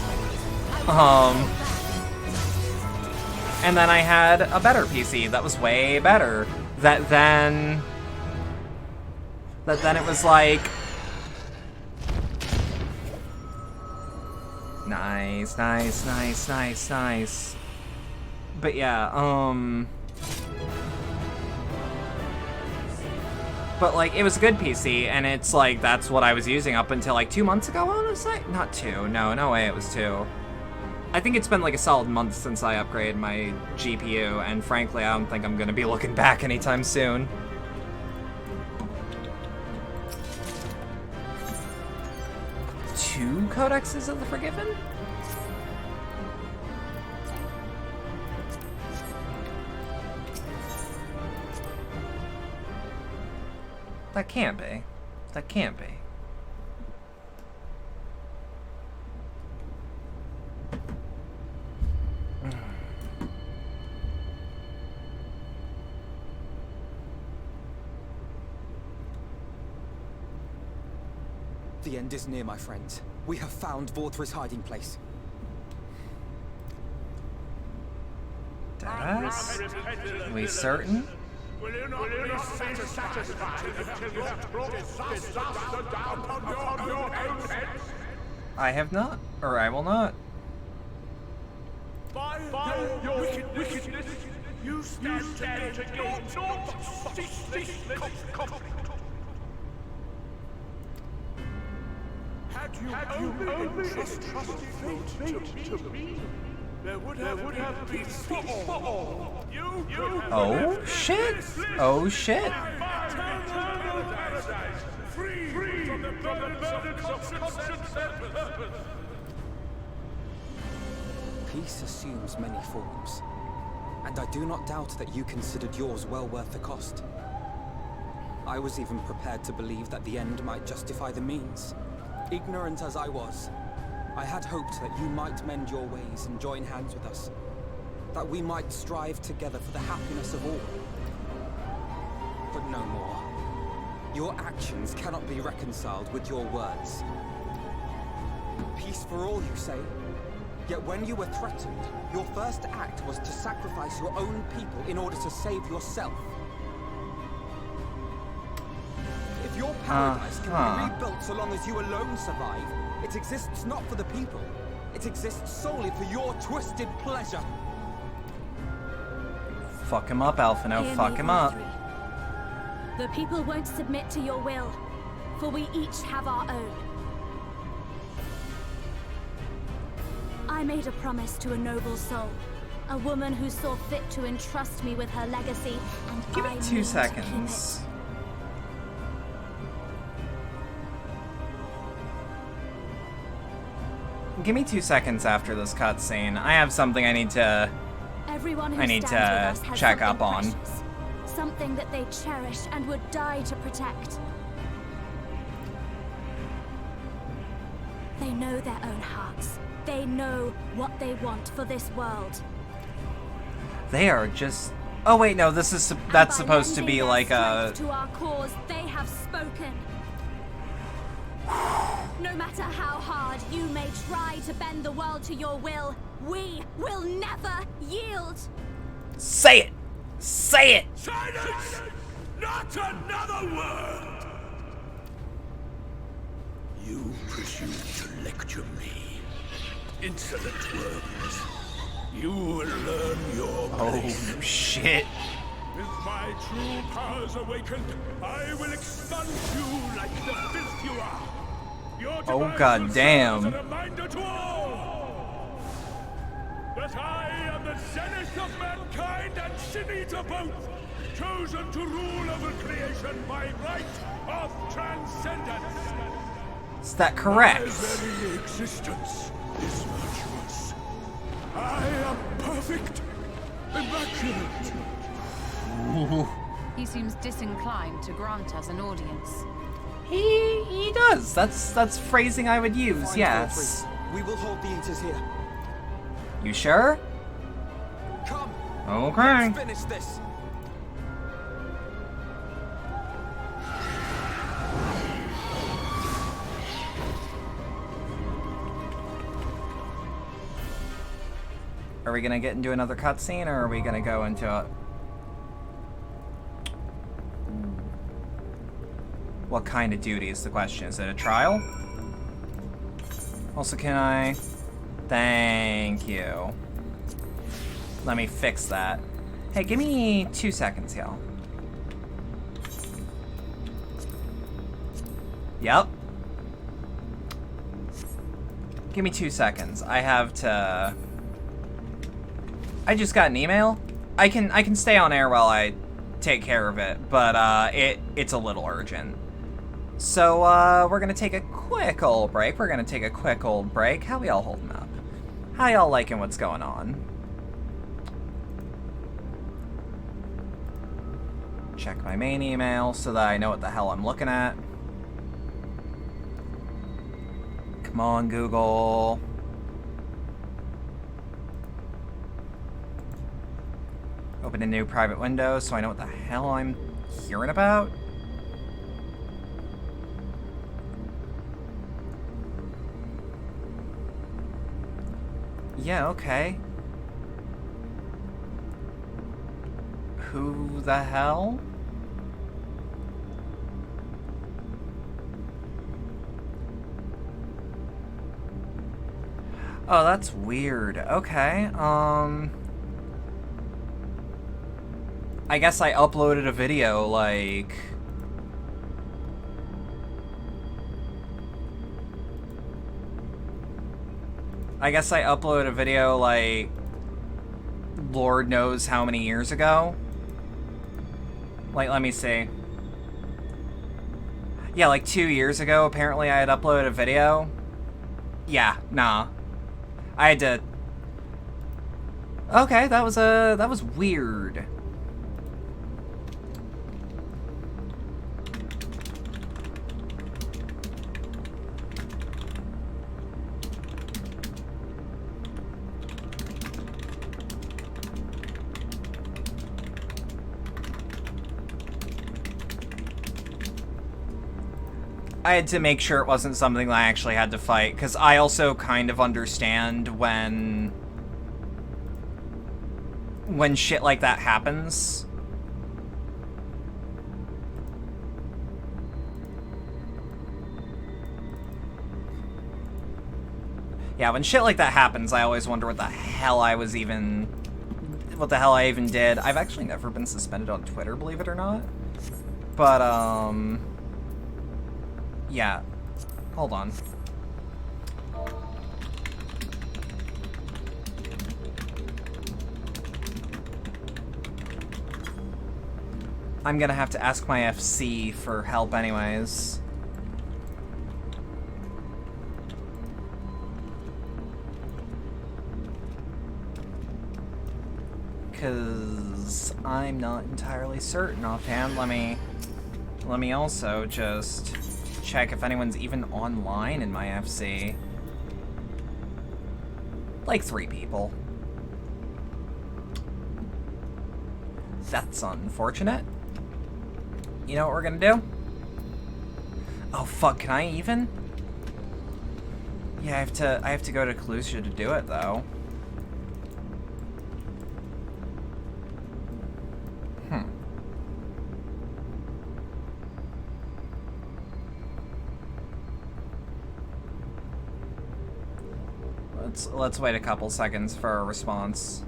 And then I had a better PC that was way better. That then it was like, Nice, nice, nice, nice, nice. But yeah, but like, it was a good PC, and it's like, that's what I was using up until like 2 months ago, honestly? Not 2, no way it was 2. I think it's been like a solid month since I upgraded my GPU, and frankly, I don't think I'm gonna be looking back anytime soon. Two codexes of the Forgiven? That can't be. That can't be. The end is near, my friends. We have found Vorthra's hiding place. Does? Are we certain? Will you not be satisfied until you have brought disaster down upon your own heads? I have not, or I will not. By your wickedness, you stand to gain naught but ceaseless conflict. Had you only trusted fate to me, there would have been peace for all. Oh shit! Oh shit! Free from the burdens of conscience and purpose. Peace assumes many forms, and I do not doubt that you considered yours well worth the cost. I was even prepared to believe that the end might justify the means. Ignorant as I was, I had hoped that you might mend your ways and join hands with us. That we might strive together for the happiness of all. But no more. Your actions cannot be reconciled with your words. Peace for all, you say? Yet when you were threatened, your first act was to sacrifice your own people in order to save yourself. If your paradise can be rebuilt so long as you alone survive, it exists not for the people. It exists solely for your twisted pleasure. Fuck him up, Alphino. Fuck him up. The people won't submit to your will, for we each have our own. I made a promise to a noble soul, a woman who saw fit to entrust me with her legacy, and Give me 2 seconds. Give me 2 seconds after this cutscene. I have something I need to check up on. Precious, something that they cherish and would die to protect. They know their own hearts. They know what they want for this world. They are just... Oh wait, no, this is that's supposed to be like a... To our cause, they have spoken. No matter how hard you may try to bend the world to your will, we will never yield. Say it! Say it! Silence! Not another word! You presume to lecture me. Insolent words. You will learn your place. Oh, shit. With my true powers awakened, I will expunge you like the filth you are. Oh, god damn. A reminder to all that I am the zenith of mankind and Shinita both, chosen to rule over creation by right of transcendence. Is that correct? My very existence is virtuous. I am perfect, immaculate. He seems disinclined to grant us an audience. He does. That's phrasing I would use. Yes. We will hold the Eaters here. You sure? Come. Okay. Let's finish this. Are we gonna get into another cutscene, or are we gonna go into a... What kind of duty is the question? Is it a trial? Also, can I... Thank you. Let me fix that. Hey, give me 2 seconds, y'all. Yep. Give me 2 seconds. I have to... I just got an email. I can stay on air while I take care of it, but it's a little urgent. So we're gonna take a quick old break. How we all holding up? How y'all liking what's going on? Check my main email so that I know what the hell I'm looking at. Come on, Google. Open a new private window so I know what the hell I'm hearing about. Yeah, okay. Who the hell? Oh, that's weird. Okay, I guess I uploaded a video, like... Lord knows how many years ago. Like, let me see. Yeah, like 2 years ago, apparently I had uploaded a video. Yeah, nah. I had to... Okay, that was weird. I had to make sure it wasn't something that I actually had to fight, because I also kind of understand when shit like that happens. Yeah, when shit like that happens, I always wonder what the hell I even did. I've actually never been suspended on Twitter, believe it or not. But, yeah. Hold on. I'm gonna have to ask my FC for help anyways. Because I'm not entirely certain offhand. Let me also just check if anyone's even online in my FC. Like 3 people. That's unfortunate. You know what we're gonna do? Oh fuck, can I even? Yeah, I have to go to Kalusha to do it though. Let's wait a couple seconds for a response.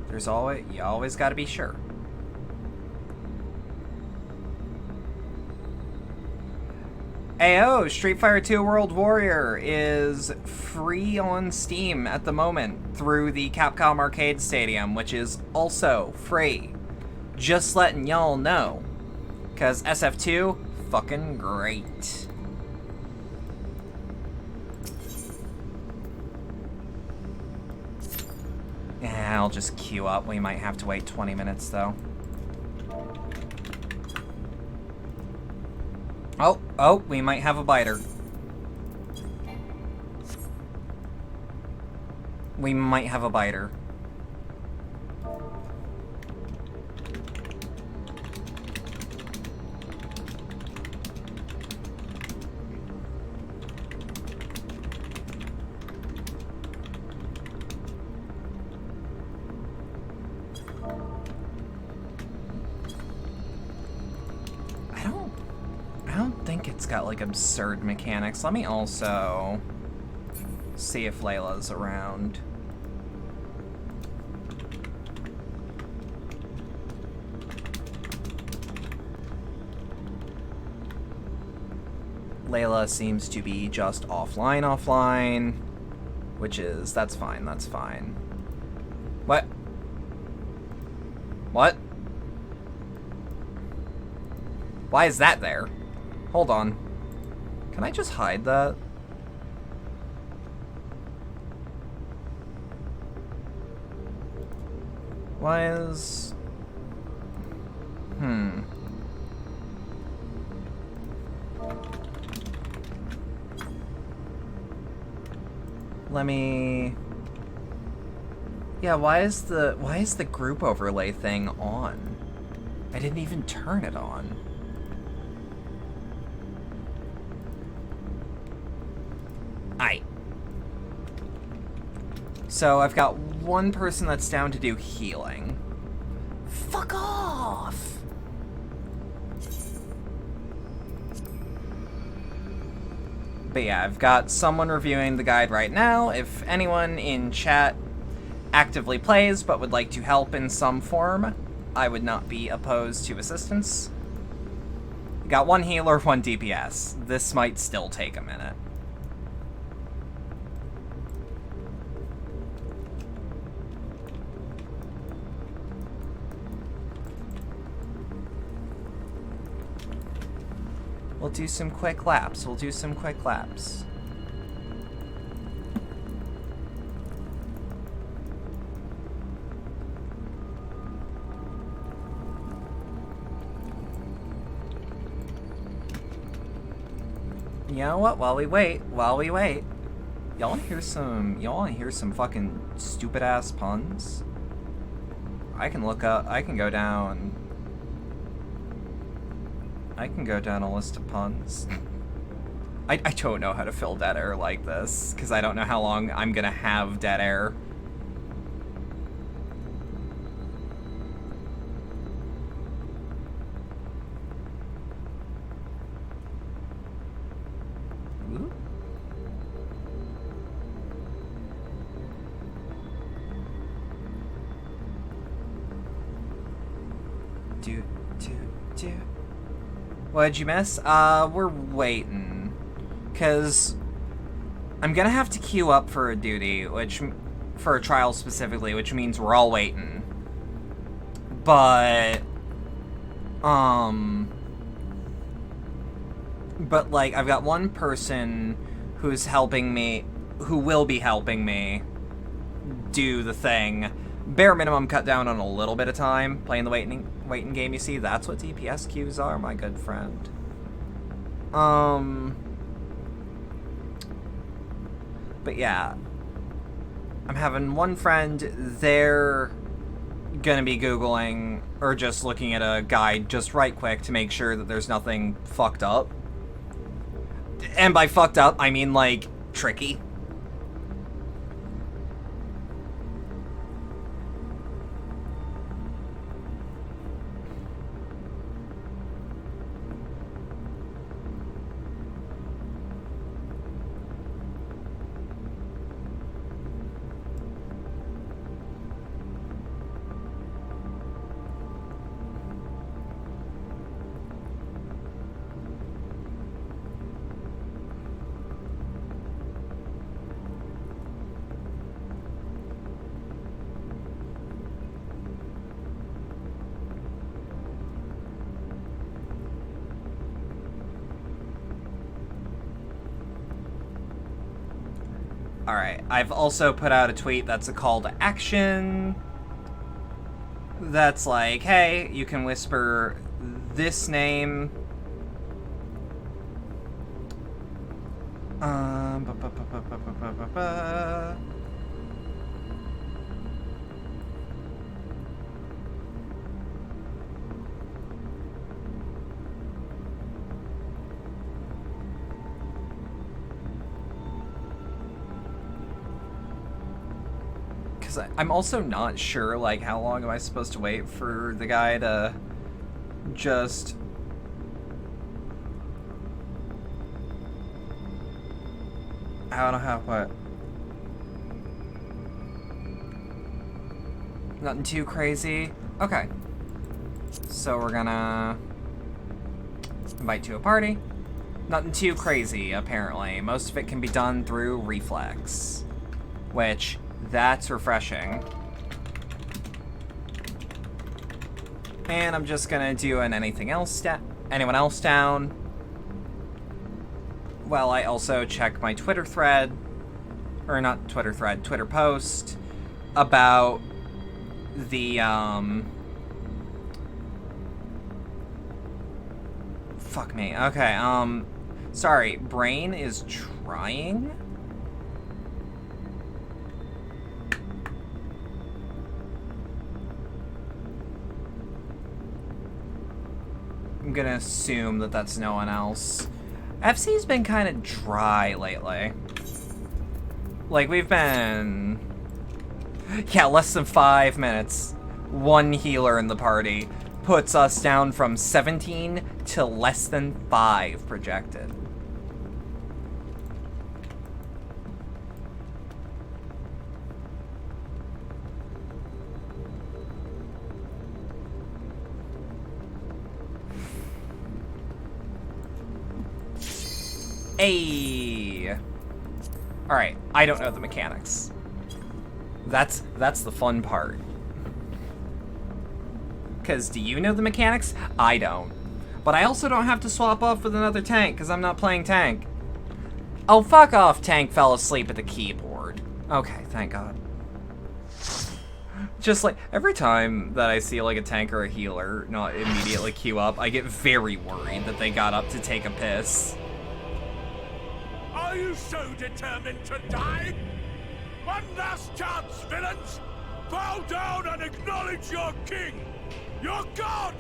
You always gotta be sure. Ayo, Street Fighter 2 World Warrior is free on Steam at the moment through the Capcom Arcade Stadium, which is also free. Just letting y'all know. Because SF2, fucking great. Yeah, I'll just queue up. We might have to wait 20 minutes, though. Oh, we might have a biter. We might have a biter. got, like, absurd mechanics. Let me also see if Layla's around. Layla seems to be just offline, which is, that's fine, that's fine. What? What? Why is that there? Hold on. Can I just hide that? Why is... Let me... Yeah, why is the group overlay thing on? I didn't even turn it on. Aye. So I've got one person that's down to do healing. Fuck off! But yeah, I've got someone reviewing the guide right now. If anyone in chat actively plays but would like to help in some form, I would not be opposed to assistance. Got one healer, one DPS. This might still take a minute. We'll do some quick laps. We'll do some quick laps. You know what? While we wait, y'all wanna hear some fucking stupid ass puns? I can go down a list of puns. I don't know how to fill dead air like this, because I don't know how long I'm gonna have dead air. Ooh. What did you miss? We're waiting. Because I'm gonna have to queue up for a duty, for a trial specifically, which means we're all waiting. But, like, I've got one person who's helping me, who will be helping me do the thing. Bare minimum cut down on a little bit of time playing the waiting game, you see? That's what DPS queues are, my good friend. But yeah. I'm having one friend, they're gonna be Googling, or just looking at a guide just right quick to make sure that there's nothing fucked up. And by fucked up, I mean, like, tricky. Alright, I've also put out a tweet that's a call to action. That's like, hey, you can whisper this name. I'm also not sure, like, how long am I supposed to wait for the guy to just I don't know how to put it. Nothing too crazy. Okay. So we're gonna invite to a party. Nothing too crazy, apparently. Most of it can be done through reflex. Which, that's refreshing. And I'm just gonna do an anyone else down. While I also check my Twitter thread, or not Twitter thread, Twitter post about the, fuck me. Okay, sorry, Brain is trying? I'm gonna assume that that's no one else. FC's been kind of dry lately. Like, we've been... Yeah, less than 5 minutes. One healer in the party puts us down from 17 to less than 5 projected. Hey. All right, I don't know the mechanics. That's the fun part. Cause do you know the mechanics? I don't. But I also don't have to swap off with another tank cuz I'm not playing tank. Oh, fuck off, tank fell asleep at the keyboard. Okay, thank God. Just like every time that I see like a tank or a healer not immediately queue up, I get very worried that they got up to take a piss. Are you so determined to die? One last chance, villains! Bow down and acknowledge your king! Your god!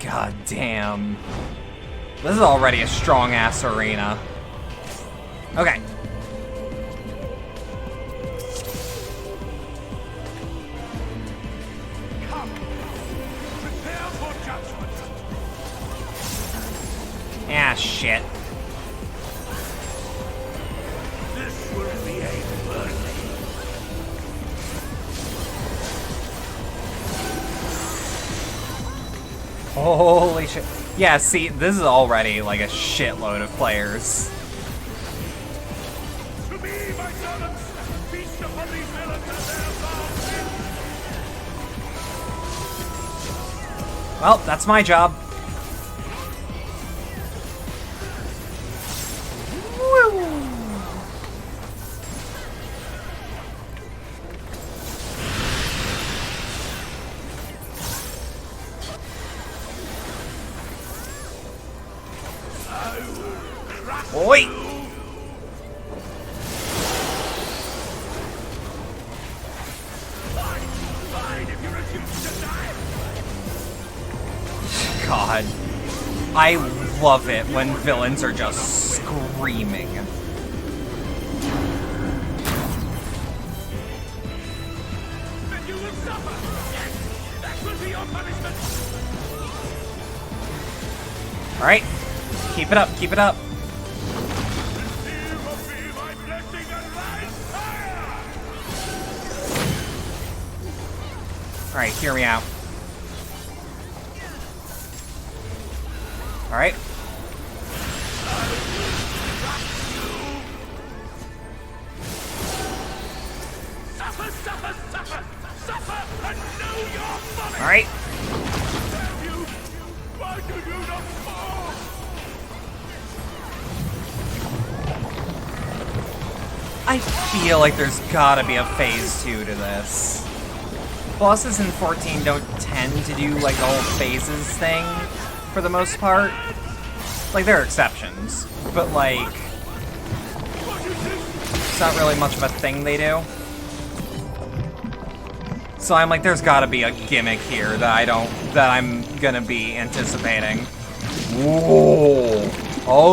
God damn. This is already a strong-ass arena. Okay. Come! Prepare for judgment! Ah, shit. This will be a mercy. Holy shit. Yeah, see, this is already like a shitload of players. To me, my servants, feast upon these villains and their foul. Well, that's my job. Woo! Oi! God. I love it when villains are just screaming. Then you will suffer! Yes! That will be your punishment! Alright. Keep it up, keep it up. Alright, hear me out. Alright. Suffer, suffer, suffer! Suffer and know your folly! Alright. Why do you not fall? I feel like there's gotta be a phase 2 to this. Bosses in 14 don't tend to do like the whole phases thing for the most part. Like, there are exceptions, but like, it's not really much of a thing they do. So I'm like, there's gotta be a gimmick here that I'm gonna be anticipating. Whoa.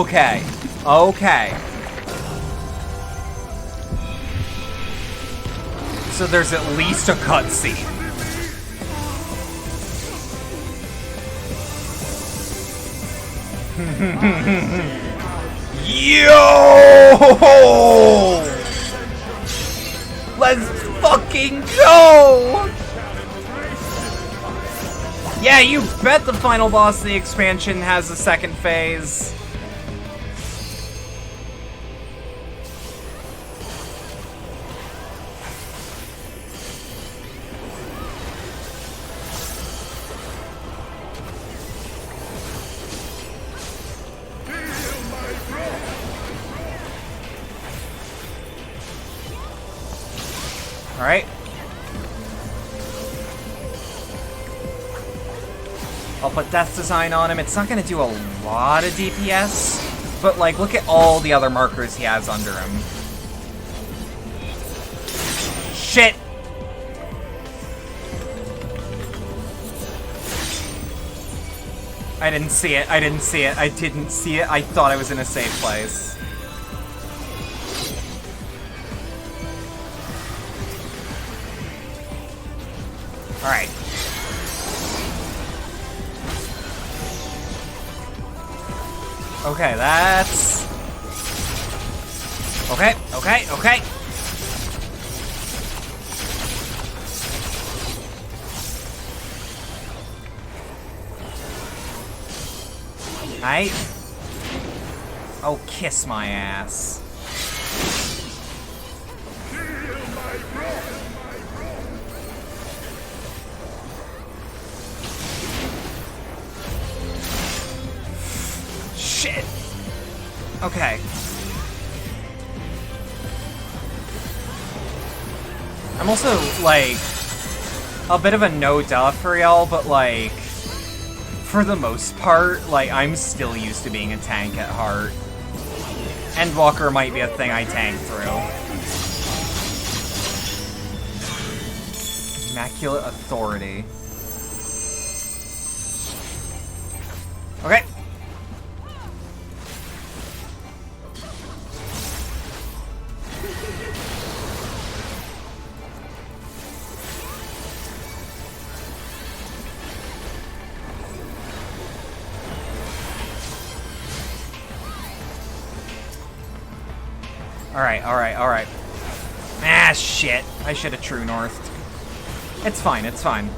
Okay. Okay. So there's at least a cutscene. Yo! Let's fucking go! Yeah, you bet the final boss of the expansion has a second phase. Alright. I'll put Death Design on him. It's not going to do a lot of DPS, but, like, look at all the other markers he has under him. Shit! I didn't see it. I didn't see it. I didn't see it. I thought I was in a safe place. Alright. Okay, that's... Okay, okay, okay. Alright. Oh, kiss my ass. Shit! Okay. I'm also, like, a bit of a no-duh for y'all, but, like, for the most part, like, I'm still used to being a tank at heart. Endwalker might be a thing I tank through. Immaculate Authority. Okay. Alright, alright, alright. Ah, shit. I should have true northed. It's fine, it's fine.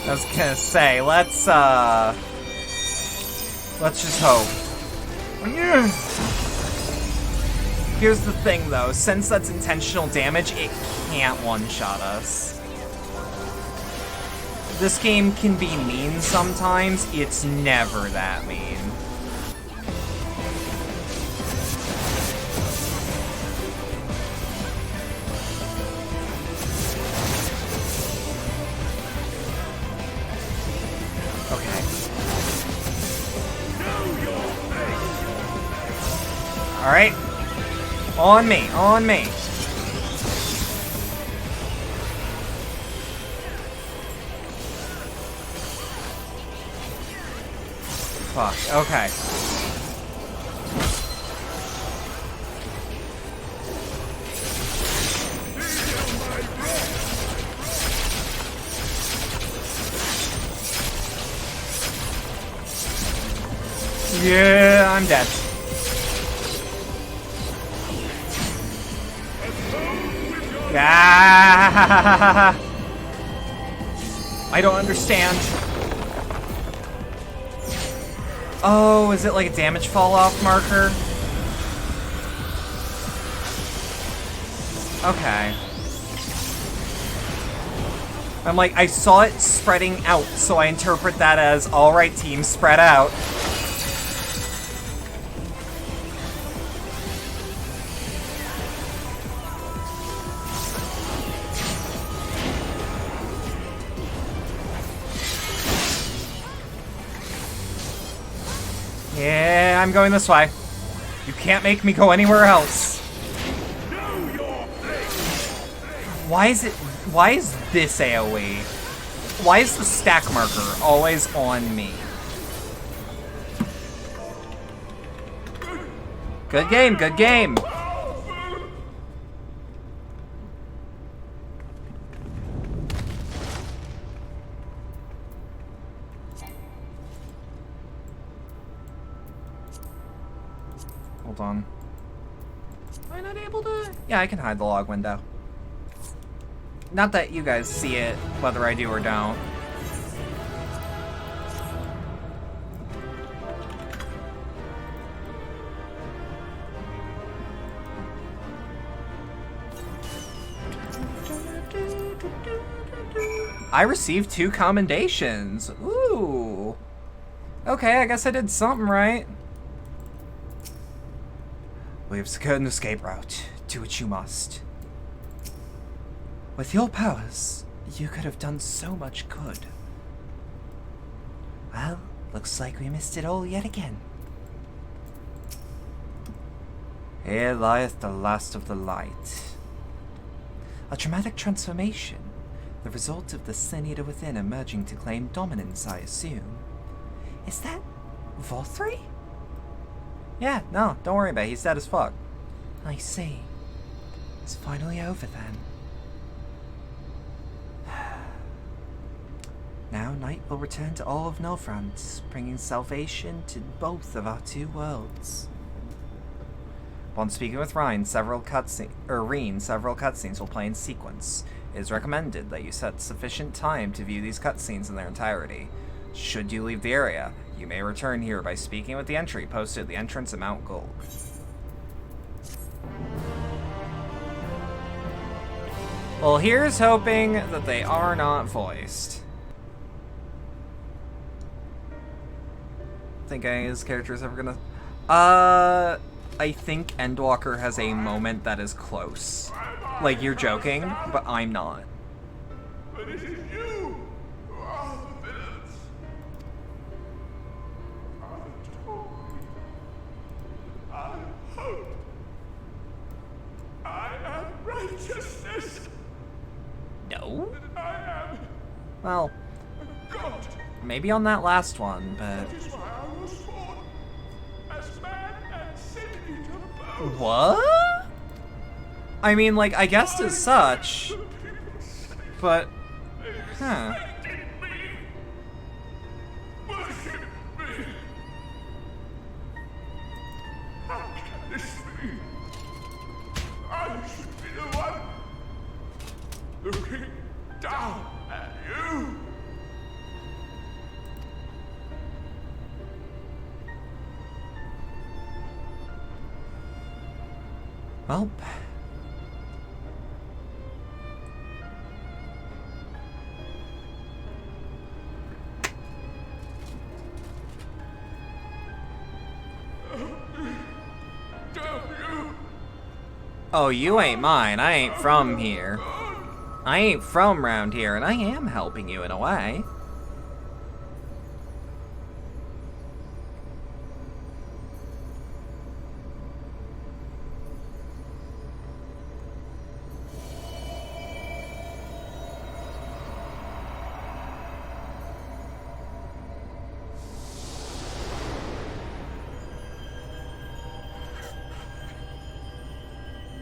I was gonna say, let's just hope. Yeah. Here's the thing, though. Since that's intentional damage, it can't one-shot us. This game can be mean sometimes. It's never that mean. Okay. Alright. On me, on me. Fuck, okay. Yeah, I'm dead. Ah! I don't understand. Oh, is it like a damage fall-off marker? Okay. I'm like, I saw it spreading out, so I interpret that as, alright team, spread out. Yeah, I'm going this way. You can't make me go anywhere else. Why is this AoE? Why is the stack marker always on me? Good game, good game. Hold on. Am I not able to? Yeah, I can hide the log window. Not that you guys see it, whether I do or don't. I received 2 commendations. Ooh. Okay, I guess I did something right. We have secured an escape route. Do what you must. With your powers, you could have done so much good. Well, looks like we missed it all yet again. Here lieth the last of the light. A traumatic transformation. The result of the Sin Eater within emerging to claim dominance, I assume. Is that Vothri? Yeah, no, don't worry about it. He's dead as fuck. I see. It's finally over then. Now night will return to all of Northrant, bringing salvation to both of our 2 worlds. Upon speaking with Reen, several cutscenes will play in sequence. It is recommended that you set sufficient time to view these cutscenes in their entirety. Should you leave the area, you may return here by speaking with the entry posted at the entrance of Mount Gulg. Well, here's hoping that they are not voiced. Think any of his characters ever gonna... I think Endwalker has a moment that is close. Like, you're joking, but I'm not. But it is you who are the villains. I hope. I am righteousness. No? I am Well, God. maybe on that last one, but... That is why I was born. As man and Sin Eater both. What? I mean, like, I guess as such, but... Huh. Worship me. How can this be? I should be the one looking down at you. Well... Oh, you ain't mine. I ain't from here. I ain't from round here, and I am helping you in a way.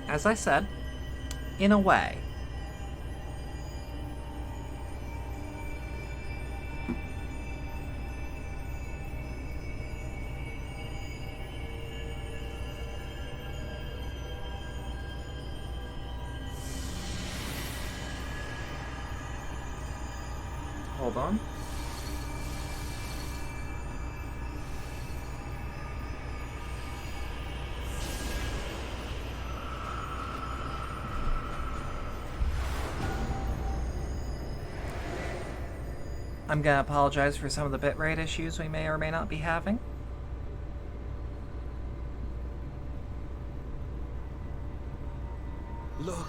As I said, in a way. Hold on. I'm gonna apologize for some of the bitrate issues we may or may not be having. Look,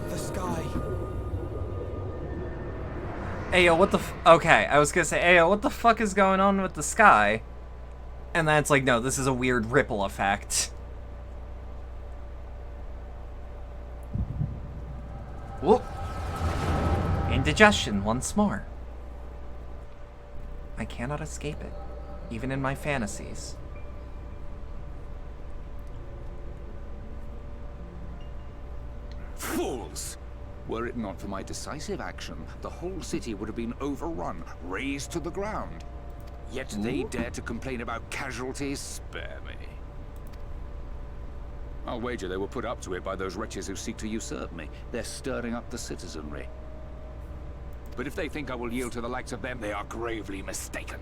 the sky. Ayo, what the okay, I was gonna say, Ayo, what the fuck is going on with the sky? And then it's like, no, this is a weird ripple effect. Whoop. Indigestion once more. I cannot escape it, even in my fantasies. Fools! Were it not for my decisive action, the whole city would have been overrun, razed to the ground. Yet they dare to complain about casualties? Spare me. I'll wager they were put up to it by those wretches who seek to usurp me. They're stirring up the citizenry. But if they think I will yield to the likes of them, they are gravely mistaken.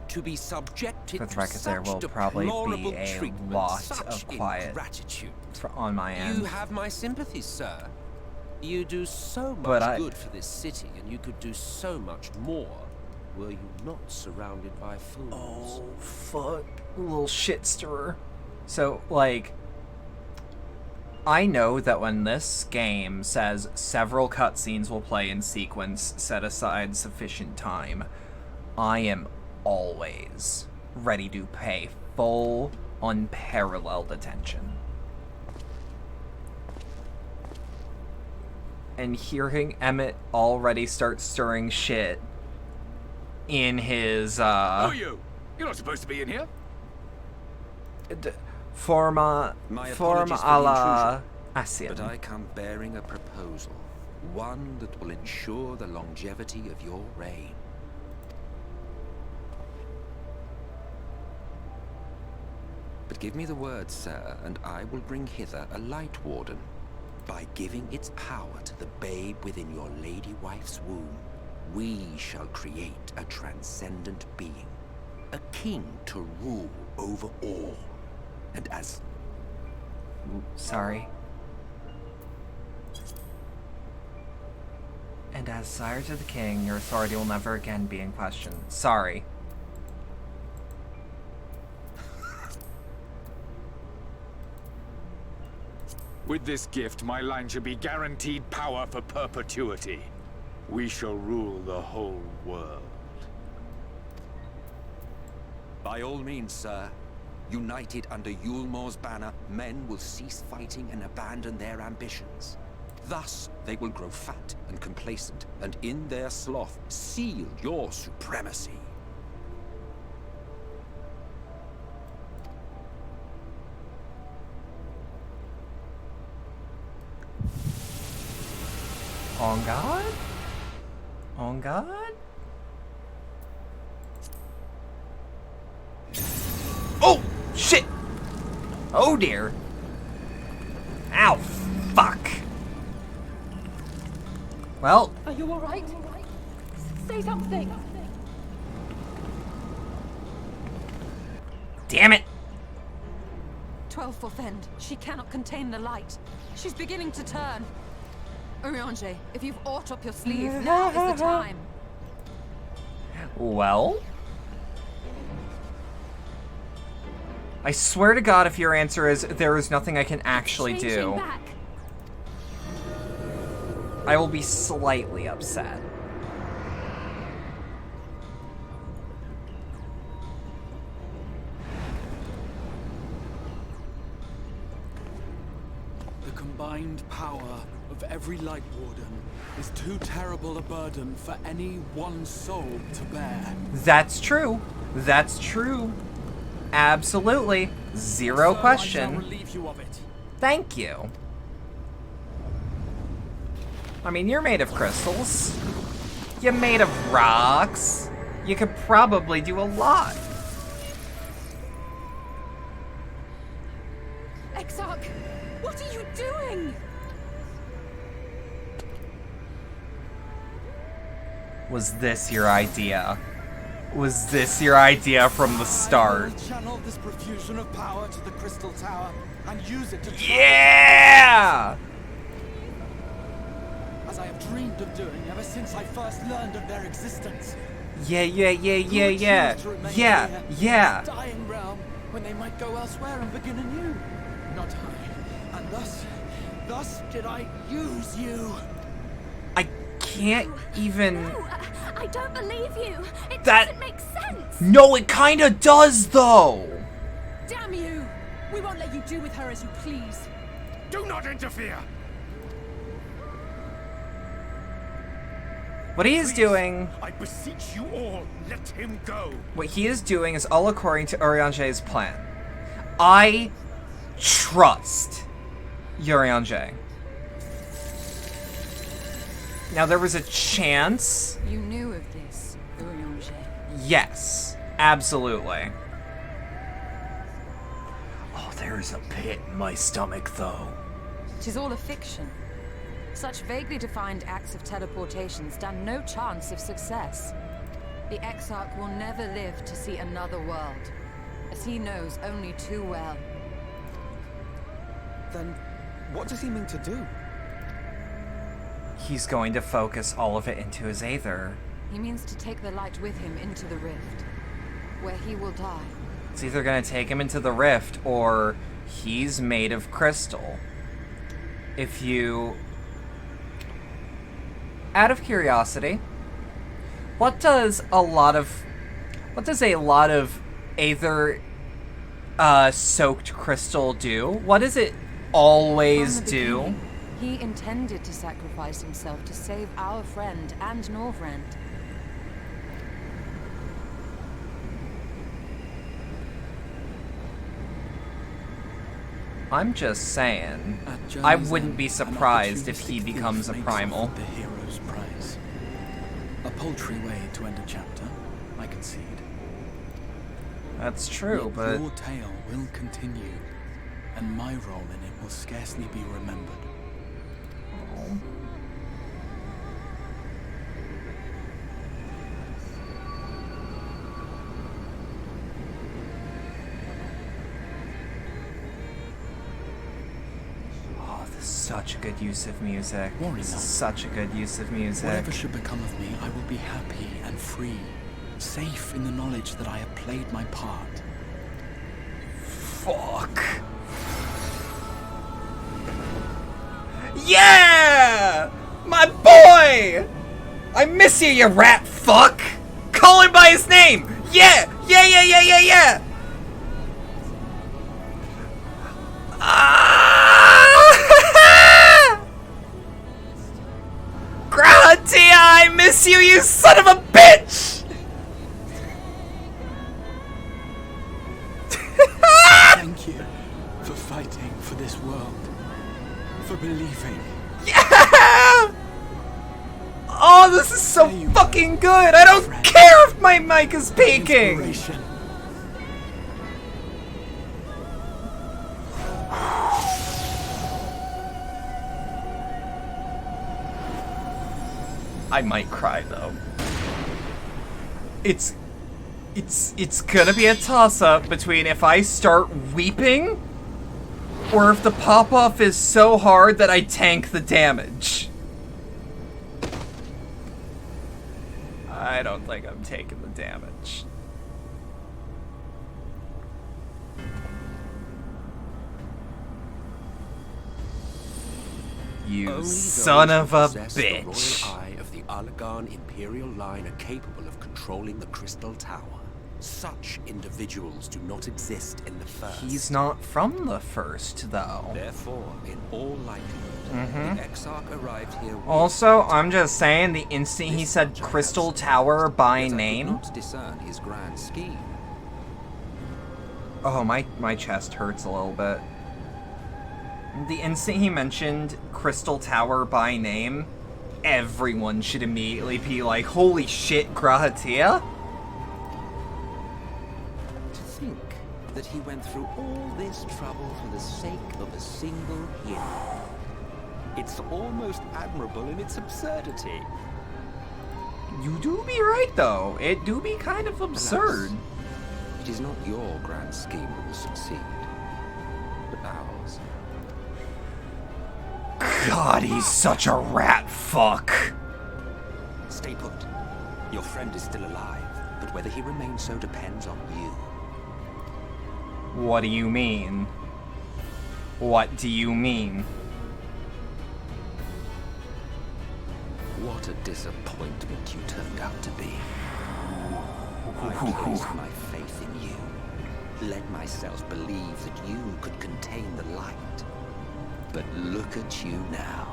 To be subjected For the to record, there will probably deplorable be a treatment, lot such of quiet ingratitude. on my end. You have my sympathies, sir. You do so But much good for this city, and you could do so much more were you not surrounded by fools. Oh, fuck. Little shit stirrer. So, like, I know that when this game says several cutscenes will play in sequence, set aside sufficient time, I am always ready to pay full, unparalleled attention. And hearing Emmett already start stirring shit in his, Who are you? You're not supposed to be in here. Forma alla Asian. But I come bearing a proposal, one that will ensure the longevity of your reign. But give me the word, sir, and I will bring hither a light warden. By giving its power to the babe within your lady wife's womb, we shall create a transcendent being, a king to rule over all. And as... Sorry. And as sire to the king, your authority will never again be in question. Sorry. With this gift, my line shall be guaranteed power for perpetuity. We shall rule the whole world. By all means, sir. United under Yulmor's banner, men will cease fighting and abandon their ambitions. Thus, they will grow fat and complacent, and in their sloth, seal your supremacy. On God? On God? Oh, shit! Oh dear. Ow, fuck. Well. Are you alright? Say something. Damn it. 12th End. She cannot contain the light. She's beginning to turn. Urianger, if you've aught up your sleeve, now is the time. Well? I swear to God, if your answer is, there is nothing I can actually do, I will be slightly upset. The combined power of every Light Warden is too terrible a burden for any one soul to bear. That's true. That's true. Absolutely. Zero question. I shall relieve you of it. Thank you. I mean, you're made of crystals. You're made of rocks. You could probably do a lot. Exarch, what are you doing? Was this your idea? Was this your idea from the start? I will channel this profusion of power to the Crystal Tower and use it to Yeah! as I have dreamed of doing ever since I first learned of their existence. Yeah. This dying realm when they might go elsewhere and begin anew. Not I. And thus did I use you. I can't even... No, I don't believe you. It That- doesn't make sense. No, it kinda does, though! Damn you! We won't let you do with her as you please. Do not interfere! What he is doing... I beseech you all, let him go! What he is doing is all according to Urianger's plan. I trust Urianger. Now, there was a chance. You knew of this, Urianger. Yes, absolutely. Oh, there is a pit in my stomach, though. Tis all a fiction. Such vaguely defined acts of teleportation stand no chance of success. The Exarch will never live to see another world, as he knows only too well. Then, what does he mean to do? He's going to focus all of it into his Aether. He means to take the light with him into the rift, where he will die. It's either going to take him into the rift, or he's made of crystal. If you... Out of curiosity, what does a lot of Aether soaked crystal do? What does it always do? He intended to sacrifice himself to save our friend and Norvrend. I'm just saying, I wouldn't be surprised if he becomes a primal. The hero's prize. A paltry way to end a chapter, I concede. That's true, Yet but... your tale will continue, and my role in it will scarcely be remembered. Oh. Such a good use of music. This is such a good use of music. Whatever should become of me, I will be happy and free, safe in the knowledge that I have played my part. Fuck. Yeah! My boy! I miss you, you rat fuck! Call him by his name! Yeah! Yeah, yeah, yeah, yeah, yeah! Gratia, I miss you, you son of a bitch! Thank you for fighting for this world, for believing. Yeah! Oh, this is so fucking good! I don't care if my mic is peaking! I might cry though. It's gonna be a toss-up between if I start weeping or if the pop-off is so hard that I tank the damage. I don't think I'm taking the damage. You Only son those of who a possess the bitch. royal eye of the Allagan Imperial line are capable of controlling the Crystal Tower. Such individuals do not exist in the First. He's not from the First, though. Therefore, in all likelihood, the Exarch arrived here. Also, I'm just saying, the instant he said Crystal Tower by name... not discern his grand scheme. Oh, my chest hurts a little bit. The instant he mentioned Crystal Tower by name, everyone should immediately be like, holy shit, Grahatia? To think that he went through all this trouble for the sake of a single hero. It's almost admirable in its absurdity. You do be right, though. It do be kind of absurd. Alas, it is not your grand scheme that will succeed, but ours. God, he's such a rat fuck. Stay put. Your friend is still alive, but whether he remains so depends on you. What do you mean? What do you mean? What a disappointment you turned out to be. I placed my faith in you. Let myself believe that you could contain the light. But look at you now.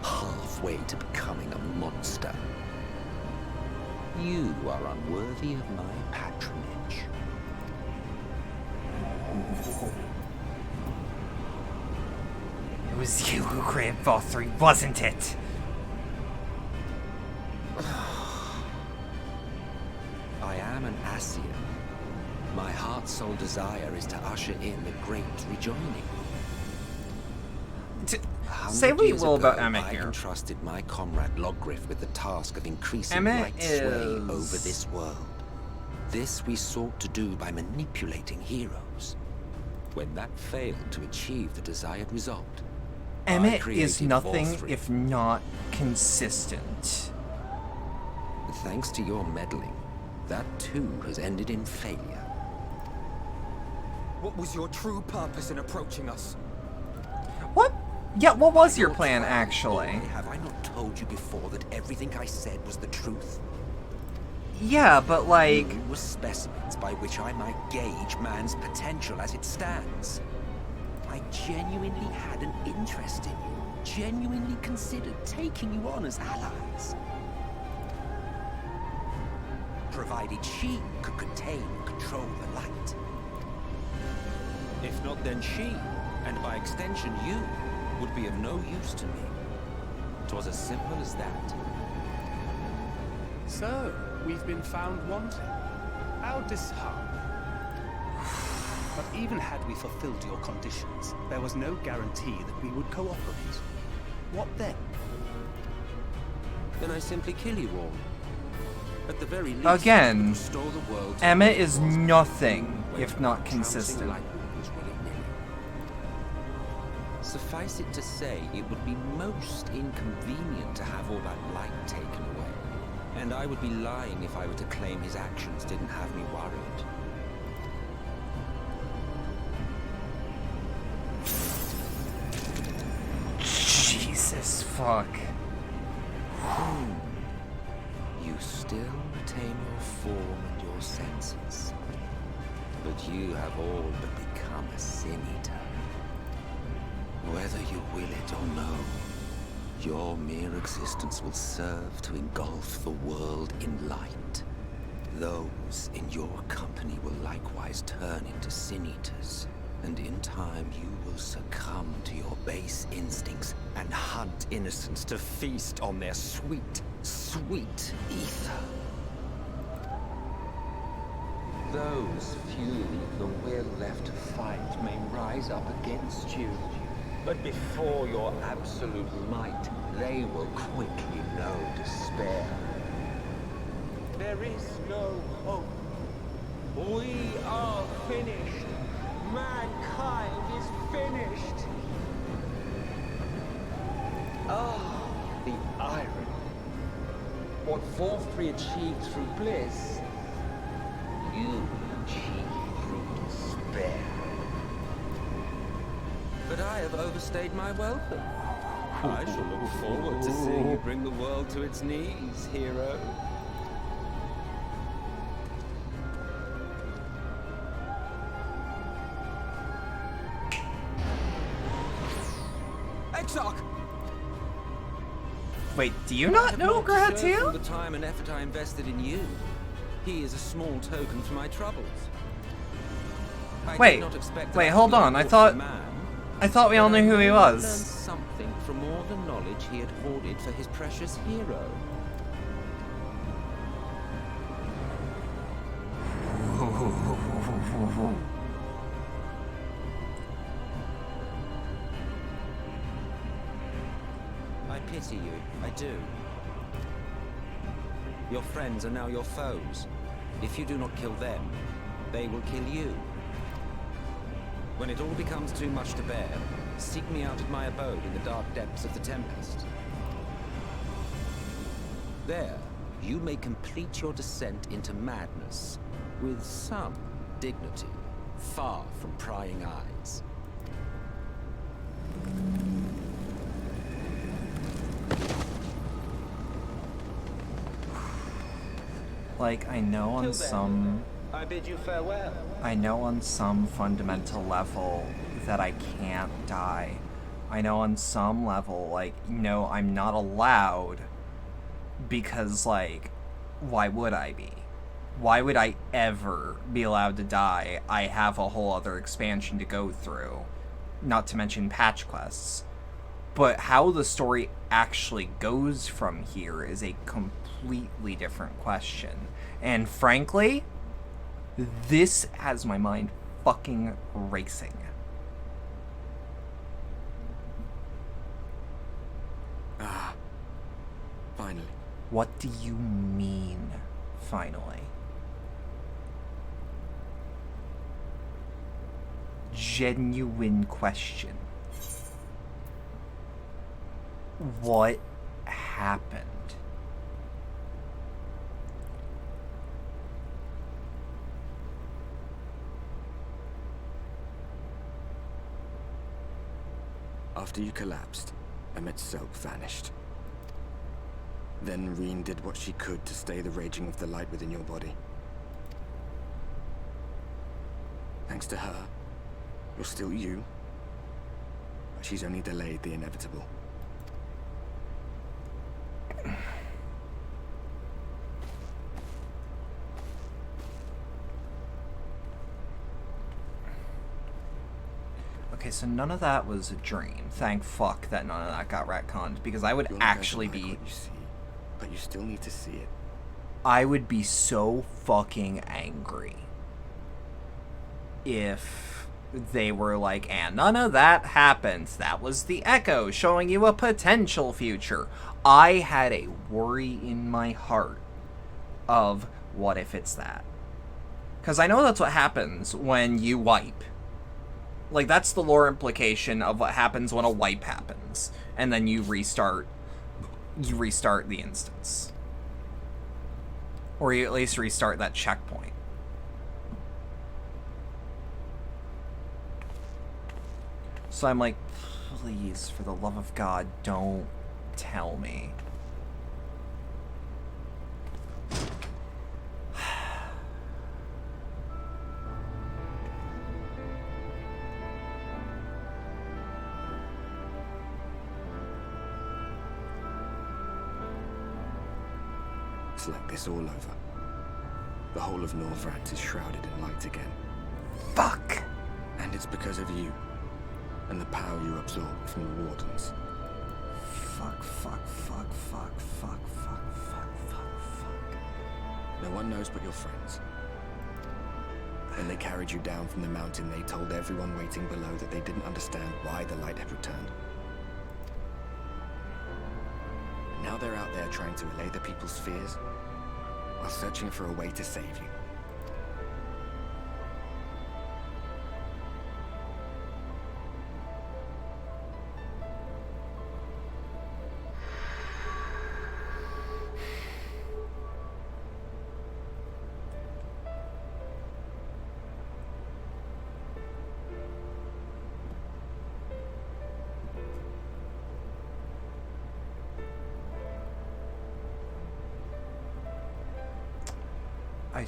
Halfway to becoming a monster. You are unworthy of my patronage. was you who created Vault 3, wasn't it? I am an Asian. My heart's sole desire is to usher in the great rejoining. Say what you will about Emmett I here. entrusted my comrade Logriff with the task of increasing Emmett light sway over this world. This we sought to do by manipulating heroes. When that failed to achieve the desired result, Emmett is nothing if not consistent. Thanks to your meddling, that too has ended in failure. What was your true purpose in approaching us? What? Yeah, what was your plan, actually? Have I not told you before that everything I said was the truth? Yeah, but like... You were specimens by which I might gauge man's potential as it stands. I genuinely had an interest in you, genuinely considered taking you on as allies. Provided she could contain and control the light. If not, then she, and by extension you, would be of no use to me. 'Twas as simple as that. So, we've been found wanting. How disheartening. But even had we fulfilled your conditions, there was no guarantee that we would cooperate. What then? Then I simply kill you all. At the very least, again, restore the world. Emmett is nothing if not consistent. Suffice it to say, it would be most inconvenient to have all that light taken away. And I would be lying if I were to claim his actions didn't have me worried. Jesus fuck. You still retain your form and your senses. But you have all but become a sin eater. Whether you will it or no, your mere existence will serve to engulf the world in light. Those in your company will likewise turn into sin eaters, and in time you will succumb to your base instincts and hunt innocents to feast on their sweet, sweet ether. Those few with the will left to fight may rise up against you. But before your absolute might, they will quickly know despair. There is no hope. We are finished. Mankind is finished. Ah, the irony. What Vault 3 achieved through bliss, you achieved through despair. But I have overstayed my welcome. I shall look forward to seeing you bring the world to its knees, hero. Exarch! Wait, do you not know Gratiel? The time and effort I invested in you. He is a small token for my troubles. Wait, hold on. I thought we all knew who he was. Learned something from all the knowledge he had hoarded for his precious hero. I pity you, I do. Your friends are now your foes. If you do not kill them, they will kill you. When it all becomes too much to bear, seek me out at my abode in the dark depths of the Tempest. There, you may complete your descent into madness with some dignity, far from prying eyes. Like, I know on some... I bid you farewell. I know on some fundamental level that I can't die. I know on some level, like, no, I'm not allowed because, like, why would I be? Why would I ever be allowed to die? I have a whole other expansion to go through. Not to mention patch quests. But how the story actually goes from here is a completely different question. And frankly, this has my mind fucking racing. Ah, finally. What do you mean, finally? Genuine question. What happened? After you collapsed, Emmet's soap vanished. Then Reen did what she could to stay the raging of the light within your body. Thanks to her, you're still you, but she's only delayed the inevitable. Okay, so none of that was a dream. Thank fuck that none of that got retconned, because I would actually be... What you see, but you still need to see it. I would be so fucking angry if they were like, and none of that happened. That was the Echo showing you a potential future. I had a worry in my heart of, what if it's that? Because I know that's what happens when you wipe. Like, that's the lore implication of what happens when a wipe happens. And then you restart the instance. Or you at least restart that checkpoint. So I'm like, please, for the love of God, don't tell me. It's like this all over. The whole of Northrend is shrouded in light again. Fuck! And it's because of you, and the power you absorbed from the Wardens. Fuck, fuck, fuck, fuck, fuck, fuck, fuck, fuck, fuck. No one knows but your friends. When they carried you down from the mountain, they told everyone waiting below that they didn't understand why the light had returned. Now they're out there trying to allay the people's fears, while searching for a way to save you.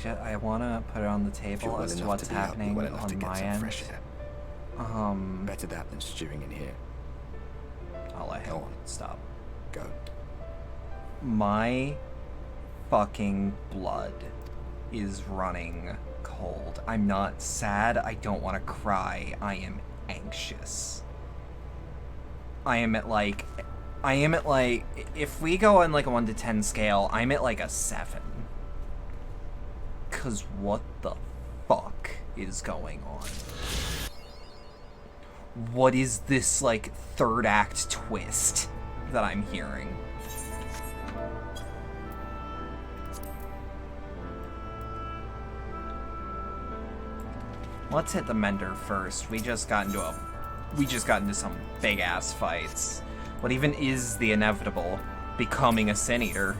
I want to put it on the table as to what's happening on my end. Better that than stewing in here. I'll let him stop. Go. My fucking blood is running cold. I'm not sad. I don't want to cry. I am anxious. I am at like, if we go on like a 1 to 10 scale, I'm at like a 7. Cause what the fuck is going on? What is this, like, third act twist that I'm hearing? Let's hit the Mender first. We just got into some big ass fights. What even is the inevitable? Becoming a Sin Eater.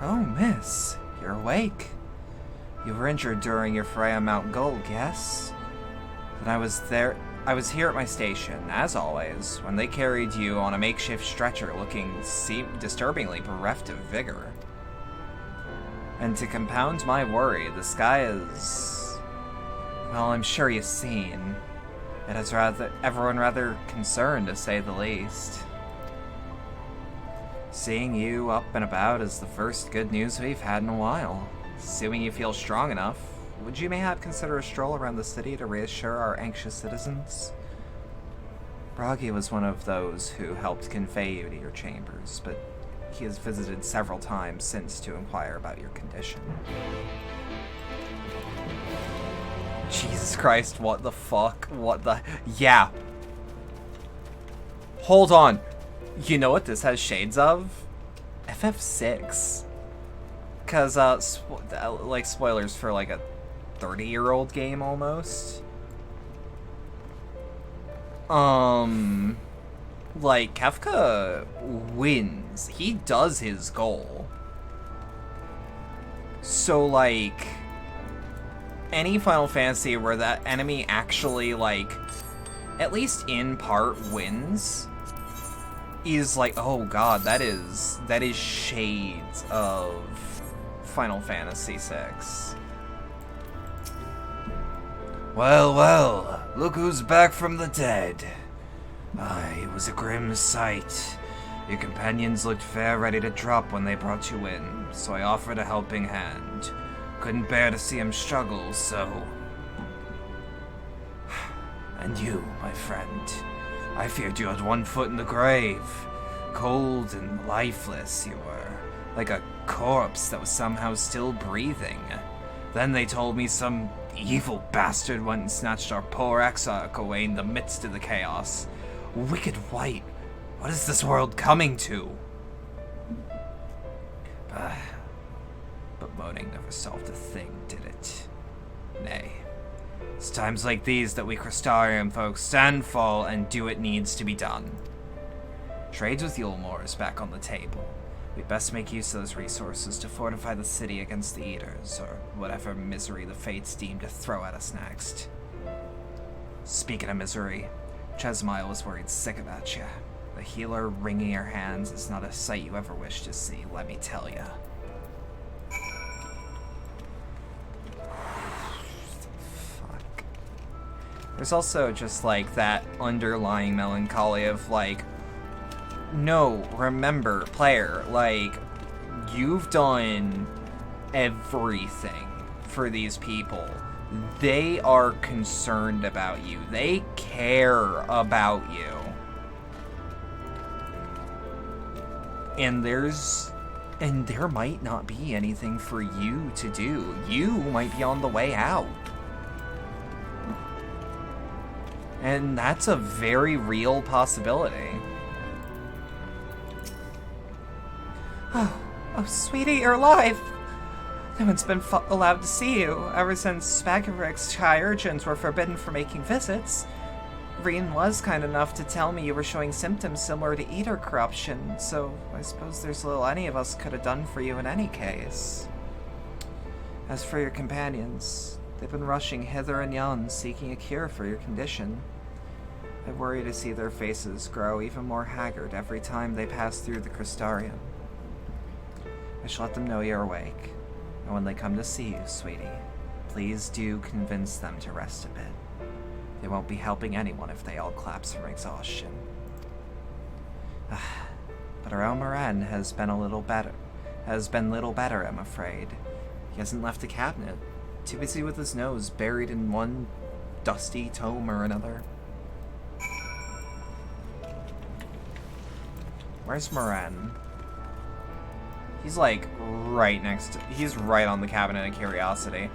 Oh, miss, you're awake. You were injured during your fray on Mount Gulg, yes? Then I was here at my station, as always, when they carried you on a makeshift stretcher looking disturbingly bereft of vigor. And to compound my worry, the sky is... well, I'm sure you've seen. It has everyone rather concerned, to say the least. Seeing you up and about is the first good news we've had in a while. Assuming you feel strong enough, would you mayhap consider a stroll around the city to reassure our anxious citizens? Bragi was one of those who helped convey you to your chambers, but he has visited several times since to inquire about your condition. Jesus Christ, what the fuck? What the... Yeah. Hold on. You know what this has shades of? FF6. Because, like, spoilers for, like, a 30-year-old game, almost. Like, Kefka wins. He does his goal. So, like, any Final Fantasy where that enemy actually, like, at least in part wins, is like, oh god, that is shades of Final Fantasy VI. Well, well, look who's back from the dead. Aye, it was a grim sight. Your companions looked fair ready to drop when they brought you in, so I offered a helping hand. Couldn't bear to see him struggle, so... And you, my friend, I feared you had one foot in the grave. Cold and lifeless you were, like a corpse that was somehow still breathing. Then they told me some evil bastard went and snatched our poor exarch away in the midst of the chaos. Wicked White, what is this world coming to? But moaning never solved a thing, did it? Nay. It's times like these that we Crystarium folks stand fall and do what needs to be done. Trades with Yulmore is back on the table. We'd best make use of those resources to fortify the city against the Eaters, or whatever misery the Fates deem to throw at us next. Speaking of misery, Chesmile was worried sick about you. The healer wringing your hands is not a sight you ever wish to see, let me tell ya. Fuck. There's also just, like, that underlying melancholy of, like, no, remember, player, like, you've done everything for these people. They are concerned about you. They care about you. And there might not be anything for you to do. You might be on the way out. And that's a very real possibility. Oh, sweetie, you're alive! No one's been allowed to see you ever since Spagavrick's high urchins were forbidden from making visits. Reen was kind enough to tell me you were showing symptoms similar to Eater corruption, so I suppose there's little any of us could have done for you in any case. As for your companions, they've been rushing hither and yon, seeking a cure for your condition. I worry to see their faces grow even more haggard every time they pass through the Crystarium. I shall let them know you're awake, and when they come to see you, sweetie, please do convince them to rest a bit. They won't be helping anyone if they all collapse from exhaustion. But our Elmoran has been little better, I'm afraid. He hasn't left the cabinet, too busy with his nose buried in one dusty tome or another. Where's Moran? He's like right next to, he's right on the cabinet of curiosity.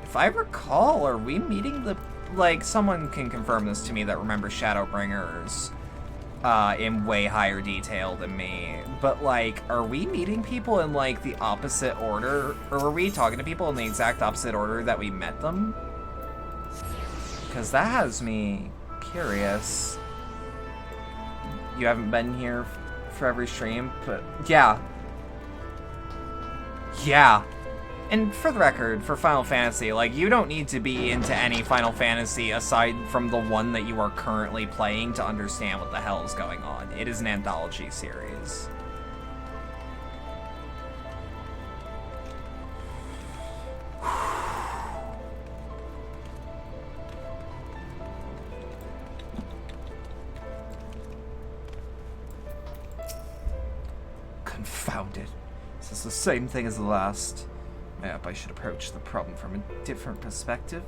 If I recall, are we meeting the, like, someone can confirm this to me that remembers Shadowbringers in way higher detail than me, but like, are we meeting people in like the opposite order, or are we talking to people in the exact opposite order that we met them? Because that has me curious. You haven't been here for every stream, but yeah. Yeah. And for the record, for Final Fantasy, like, you don't need to be into any Final Fantasy aside from the one that you are currently playing to understand what the hell is going on. It is an anthology series. Confounded. This is the same thing as the last. Yep, I should approach the problem from a different perspective.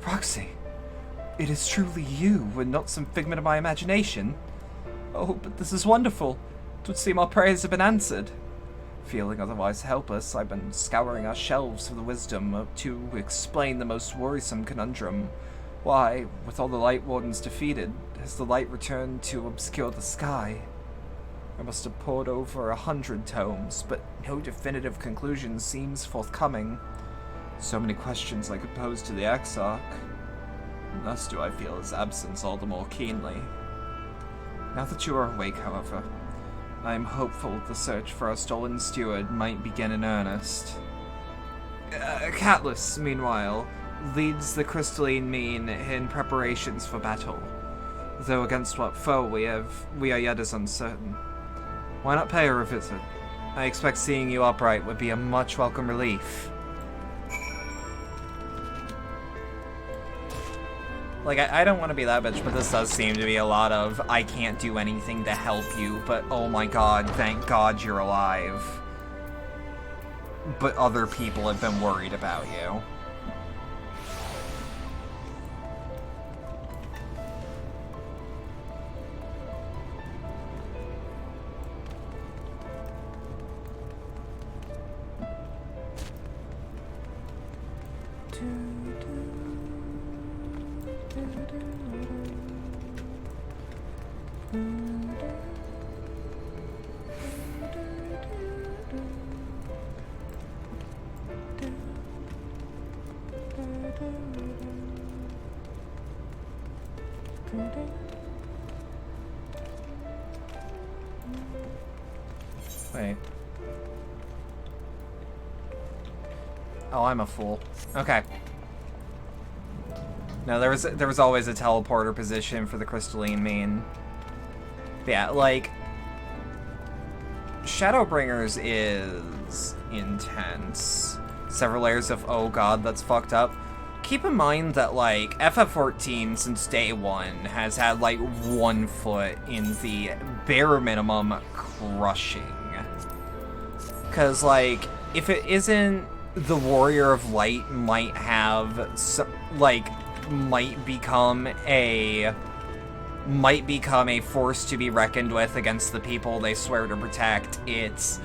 Roxy, It is truly you, and not some figment of my imagination. Oh, but this is wonderful. It would seem our prayers have been answered. Feeling otherwise helpless, I've been scouring our shelves for the wisdom to explain the most worrisome conundrum. Why, with all the Light Wardens defeated, has the light returned to obscure the sky? I must have pored over 100 tomes, but no definitive conclusion seems forthcoming. So many questions I could pose to the Exarch. Thus do I feel his absence all the more keenly. Now that you are awake, however, I am hopeful the search for our stolen steward might begin in earnest. Catless, meanwhile, leads the crystalline mean in preparations for battle, though against what foe we are yet as uncertain. Why not pay her a visit? I expect seeing you upright would be a much welcome relief. Like, I don't want to be that bitch, but this does seem to be a lot of, I can't do anything to help you, but oh my god, thank god you're alive. But other people have been worried about you. Wait. Oh, I'm a fool. Okay. No, there was always a teleporter position for the crystalline mean. But yeah, like, Shadowbringers is intense. Several layers of oh god, that's fucked up. Keep in mind that, like, FF14 since day one has had, like, 1 foot in the bare minimum crushing. Because, like, if it isn't the Warrior of Light might have, like, might become a force to be reckoned with against the people they swear to protect, it's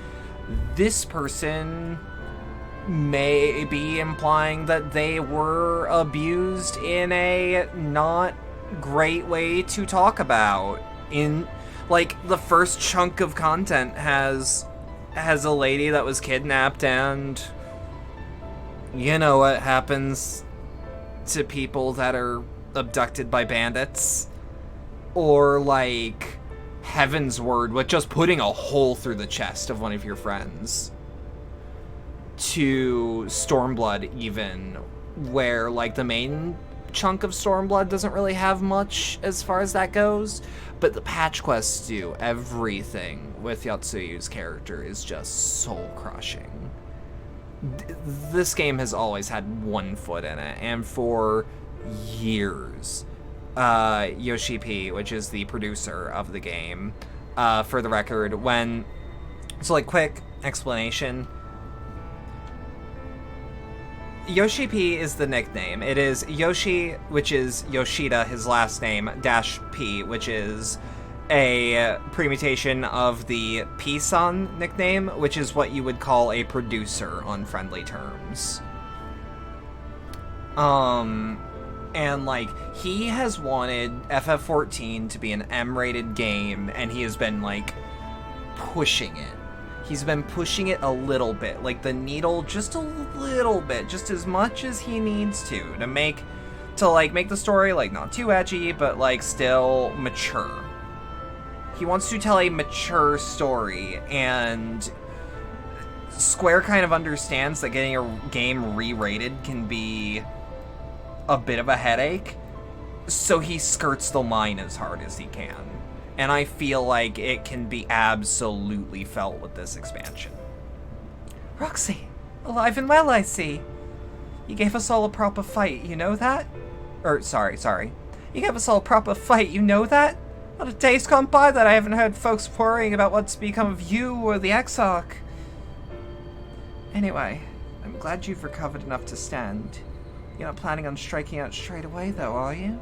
this person may be implying that they were abused in a not great way to talk about. In, like, the first chunk of content has a lady that was kidnapped, and you know what happens to people that are abducted by bandits. Or, like, Heaven's Word with just putting a hole through the chest of one of your friends. To Stormblood, even, where, like, the main chunk of Stormblood doesn't really have much as far as that goes, but the patch quests do. Everything with Yatsuyu's character is just soul-crushing. This game has always had 1 foot in it, and for years, Yoshi P, which is the producer of the game, for the record, so, like, quick explanation. Yoshi P is the nickname. It is Yoshi, which is Yoshida, his last name, dash P, which is a permutation of the P-san nickname, which is what you would call a producer on friendly terms. And, like, he has wanted FF14 to be an M-rated game, and he has been, like, pushing it. He's been pushing it a little bit, like the needle just a little bit, just as much as he needs to make the story, like, not too edgy, but, like, still mature. He wants to tell a mature story, and Square kind of understands that getting a game re-rated can be a bit of a headache, so he skirts the line as hard as he can. And I feel like it can be absolutely felt with this expansion. Roxy, alive and well, I see. You gave us all a proper fight, you know that? Sorry. You gave us all a proper fight, you know that? Not a day's gone by that I haven't heard folks worrying about what's become of you or the Exarch. Anyway, I'm glad you've recovered enough to stand. You're not planning on striking out straight away, though, are you?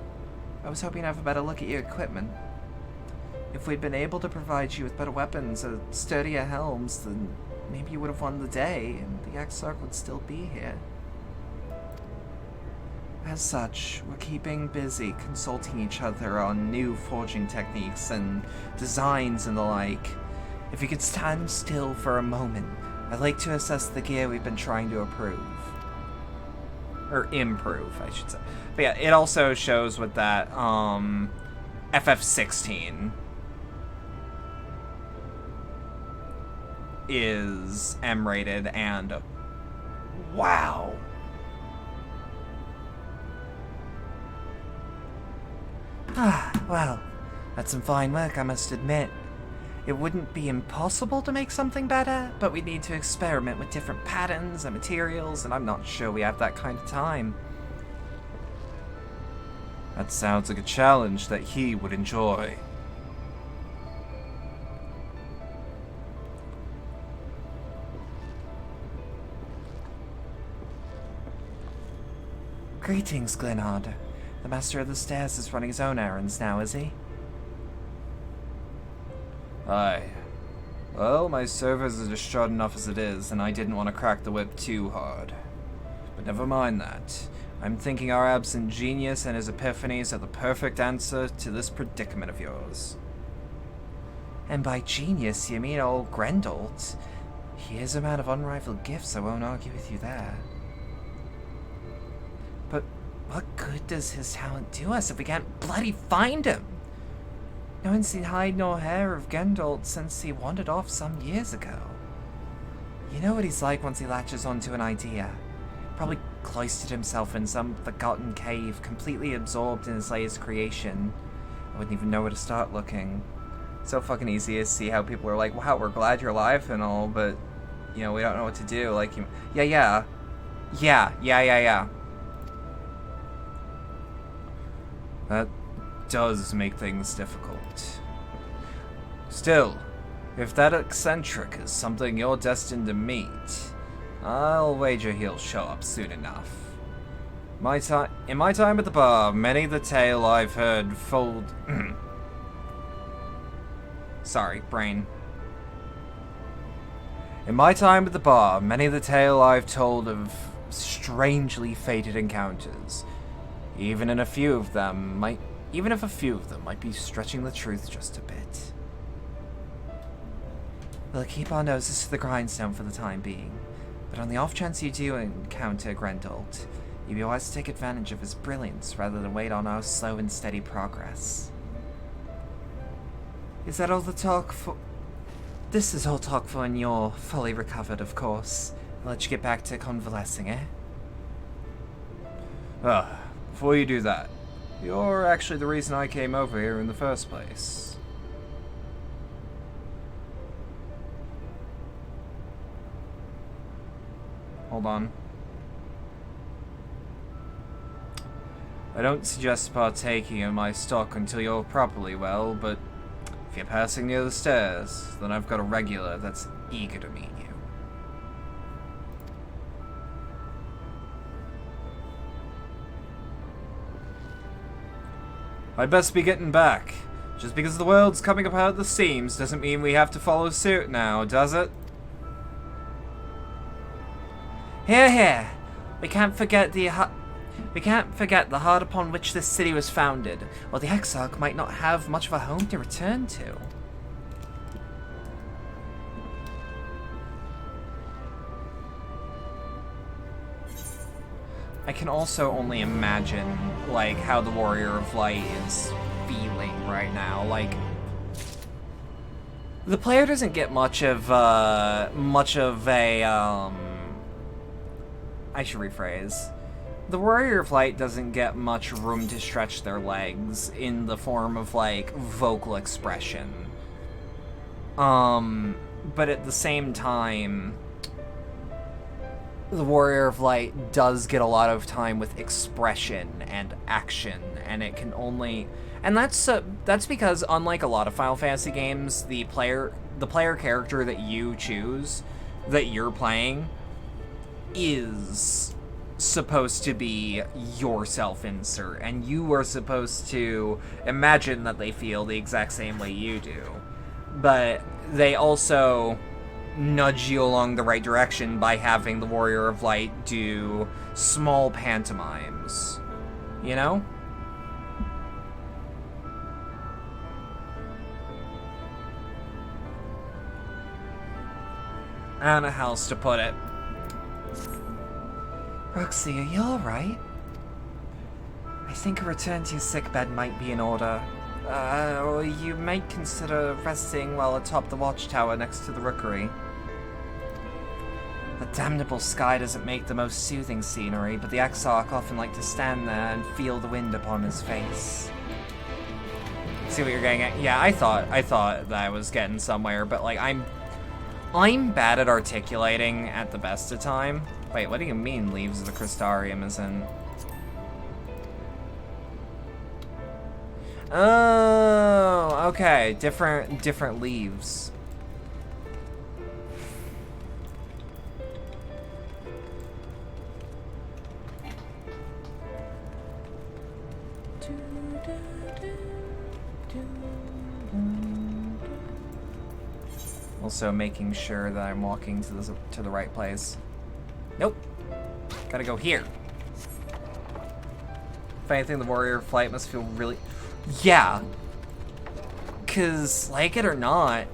I was hoping to have a better look at your equipment. If we'd been able to provide you with better weapons or sturdier helms, then maybe you would have won the day, and the Exarch would still be here. As such, we're keeping busy consulting each other on new forging techniques and designs and the like. If you could stand still for a moment, I'd like to assess the gear we've been trying to improve. Or improve, I should say. But yeah, it also shows with that, FF16 is M-rated, and wow. Well, that's some fine work, I must admit. It wouldn't be impossible to make something better, but we'd need to experiment with different patterns and materials, and I'm not sure we have that kind of time. That sounds like a challenge that he would enjoy. Greetings, Glenard. The Master of the Stairs is running his own errands now, is he? Aye. Well, my service is distraught enough as it is, and I didn't want to crack the whip too hard. But never mind that. I'm thinking our absent genius and his epiphanies are the perfect answer to this predicament of yours. And by genius, you mean old Grendolt? He is a man of unrivaled gifts, I won't argue with you there. But what good does his talent do us if we can't bloody find him? No one's seen hide nor hair of Grendolt since he wandered off some years ago. You know what he's like once he latches onto an idea. Probably cloistered himself in some forgotten cave, completely absorbed in his latest creation. I wouldn't even know where to start looking. It's so fucking easy to see how people are like, wow, we're glad you're alive and all, but, you know, we don't know what to do. Like, yeah. That does make things difficult. Still, if that eccentric is something you're destined to meet, I'll wager he'll show up soon enough. In my time at the bar, many the tale I've heard fold... Sorry, brain. In my time at the bar, many the tale I've told of strangely fated encounters. Even if a few of them might be stretching the truth just a bit. We'll keep our noses to the grindstone for the time being, but on the off chance you do encounter Grendolt, you'd be wise to take advantage of his brilliance rather than wait on our slow and steady progress. Is that all the talk for... This is all talk for when you're fully recovered, of course. I'll let you get back to convalescing, eh? Before you do that, you're actually the reason I came over here in the first place. Hold on. I don't suggest partaking in my stock until you're properly well, but if you're passing near the stairs, then I've got a regular that's eager to meet you. I'd best be getting back. Just because the world's coming apart at the seams doesn't mean we have to follow suit now, does it? Here. We can't forget the heart upon which this city was founded, or the Exarch might not have much of a home to return to. I can also only imagine, like, how the Warrior of Light is feeling right now. Like, the player doesn't get much of a, I should rephrase. The Warrior of Light doesn't get much room to stretch their legs in the form of, like, vocal expression. But at the same time, the Warrior of Light does get a lot of time with expression and action, and it can only... And that's because, unlike a lot of Final Fantasy games, the player character that you choose, that you're playing, is supposed to be your self-insert, and you are supposed to imagine that they feel the exact same way you do. But they also nudge you along the right direction by having the Warrior of Light do small pantomimes. You know? I don't know how else to put it. Roxy, are you alright? I think a return to your sickbed might be in order. Or you might consider resting while atop the watchtower next to the rookery. The damnable sky doesn't make the most soothing scenery, but the Exarch often like to stand there and feel the wind upon his face. See what you're getting at? Yeah, I thought that I was getting somewhere, but like I'm bad at articulating at the best of time. Wait, what do you mean leaves of the Crystarium is in? Oh, okay. Different leaves. Also making sure that I'm walking to the right place. Nope. Gotta go here. If anything, the Warrior of Flight must feel really... Yeah. 'Cause, like it or not,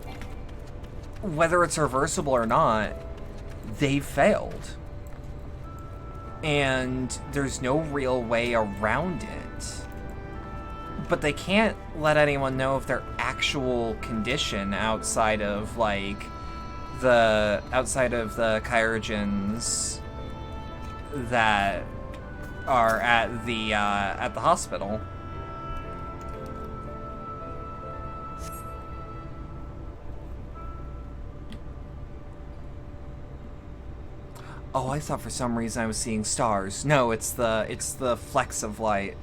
whether it's reversible or not, they've failed. And there's no real way around it. But they can't let anyone know of their actual condition outside of, like, the Kyrogens that are at the hospital. Oh, I thought for some reason I was seeing stars. No, it's the flecks of light.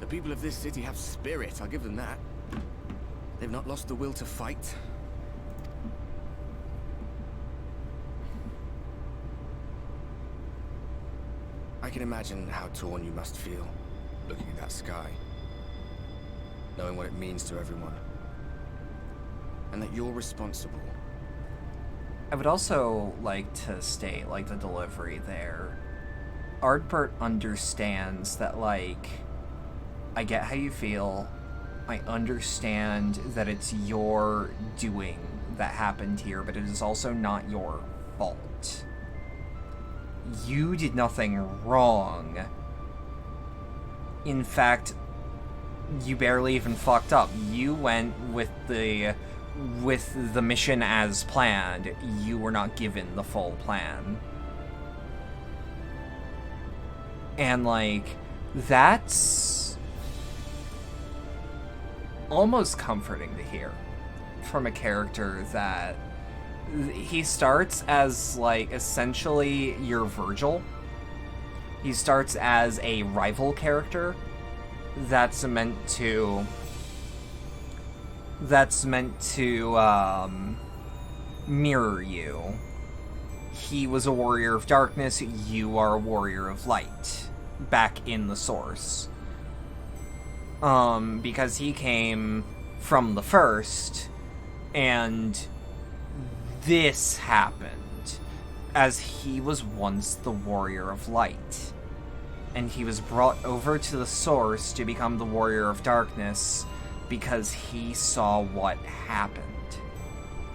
The people of this city have spirit, I'll give them that. They've not lost the will to fight. I can imagine how torn you must feel, looking at that sky, knowing what it means to everyone, and that you're responsible. I would also like to state, like, the delivery there. Ardbert understands that, like, I get how you feel. I understand that it's your doing that happened here, but it is also not your fault. You did nothing wrong. In fact, you barely even fucked up. You went with the mission as planned. You were not given the full plan. And, like, that's almost comforting to hear from a character that he starts as, like, essentially your Virgil. He starts as a rival character that's meant to mirror you. He was a warrior of darkness, you are a warrior of light, back in the source. Because he came from the first, and this happened, as he was once the warrior of light. And he was brought over to the source to become the warrior of darkness because he saw what happened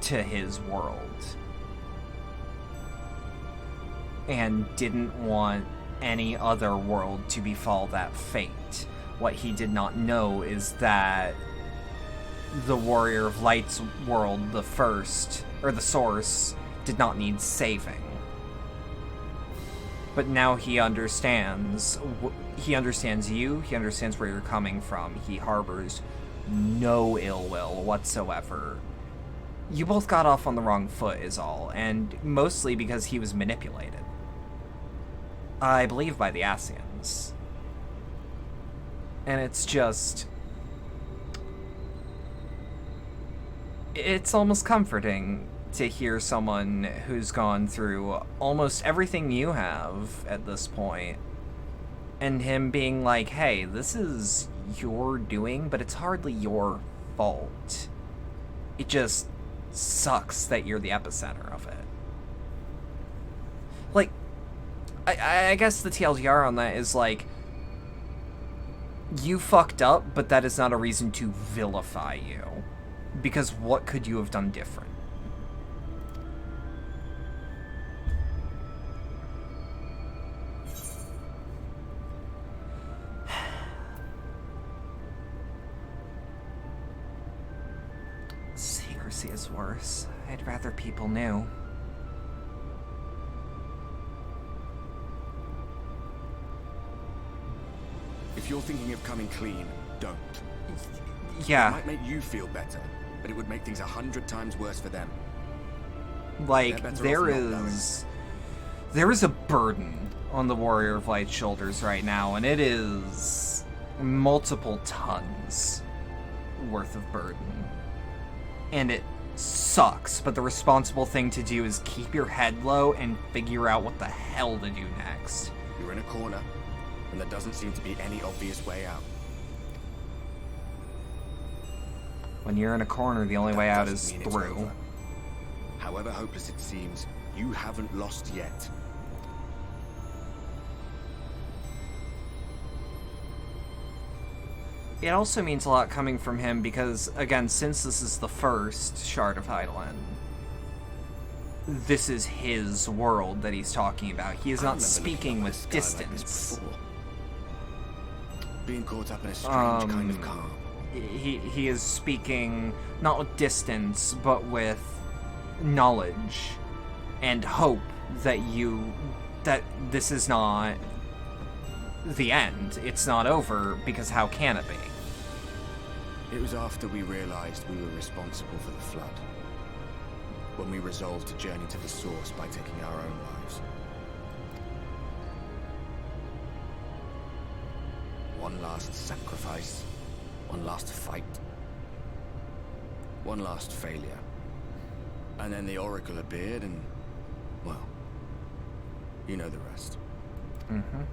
to his world. And didn't want any other world to befall that fate. What he did not know is that the Warrior of Light's world, the first, or the source, did not need saving. But now he understands. He understands you, he understands where you're coming from. He harbors no ill will whatsoever. You both got off on the wrong foot is all, and mostly because he was manipulated. I believe by the Ascians. And it's just... it's almost comforting to hear someone who's gone through almost everything you have at this point, and him being like, hey, this is your doing, but it's hardly your fault. It just sucks that you're the epicenter of it. Like, I guess the TLDR on that is, like, you fucked up, but that is not a reason to vilify you. Because what could you have done different? Secrecy is worse. I'd rather people knew. If you're thinking of coming clean, don't. Yeah. It might make you feel better, but it would make things 100 times worse for them. Like, there is a burden on the Warrior of Light's shoulders right now, and it is multiple tons worth of burden. And it sucks, but the responsible thing to do is keep your head low and figure out what the hell to do next. You're in a corner, and there doesn't seem to be any obvious way out. When you're in a corner, the only way out is through. However hopeless it seems, you haven't lost yet. It also means a lot coming from him because, again, since this is the first Shard of Hydaelyn, this is his world that he's talking about. He is not speaking with distance. Being caught up in a strange kind of calm. He is speaking not with distance, but with knowledge and hope that this is not the end. It's not over, because how can it be? It was after we realized we were responsible for the flood, when we resolved to journey to the source by taking our own lives. One last sacrifice, one last fight, one last failure. And then the Oracle appeared and, well, you know the rest. Mm-hmm.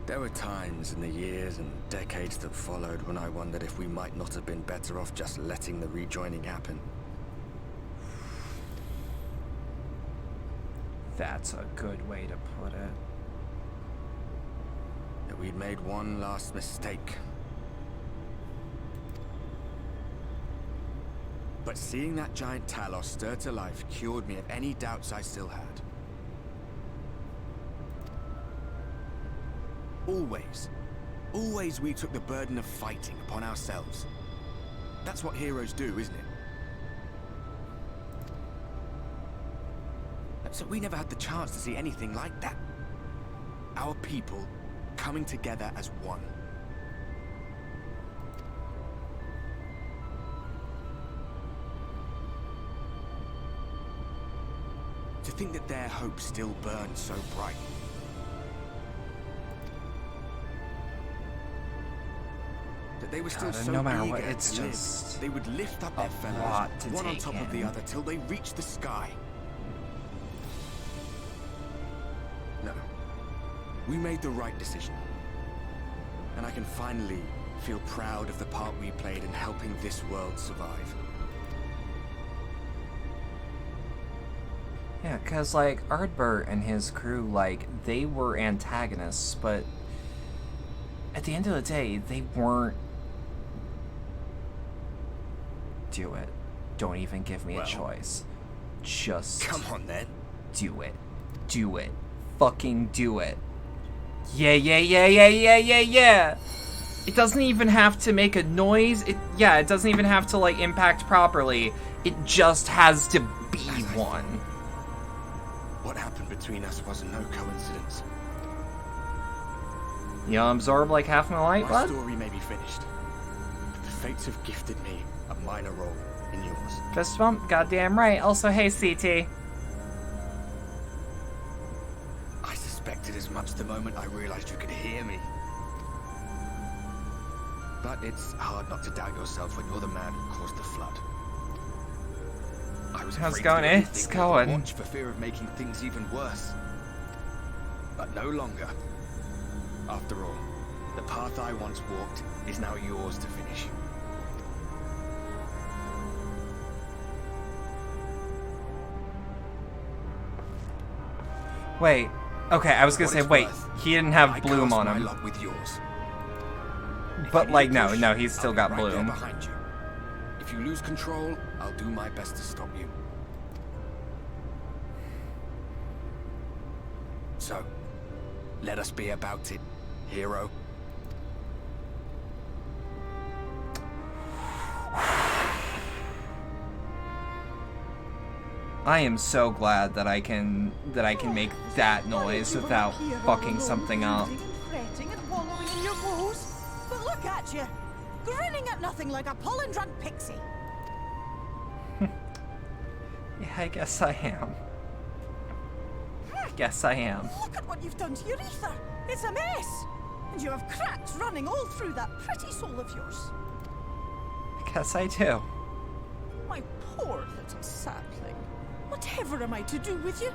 There were times in the years and decades that followed when I wondered if we might not have been better off just letting the rejoining happen. That's a good way to put it. That we'd made one last mistake. But seeing that giant Talos stir to life cured me of any doubts I still had. Always we took the burden of fighting upon ourselves. That's what heroes do, isn't it? So we never had the chance to see anything like that. Our people coming together as one. To think that their hope still burns so bright. That they were still so no matter eager what, it's to just live. They would lift up their fellows, one on top of the other, till they reached the sky. No. We made the right decision. And I can finally feel proud of the part we played in helping this world survive. Yeah, because, like, Ardbert and his crew, like, they were antagonists, but at the end of the day, they weren't... Do it. Don't even give me a choice. Just... Come on, then. Do it. Do it. Fucking do it. Yeah, yeah, yeah, yeah, yeah, yeah, yeah! It doesn't even have to make a noise. It doesn't even have to, like, impact properly. It just has to be one. What happened between us was no coincidence. You'll absorb like half my light, My bud? story may be finished, but the fates have gifted me a minor role in yours. Fist bump? Goddamn right. Also, hey, CT. I suspected as much the moment I realized you could hear me. But it's hard not to doubt yourself when you're the man who caused the flood. I was How's it afraid going? to do It's anything going. with the watch for fear of making things even worse. But no longer. After all, the path I once walked is now yours to finish. Wait. Okay, I was gonna say, wait, he didn't have Bloom on him. With yours. But, like, no, he's still got Bloom. Behind you. If you lose control, I'll do my best to stop you. So, let us be about it, hero. I am so glad that I can make that noise without fucking something up. Fretting and wallowing in your woes. But look at you, grinning at nothing like a pollen-drunk pixie. Yeah, I guess I am. Guess I am. Look at what you've done to your ether. It's a mess. And you have cracks running all through that pretty soul of yours. I guess I do. My poor little sapling. Whatever am I to do with you?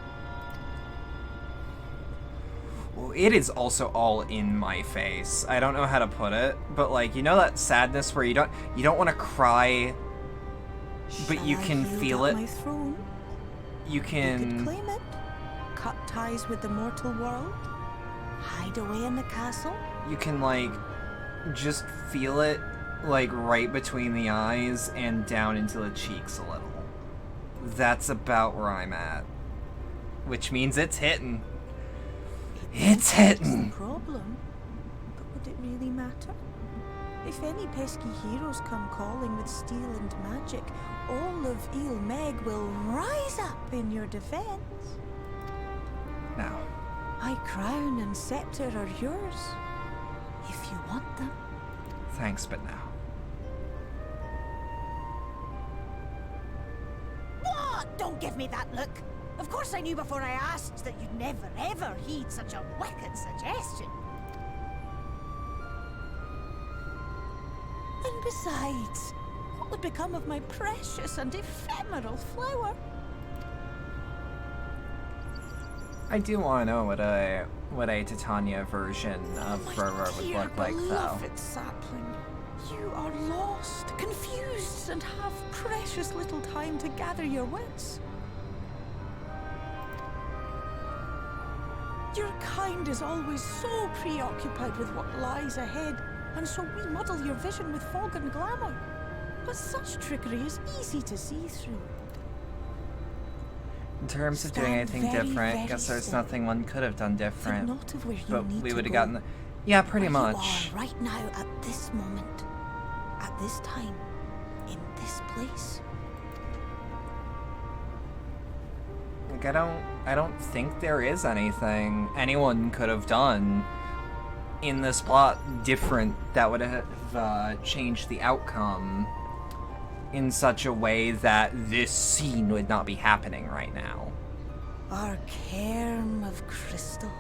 Well, it is also all in my face. I don't know how to put it, but like, you know that sadness where you don't want to cry, but you can feel it. My throne? You can You could claim it. Cut ties with the mortal world. Hide away in the castle. You can like just feel it like right between the eyes and down into the cheeks a little. That's about where I'm at. Which means it's hitting. It's hitting! The problem. But would it really matter? If any pesky heroes come calling with steel and magic, all of Il Meg will rise up in your defense. Now. My crown and scepter are yours, if you want them. Thanks, but now. What? Don't give me that look. Of course I knew before I asked that you'd never ever heed such a wicked suggestion. And besides, what would become of my precious and ephemeral flower? I do want to know what a Titania version of Fervor would look like, though. Beloved sapling, you are lost, confused, and have precious little time to gather your wits. Your kind is always so preoccupied with what lies ahead, and so we muddle your vision with fog and glamour. But such trickery is easy to see through. In terms of doing anything different, I guess there's nothing one could have done different. Not of where you but need we to would have go. gotten the... Yeah, pretty Where much. you are right now at this moment, at this time, in this place. Like, I don't think there is anything anyone could have done in this plot different that would have changed the outcome in such a way that this scene would not be happening right now. Our cairn of crystal.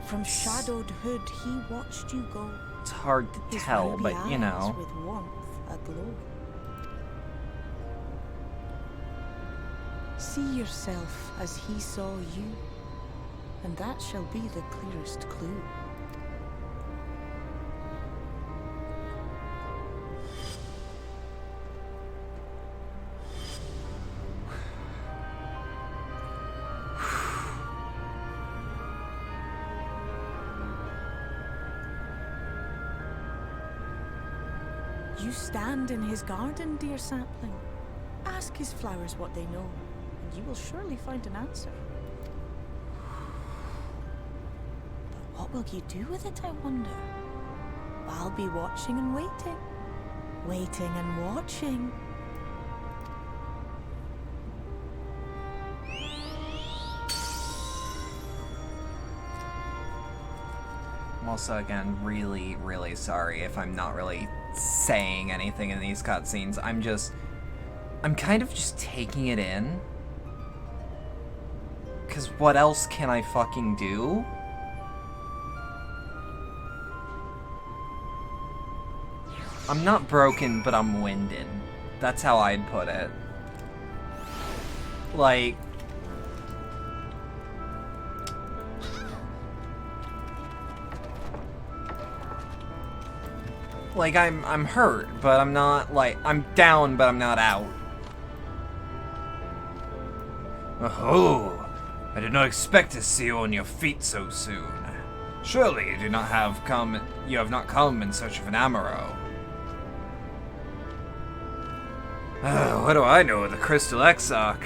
From shadowed hood he watched you go. It's hard to His tell, ruby but you eyes know. with warmth aglow. See yourself as he saw you, and that shall be the clearest clue. You stand in his garden, dear sapling. Ask his flowers what they know, and you will surely find an answer. But what will you do with it, I wonder? I'll be watching and waiting. Waiting and watching. I'm also, again, really, really sorry if I'm not really saying anything in these cutscenes. I'm kind of just taking it in. Because what else can I fucking do? I'm not broken, but I'm winded. That's how I'd put it. Like I'm hurt, but I'm not, like, I'm down, but I'm not out. Oh, I did not expect to see you on your feet so soon. Surely you have not come in search of an Amaro. What do I know of the Crystal Exarch?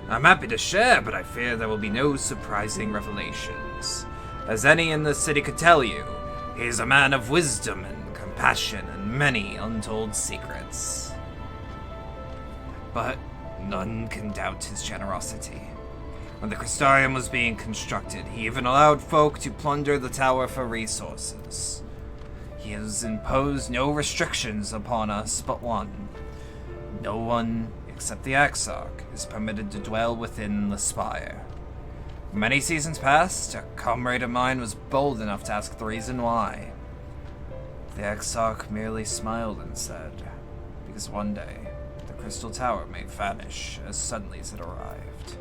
I'm happy to share, but I fear there will be no surprising revelations. As any in the city could tell you, he is a man of wisdom and compassion and many untold secrets. But none can doubt his generosity. When the Crystarium was being constructed, he even allowed folk to plunder the tower for resources. He has imposed no restrictions upon us but one. No one, except the Exarch, is permitted to dwell within the spire. Many seasons past, a comrade of mine was bold enough to ask the reason why. The Exarch merely smiled and said, because one day, the Crystal Tower may vanish as suddenly as it arrived.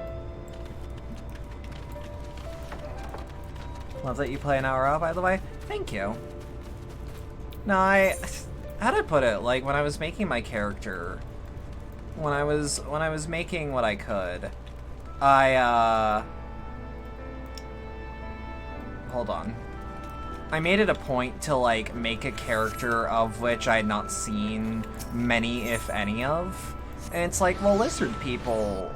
Love that you play an hour out, by the way. Thank you. No, how'd I put it? Like, when I was making my character, when I was making what I could, hold on. I made it a point to, like, make a character of which I had not seen many, if any, of. And it's like, well, lizard people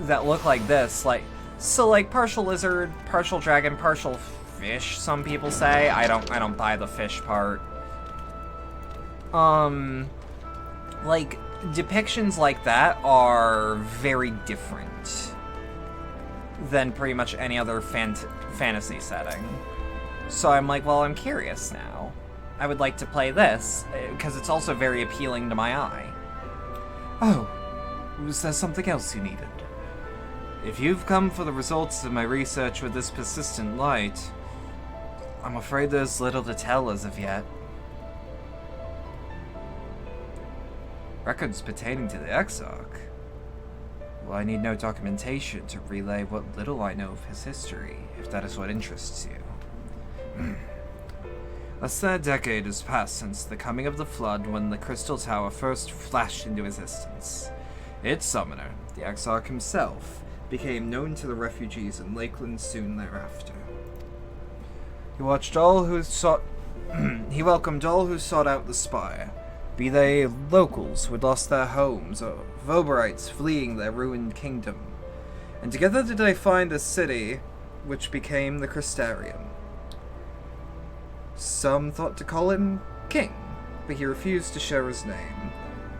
that look like this, like, so, like, partial lizard, partial dragon, partial fish, some people say. I don't buy the fish part. Like, depictions like that are very different than pretty much any other fantasy setting. So I'm like, well, I'm curious now. I would like to play this, because it's also very appealing to my eye. Oh, was there something else you needed? If you've come for the results of my research with this persistent light, I'm afraid there's little to tell as of yet. Records pertaining to the Exarch? Well, I need no documentation to relay what little I know of his history, if that is what interests you. Less than a decade has passed since the coming of the Flood, when the Crystal Tower first flashed into existence. Its summoner, the Exarch himself, became known to the refugees in Lakeland soon thereafter. He welcomed all who sought out the spire, be they locals who had lost their homes, or Voberites fleeing their ruined kingdom. And together did they find a city which became the Crystarium. Some thought to call him King, but he refused to share his name.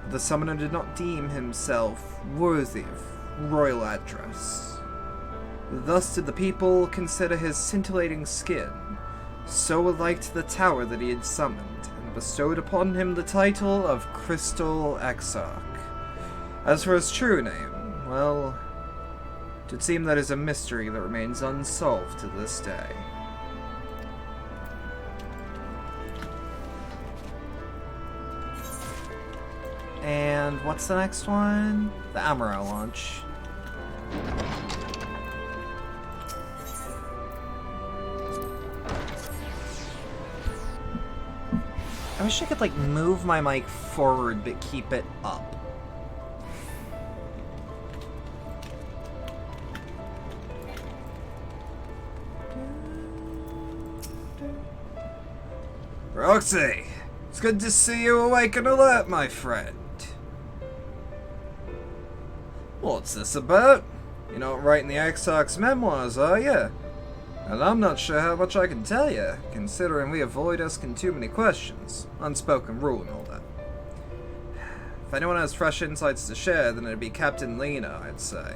The summoner did not deem himself worthy of royal address. Thus did the people consider his scintillating skin so alike to the tower that he had summoned, and bestowed upon him the title of Crystal Exarch. As for his true name, well, it would seem that is a mystery that remains unsolved to this day. And what's the next one? The Amaro launch. I wish I could, like, move my mic forward but keep it up. Roxy, it's good to see you awake and alert, my friend. What's this about? You're not writing the Exarch's memoirs, are you? And I'm not sure how much I can tell you, considering we avoid asking too many questions. Unspoken rule and all that. If anyone has fresh insights to share, then it'd be Captain Lena, I'd say.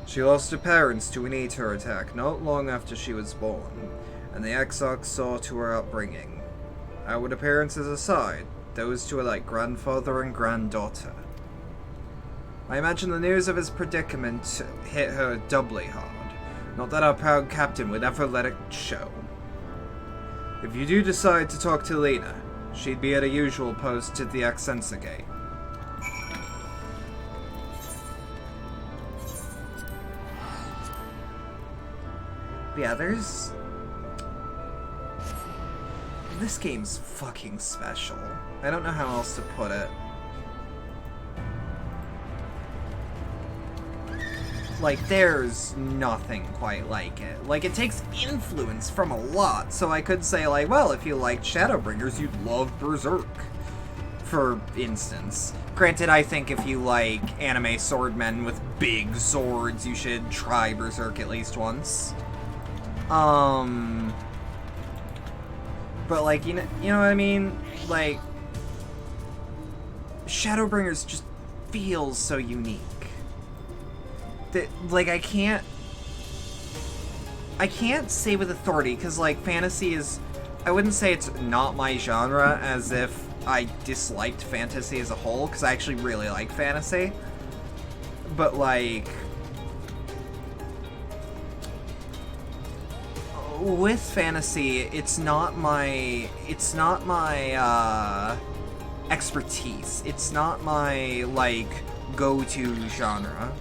She lost her parents to an Eater attack not long after she was born, and the Exarch saw to her upbringing. Outward appearances aside, those two are like grandfather and granddaughter. I imagine the news of his predicament hit her doubly hard. Not that our proud captain would ever let it show. If you do decide to talk to Lena, She'd be at a usual post at the Exensegate. The others? This game's fucking special. I don't know how else to put it. Like, there's nothing quite like it. Like, it takes influence from a lot, so I could say, like, well, if you liked Shadowbringers, you'd love Berserk, for instance. Granted, I think if you like anime swordmen with big swords, you should try Berserk at least once. But, like, you know what I mean? Like, Shadowbringers just feels so unique. That, like, I can't say with authority, because, like, fantasy is, I wouldn't say it's not my genre, as if I disliked fantasy as a whole, because I actually really like fantasy. But, like, with fantasy, it's not my expertise. It's not my, like, go-to genre.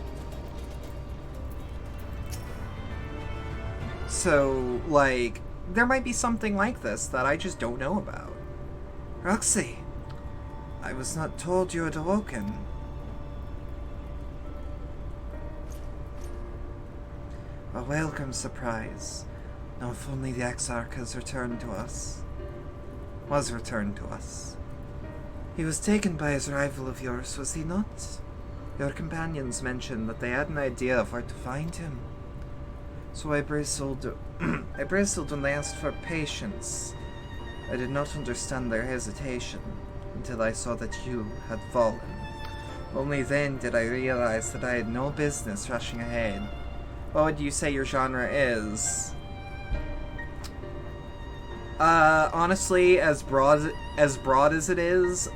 So, like, there might be something like this that I just don't know about. Roxy, I was not told you had awoken. A welcome surprise. Now if only the Exarch has returned to us. Was returned to us. He was taken by his rival of yours, was he not? Your companions mentioned that they had an idea of where to find him. So I bristled when they asked for patience. I did not understand their hesitation until I saw that you had fallen. Only then did I realize that I had no business rushing ahead. What would you say your genre is? Honestly, as broad as it is,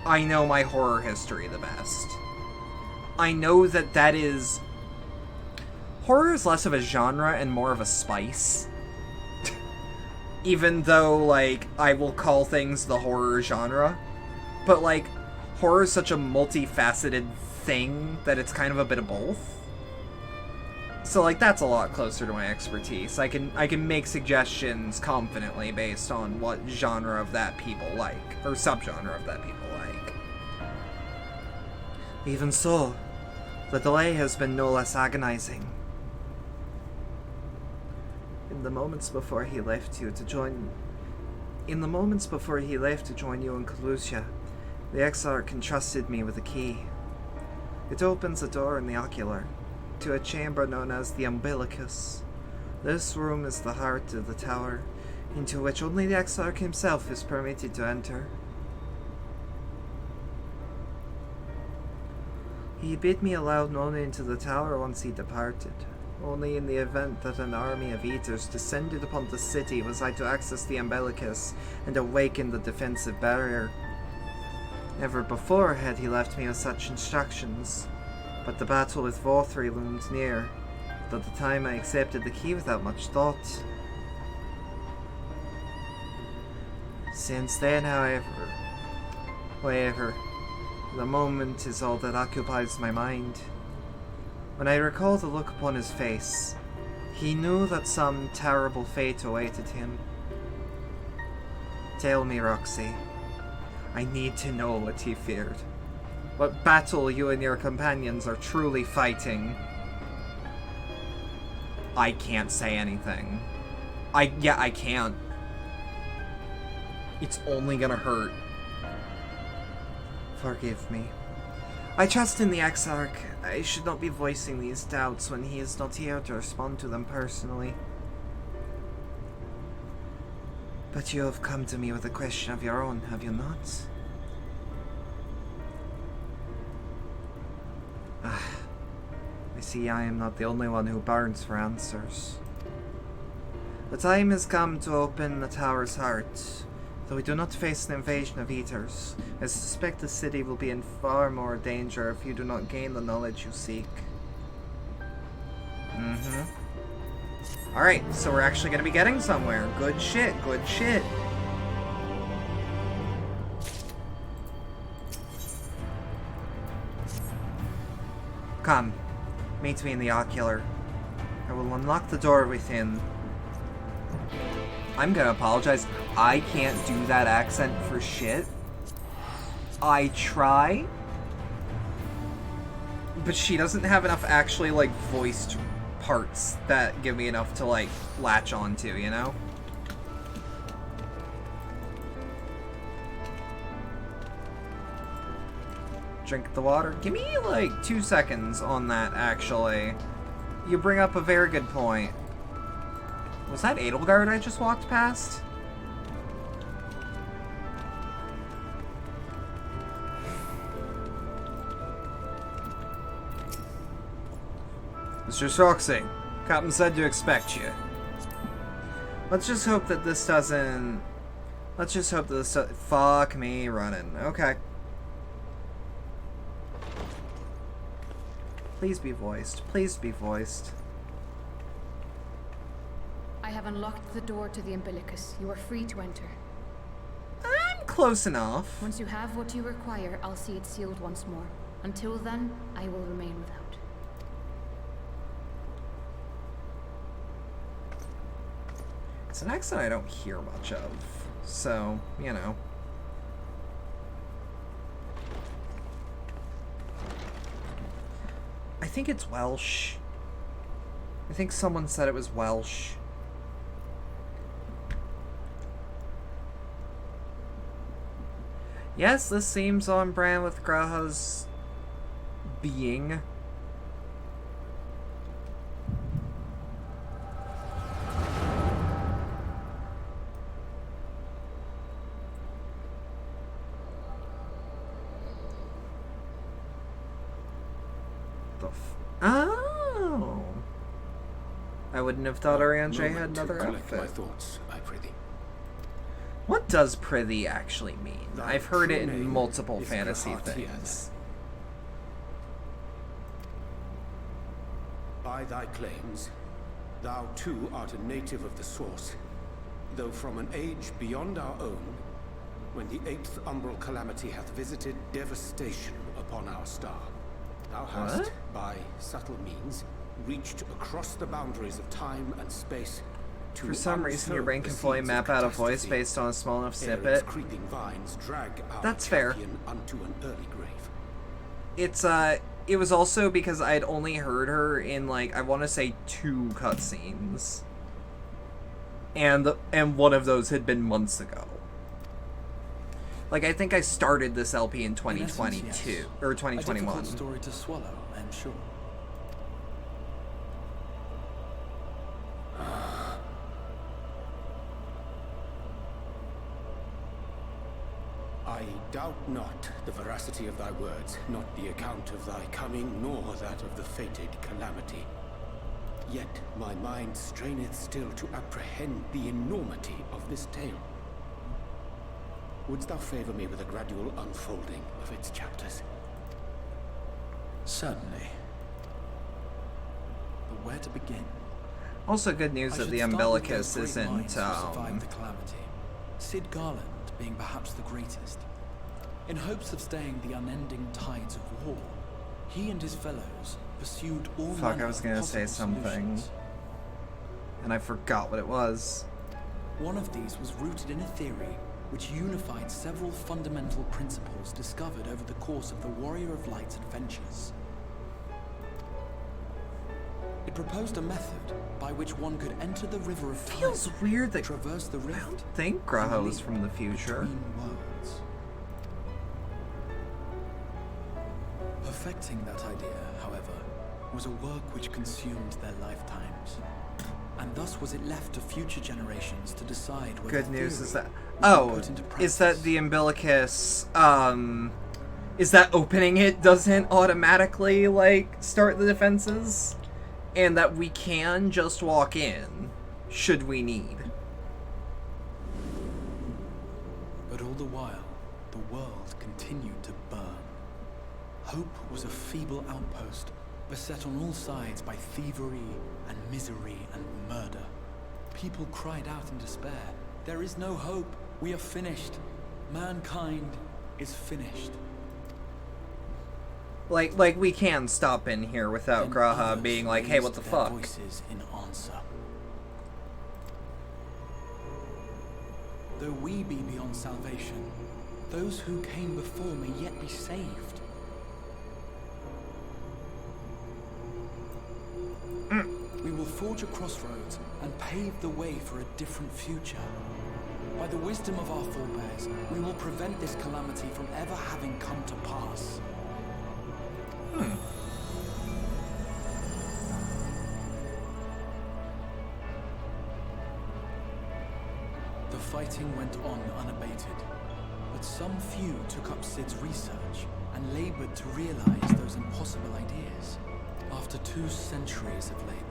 I know my horror history the best. I know that is... Horror is less of a genre and more of a spice. Even though, like, I will call things the horror genre. But, like, horror is such a multifaceted thing that it's kind of a bit of both. So, like, that's a lot closer to my expertise. I can make suggestions confidently based on what genre of that people like, or subgenre of that people like. Even so, the delay has been no less agonizing. In the moments before he left to join you in Kalusia, the Exarch entrusted me with a key. It opens a door in the ocular to a chamber known as the Umbilicus. This room is the heart of the tower, into which only the Exarch himself is permitted to enter. He bid me allow none into the tower once he departed. Only in the event that an army of eaters descended upon the city was I to access the Umbilicus and awaken the defensive barrier. Never before had he left me with such instructions, but the battle with Vorthri loomed near, and at the time I accepted the key without much thought. Since then, however, the moment is all that occupies my mind. When I recall the look upon his face, he knew that some terrible fate awaited him. Tell me, Roxy. I need to know what he feared. What battle you and your companions are truly fighting. I can't say anything. I can't. It's only gonna hurt. Forgive me. I trust in the Exarch. I should not be voicing these doubts when he is not here to respond to them personally. But you have come to me with a question of your own, have you not? I see I am not the only one who burns for answers. The time has come to open the tower's heart. Though we do not face an invasion of eaters, I suspect the city will be in far more danger if you do not gain the knowledge you seek. Alright, so we're actually going to be getting somewhere. Good shit, good shit. Come, meet me in the ocular. I will unlock the door within. I'm gonna apologize. I can't do that accent for shit. I try. But she doesn't have enough actually, like, voiced parts that give me enough to, like, latch onto, you know? Drink the water. Give me, like, 2 seconds on that, actually. You bring up a very good point. Was that Edelgard I just walked past? Mr. Roxy, Captain said to expect you. Let's just hope that this doesn't... Let's just hope that this... Fuck me running. Okay. Please be voiced. Please be voiced. I have unlocked the door to the umbilicus. You are free to enter. I'm close enough. Once you have what you require, I'll see it sealed once more. Until then, I will remain without. It's an accent I don't hear much of, so, you know. I think it's Welsh. I think someone said it was Welsh. Yes, this seems on brand with Graha's being. Oh! I wouldn't have thought Ariane had another outfit. My thoughts, I prithee. What does prithee actually mean? I've heard it in multiple fantasy things. By thy claims, thou too art a native of the source, though from an age beyond our own, when the 8th umbral calamity hath visited devastation upon our star. Thou hast, by subtle means, reached across the boundaries of time and space to... For some reason, your brain can fully map out a voice based on a small enough snippet. Creeping vines drag our That's fair. Unto an early grave. It's, it was also because I'd only heard her in, like, I want to say 2 cutscenes. And one of those had been months ago. Like, I think I started this LP in 2022, yes. Or 2021. A difficult story to swallow, I'm sure. I doubt not the veracity of thy words, not the account of thy coming, nor that of the fated calamity. Yet my mind straineth still to apprehend the enormity of this tale. Wouldst thou favor me with a gradual unfolding of its chapters? Certainly. But where to begin? Also good news that the umbilicus isn't, survived the calamity. Sid Garland being perhaps the greatest. In hopes of staying the unending tides of war, he and his fellows pursued all Fuck, I was gonna say something. And I forgot what it was. One of these was rooted in a theory which unified several fundamental principles discovered over the course of the Warrior of Light's adventures. It proposed a method by which one could enter the river of time. Feels weird that traverse the rift. I don't think Graha is from the future. Perfecting that idea, however, was a work which consumed their lifetimes. And thus was it left to future generations to decide whether good news is that is that the umbilicus is that opening it doesn't automatically like start the defenses, and that we can just walk in should we need. But all the while, the world continued to burn. Hope was a feeble outpost, beset on all sides by thievery and misery and murder. People cried out in despair. There is no hope. We are finished. Mankind is finished. Like we can stop in here without Graha being like, hey, what the fuck? Voices in answer. Though we be beyond salvation, those who came before may yet be saved. We will forge a crossroads and pave the way for a different future. By the wisdom of our forebears, we will prevent this calamity from ever having come to pass. The fighting went on unabated, but some few took up Sid's research and labored to realize those impossible ideas. After 2 centuries of labor,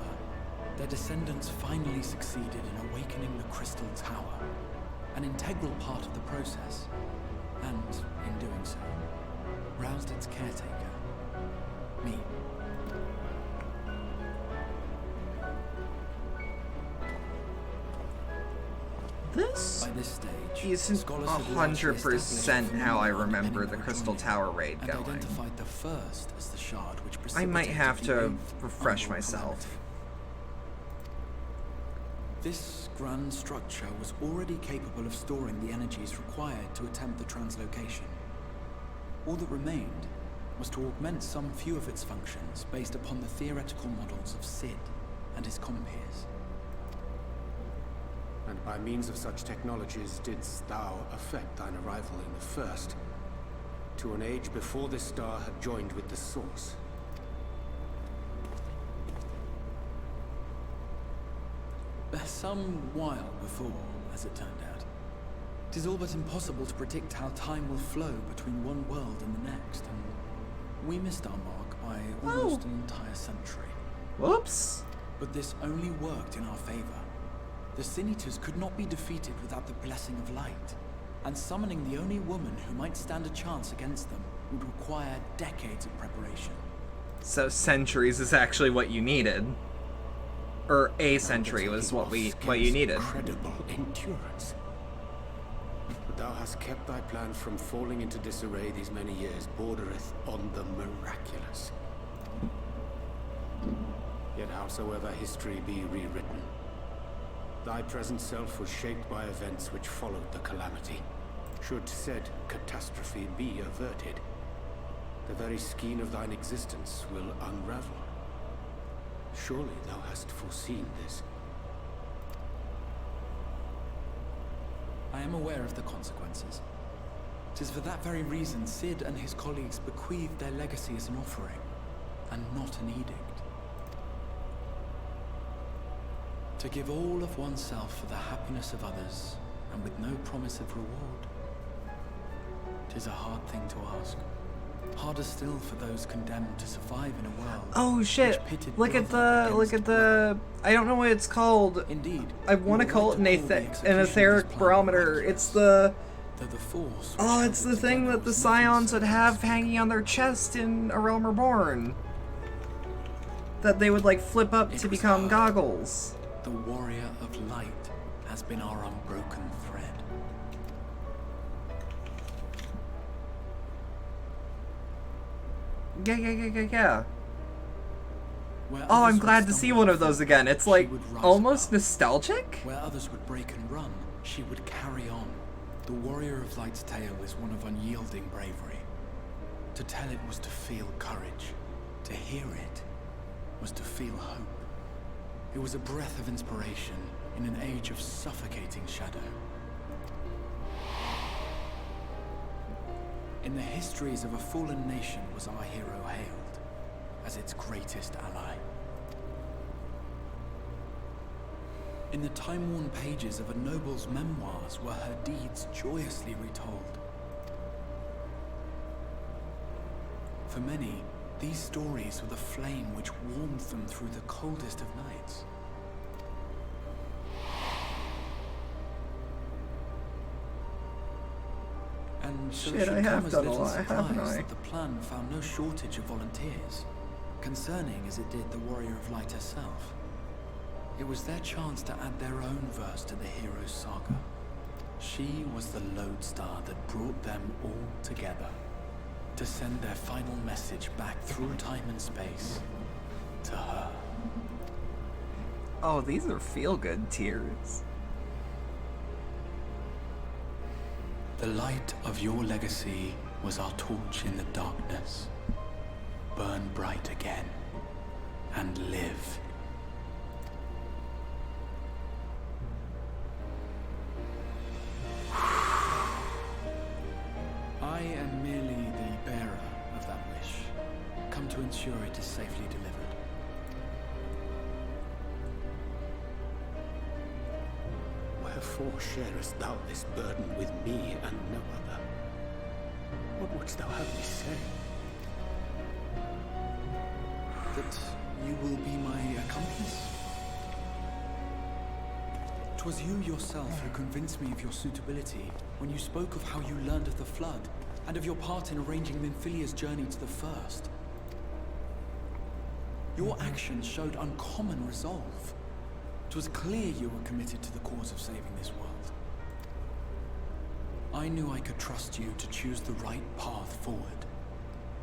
their descendants finally succeeded in awakening the Crystal Tower, an integral part of the process, and, in doing so, roused its caretaker, me. This By this stage, isn't 100% how I remember the Crystal Tower raid and going. identified the first as the shard which I might have to precipitated the refresh Umbral myself. calamity. This grand structure was already capable of storing the energies required to attempt the translocation. All that remained was to augment some few of its functions based upon the theoretical models of Sid and his compeers. And by means of such technologies didst thou effect thine arrival in the first, to an age before this star had joined with the source. Some while before, as it turned out. 'Tis all but impossible to predict how time will flow between one world and the next, and we missed our mark by almost an entire century. Whoops! But this only worked in our favor. The Sin Eaters could not be defeated without the blessing of light, and summoning the only woman who might stand a chance against them would require decades of preparation. So centuries is actually what you needed. Or a century was what you needed. Incredible endurance. But thou hast kept thy plan from falling into disarray these many years, bordereth on the miraculous. Yet howsoever history be rewritten, thy present self was shaped by events which followed the calamity. Should said catastrophe be averted, the very skein of thine existence will unravel. Surely thou hast foreseen this. I am aware of the consequences. 'Tis for that very reason Sid and his colleagues bequeathed their legacy as an offering, and not an edict. To give all of oneself for the happiness of others, and with no promise of reward. 'Tis a hard thing to ask. Harder still for those condemned to survive in a world. Oh shit! Look at the. I don't know what it's called. Indeed. I want to call it an etheric barometer. It's the. Oh, it's the thing that the Scions would have hanging on their chest in A Realm Reborn. That they would like flip up to become goggles. The warrior of light has been our unbroken thread. Yeah. Oh, I'm glad to see one of those again. It's like almost nostalgic. Where others would break and run, she would carry on. The warrior of light's tale is one of unyielding bravery. To tell it was to feel courage. To hear it was to feel hope. It was a breath of inspiration in an age of suffocating shadow. In the histories of a fallen nation was our hero hailed as its greatest ally. In the time-worn pages of a noble's memoirs were her deeds joyously retold. For many, these stories were the flame which warmed them through the coldest of nights. And so Shit, I have done a lot, haven't I? that the plan found no shortage of volunteers, concerning as it did the Warrior of Light herself. It was their chance to add their own verse to the hero's saga. She was the lodestar that brought them all together. to send their final message back through time and space to her. Oh, these are feel-good tears. The light of your legacy was our torch in the darkness. Burn bright again and live. I am merely the bearer of that wish, come to ensure it is safely delivered. Wherefore sharest thou this burden with me and no other? What wouldst thou have me say? That you will be my accomplice? 'Twas you yourself who convinced me of your suitability when you spoke of how you learned of the Flood and of your part in arranging Minfilia's journey to the First. Your actions showed uncommon resolve. 'Twas clear you were committed to the cause of saving this world. I knew I could trust you to choose the right path forward,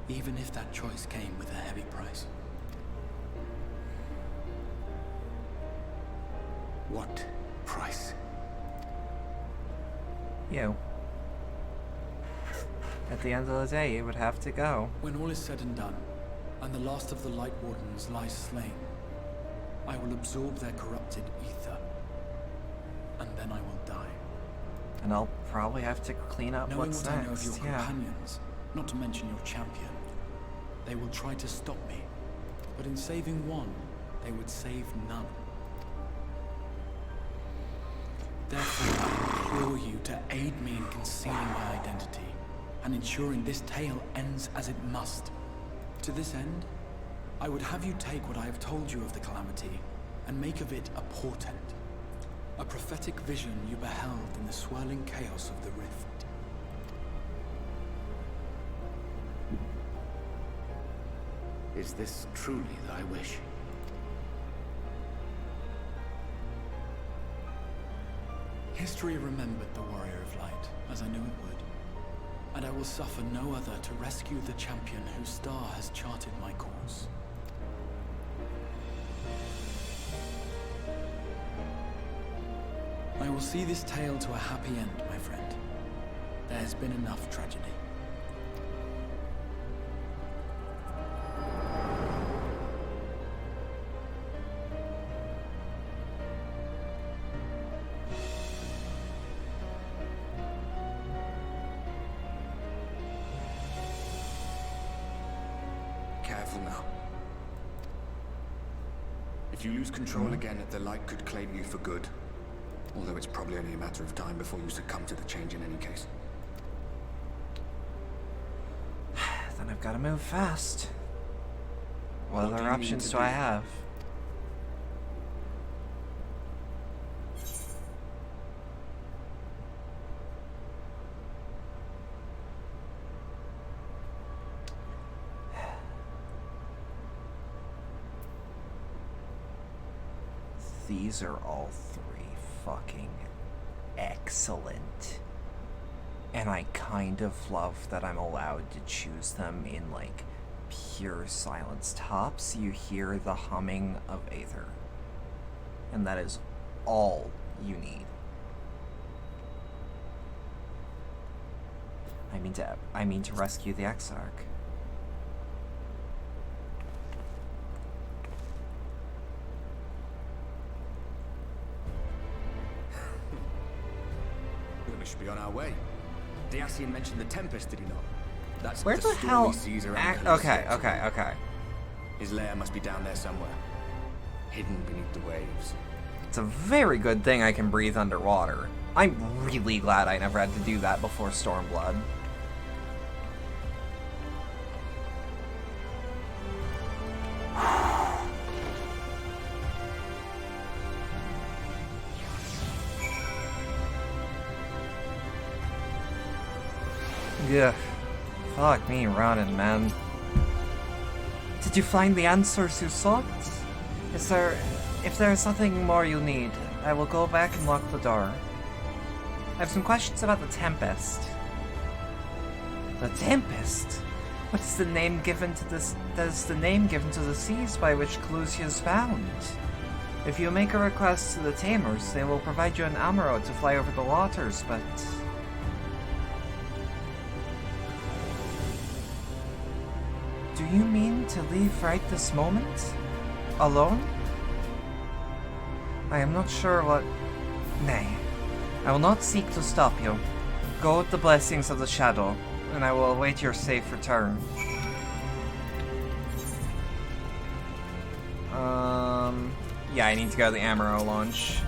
even if that choice came with a heavy price. What price? You. At the end of the day, you would have to go. When all is said and done, and the last of the Light Wardens lies slain, I will absorb their corrupted ether, and then I will die. And I'll probably have to clean up Knowing what's what next. I know of your yeah. companions, not to mention your champion, they will try to stop me, but in saving one, they would save none. Therefore, I implore you to aid me in concealing my identity, and ensuring this tale ends as it must. To this end, I would have you take what I have told you of the Calamity, and make of it a portent. A prophetic vision you beheld in the swirling chaos of the Rift. Is this truly thy wish? History remembered the Warrior of Light, as I knew it would. And I will suffer no other to rescue the champion whose star has charted my course. I will see this tale to a happy end, my friend. There has been enough tragedy. Careful now. If you lose control again, the Light could claim you for good. Although it's probably only a matter of time before you succumb to the change in any case. Then I've got to move fast. What What do other you need options to do I do? have? These are all three fucking excellent. And I kind of love that I'm allowed to choose them in, like, pure silence. Tops, you hear the humming of Aether. And that is all you need. I mean to rescue the Exarch. We should be on our way. Dacian mentioned the Tempest, did he not? That's Where the the stormy hell? seas around Okay, Callisto. okay. His lair must be down there somewhere, hidden beneath the waves. It's a very good thing I can breathe underwater. I'm really glad I never had to do that before Stormblood. Yeah. Fuck me running, man. Did you find the answers you sought? If there is something more you need, I will go back and lock the door. I have some questions about the Tempest. The Tempest? What's the name given to this? That is the name given to the seas by which Clusia is bound. If you make a request to the Tamers, they will provide you an amaro to fly over the waters, but... Do you mean to leave right this moment? Alone? I am not sure what... Nay. I will not seek to stop you. Go with the blessings of the Shadow, and I will await your safe return. Yeah, I need to go to the Amaro launch.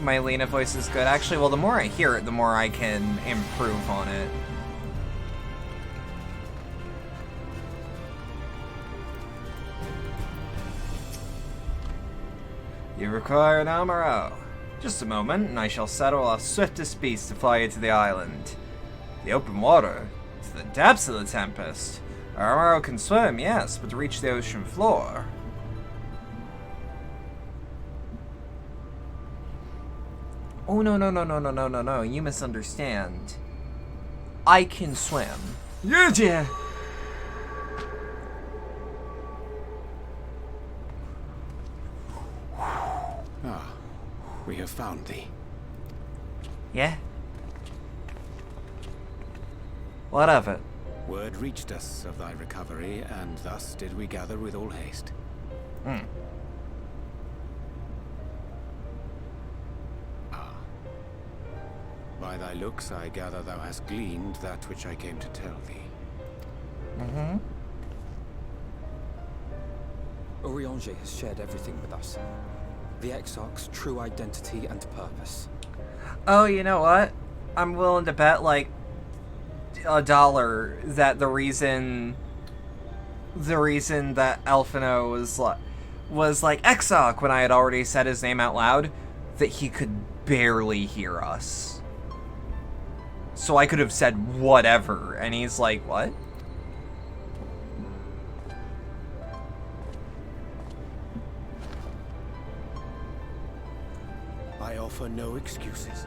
My Lena voice is good. Actually, well, the more I hear it, the more I can improve on it. You require an Amaro. Just a moment, and I shall settle our swiftest beast to fly you to the island. The open water? To the depths of the Tempest? Our Amaro can swim, yes, but to reach the ocean floor... Oh, no, you misunderstand. I can swim. Yeah. Ah, we have found thee. Yeah? What of it? Word reached us of thy recovery, and thus did we gather with all haste. By thy looks, I gather thou hast gleaned that which I came to tell thee. Urianger has shared everything with us. The Exarch's true identity and purpose. Oh, you know what? I'm willing to bet, like, $1 that the reason that Elfino was like Exarch when I had already said his name out loud, that he could barely hear us. So I could have said whatever, and he's like, what? I offer no excuses.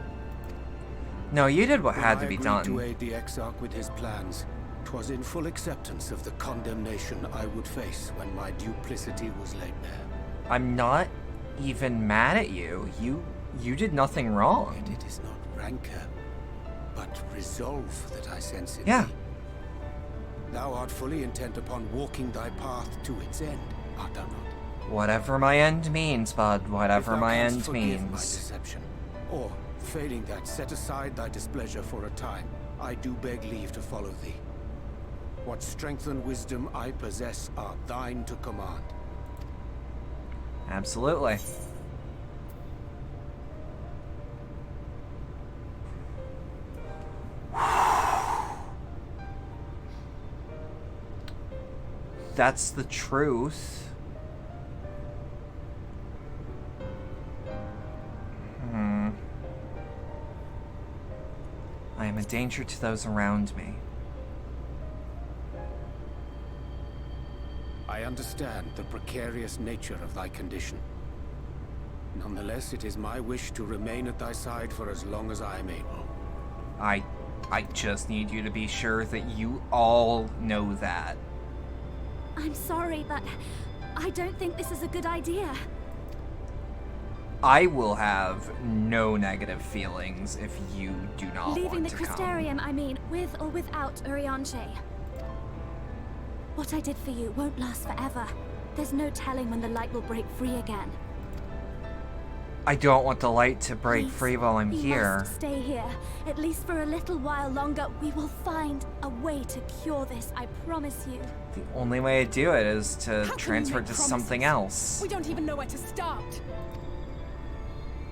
No, you did what had to be done. When I agreed to aid the Exarch with his plans, 'twas in full acceptance of the condemnation I would face when my duplicity was laid bare. I'm not even mad at you. You did nothing wrong. And it is not rancor, but resolve that I sense in yeah. thee. Thou art fully intent upon walking thy path to its end, art thou not? Whatever my end means, bud. Whatever my end means. My deception, or, failing that, set aside thy displeasure for a time, I do beg leave to follow thee. What strength and wisdom I possess are thine to command. Absolutely. That's the truth. I am a danger to those around me. I understand the precarious nature of thy condition. Nonetheless, it is my wish to remain at thy side for as long as I am able. I just need you to be sure that you all know that. I'm sorry, but I don't think this is a good idea. I will have no negative feelings if you do not Leaving want the to come. Crystarium, I mean, with or without Urianger. What I did for you won't last forever. There's no telling when the light will break free again. I don't want the light to break free while I'm You here. must stay here, at least for a little while longer. We will find a way to cure this, I promise you. The only way to do it is to transfer it to something else. We don't even know where to start.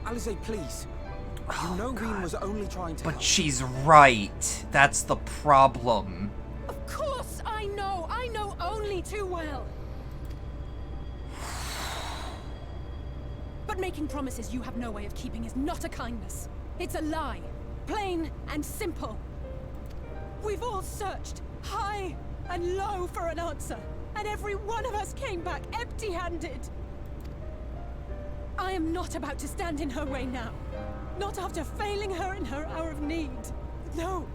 Alize, please. You know Reen was only trying to But help. she's right. That's the problem. Of course I know. I know only too well. But making promises you have no way of keeping is not a kindness. It's a lie. Plain and simple. We've all searched high and low for an answer, and every one of us came back empty-handed. I am not about to stand in her way now. Not after failing her in her hour of need. No.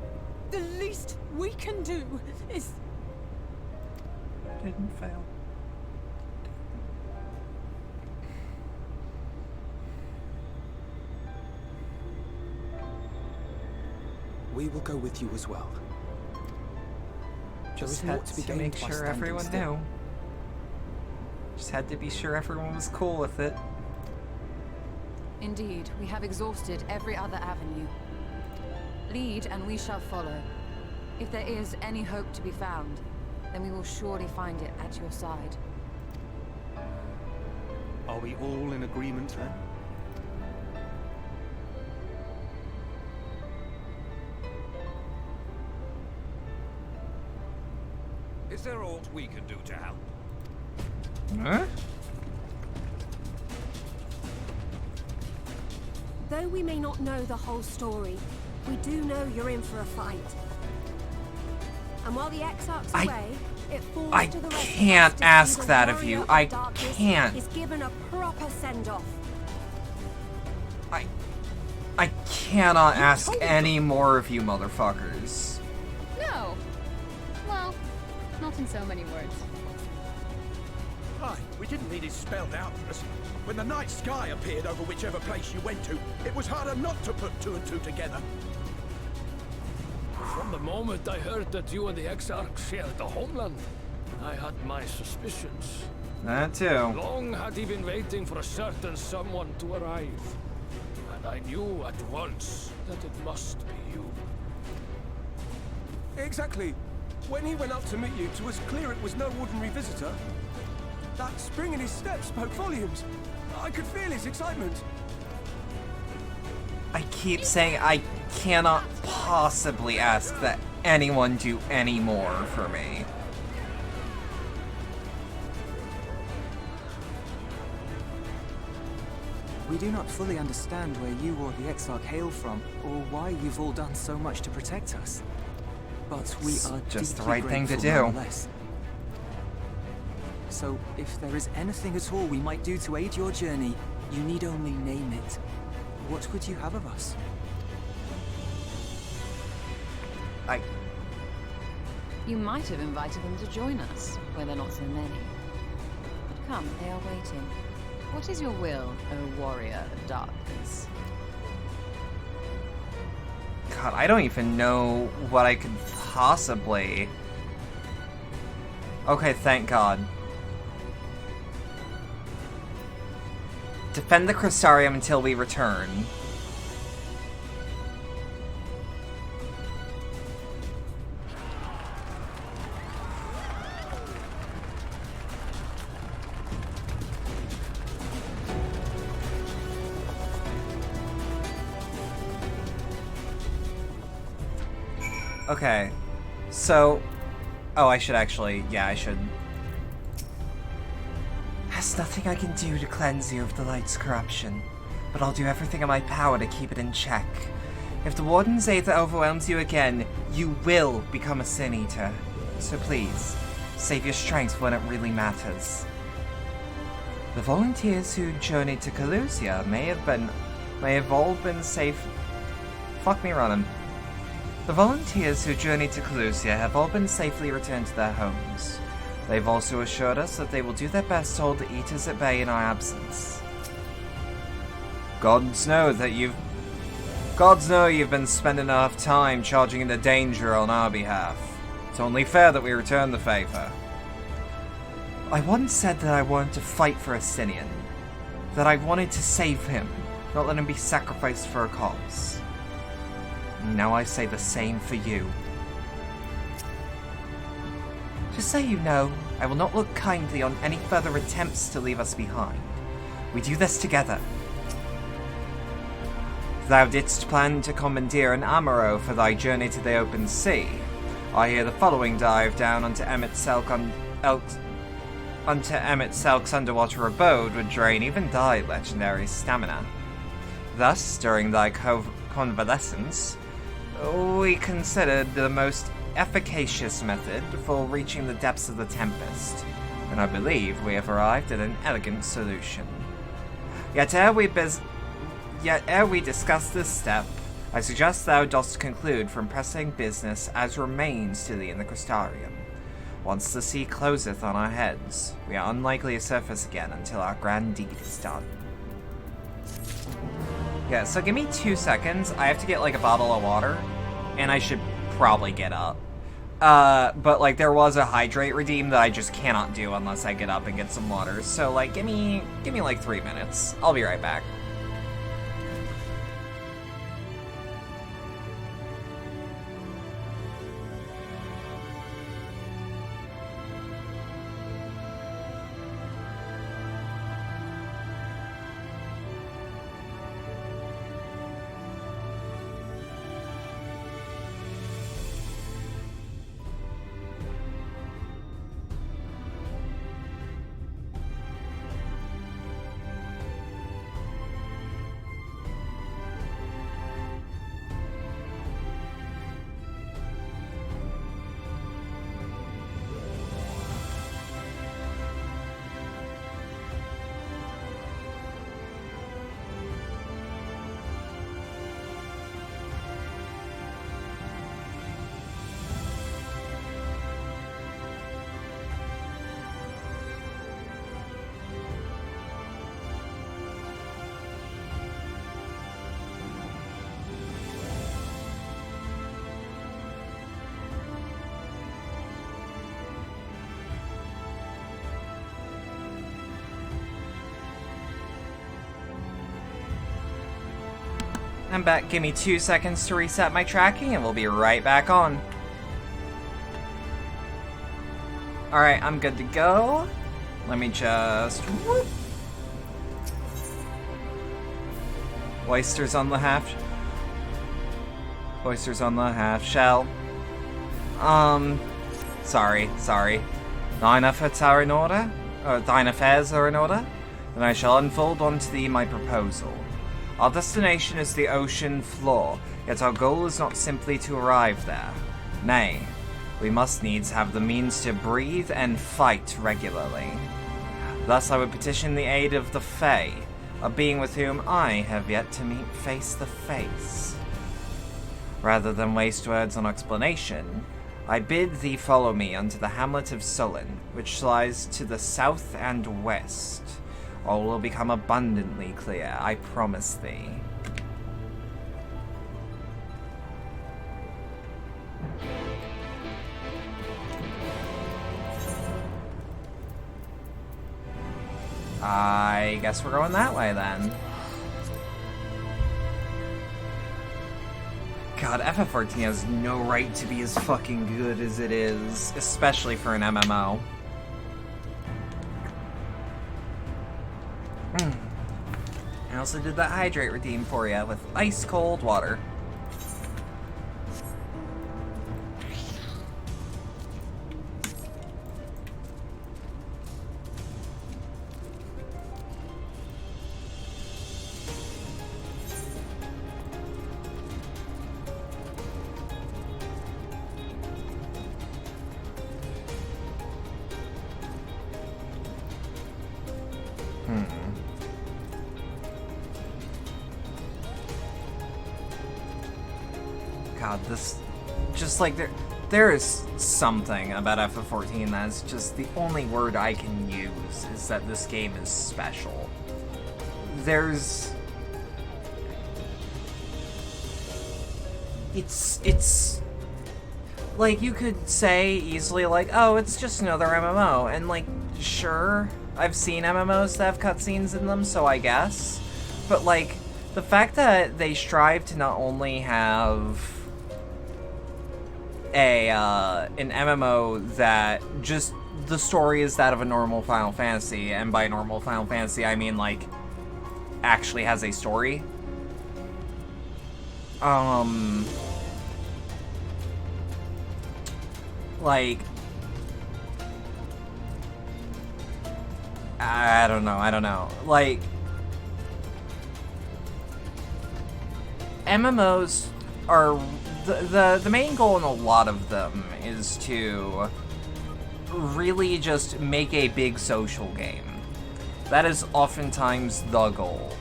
The least we can do is... Didn't fail. We will go with you as well. Just There is had naught to be to gained make by sure standing everyone still. knew. Just had to be sure everyone was cool with it. Indeed, we have exhausted every other avenue. Lead, and we shall follow. If there is any hope to be found, then we will surely find it at your side. Are we all in agreement then? Is there aught we can do to help? Huh? Though we may not know the whole story, we do know you're in for a fight. And while the Exarch's away, it falls I to the rest can't of us to ask see the that of warrior you. of I darkness can't. is given a proper send-off. I cannot ask any more of you motherfuckers. No. Well, not in so many words. Aye, we didn't need it spelled out for us. When the night sky appeared over whichever place you went to, it was harder not to put two and two together. From the moment I heard that you and the Exarch shared the homeland, I had my suspicions. That too. Long had he been waiting for a certain someone to arrive. And I knew at once that it must be you. Exactly. When he went up to meet you, it was clear it was no ordinary visitor. That spring in his step spoke volumes. I could feel his excitement. I keep saying I cannot possibly ask that anyone do any more for me. We do not fully understand where you or the Exarch hail from, or why you've all done so much to protect us. But we It's are just the deeply right thing to grateful do. nonetheless. So, if there is anything at all we might do to aid your journey, you need only name it. What would you have of us? You might have invited them to join us, where there are not so many. But come, they are waiting. What is your will, O warrior of darkness? God, I don't even know what I could possibly... Okay, thank God. Defend the Crystarium until we return. Okay, so... Oh, I should actually... Yeah, I should... There's nothing I can do to cleanse you of the light's corruption, but I'll do everything in my power to keep it in check. If the Warden's Aether overwhelms you again, you will become a Sin Eater. So please, save your strength when it really matters. The volunteers who journeyed to Calusia may have all been safe... Fuck me running. The volunteers who journeyed to Calusia have all been safely returned to their homes. They've also assured us that they will do their best to hold the Eaters at bay in our absence. Gods know you've been spending enough time charging into danger on our behalf. It's only fair that we return the favor. I once said that I wanted to fight for Asinian. That I wanted to save him, not let him be sacrificed for a cause. Now I say the same for you. Just so you know, I will not look kindly on any further attempts to leave us behind. We do this together. Thou didst plan to commandeer an Amaro for thy journey to the open sea. I hear the following dive down onto Emmett Selk's underwater abode would drain even thy legendary stamina. Thus, during thy convalescence, we considered the most efficacious method for reaching the depths of the Tempest, and I believe we have arrived at an elegant solution. Yet ere we discuss this step, I suggest thou dost conclude from pressing business as remains to thee in the Crystarium. Once the sea closeth on our heads, we are unlikely to surface again until our grand deed is done. Yeah, so give me 2 seconds. I have to get, like, a bottle of water, and I should probably get up. But, like, there was a hydrate redeem that I just cannot do unless I get up and get some water. So, like, give me, like, 3 minutes. I'll be right back. I'm back. Give me 2 seconds to reset my tracking and we'll be right back on. Alright, I'm good to go. Let me just... whoop. Oysters on the half... Oysters on the half shell. Sorry. Thine efforts are in order? Or thine affairs are in order? Then I shall unfold unto thee my proposal. Our destination is the ocean floor, yet our goal is not simply to arrive there. Nay, we must needs have the means to breathe and fight regularly. Thus I would petition the aid of the Fae, a being with whom I have yet to meet face to face. Rather than waste words on explanation, I bid thee follow me unto the hamlet of Sullen, which lies to the south and west. All will become abundantly clear, I promise thee. I guess we're going that way then. God, FF14 has no right to be as fucking good as it is, especially for an MMO. I also did that hydrate redeem for you with ice cold water. God, this... just like, there is something about FF14 that's just the only word I can use is that this game is special. There's... It's... like, you could say easily, like, oh, it's just another MMO, and, like, sure, I've seen MMOs that have cutscenes in them, so I guess. But, like, the fact that they strive to not only have an MMO that just the story is that of a normal Final Fantasy, and by normal Final Fantasy I mean like actually has a story. Like I don't know. Like MMOs are the main goal in a lot of them is to really just make a big social game. That is oftentimes the goal.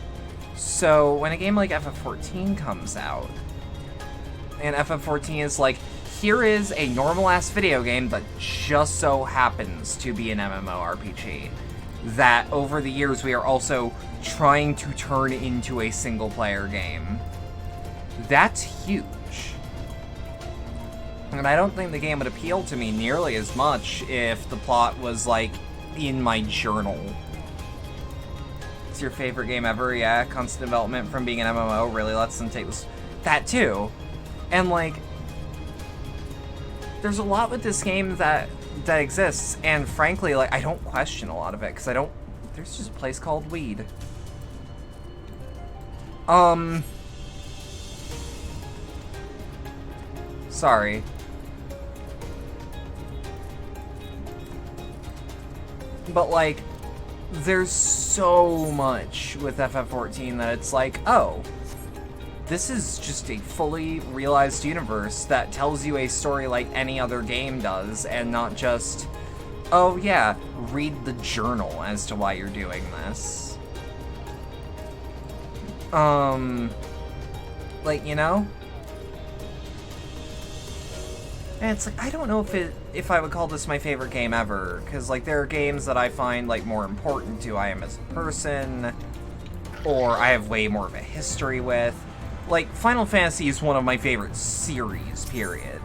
So when a game like FF14 comes out, And FF14 is like, here is a normal-ass video game that just so happens to be an MMORPG. That, over the years, we are also trying to turn into a single-player game. That's huge. And I don't think the game would appeal to me nearly as much if the plot was, like, in my journal. It's your favorite game ever? Yeah, constant development from being an MMO really lets them take this... That, too. And, like, there's a lot with this game that exists, and frankly, like, I don't question a lot of it, because I don't... There's just a place called Weed. Sorry. But, like, there's so much with FF14 that it's like, oh, this is just a fully realized universe that tells you a story like any other game does, and not just, oh yeah, read the journal as to why you're doing this. Like, you know? And it's like, I don't know if I would call this my favorite game ever, because, like, there are games that I find, like, more important to I am as a person, or I have way more of a history with. Like, Final Fantasy is one of my favorite series, period.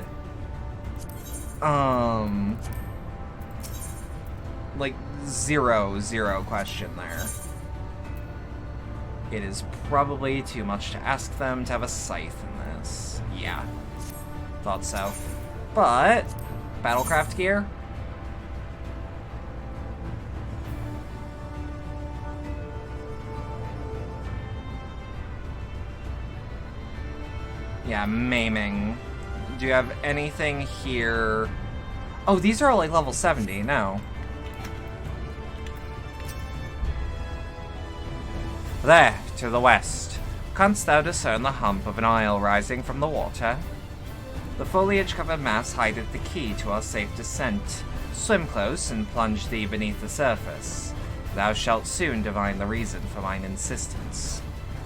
Like, zero question there. It is probably too much to ask them to have a scythe in this. Yeah, thought so. But, Battlecraft gear? Yeah, maiming. Do you have anything here? Oh, these are all like level 70, no. There, to the west. Canst thou discern the hump of an isle rising from the water? The foliage-covered mass hideth the key to our safe descent. Swim close and plunge thee beneath the surface. Thou shalt soon divine the reason for mine insistence.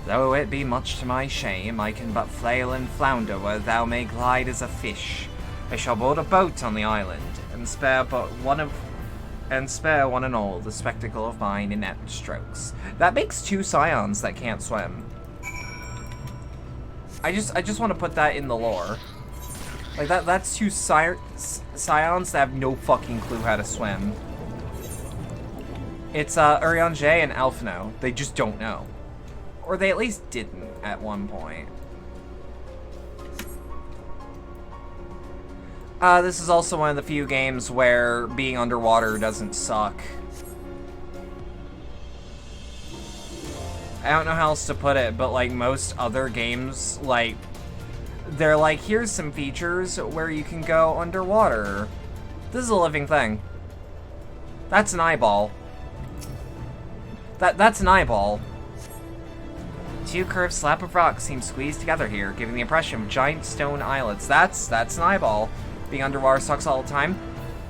Though it be much to my shame, I can but flail and flounder where thou may glide as a fish. I shall board a boat on the island, and spare one and all the spectacle of mine inept strokes. That makes 2 scions that can't swim. I just want to put that in the lore. Like, that's 2 scions that have no fucking clue how to swim. It's Urianger and Alphino. They just don't know. Or they at least didn't at one point. This is also one of the few games where being underwater doesn't suck. I don't know how else to put it, but like most other games, like, they're like, here's some features where you can go underwater. This is a living thing. That's an eyeball. That's an eyeball. 2 curved slab of rock seem squeezed together here, giving the impression of giant stone islets. That's an eyeball. Being underwater sucks all the time.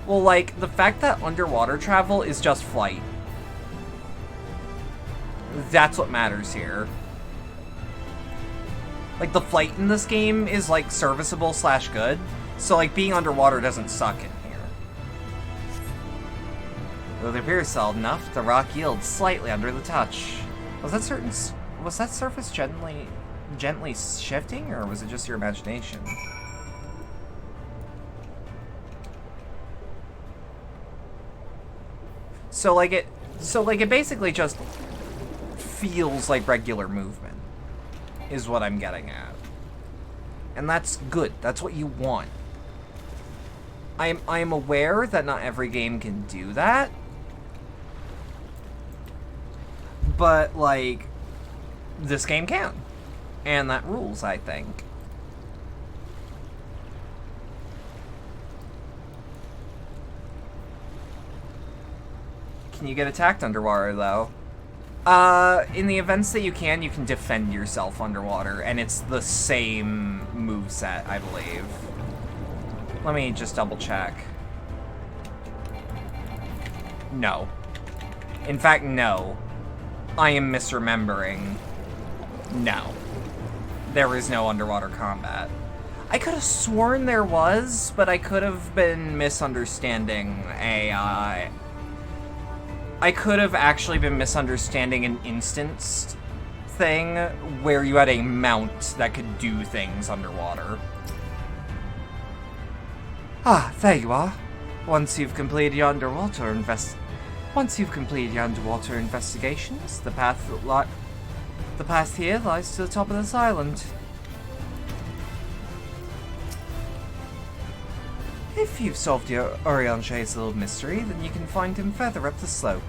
Well, like, the fact that underwater travel is just flight. That's what matters here. Like, the flight in this game is, like, serviceable / good. So, like, being underwater doesn't suck in here. Though they appear solid enough, the rock yields slightly under the touch. Was that surface gently shifting, or was it just your imagination? So like it basically just feels like regular movement, is what I'm getting at. And that's good. That's what you want. I am aware that not every game can do that. But, like, this game can. And that rules, I think. Can you get attacked underwater, though? In the events that you can defend yourself underwater, and it's the same moveset, I believe. Let me just double check. No. In fact, no. I am misremembering. No. There is no underwater combat. I could have sworn there was, but I could have been misunderstanding I could have actually been misunderstanding an instance thing where you had a mount that could do things underwater. Ah, there you are. Once you've completed your underwater investigations, the path here lies to the top of this island. If you've solved your Oriange's little mystery, then you can find him further up the slope.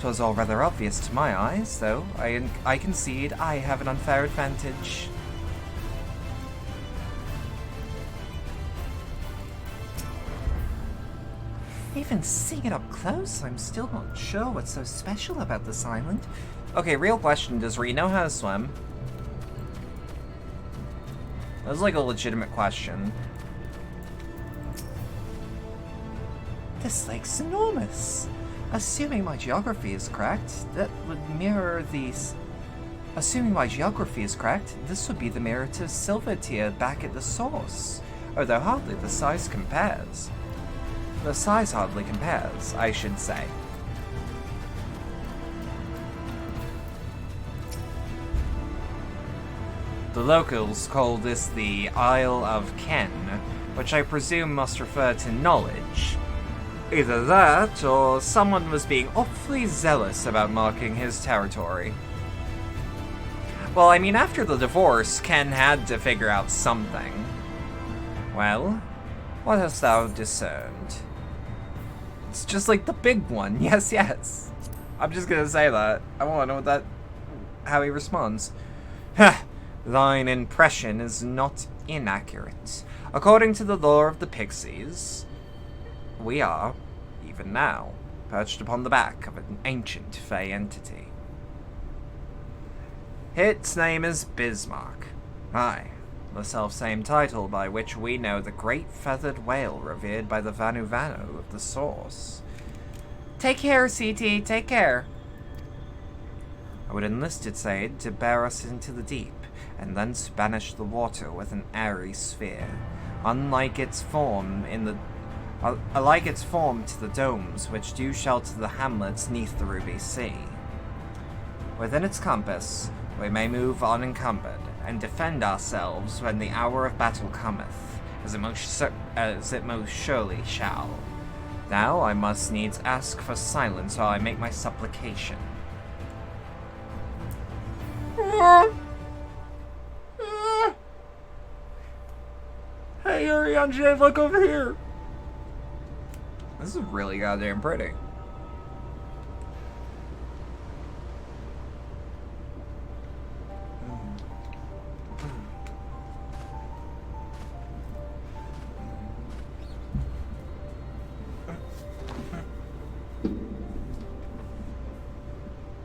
'Twas all rather obvious to my eyes, though I concede I have an unfair advantage. Even seeing it up close, I'm still not sure what's so special about this island. Okay, real question, does Ree know how to swim? That's like a legitimate question. This lake's enormous. Assuming my geography is correct, that would mirror these. Assuming my geography is correct, this would be the mirror to Silvertier back at the source. Although hardly the size compares. The size hardly compares, I should say. The locals call this the Isle of Ken, which I presume must refer to knowledge. Either that, or someone was being awfully zealous about marking his territory. Well, I mean, after the divorce, Ken had to figure out something. Well, what hast thou discerned? It's just like the big one. Yes, yes. I'm just gonna say that. I want to know how he responds. Heh, thine impression is not inaccurate. According to the lore of the Pixies, we are, even now, perched upon the back of an ancient fey entity. Its name is Bismarck. Aye, the self-same title by which we know the great feathered whale revered by the Vanu of the source. Take care, CT, take care. I would enlist its aid to bear us into the deep, and thence banish the water with an airy sphere. Unlike its form to the domes which do shelter the hamlets neath the Ruby Sea. Within its compass, we may move unencumbered, and defend ourselves when the hour of battle cometh, as it most surely shall. Now I must needs ask for silence while I make my supplication. Hey, Oriange, look over here! This is really goddamn pretty.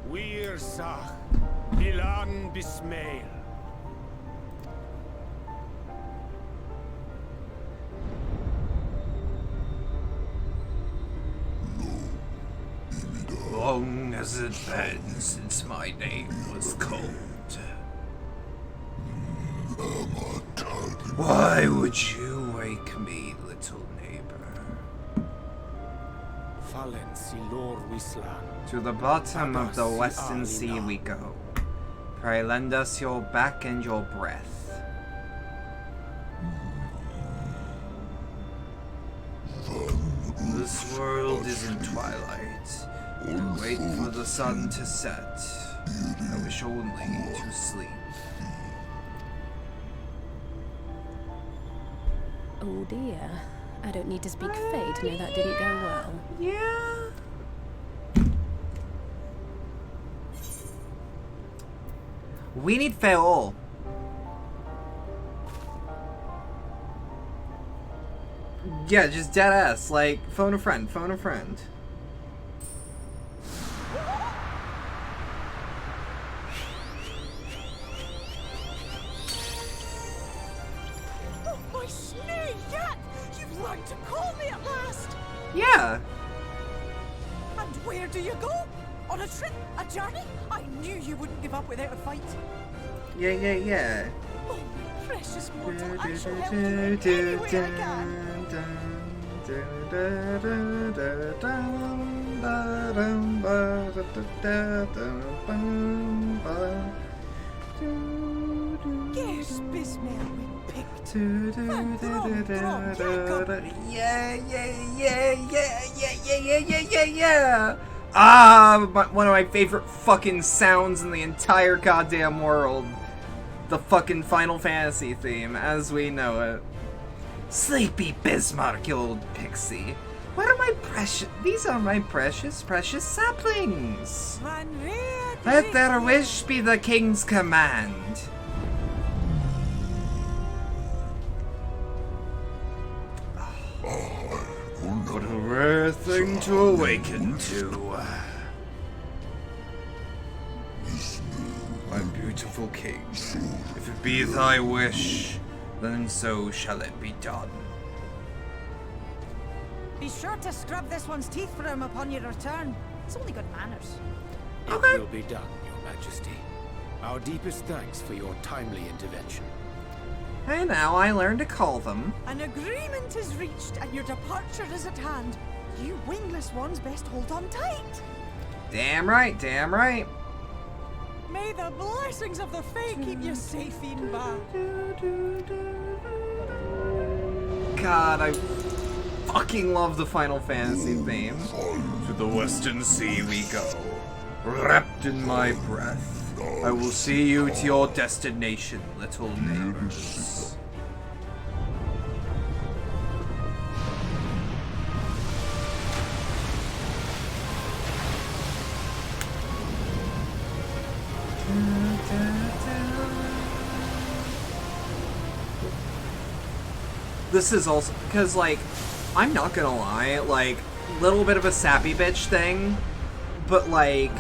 Wir Sach, Bilan Bismail. Long has it been since my name was called. Why would you wake me, little neighbor? To the bottom of the Western Sea we go. Pray lend us your back and your breath. This world is in twilight. I wait for the sun to set. I wish only to sleep. Oh dear. I don't need to speak Fae to know that didn't go well. Yeah. We need Faol. Yeah, just dead ass. Like, phone a friend, phone a friend. Oh, my snake, Yak! You've learned to call me at last! Yeah. And where do you go? On a trip? A journey? I knew you wouldn't give up without a fight. Yeah. Oh, precious mortal, I shall help you in any way I can. Yes, Bismel, we picked. Yeah. One of my favorite fucking sounds in the entire goddamn world. The fucking Final Fantasy theme, as we know it. Sleepy Bismarck, you old pixie. What are my precious... These are my precious, precious saplings. Let their wish be the king's command. What a rare thing to awaken to. My beautiful king, if it be thy wish, then so shall it be done. Be sure to scrub this one's teeth for him upon your return. It's only good manners. It will be done, Your Majesty. Our deepest thanks for your timely intervention. Hey now, I learned to call them. An agreement is reached and your departure is at hand. You wingless ones best hold on tight. Damn right, damn right. May the blessings of the Fae keep you safe, Inba. God, I fucking love the Final Fantasy theme. To the Western Sea we go, wrapped in my breath. I will see you to your destination, little neighbors. This is also, because, like, I'm not gonna lie, like, little bit of a sappy bitch thing, but, like,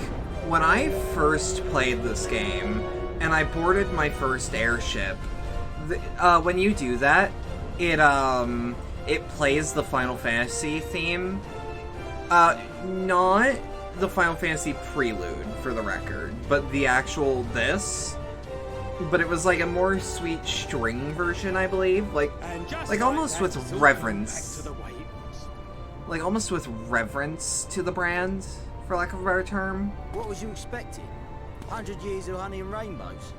when I first played this game, and I boarded my first airship, when you do that, it plays the Final Fantasy theme. Not the Final Fantasy Prelude, for the record, but the actual this. But it was like a more sweet string version, I believe. Like almost with reverence. Like almost with reverence to the brand, for lack of a better term. What was you expecting? 100 years of honey and rainbows?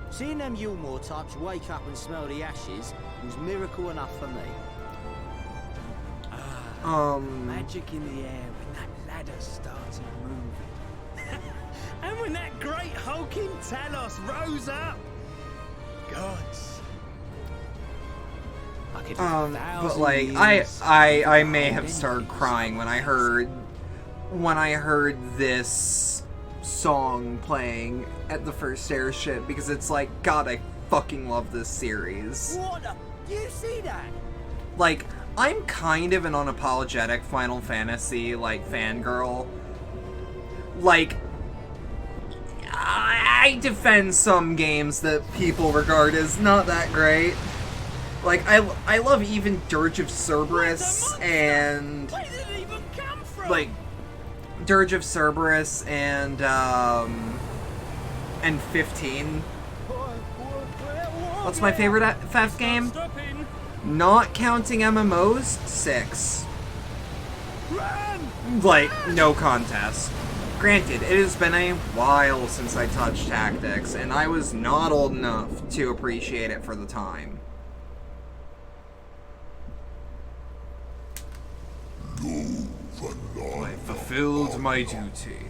Seeing them Yulmore types wake up and smell the ashes was miracle enough for me. Magic in the air when that ladder started moving. And when that great hulking Talos rose up. Gods. But like I may have started crying when I heard this song playing at the first airship, because it's like, God, I fucking love this series. What the? You see that? Like, I'm kind of an unapologetic Final Fantasy, like, fangirl. Like, I defend some games that people regard as not that great. Like, I love even Dirge of Cerberus and... Where did it even come from? Like, Dirge of Cerberus and 15. What's my favorite FF game? Not counting MMOs, 6. Like, no contest. Granted, it has been a while since I touched Tactics, and I was not old enough to appreciate it for the time. I fulfilled my duty.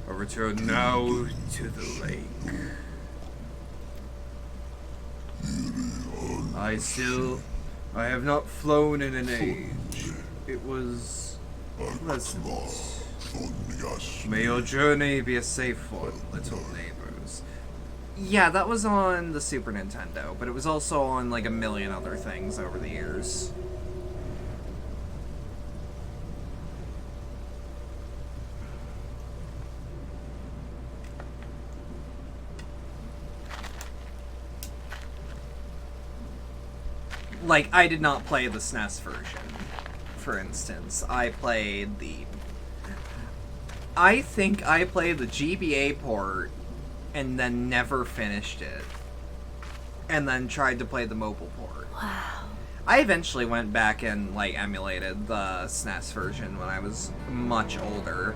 I return now to the lake. I have not flown in an age. It was pleasant. May your journey be a safe one, little neighbors. Yeah, that was on the Super Nintendo, but it was also on like a million other things over the years. Like, I did not play the SNES version, for instance. I played the... I think I played the GBA port and then never finished it. and then tried to play the mobile port. Wow. I eventually went back and, like, emulated the SNES version when I was much older.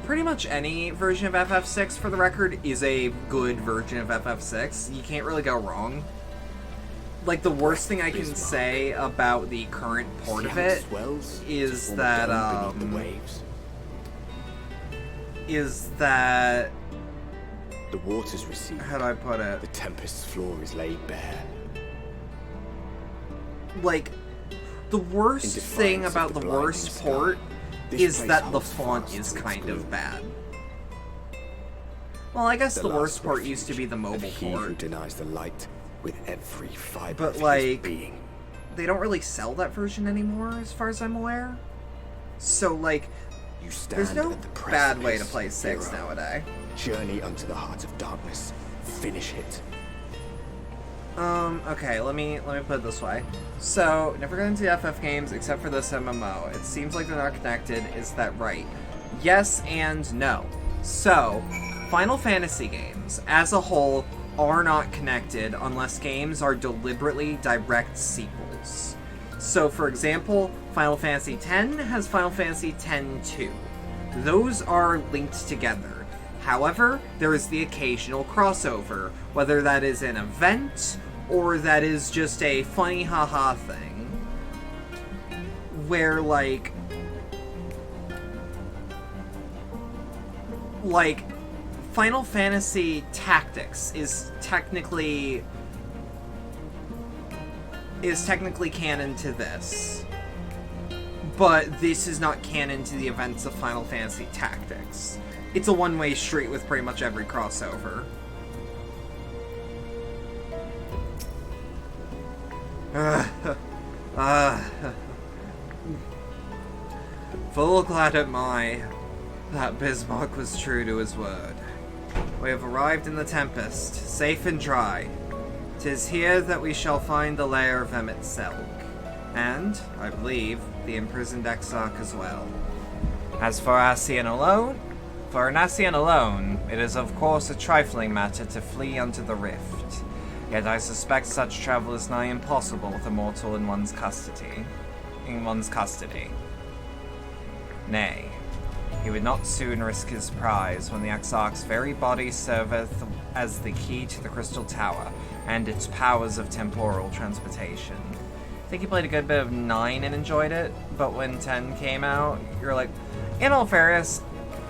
Pretty much any version of FF6, for the record, is a good version of FF6. You can't really go wrong. Like, the worst thing I can say about the current port of it is that, the waters recede. How do I put it? The Tempest's floor is laid bare. Like, the worst thing about the worst port is that the font is kind of bad. Well, I guess the worst port used to be the mobile port. Who denies the light with every fiber But, of his like, being. they don't really sell that version anymore, as far as I'm aware. So, like, there's no bad way to play 6 nowadays. Journey unto the heart of darkness. Finish it. Okay, let me put it this way. So, never got into the FF games except for this MMO. It seems like they're not connected. Is that right? Yes and no. So, Final Fantasy games, as a whole, are not connected unless games are deliberately direct sequels. So, for example, Final Fantasy X has Final Fantasy X-2. Those are linked together. However, there is the occasional crossover, whether that is an event or that is just a funny haha thing. Where, like, Final Fantasy Tactics is technically canon to this. But this is not canon to the events of Final Fantasy Tactics. It's a one-way street with pretty much every crossover. Full glad at that Bismarck was true to his word. We have arrived in the Tempest, safe and dry. 'Tis here that we shall find the lair of Emmett Selk, and, I believe, the imprisoned Exarch as well. As for Ascian alone, it is of course a trifling matter to flee unto the rift. Yet I suspect such travel is nigh impossible with a mortal in one's custody. Nay, he would not soon risk his prize when the Exarch's very body serveth as the key to the Crystal Tower and its powers of temporal transportation. I think you played a good bit of 9 and enjoyed it, but when 10 came out, you're like, in all fairness,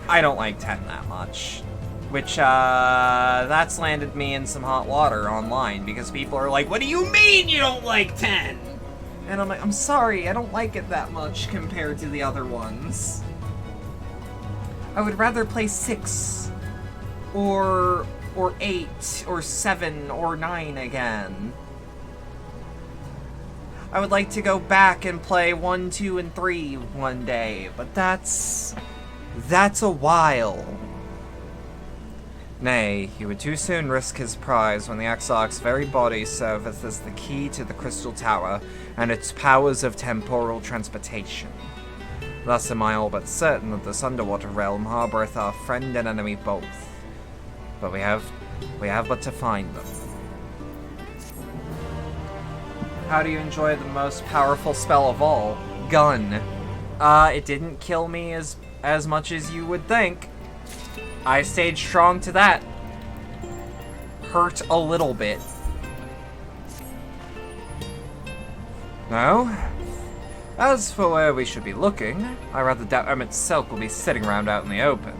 I don't like 10 that much. Which, that's landed me in some hot water online, because people are like, what do you mean you don't like 10? And I'm like, I'm sorry, I don't like it that much compared to the other ones. I would rather play 6, or 8, or 7, or 9 again. I would like to go back and play 1, 2, and 3 one day, but that's a while. Nay, he would too soon risk his prize when the Exarch's very body serveth as the key to the Crystal Tower and its powers of temporal transportation. Thus am I all but certain that this underwater realm harboureth our friend and enemy both. But we have but to find them. How do you enjoy the most powerful spell of all? Gun. It didn't kill me as much as you would think. I stayed strong to that. Hurt a little bit. No? As for where we should be looking, I rather doubt Emmett Selk will be sitting around out in the open.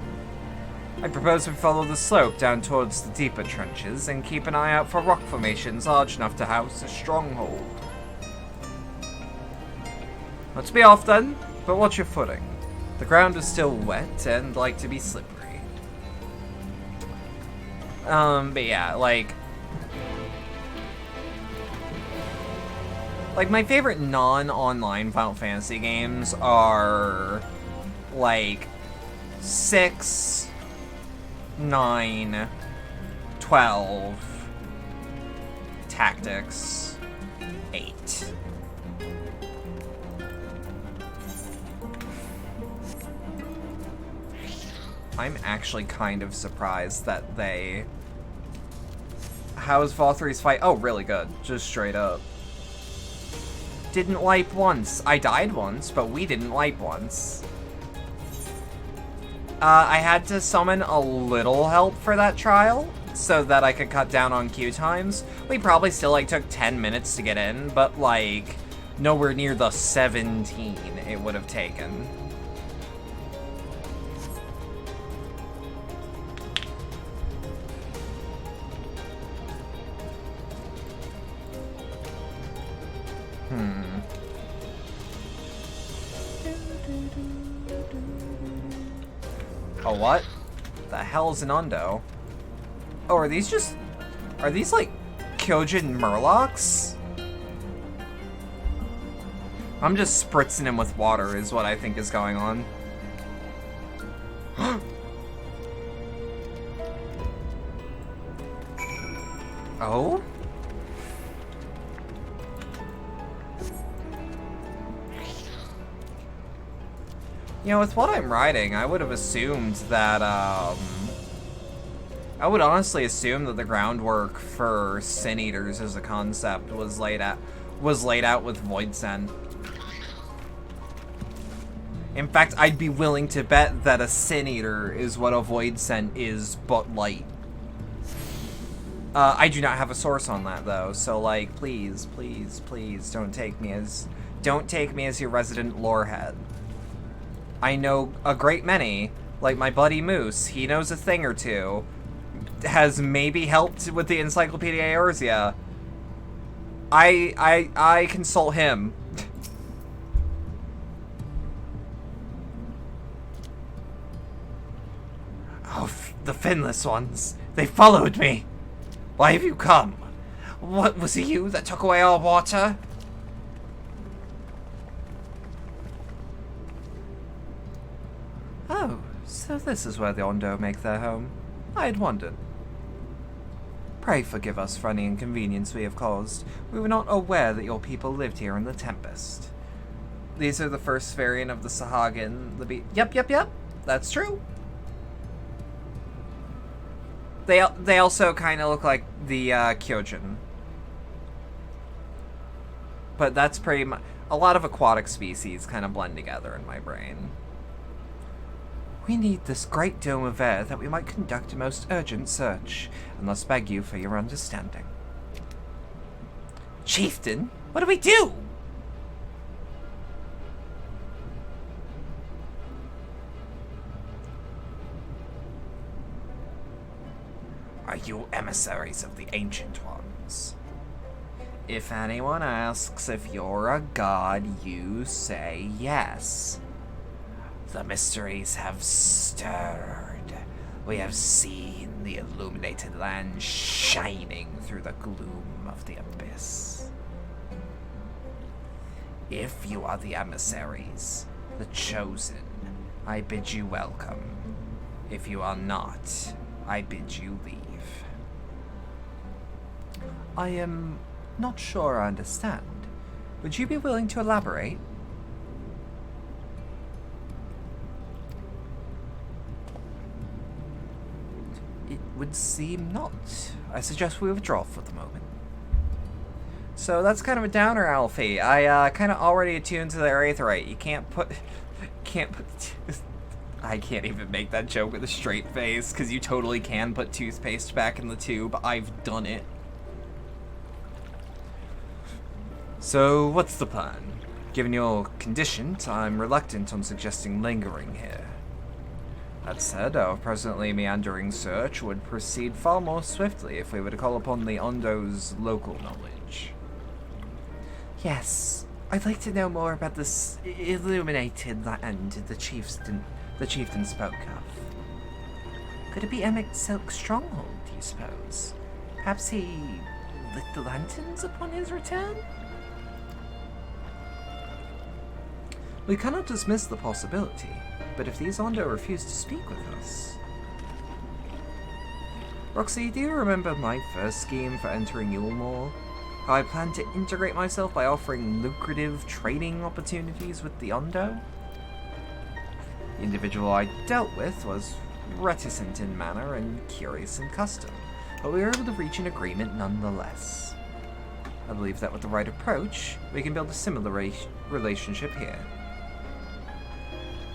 I propose we follow the slope down towards the deeper trenches and keep an eye out for rock formations large enough to house a stronghold. Let's be off then, but watch your footing. The ground is still wet and like to be slippery. But yeah, like my favorite non-online Final Fantasy games are like 6, 9, 12, Tactics, 8. I'm actually kind of surprised that they how's Valthry's fight? Oh, really good. Just straight up. Didn't wipe once. I died once, but we didn't wipe once. I had to summon a little help for that trial, so that I could cut down on queue times. We probably still, like, took 10 minutes to get in, but, like, nowhere near the 17 it would have taken. Oh, what? The hell's an Undo? Oh, are these like Kyojin Murlocs? I'm just spritzing him with water is what I think is going on. Oh? You know, with what I'm writing, I would have assumed that, I would honestly assume that the groundwork for Sin Eaters as a concept was laid out with Void Scent. In fact, I'd be willing to bet that a Sin Eater is what a Void Scent is, but light. I do not have a source on that though, so like, please, please, please don't take me as your resident lorehead. I know a great many, like my buddy Moose, he knows a thing or two, has maybe helped with the Encyclopedia Eorzea. I consult him. Oh, the finless ones. They followed me. Why have you come? What, was it you that took away our water? Oh, so this is where the Undo make their home. I had wondered. Pray forgive us for any inconvenience we have caused. We were not aware that your people lived here in the Tempest. These are the first variant of the Sahagin. Yep. That's true. They also kind of look like the Kyojin. But that's pretty much... A lot of aquatic species kind of blend together in my brain. We need this great dome of air that we might conduct a most urgent search, and thus beg you for your understanding. Chieftain, what do we do? Are you emissaries of the Ancient Ones? If anyone asks if you're a god, you say yes. The mysteries have stirred. We have seen the illuminated land shining through the gloom of the abyss. If you are the emissaries, the chosen, I bid you welcome. If you are not, I bid you leave. I am not sure I understand. Would you be willing to elaborate? It would seem not. I suggest we withdraw for the moment. So that's kind of a downer, Alfie. I kind of already attuned to the Aetheryte. You can't put... I can't even make that joke with a straight face, because you totally can put toothpaste back in the tube. I've done it. So, what's the plan? Given your condition, I'm reluctant on suggesting lingering here. That said, our presently meandering search would proceed far more swiftly if we were to call upon the Undo's local knowledge. Yes, I'd like to know more about this illuminated land the chieftain spoke of. Could it be Emmett Silk's stronghold, do you suppose? Perhaps he lit the lanterns upon his return? We cannot dismiss the possibility, but if these Undo refuse to speak with us... Roxy, do you remember my first scheme for entering Yulmore? How I planned to integrate myself by offering lucrative trading opportunities with the Undo? The individual I dealt with was reticent in manner and curious in custom, but we were able to reach an agreement nonetheless. I believe that with the right approach, we can build a similar relationship here.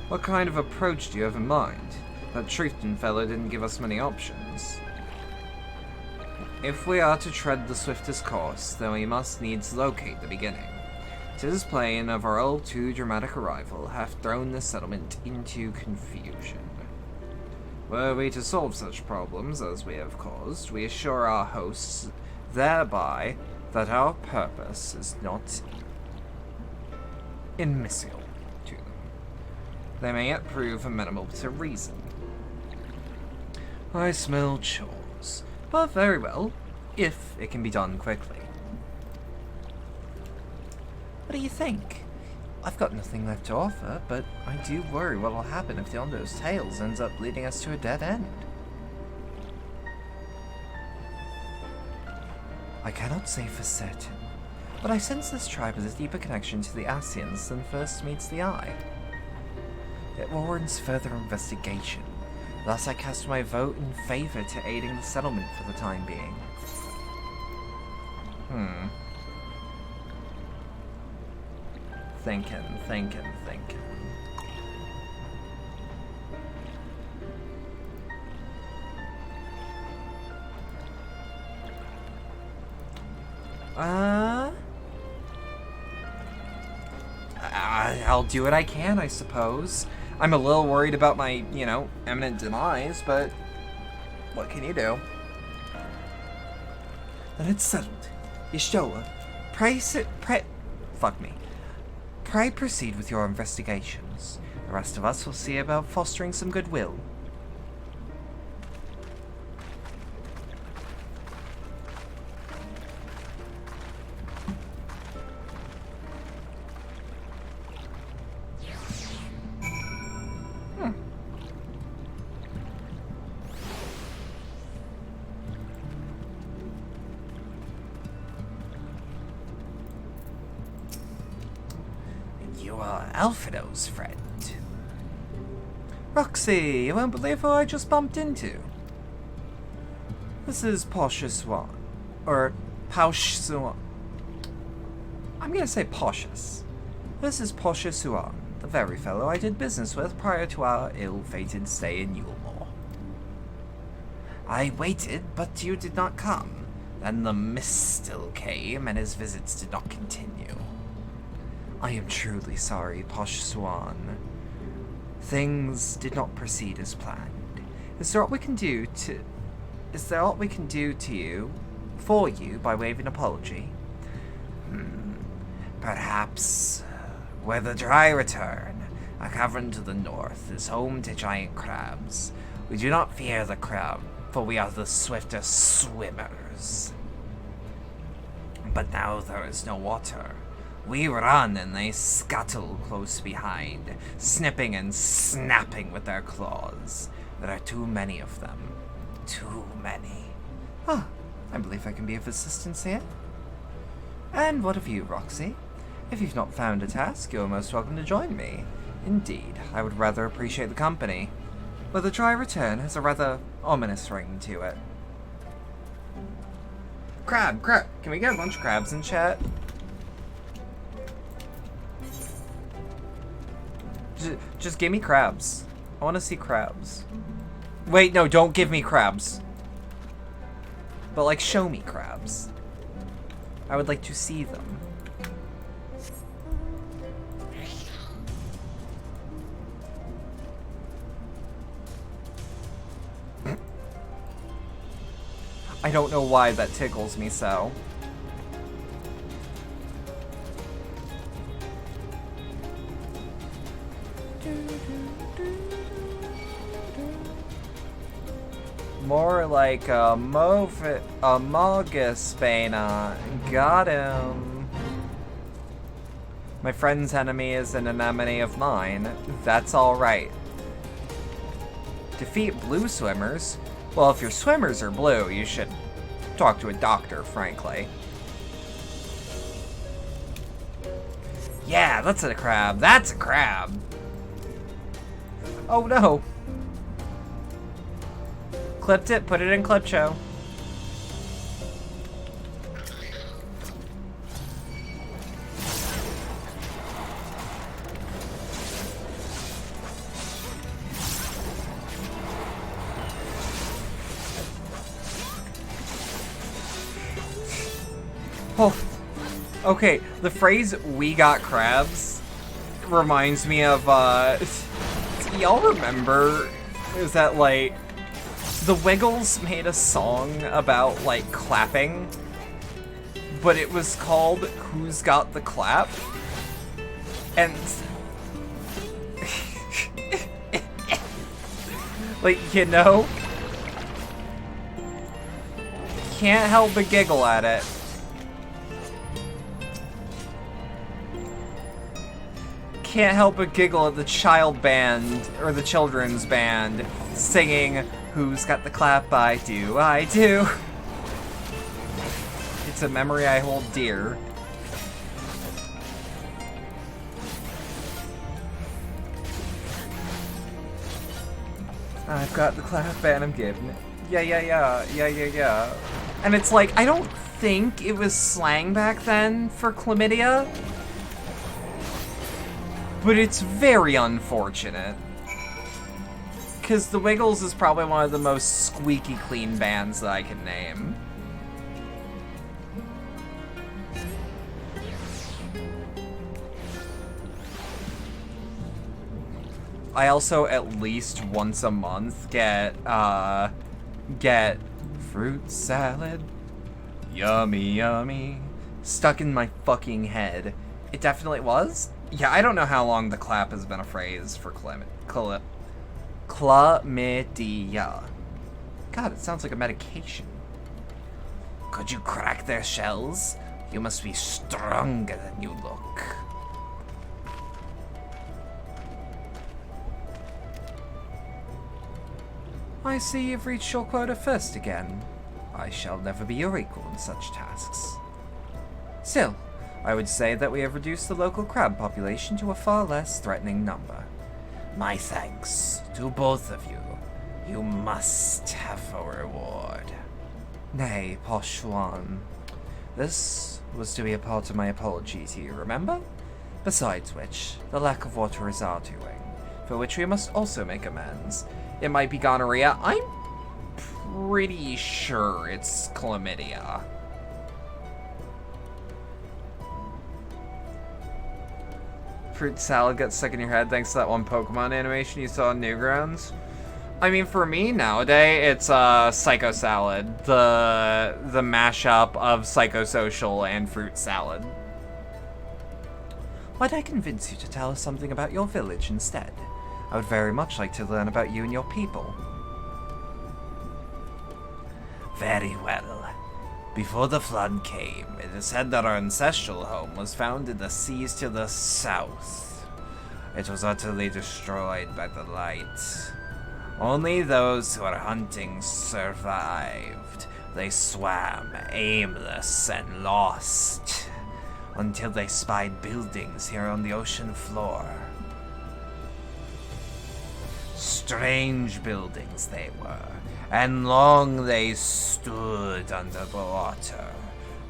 What kind of approach do you have in mind? That Truthton fellow didn't give us many options. If we are to tread the swiftest course, then we must needs locate the beginning. 'Tis plain of our all too dramatic arrival hath thrown this settlement into confusion. Were we to solve such problems as we have caused, we assure our hosts thereby that our purpose is not immiscible to them. They may yet prove amenable to reason. I smell chores, but very well, if it can be done quickly. What do you think? I've got nothing left to offer, but I do worry what will happen if the Ondo's Tales ends up leading us to a dead end. I cannot say for certain, but I sense this tribe has a deeper connection to the Asians than first meets the eye. It warrants further investigation, thus I cast my vote in favor to aiding the settlement for the time being. Thinking. I'll do what I can, I suppose. I'm a little worried about my, imminent demise, but what can you do? Then it's settled. Y'shtoa, Pray proceed with your investigations. The rest of us will see about fostering some goodwill. You are Alfredo's friend. Roxy, you won't believe who I just bumped into. This is Posha Swan. Or Paush Swan. I'm gonna say Poshus. This is Posha Swan, the very fellow I did business with prior to our ill-fated stay in Yulmore. I waited, but you did not come. Then the mist still came, and his visits did not continue. I am truly sorry, Posh Swan. Things did not proceed as planned. Is there aught we can do for you by way of an apology? Perhaps where the dry return, a cavern to the north, is home to giant crabs. We do not fear the crab, for we are the swiftest swimmers. But now there is no water. We run and they scuttle close behind, snipping and snapping with their claws. There are too many of them. Too many. Ah, I believe I can be of assistance here. And what of you, Roxy? If you've not found a task, you're most welcome to join me. Indeed, I would rather appreciate the company. But the dry return has a rather ominous ring to it. Crab! Can we get a bunch of crabs in chat? Just give me crabs. I want to see crabs. Wait, no, don't give me crabs. But, like, show me crabs. I would like to see them. I don't know why that tickles me so. More like a Mogus-Bana. Got him. My friend's enemy is an anemone of mine. That's alright. Defeat blue swimmers? Well, if your swimmers are blue, you should talk to a doctor, frankly. Yeah, that's a crab. That's a crab. Oh no. Clipped it, put it in clip show. Okay, the phrase "we got crabs" reminds me of, y'all remember, is that, like, the Wiggles made a song about, like, clapping, but it was called Who's Got the Clap? And, like, you know, can't help but giggle at it. Can't help but giggle at the child band, or the children's band, singing Who's Got the Clap? I do, I do. It's a memory I hold dear. I've got the clap and I'm giving it. Yeah. And it's like, I don't think it was slang back then for chlamydia. But it's very unfortunate. Because the Wiggles is probably one of the most squeaky clean bands that I can name. I also, at least once a month, get fruit salad. Yummy. Stuck in my fucking head. It definitely was. Yeah, I don't know how long the clap has been a phrase for chlamydia. God, it sounds like a medication. Could you crack their shells? You must be stronger than you look. I see you've reached your quota first again. I shall never be your equal in such tasks. Still, I would say that we have reduced the local crab population to a far less threatening number. My thanks to both of you. You must have a reward. Nay, posh one. This was to be a part of my apology to you, remember? Besides which, the lack of water is our doing, for which we must also make amends. It might be gonorrhea. I'm pretty sure it's chlamydia. Fruit salad got stuck in your head thanks to that one Pokemon animation you saw in Newgrounds. I mean, for me nowadays, it's Psycho Salad, the mashup of Psychosocial and Fruit Salad. Why'd I convince you to tell us something about your village instead? I would very much like to learn about you and your people. Very well. Before the flood came, it is said that our ancestral home was found in the seas to the south. It was utterly destroyed by the light. Only those who were hunting survived. They swam, aimless and lost, until they spied buildings here on the ocean floor. Strange buildings they were, and long they stood under the water.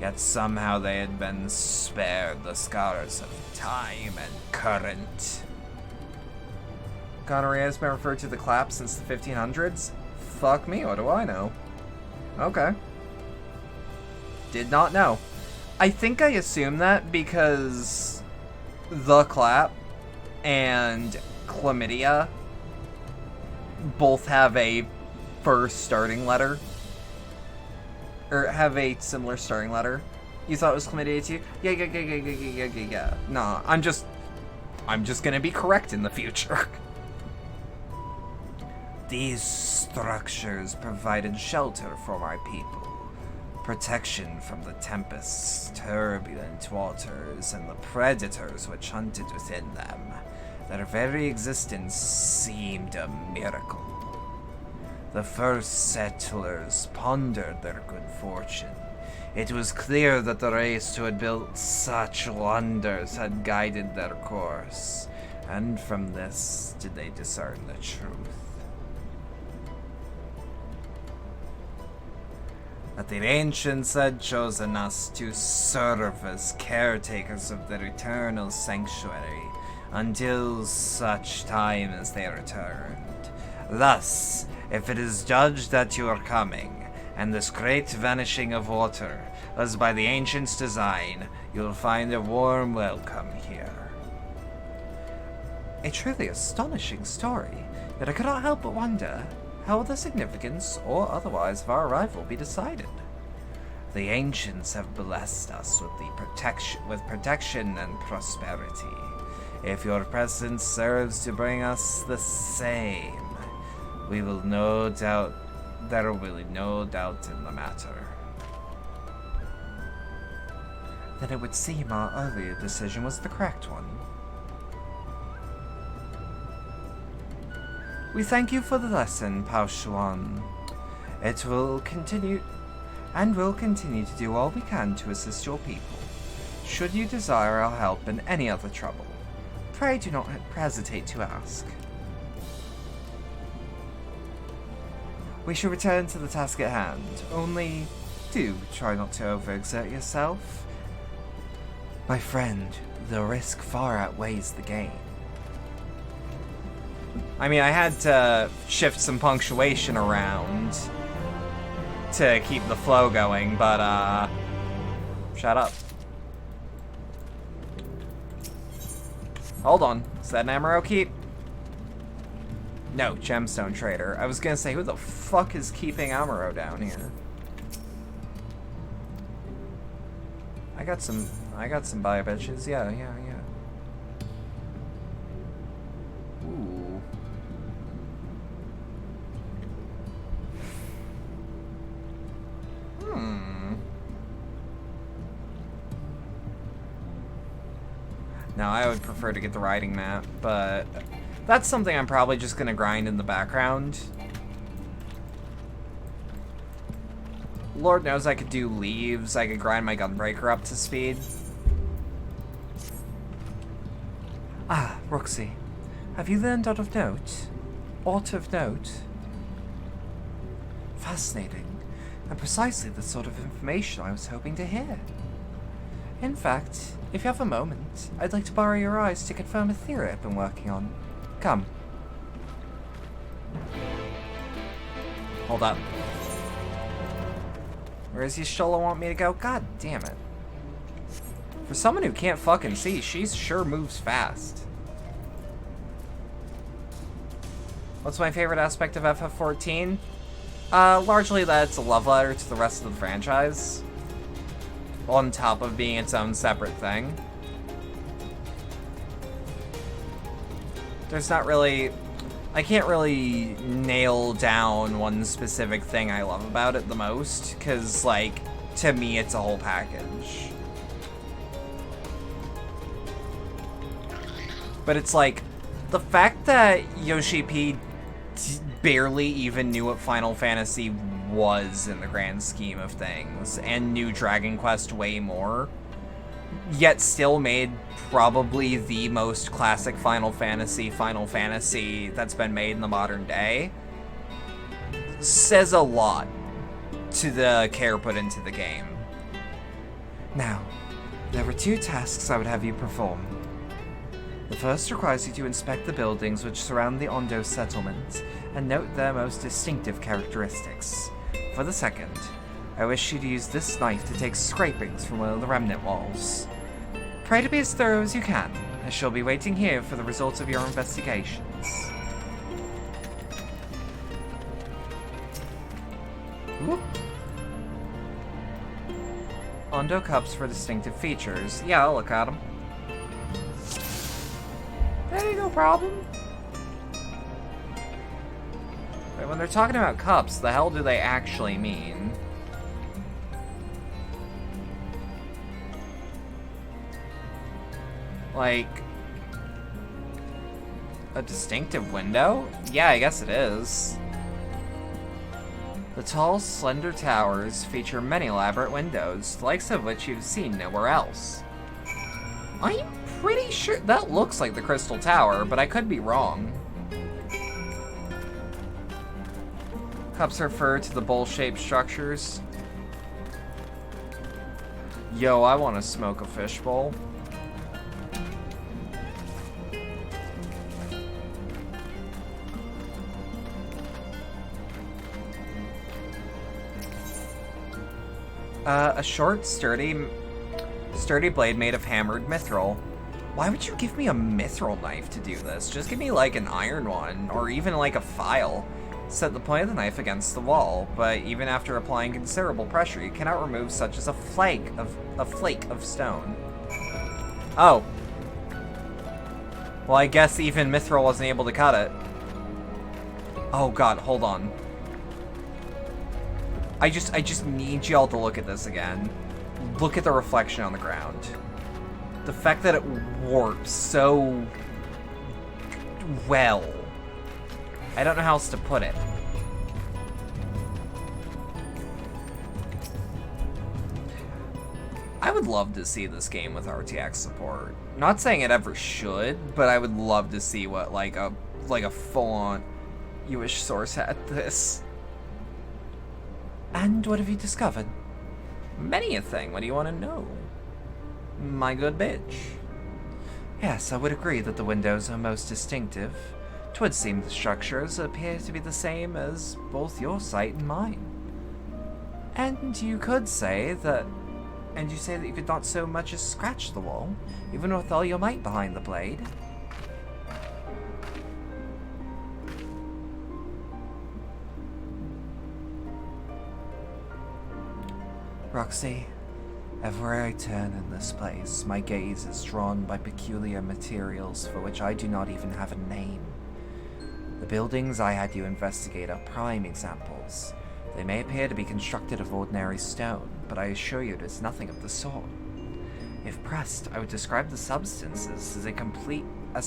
Yet somehow they had been spared the scars of time and current. Gonorrhea has been referred to the clap since the 1500s? Fuck me, what do I know? Okay. Did not know. I think I assume that because the clap and chlamydia both have a first starting letter. Or have a similar starting letter. You thought it was chlamydia too? Yeah. Nah, I'm just gonna be correct in the future. These structures provided shelter for my people, protection from the tempests, turbulent waters, and the predators which hunted within them. Their very existence seemed a miracle. The first settlers pondered their good fortune. It was clear that the race who had built such wonders had guided their course, and from this did they discern the truth. That the ancients had chosen us to serve as caretakers of their eternal sanctuary until such time as they returned. Thus, if it is judged that you are coming, and this great vanishing of water, as by the ancients' design, you'll find a warm welcome here. A truly astonishing story, yet I could not help but wonder, how will the significance, or otherwise, of our arrival be decided? The ancients have blessed us with protection and prosperity. If your presence serves to bring us the same, there will be no doubt in the matter. Then it would seem our earlier decision was the correct one. We thank you for the lesson, Pao Xuan. It will continue, and will continue to do all we can to assist your people. Should you desire our help in any other trouble, pray do not hesitate to ask. We shall return to the task at hand, only do try not to overexert yourself. My friend, the risk far outweighs the gain. I mean, I had to shift some punctuation around to keep the flow going, but, shut up. Hold on, is that an Emerald Keep? No, Gemstone Trader. I was gonna say, who the fuck is keeping Amuro down here? I got some buy bitches, yeah. Ooh. Now, I would prefer to get the riding map, but that's something I'm probably just gonna grind in the background. Lord knows I could do leaves, I could grind my Gunbreaker up to speed. Ah, Roxy, have you learned aught of note? Aught of note? Fascinating, and precisely the sort of information I was hoping to hear. In fact, if you have a moment, I'd like to borrow your eyes to confirm a theory I've been working on. Come. Hold up. Where does Y'shtola want me to go? God damn it. For someone who can't fucking see, she sure moves fast. What's my favorite aspect of FF14? Largely that it's a love letter to the rest of the franchise. On top of being its own separate thing. There's not really... I can't really nail down one specific thing I love about it the most, because, like, to me it's a whole package. But it's like, the fact that Yoshi P barely even knew what Final Fantasy was in the grand scheme of things, and knew Dragon Quest way more, yet still made probably the most classic Final Fantasy that's been made in the modern day, says a lot to the care put into the game. Now, there were 2 tasks I would have you perform. The first requires you to inspect the buildings which surround the Ondo settlement and note their most distinctive characteristics. For the second, I wish you to use this knife to take scrapings from one of the remnant walls. Try to be as thorough as you can. I shall be waiting here for the results of your investigations. Whoop. Ondo cups for distinctive features. Yeah, I'll look at them. That ain't no problem. Wait, when they're talking about cups, the hell do they actually mean? Like, a distinctive window? Yeah, I guess it is. The tall, slender towers feature many elaborate windows, the likes of which you've seen nowhere else. I'm pretty sure that looks like the Crystal Tower, but I could be wrong. Cups refer to the bowl-shaped structures. Yo, I want to smoke a fishbowl. A short, sturdy blade made of hammered mithril. Why would you give me a mithril knife to do this? Just give me like an iron one, or even like a file. Set the point of the knife against the wall, but even after applying considerable pressure, you cannot remove such as a flake of stone. Oh. Well, I guess even mithril wasn't able to cut it. Oh god, hold on. I just need y'all to look at this again. Look at the reflection on the ground. The fact that it warps so well. I don't know how else to put it. I would love to see this game with RTX support. Not saying it ever should, but I would love to see what like a full-on U-ish source had this. And what have you discovered? Many a thing. What do you want to know? My good bitch. Yes, I would agree that the windows are most distinctive. 'Twould seem the structures appear to be the same as both your sight and mine. And you say that you could not so much as scratch the wall, even with all your might behind the blade. Roxy, everywhere I turn in this place, my gaze is drawn by peculiar materials for which I do not even have a name. The buildings I had you investigate are prime examples. They may appear to be constructed of ordinary stone, but I assure you it is nothing of the sort. If pressed, I would describe the substances as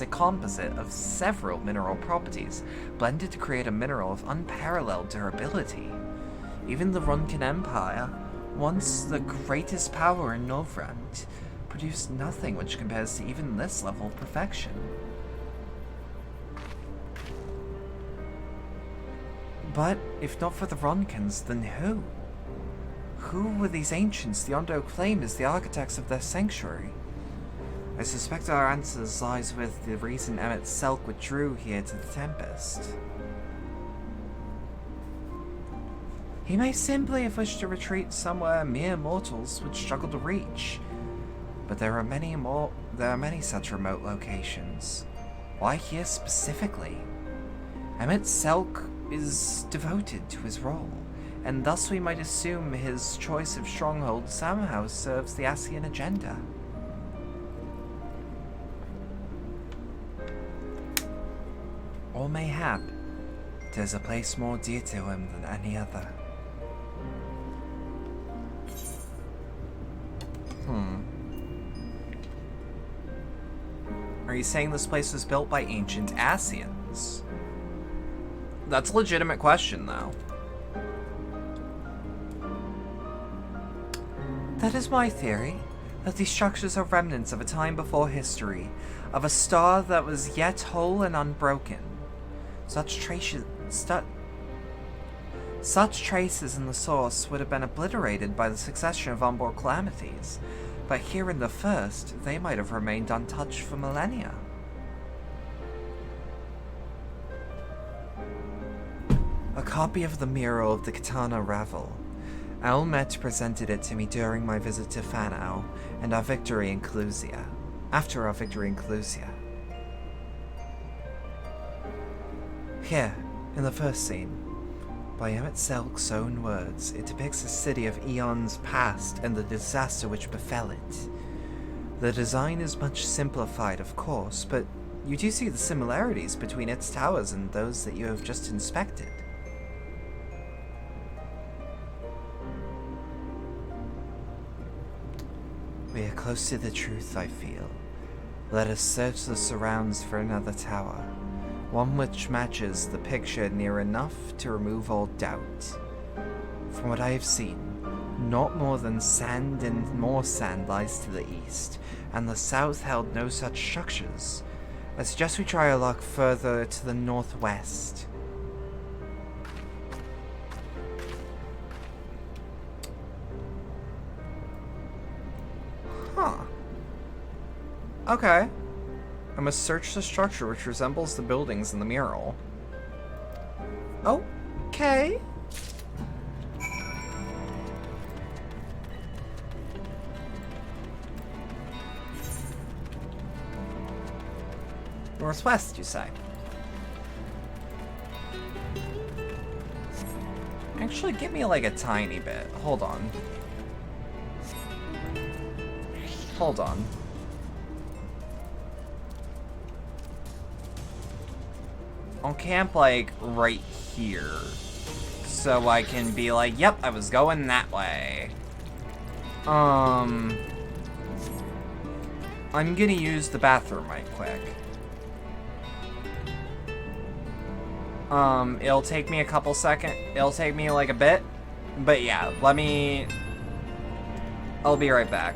a composite of several mineral properties, blended to create a mineral of unparalleled durability. Even the Runcan Empire, once the greatest power in Norvrand, produced nothing which compares to even this level of perfection. But if not for the Ronkans, then who? Who were these ancients the Ondo claim as the architects of their sanctuary? I suspect our answers lies with the reason Emmett Selk withdrew here to the Tempest. He may simply have wished to retreat somewhere mere mortals would struggle to reach. But there are many such remote locations. Why here specifically? Emmett Selk is devoted to his role, and thus we might assume his choice of stronghold somehow serves the Ascian agenda. Or mayhap, there's a place more dear to him than any other. Are you saying this place was built by ancient Ascians? That's a legitimate question, though. That is my theory, that these structures are remnants of a time before history, of a star that was yet whole and unbroken. Such traces in the source would have been obliterated by the succession of onboard calamities, but here in the first, they might have remained untouched for millennia. A copy of the mural of the Katana Ravel. Elmet presented it to me during my visit to Fanau and our victory in Clusia. After our victory in Clusia. Here, in the first scene, by Emmett Selk's own words, it depicts a city of eons past and the disaster which befell it. The design is much simplified, of course, but you do see the similarities between its towers and those that you have just inspected. We are close to the truth, I feel. Let us search the surrounds for another tower. One which matches the picture near enough to remove all doubt. From what I have seen, not more than sand and more sand lies to the east, and the south held no such structures. I suggest we try our luck further to the northwest. Huh. Okay. I must search the structure which resembles the buildings in the mural. Okay. Northwest, you say? Actually, give me like a tiny bit. Hold on. Hold on. I'll camp like right here. So I can be like, yep, I was going that way. I'm gonna use the bathroom right quick. It'll take me a couple seconds. It'll take me like a bit. But yeah, I'll be right back.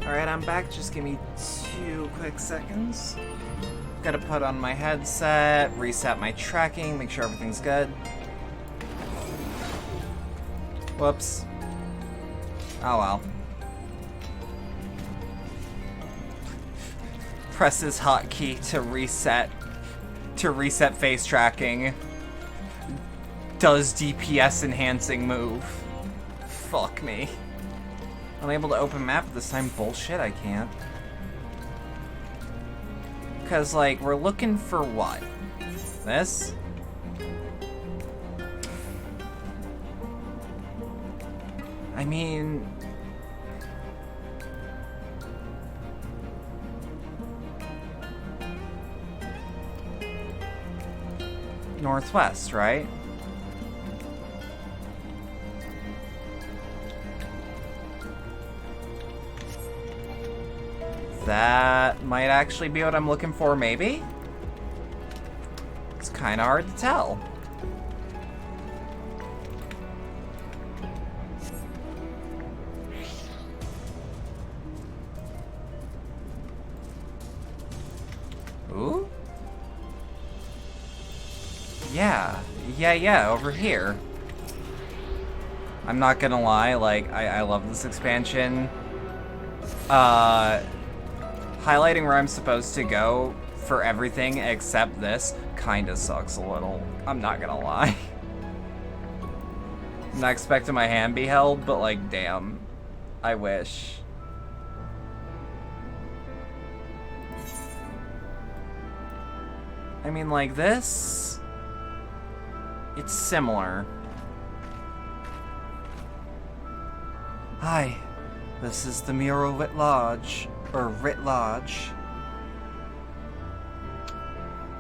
Alright, I'm back. Just give me 2 quick seconds. Gotta put on my headset, reset my tracking, make sure everything's good. Whoops. Oh well. Press this hotkey to reset face tracking. Does DPS enhancing move. Fuck me. Unable to open map at this time. Bullshit, I can't. Because, like, we're looking for what? This? I mean... Northwest, right? That might actually be what I'm looking for, maybe? It's kind of hard to tell. Ooh? Yeah, over here. I'm not gonna lie, like, I love this expansion. Highlighting where I'm supposed to go for everything except this kinda sucks a little. I'm not gonna lie. I'm not expecting my hand be held, but like, damn. I wish. I mean, like this, it's similar. Hi, this is the mural writ large, or writ large.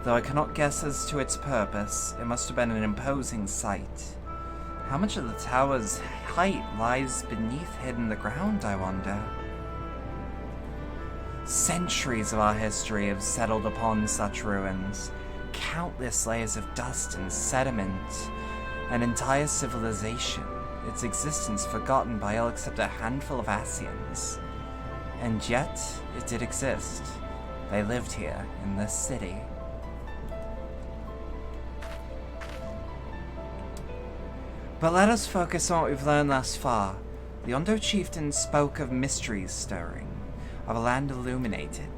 Though I cannot guess as to its purpose, it must have been an imposing sight. How much of the tower's height lies beneath hidden the ground, I wonder? Centuries of our history have settled upon such ruins. Countless layers of dust and sediment. An entire civilization, its existence forgotten by all except a handful of Asians. And yet, it did exist. They lived here, in this city. But let us focus on what we've learned thus far. The Ondo chieftain spoke of mysteries stirring, of a land illuminated.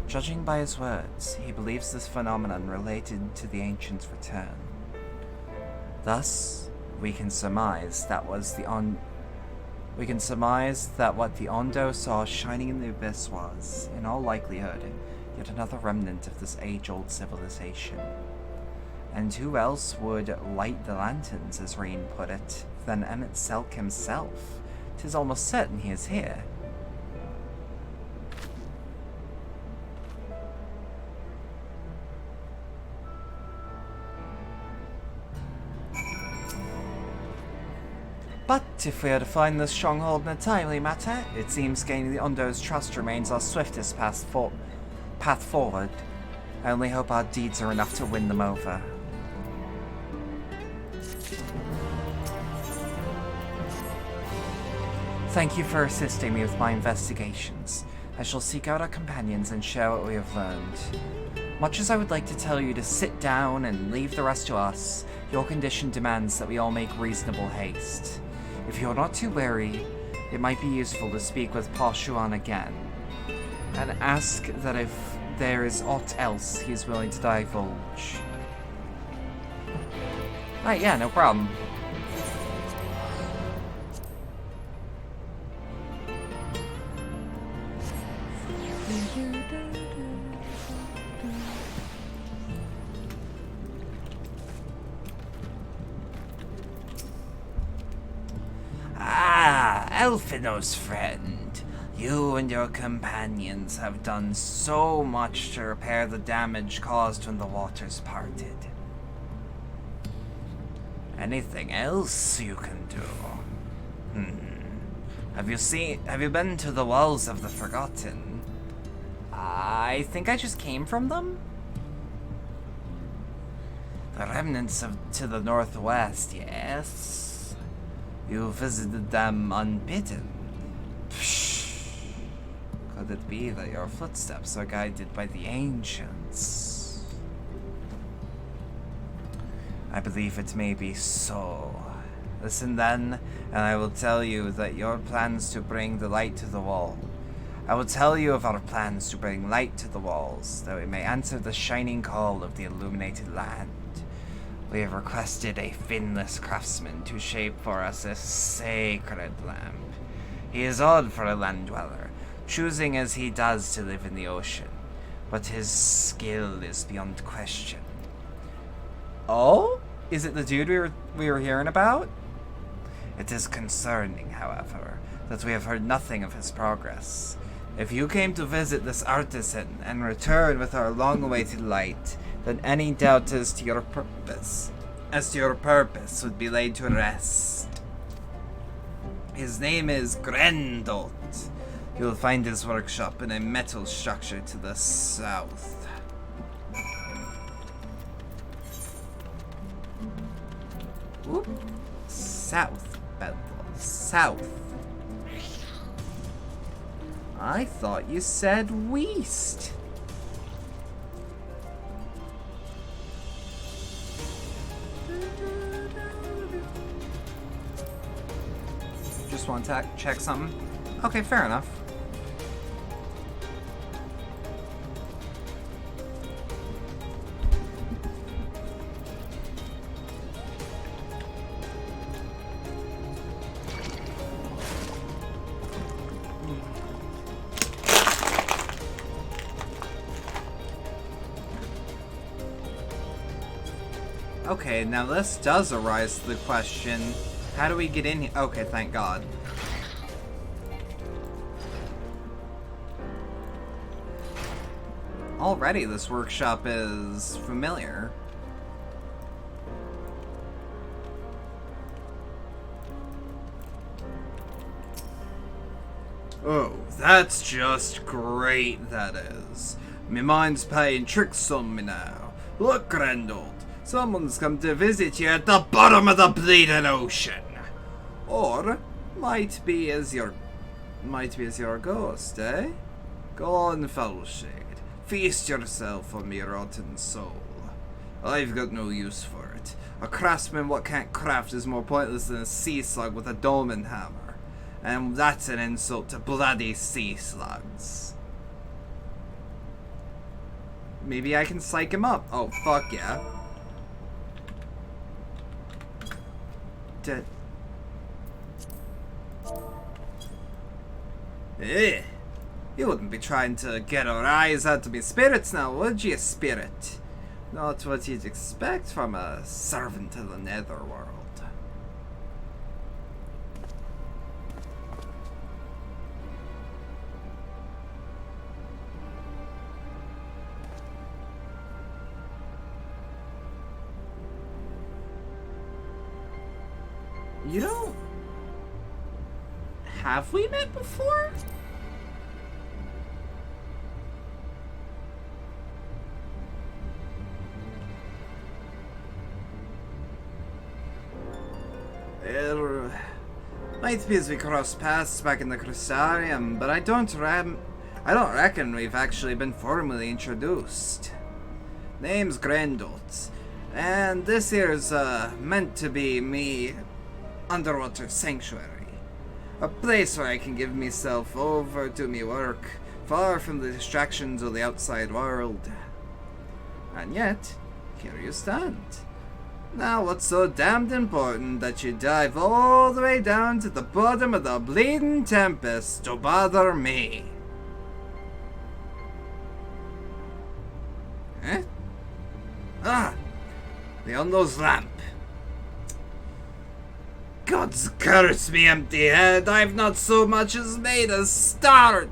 Judging by his words, he believes this phenomenon related to the ancients' return. Thus, we can surmise that what the Ondo saw shining in the abyss was, in all likelihood, yet another remnant of this age-old civilization. And who else would light the lanterns, as Rain put it, than Emmett Selk himself? 'Tis almost certain he is here. But if we are to find this stronghold in a timely manner, it seems gaining the Ondo's trust remains our swiftest path forward. I only hope our deeds are enough to win them over. Thank you for assisting me with my investigations. I shall seek out our companions and share what we have learned. Much as I would like to tell you to sit down and leave the rest to us, your condition demands that we all make reasonable haste. If you're not too wary, it might be useful to speak with Pa Shuan again, and ask that if there is aught else he is willing to divulge. Right, yeah, no problem. Elfinos, friend, you and your companions have done so much to repair the damage caused when the waters parted. Anything else you can do? Have you been to the Walls of the Forgotten? I think I just came from them? The remnants to the northwest, yes. You visited them unbidden. Psh. could it be that your footsteps are guided by the ancients? I believe it may be so. Listen then, and I will tell you that your plans to bring the light to the wall. I will tell you of our plans to bring light to the walls, that we may answer the shining call of the illuminated land. We have requested a finless craftsman to shape for us a sacred lamp. He is odd for a land dweller, choosing as he does to live in the ocean, but his skill is beyond question. Oh? Is it the dude we were hearing about? It is concerning, however, that we have heard nothing of his progress. If you came to visit this artisan and return with our long-awaited light, then any doubt as to your purpose would be laid to rest. His name is Grendelt. You will find his workshop in a metal structure to the south. Whoop. South, Bedlam. South. I thought you said west. Just want to check something. Okay, fair enough. Okay, now this does arise the question, how do we get in here? Okay, thank God. Already this workshop is familiar. Oh, that's just great, that is. Me mind's playing tricks on me now. Look, Grendel. Someone's come to visit you at the bottom of the bleeding ocean. Or might be as your ghost, eh? Go on, Foulshade. Feast yourself on me rotten soul. I've got no use for it. A craftsman what can't craft is more pointless than a sea slug with a dolmen hammer. And that's an insult to bloody sea slugs. Maybe I can psych him up. Oh, fuck yeah. Eh, you wouldn't be trying to get our eyes out of me spirits now, would you, spirit? Not what you'd expect from a servant of the netherworld. You don't... Have we met before? Might be as we crossed paths back in the Crystarium, but I don't reckon we've actually been formally introduced. Name's Grendelt, and this here's meant to be me underwater sanctuary. A place where I can give myself over to me work, far from the distractions of the outside world. And yet, here you stand. Now what's so damned important that you dive all the way down to the bottom of the bleeding tempest to bother me? Eh? Ah! The Unlo's lamp. God's curse me, empty head! I've not so much as made a start!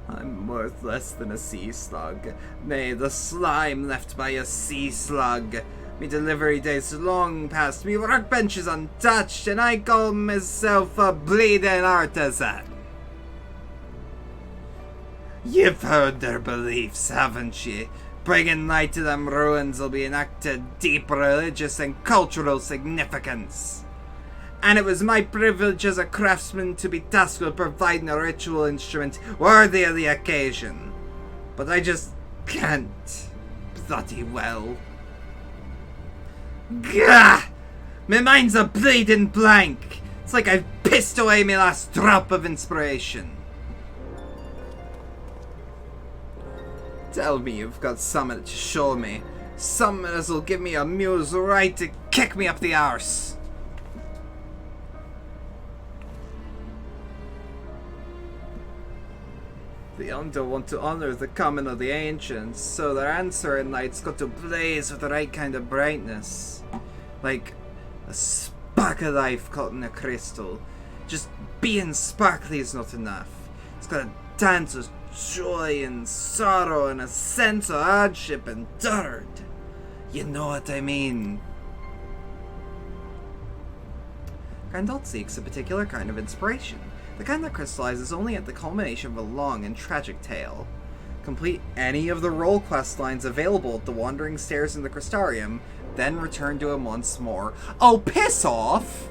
I'm worth less than a sea slug. Nay, the slime left by a sea slug. Me delivery days long past, me workbench is untouched, and I call myself a bleeding artisan. You've heard their beliefs, haven't ye? bringing light to them ruins will be an act of deep religious and cultural significance. And it was my privilege as a craftsman to be tasked with providing a ritual instrument worthy of the occasion. But I just can't bloody well. Gah! My mind's a bleeding blank. It's like I've pissed away my last drop of inspiration. Tell me you've got something to show me. Something that'll give me a muse right to kick me up the arse. The Under want to honor the coming of the ancients, so their answering light's got to blaze with the right kind of brightness. Like a spark of life caught in a crystal. Just being sparkly is not enough. It's got to dance with joy and sorrow and a sense of hardship and dirt. You know what I mean. Grandalt seeks a particular kind of inspiration. The kind that crystallizes only at the culmination of a long and tragic tale. Complete any of the role quest lines available at the Wandering Stairs in the Crystarium, then return to him once more. Oh, piss off!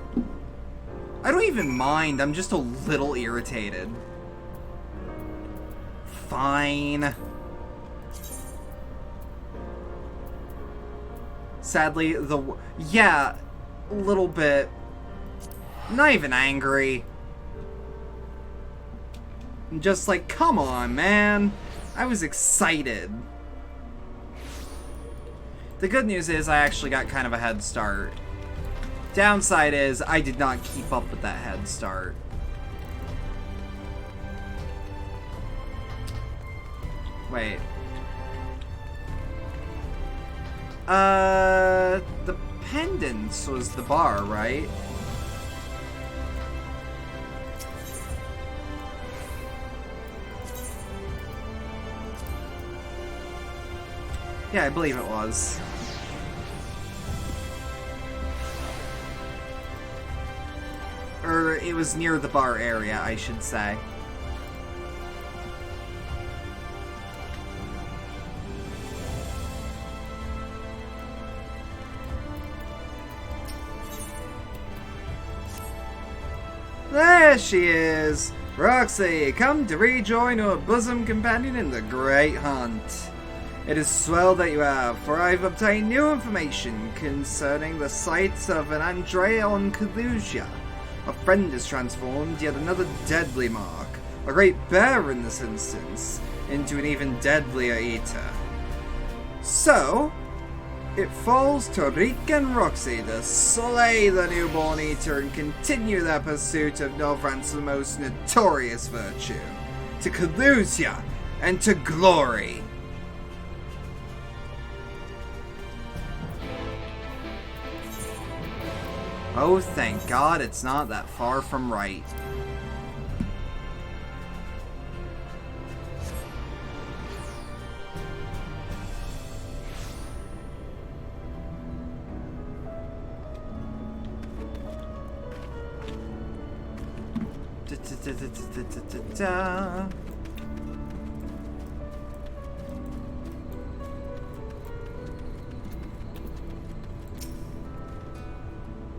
I don't even mind, I'm just a little irritated. Fine. Sadly, yeah, a little bit. Not even angry. I'm just like, come on, man. I was excited. The good news is I actually got kind of a head start. Downside is I did not keep up with that head start. Wait. The pendants was the bar, right? Yeah, I believe it was. Or it was near the bar area, I should say. There she is! Roxy, come to rejoin your bosom companion in the great hunt. It is swell that you have, for I've obtained new information concerning the sites of an Andrea on Kalusia. A friend is transformed yet another deadly mark, a great bear in this instance, into an even deadlier eater. So, it falls to Rick and Roxy to slay the newborn eater and continue their pursuit of Novrant's most notorious virtue, to Kalusia and to glory. Oh, thank God it's not that far from right. Da-da-da-da-da-da-da.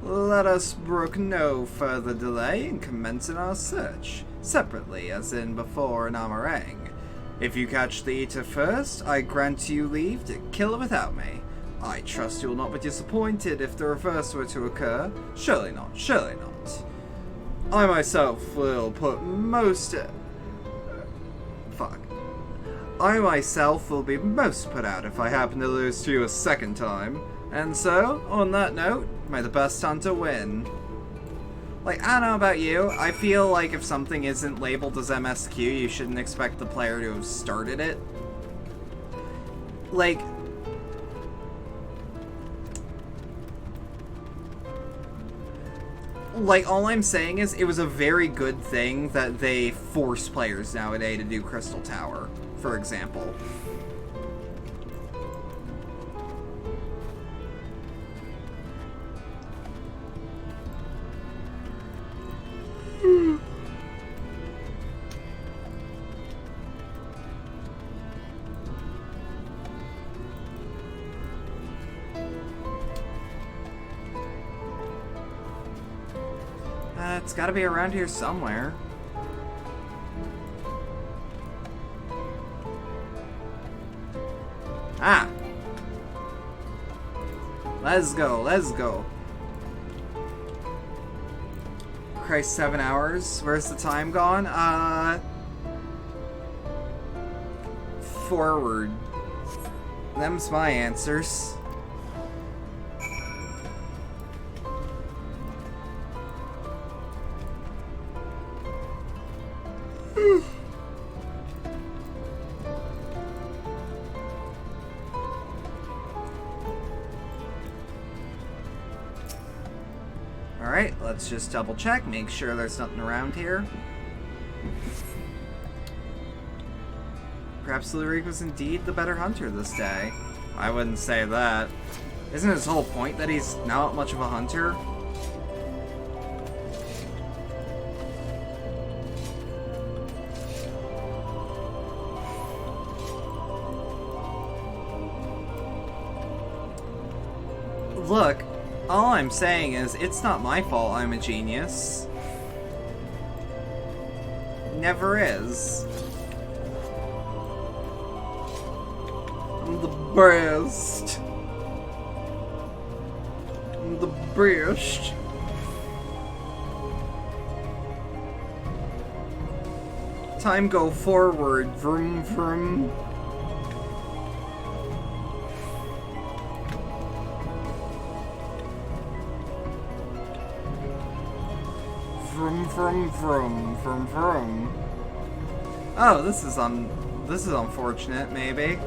Let us brook no further delay in commencing our search, separately as in before in Amarang. If you catch the eater first, I grant you leave to kill it without me. I trust you will not be disappointed if the reverse were to occur. Surely not, surely not. I myself will put most... I myself will be most put out if I happen to lose to you a second time. And so, on that note, may the best hunter win. Like, I don't know about you, I feel like if something isn't labeled as MSQ, you shouldn't expect the player to have started it. Like... all I'm saying is, it was a very good thing that they force players nowadays to do Crystal Tower, for example. It's gotta be around here somewhere. Ah! Let's go, let's go. Christ, 7 hours? Where's the time gone? Forward. Them's my answers. Alright, let's just double check, make sure there's nothing around here. Perhaps Lurik was indeed the better hunter this day. I wouldn't say that. Isn't his whole point that he's not much of a hunter? Look, all I'm saying is it's not my fault I'm a genius. Never is. I'm the best. I'm the best. Time go forward. Vroom vroom. Vroom vroom vroom vroom vroom. Oh, this is unfortunate, maybe.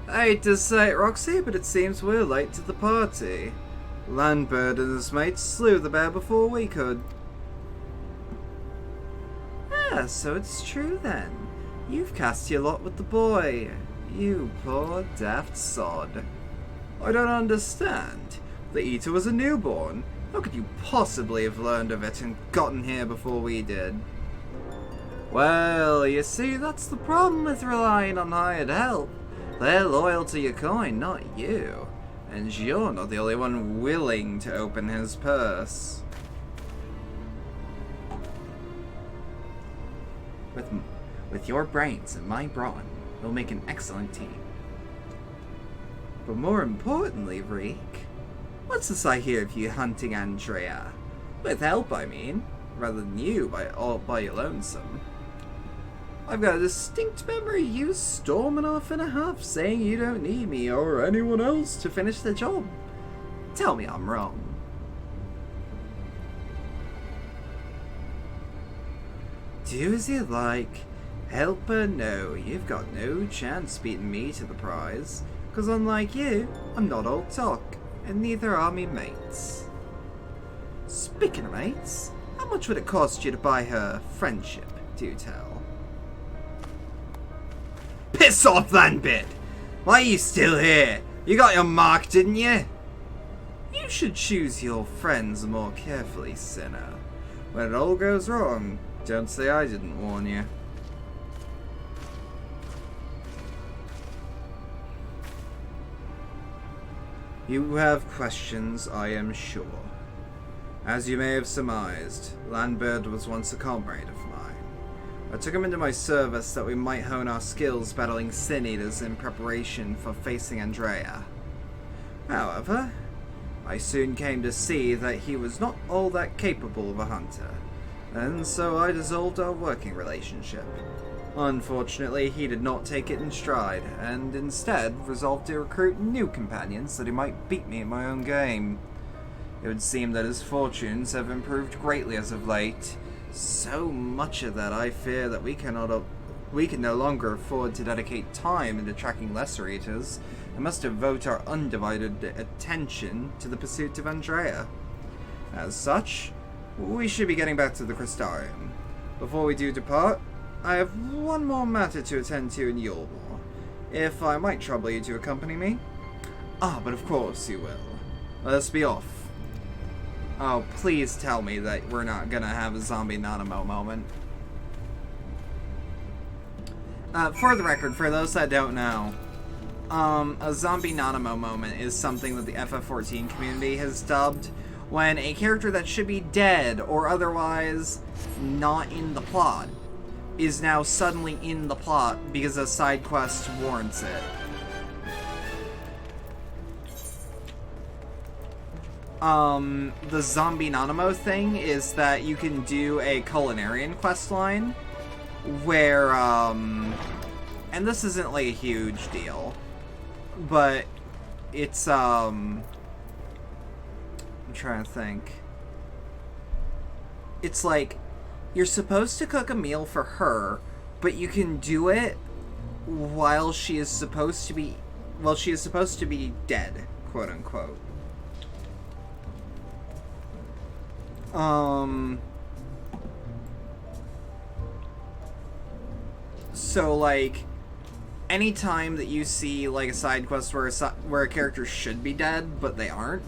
I hate to say it, Roxy, but it seems we're late to the party. Landbird and his mates slew the bear before we could. Ah, so it's true then. You've cast your lot with the boy. You poor daft sod. I don't understand. The Eater was a newborn. How could you possibly have learned of it and gotten here before we did? Well, you see, that's the problem with relying on hired help. They're loyal to your coin, not you. And you're not the only one willing to open his purse. With your brains and my brawn, we'll make an excellent team. But more importantly, Reek, what's this I hear of you hunting Andrea? With help, I mean, rather than you all by your lonesome. I've got a distinct memory of you storming off in a huff, saying you don't need me or anyone else to finish the job. Tell me I'm wrong. Do as you like. Help or no, you've got no chance beating me to the prize. Because unlike you, I'm not all talk, and neither are me mates. Speaking of mates, how much would it cost you to buy her friendship, do tell? Piss off, Landbird! Why are you still here? You got your mark, didn't you? You should choose your friends more carefully, sinner. When it all goes wrong, don't say I didn't warn you. You have questions, I am sure. As you may have surmised, Landbird was once a comrade of mine. I took him into my service that we might hone our skills battling Sin Eaters in preparation for facing Andrea. However, I soon came to see that he was not all that capable of a hunter, and so I dissolved our working relationship. Unfortunately, he did not take it in stride, and instead resolved to recruit new companions that he might beat me at my own game. It would seem that his fortunes have improved greatly as of late, so much of that I fear that we can no longer afford to dedicate time into tracking lesser eaters, and must devote our undivided attention to the pursuit of Andrea. As such, we should be getting back to the Crystarium. Before we do depart, I have one more matter to attend to in Yulmore, if I might trouble you to accompany me. Ah, but of course you will. Let us be off. Oh, please tell me that we're not gonna have a zombie Nanamo moment. For the record, for those that don't know, A zombie Nanamo moment is something that the FF14 community has dubbed when a character that should be dead or otherwise not in the plot is now suddenly in the plot because a side quest warrants it. The zombie Nanamo thing is that you can do a culinarian questline where, and this isn't like a huge deal, but it's, I'm trying to think. It's like, you're supposed to cook a meal for her, but you can do it while she is supposed to be, well, she is supposed to be dead, quote unquote. So, like, anytime that you see, like, a side quest where a character should be dead, but they aren't,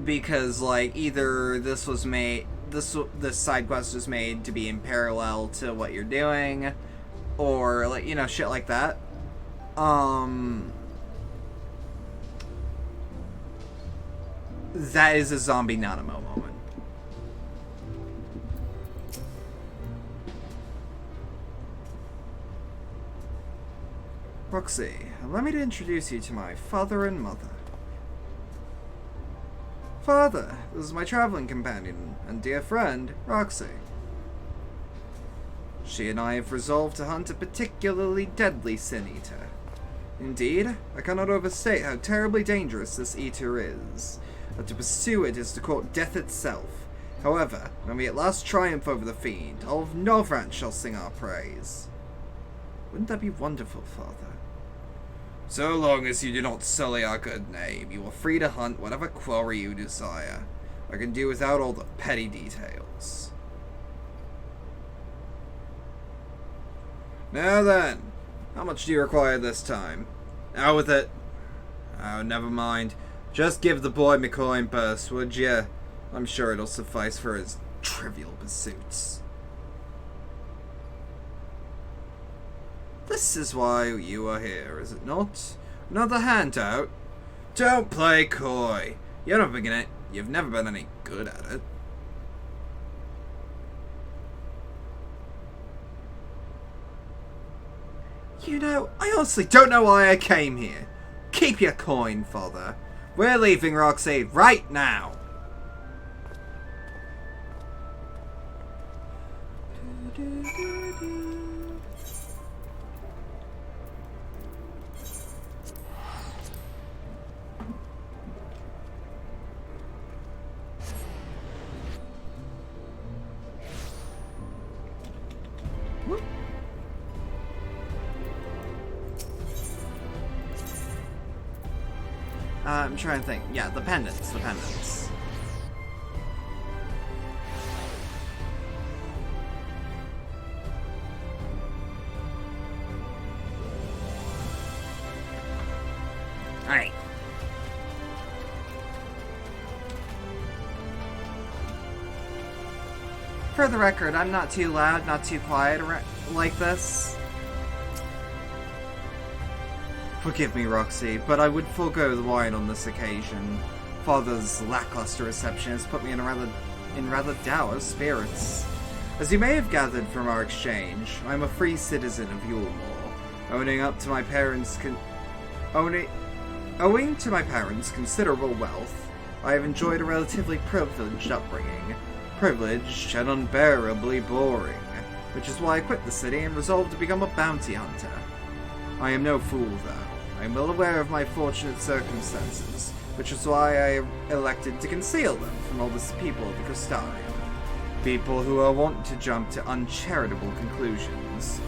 because, like, either this was made, this side quest was made to be in parallel to what you're doing, or, like, you know, shit like that, that is a zombie Nanamo moment. Roxy, allow me to introduce you to my father and mother. Father, this is my traveling companion and dear friend, Roxy. She and I have resolved to hunt a particularly deadly sin eater. Indeed, I cannot overstate how terribly dangerous this eater is. That to pursue it is to court death itself. However, when we at last triumph over the fiend, all of Novrant shall sing our praise. Wouldn't that be wonderful, Father? So long as you do not sully our good name, you are free to hunt whatever quarry you desire. I can do without all the petty details. Now then, how much do you require this time? Out with it. Oh, never mind. Just give the boy my coin purse, would ya? I'm sure it'll suffice for his trivial pursuits. This is why you are here, is it not? Another handout? Don't play coy. You've never been any good at it. You know, I honestly don't know why I came here. Keep your coin, Father. We're leaving Roxy right now. I'm trying to think. Yeah, the pendants. Alright. For the record, I'm not too loud, not too quiet like this. Forgive me, Roxy, but I would forego the wine on this occasion. Father's lackluster reception has put me in rather dour spirits. As you may have gathered from our exchange, I am a free citizen of Yulmore, owing to my parents' considerable wealth. I have enjoyed a relatively privileged upbringing, privileged and unbearably boring, which is why I quit the city and resolved to become a bounty hunter. I am no fool, though. I am well aware of my fortunate circumstances, which is why I elected to conceal them from all the people of the Crystarium. People who are wont to jump to uncharitable conclusions.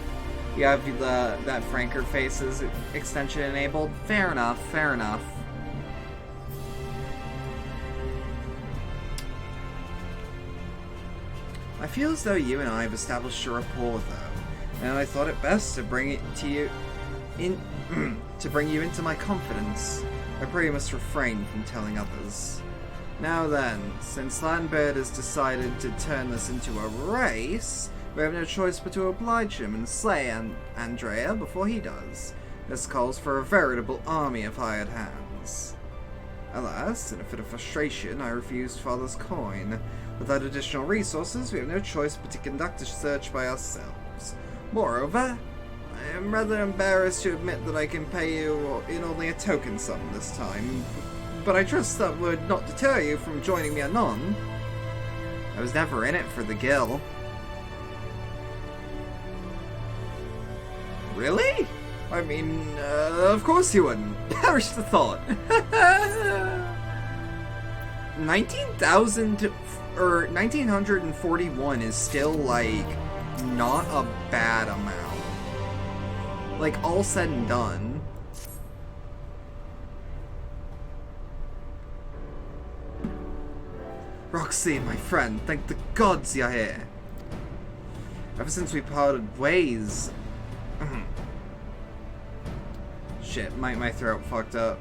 You have that Franker Faces extension enabled? Fair enough, fair enough. I feel as though you and I have established a rapport, though, and I thought it best to bring it to you to bring you into my confidence. I pray you must refrain from telling others. Now then, since Landbird has decided to turn this into a race, we have no choice but to oblige him and slay Andrea before he does. This calls for a veritable army of hired hands. Alas, in a fit of frustration, I refused Father's coin. Without additional resources, we have no choice but to conduct a search by ourselves. Moreover, I am rather embarrassed to admit that I can pay you in only a token sum this time, but I trust that would not deter you from joining me anon. I was never in it for the gil. Really? I mean, of course you wouldn't. Perish the thought. 1941 is still, like, not a bad amount. Like, all said and done. Roxy, my friend, thank the gods you're here. Ever since we parted ways... Shit, my throat fucked up.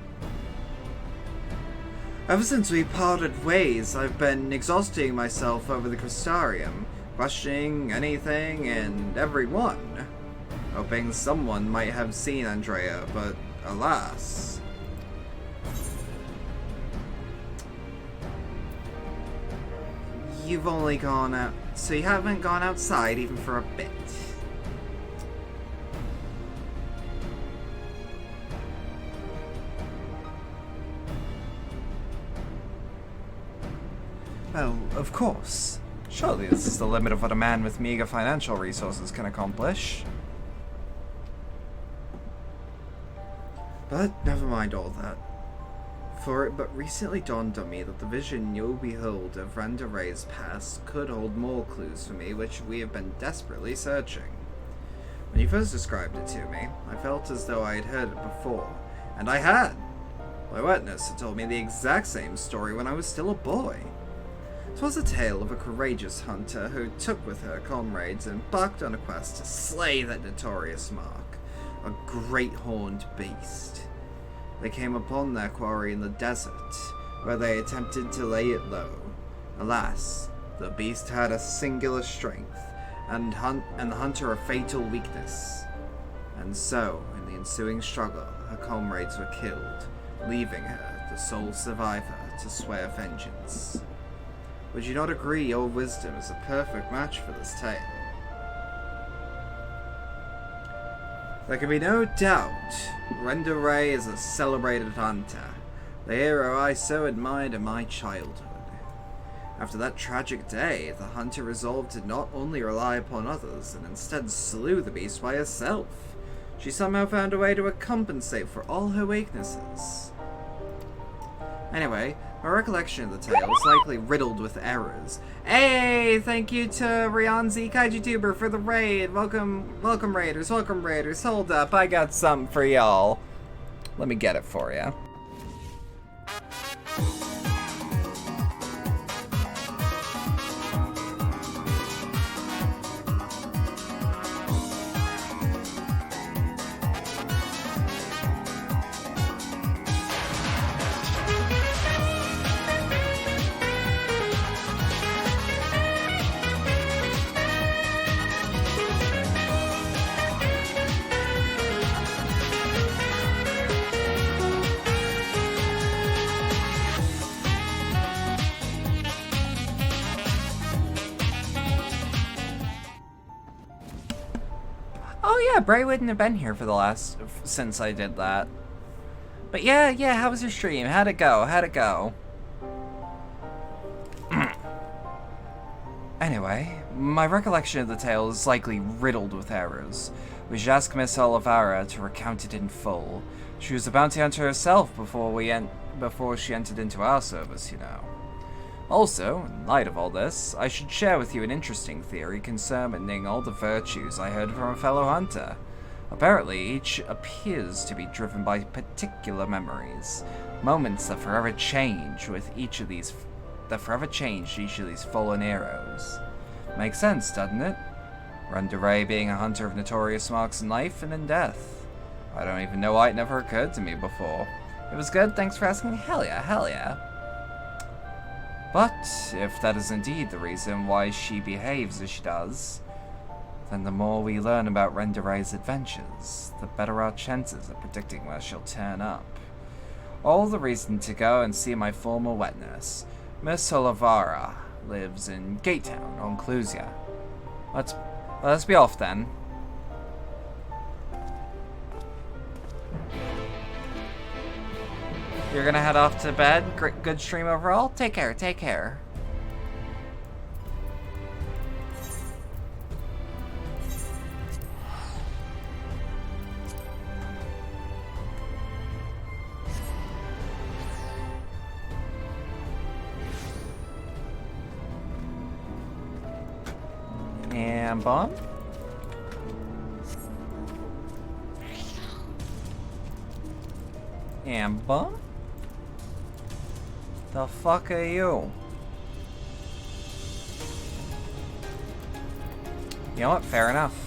Ever since we parted ways, I've been exhausting myself over the Crystarium, questioning anything and everyone, hoping someone might have seen Andrea, but alas. You've only gone out, so you haven't gone outside even for a bit. Well, of course. Surely this is the limit of what a man with meager financial resources can accomplish. But never mind all that. For it but recently dawned on me that the vision you'll behold of Randa Ray's past could hold more clues for me, which we have been desperately searching. When you first described it to me, I felt as though I had heard it before, and I had. My witness had told me the exact same story when I was still a boy. 'Twas a tale of a courageous hunter who took with her comrades and embarked on a quest to slay that notorious mark, a great horned beast. They came upon their quarry in the desert, where they attempted to lay it low. Alas, the beast had a singular strength, and the hunter a fatal weakness. And so, in the ensuing struggle, her comrades were killed, leaving her, the sole survivor, to swear vengeance. Would you not agree your wisdom is a perfect match for this tale? There can be no doubt, Randa Ray is a celebrated hunter, the hero I so admired in my childhood. After that tragic day, the hunter resolved to not only rely upon others, and instead slew the beast by herself. She somehow found a way to compensate for all her weaknesses. Anyway, my recollection of the tale is likely riddled with errors. Hey, thank you to Ryanzi Kaiju-tuber for the raid. Welcome raiders, welcome raiders. Hold up, I got something for y'all. Let me get it for you. Yeah, Bray wouldn't have been here for the last, since I did that. But yeah, how was your stream? How'd it go? Anyway, my recollection of the tale is likely riddled with errors. We should ask Miss Olivara to recount it in full. She was a bounty hunter herself before she entered into our service, you know. Also, in light of all this, I should share with you an interesting theory concerning all the virtues I heard from a fellow hunter. Apparently, each appears to be driven by particular memories, moments that forever changed each of these fallen heroes. Makes sense, doesn't it? Randa Ray being a hunter of notorious marks in life and in death. I don't even know why it never occurred to me before. It was good, thanks for asking. Hell yeah. But, if that is indeed the reason why she behaves as she does, then the more we learn about Renderay's adventures, the better our chances of predicting where she'll turn up. All the reason to go and see my former wet nurse. Miss Olivara lives in Gatetown on Clusia. Let's be off then. You're gonna head off to bed? Good stream overall? Take care, take care. And bomb. And bomb. The fuck are you? You know what? Fair enough.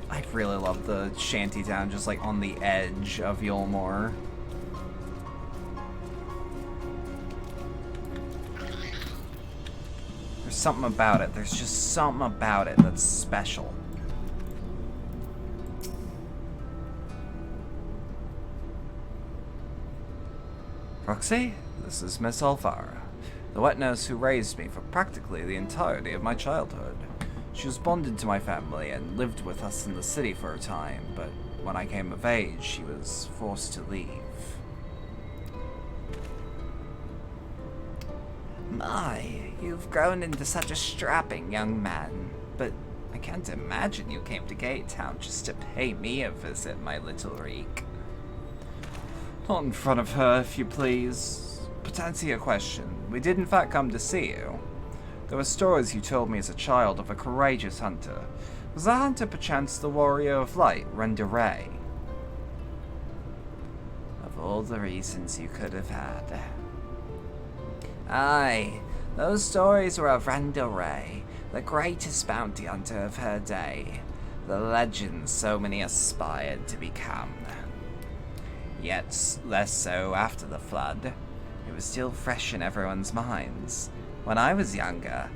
I'd really love the shantytown just like on the edge of Yulmore. There's something about it. There's just something about it that's special. Roxy, this is Miss Alvara, the wet nurse who raised me for practically the entirety of my childhood. She was bonded to my family and lived with us in the city for a time, but when I came of age, she was forced to leave. My, you've grown into such a strapping young man, but I can't imagine you came to Gatetown just to pay me a visit, my little reek. Not in front of her, if you please. But to answer your question, we did in fact come to see you. There were stories you told me as a child of a courageous hunter. Was that hunter perchance the warrior of light, Renderay? Of all the reasons you could have had. Aye, those stories were of Renderay, the greatest bounty hunter of her day. The legend so many aspired to become. Yet less so after the flood. It was still fresh in everyone's minds. When I was younger,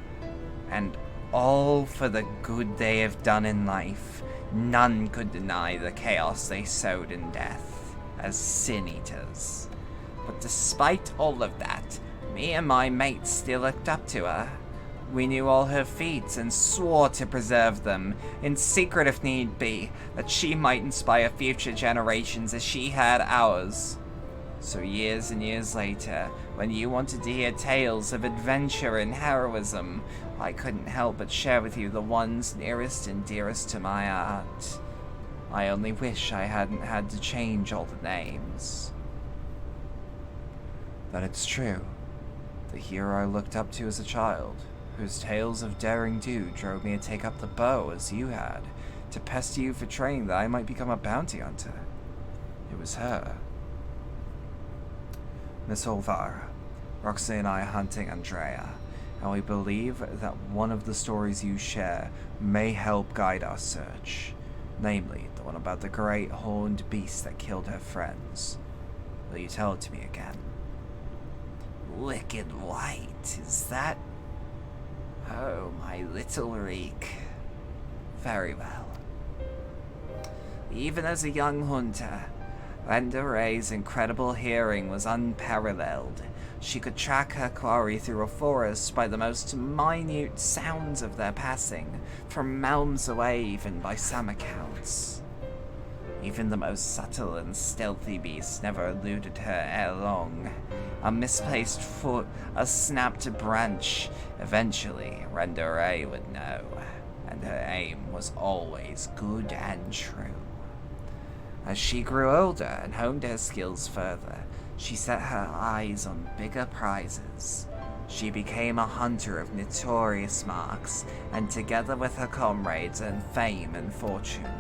and all for the good they have done in life, none could deny the chaos they sowed in death, as sin-eaters. But despite all of that, me and my mates still looked up to her. We knew all her feats and swore to preserve them, in secret if need be, that she might inspire future generations as she had ours. So years and years later, when you wanted to hear tales of adventure and heroism, I couldn't help but share with you the ones nearest and dearest to my heart. I only wish I hadn't had to change all the names. But it's true. The hero I looked up to as a child, whose tales of daring do drove me to take up the bow as you had, to pester you for training that I might become a bounty hunter. It was her. Miss Olvara, Roxy and I are hunting Andrea, and we believe that one of the stories you share may help guide our search, namely the one about the great horned beast that killed her friends. Will you tell it to me again? Wicked White, is that? Oh, my little reek. Very well. Even as a young hunter, Renderay's incredible hearing was unparalleled. She could track her quarry through a forest by the most minute sounds of their passing, from realms away even by some accounts. Even the most subtle and stealthy beasts never eluded her ere long. A misplaced foot, a snapped branch. Eventually, Renderay would know, and her aim was always good and true. As she grew older and honed her skills further, she set her eyes on bigger prizes. She became a hunter of notorious marks, and together with her comrades earned fame and fortune.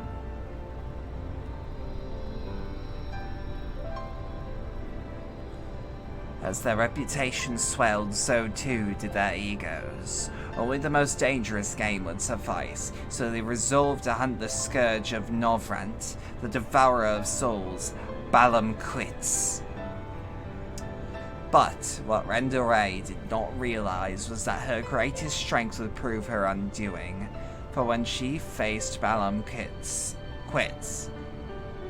As their reputation swelled, so too did their egos. Only the most dangerous game would suffice, so they resolved to hunt the scourge of Novrant, the devourer of souls, Bedlam quits. But what Renderay did not realize was that her greatest strength would prove her undoing, for when she faced Bedlam quits,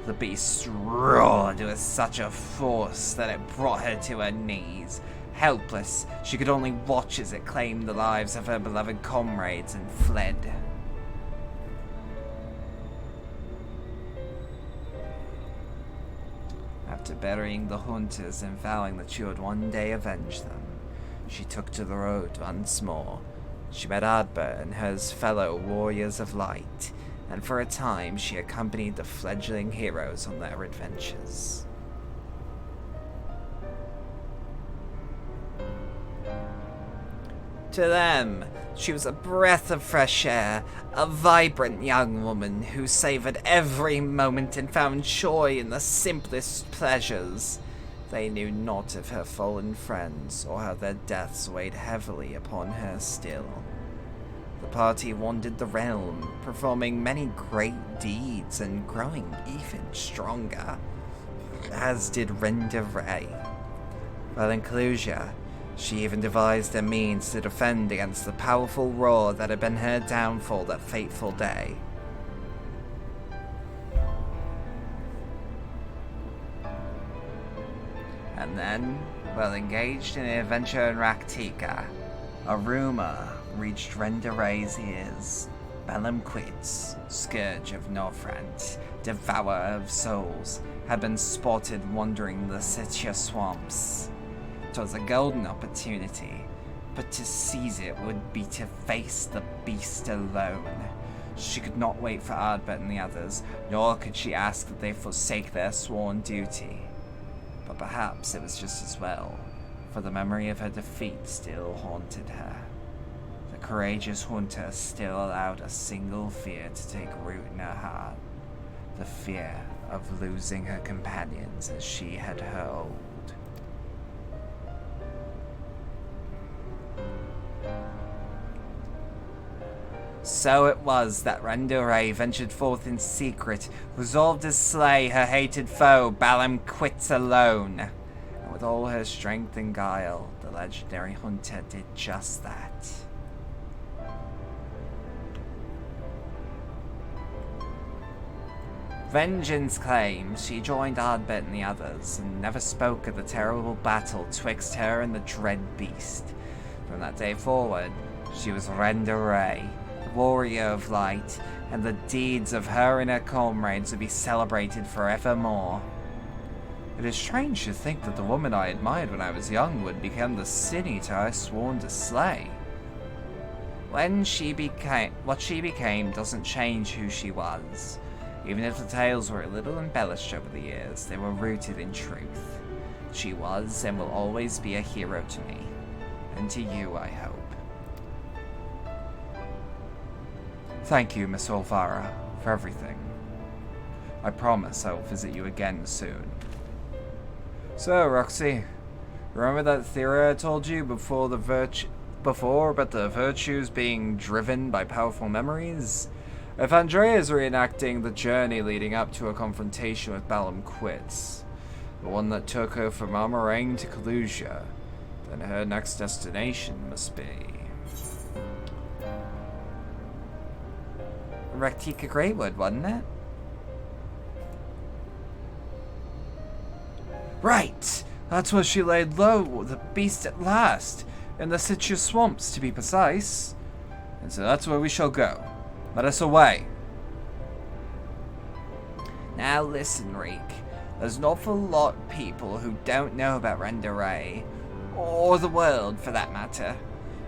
the beast roared with such a force that it brought her to her knees. Helpless, she could only watch as it claimed the lives of her beloved comrades and fled. After burying the hunters and vowing that she would one day avenge them, she took to the road once more. She met Ardbert and his fellow warriors of light, and for a time she accompanied the fledgling heroes on their adventures. To them, she was a breath of fresh air, a vibrant young woman who savored every moment and found joy in the simplest pleasures. They knew not of her fallen friends, or how their deaths weighed heavily upon her still. The party wandered the realm, performing many great deeds and growing even stronger, as did Renderay. While in Clusia, she even devised a means to defend against the powerful roar that had been her downfall that fateful day. And then, while engaged in an adventure in Raktika, a rumor reached Renderay's ears. Bedlam quits, Scourge of Northrant, Devourer of Souls, had been spotted wandering the Sitya swamps. It was a golden opportunity, but to seize it would be to face the beast alone. She could not wait for Ardbert and the others, nor could she ask that they forsake their sworn duty. But perhaps it was just as well, for the memory of her defeat still haunted her. The courageous hunter still allowed a single fear to take root in her heart, the fear of losing her companions as she had her old. So it was that Renderay ventured forth in secret, resolved to slay her hated foe, Bedlam quits alone. And with all her strength and guile, the legendary hunter did just that. Vengeance claims she joined Ardbert and the others, and never spoke of the terrible battle twixt her and the dread beast. From that day forward, she was Renderay, warrior of light, and the deeds of her and her comrades would be celebrated forevermore. It is strange to think that the woman I admired when I was young would become the sin eater I sworn to slay. What she became doesn't change who she was. Even if the tales were a little embellished over the years, they were rooted in truth. She was and will always be a hero to me, and to you, I hope. Thank you, Miss Olvara, for everything. I promise I will visit you again soon. So, Roxy, remember that theory I told you before about the virtues being driven by powerful memories? If Andrea is reenacting the journey leading up to a confrontation with Bedlam quits, the one that took her from Amarang to Clusia, then her next destination must be Raktika Greywood, wasn't it? Right! That's where she laid low the beast at last, in the Sitya swamps to be precise. And so that's where we shall go. Let us away. Now listen, Reek. There's an awful lot of people who don't know about Renderay, or the world for that matter.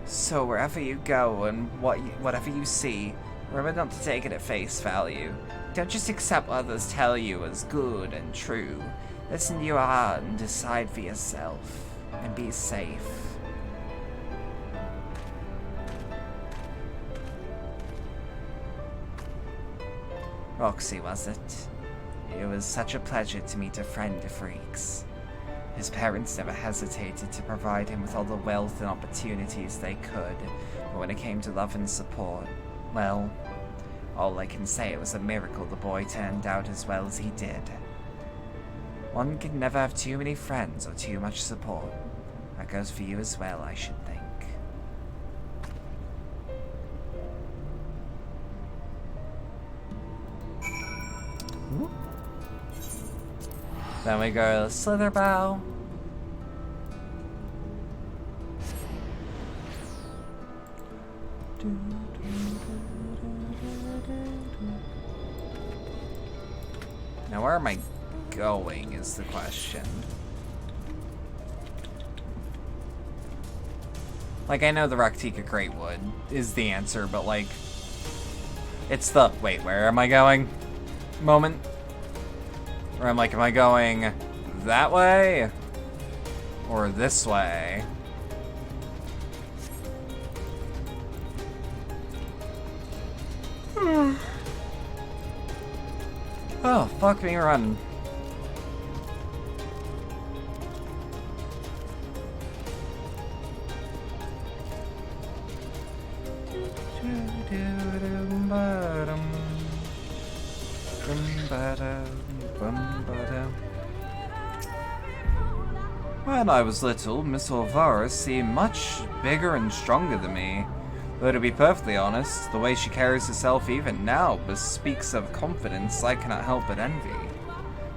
So wherever you go and whatever you see, remember not to take it at face value. Don't just accept what others tell you as good and true. Listen to your heart and decide for yourself. And be safe. Roxy, was it? It was such a pleasure to meet a friend of Reek's. His parents never hesitated to provide him with all the wealth and opportunities they could, but when it came to love and support, well, all I can say, it was a miracle the boy turned out as well as he did. One can never have too many friends or too much support. That goes for you as well, I should think. Then we go to Slitherbow. Now where am I going is the question. Like, I know the Raktika Greatwood is the answer, but like, it's the, wait, where am I going moment? Where I'm like, am I going that way? Or this way? Oh, fuck me running. When I was little, Miss Olvara seemed much bigger and stronger than me. Though to be perfectly honest, the way she carries herself even now bespeaks of confidence I cannot help but envy.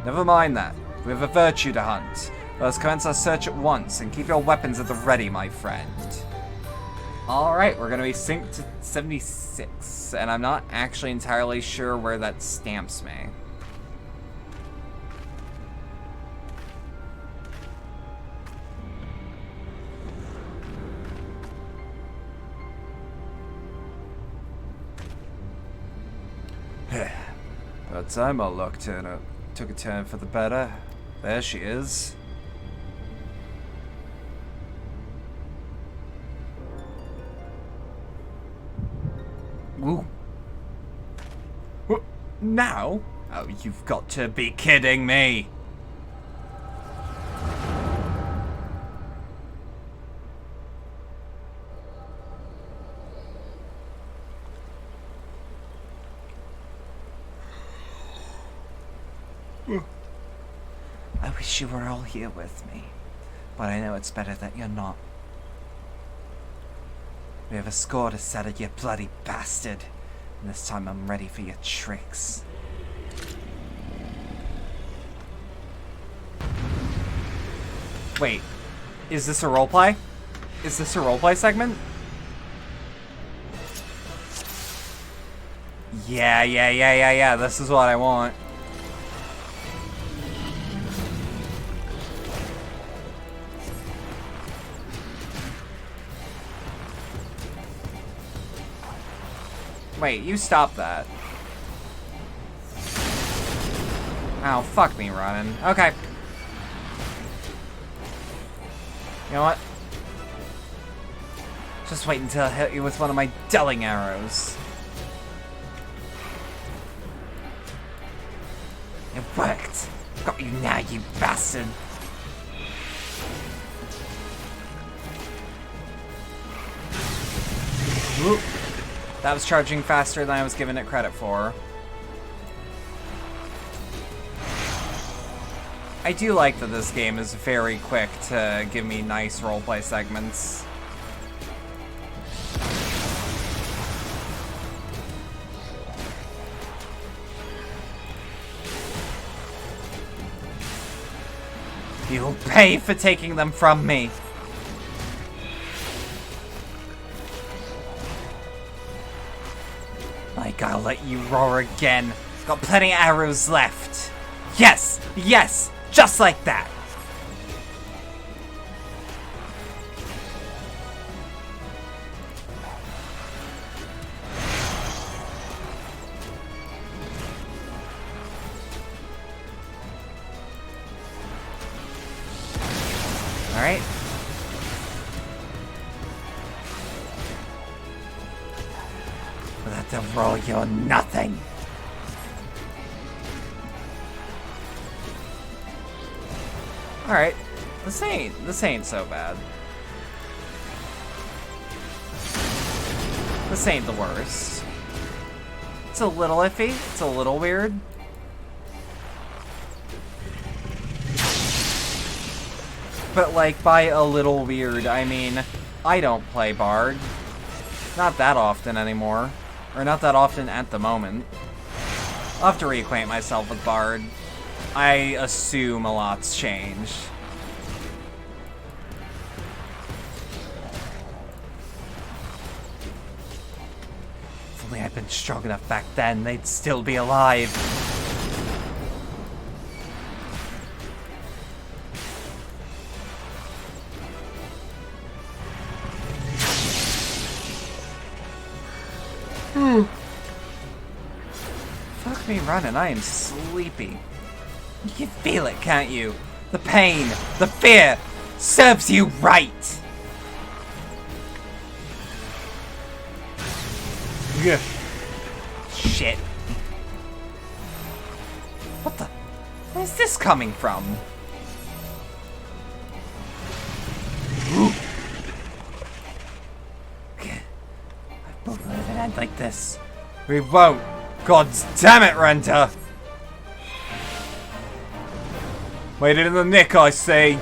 Never mind that. We have a virtue to hunt. Let us commence our search at once, and keep your weapons at the ready, my friend. Alright, we're gonna be synced to 76, and I'm not actually entirely sure where that stamps me. By the time our luck took a turn for the better, there she is. Ooh. What? Now? Oh, you've got to be kidding me! I wish you were all here with me, but I know it's better that you're not. We have a score to settle, you bloody bastard, and this time I'm ready for your tricks. Wait, is this a roleplay? Is this a roleplay segment? Yeah, this is what I want. Wait, you stop that. Ow, fuck me running. Okay. You know what? Just wait until I hit you with one of my delling arrows. It worked. Got you now, you bastard. Whoop. That was charging faster than I was giving it credit for. I do like that this game is very quick to give me nice roleplay segments. You'll pay for taking them from me. Like, I'll let you roar again. Got plenty of arrows left. Yes! Yes! Just like that! Alright. Let them roll your nothing. Alright. This ain't so bad. This ain't the worst. It's a little iffy. It's a little weird. But, like, by a little weird, I mean, I don't play Bard. Not that often anymore. Or not that often at the moment. I'll have to reacquaint myself with Bard. I assume a lot's changed. If only I'd been strong enough back then, they'd still be alive. Fuck me running, I am sleepy. You can feel it, can't you? The pain, the fear, serves you right! Yeah. Shit. What the? Where's this coming from? Ooh. I won't let it end like this. We won't. God damn it, Renta! Waited in the nick, I say.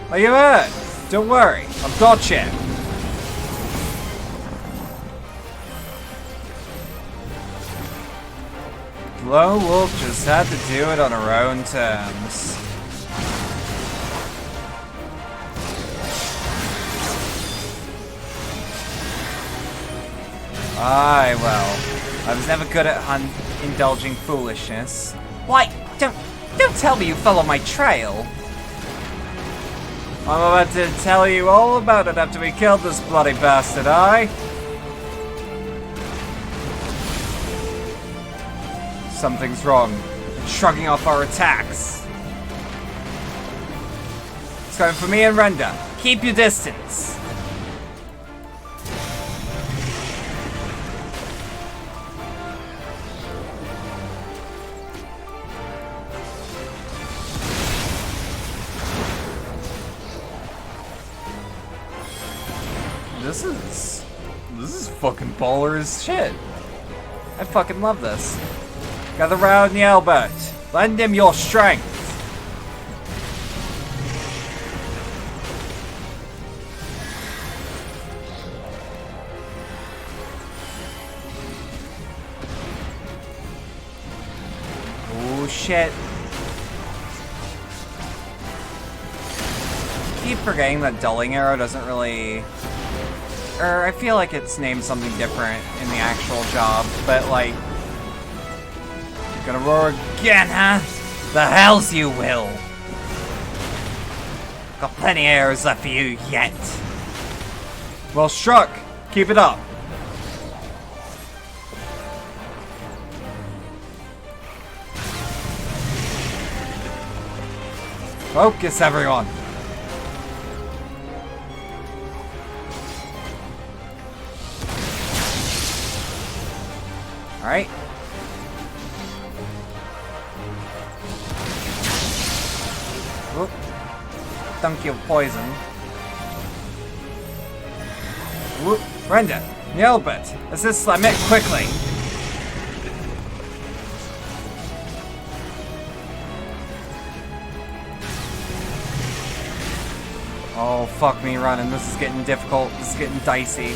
Are you hurt? Don't worry, I've got you. Lone Wolf just had to do it on her own terms. Aye, well, I was never good at indulging foolishness. Why, don't tell me you follow my trail. I'm about to tell you all about it after we killed this bloody bastard, aye? Something's wrong. It's shrugging off our attacks. It's going for me and Renda. Keep your distance. This is fucking baller as shit. I fucking love this. Gather round the Albert. Lend him your strength. Oh shit. I keep forgetting that dulling arrow doesn't really... I feel like it's named something different in the actual job, but like... Gonna roar again, huh? The hells you will! Got plenty of arrows left for you yet. Well struck! Keep it up! Focus, everyone! Alright. Whoop. Dunk you with poison. Whoop. Renda, Nielbert, assist Slamit quickly. Oh, fuck me running. This is getting difficult. This is getting dicey.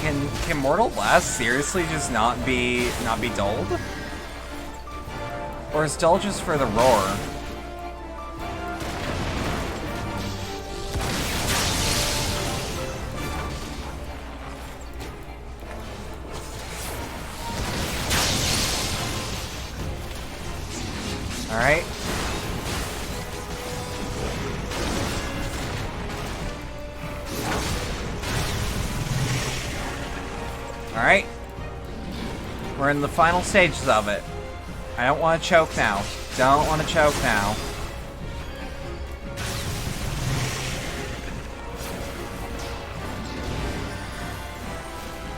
Can Mortal Blast seriously just not be dulled? Or is dull just for the roar? Alright. Alright. We're in the final stages of it. I don't want to choke now. Don't want to choke now.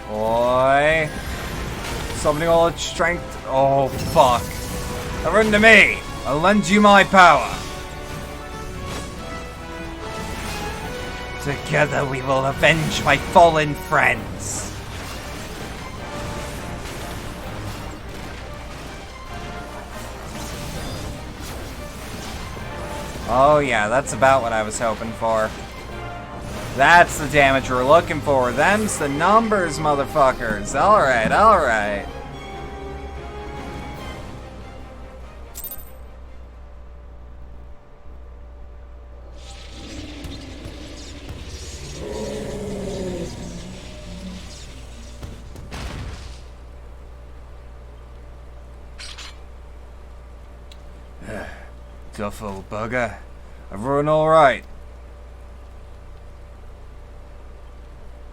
Boy. Summoning all its strength. Oh, fuck. Run to me. I'll lend you my power. Together we will avenge my fallen friends. Oh yeah, that's about what I was hoping for. That's the damage we're looking for. Them's the numbers, motherfuckers. Alright, alright. Tough old bugger. Everyone alright?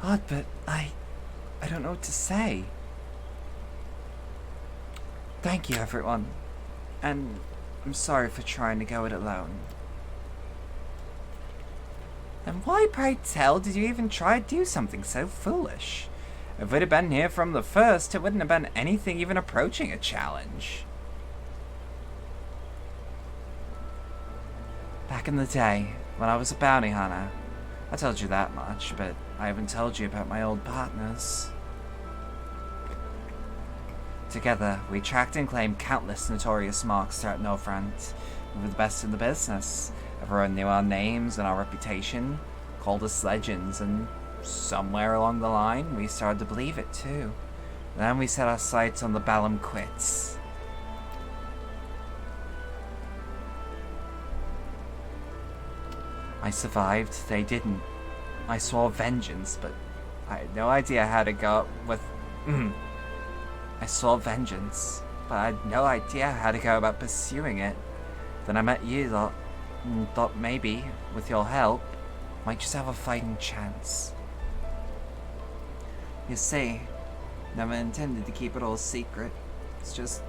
Odd, but I don't know what to say. Thank you, everyone. And I'm sorry for trying to go it alone. And why, pray tell, did you even try to do something so foolish? If we'd have been here from the first, it wouldn't have been anything even approaching a challenge. Back in the day, when I was a bounty hunter, I told you that much, but I haven't told you about my old partners. Together, we tracked and claimed countless notorious marks throughout Northrend. We were the best in the business. Everyone knew our names and our reputation, called us legends, and somewhere along the line, we started to believe it too. Then we set our sights on the Bedlam quits. I survived, they didn't. I swore vengeance, but I had no idea how to go with... I swore vengeance, but I had no idea how to go about pursuing it. Then I met you lot, and thought maybe, with your help, might just have a fighting chance. You see, never intended to keep it all secret. It's just,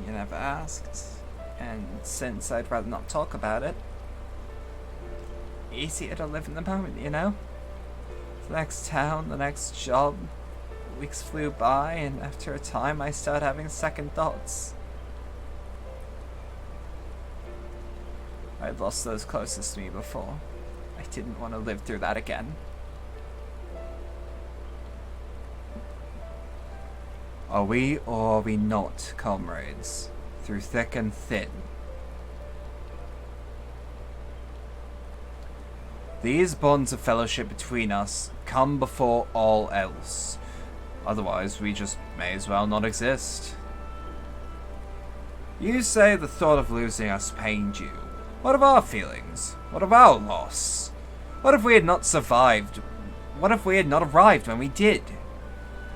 you never asked. And since I'd rather not talk about it, easier to live in the moment, you know? The next town, the next job. Weeks flew by, and after a time I started having second thoughts. I'd lost those closest to me before. I didn't want to live through that again. Are we or are we not comrades? Through thick and thin. These bonds of fellowship between us come before all else. Otherwise, we just may as well not exist. You say the thought of losing us pained you. What of our feelings? What of our loss? What if we had not survived? What if we had not arrived when we did?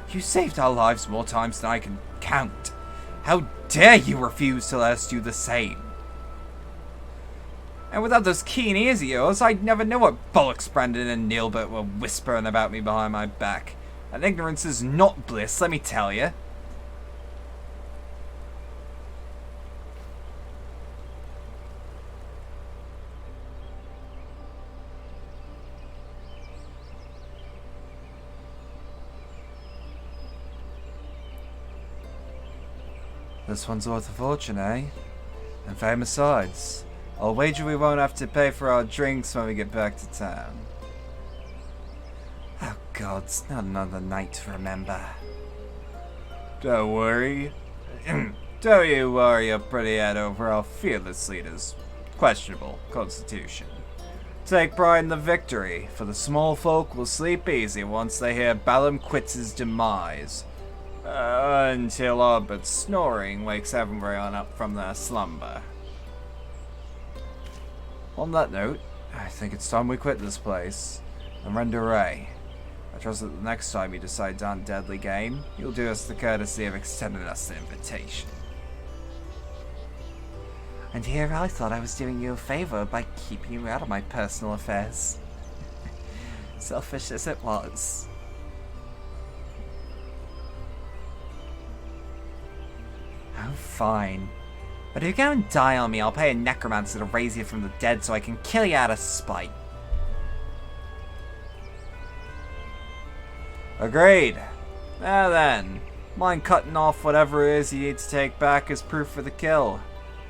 You saved our lives more times than I can count. How dare you refuse to let us do the same? And without those keen ears of yours, I'd never know what bollocks Brandon and Neilbert were whispering about me behind my back. And ignorance is not bliss, let me tell you. This one's worth a fortune, eh? And famous sides. I'll wager we won't have to pay for our drinks when we get back to town. Oh god, it's not another night to remember. Don't worry. Don't you worry your pretty head over our fearless leader's questionable constitution. Take pride in the victory, for the small folk will sleep easy once they hear Bedlam quits his demise. Until odd but snoring wakes everyone up from their slumber. On that note, I think it's time we quit this place and render away. I trust that the next time you decide to hunt deadly game, you'll do us the courtesy of extending us the invitation. And here I thought I was doing you a favor by keeping you out of my personal affairs. Selfish as it was. Oh, fine. But if you go and die on me, I'll pay a necromancer to raise you from the dead so I can kill you out of spite. Agreed. Now then, mind cutting off whatever it is you need to take back as proof for the kill.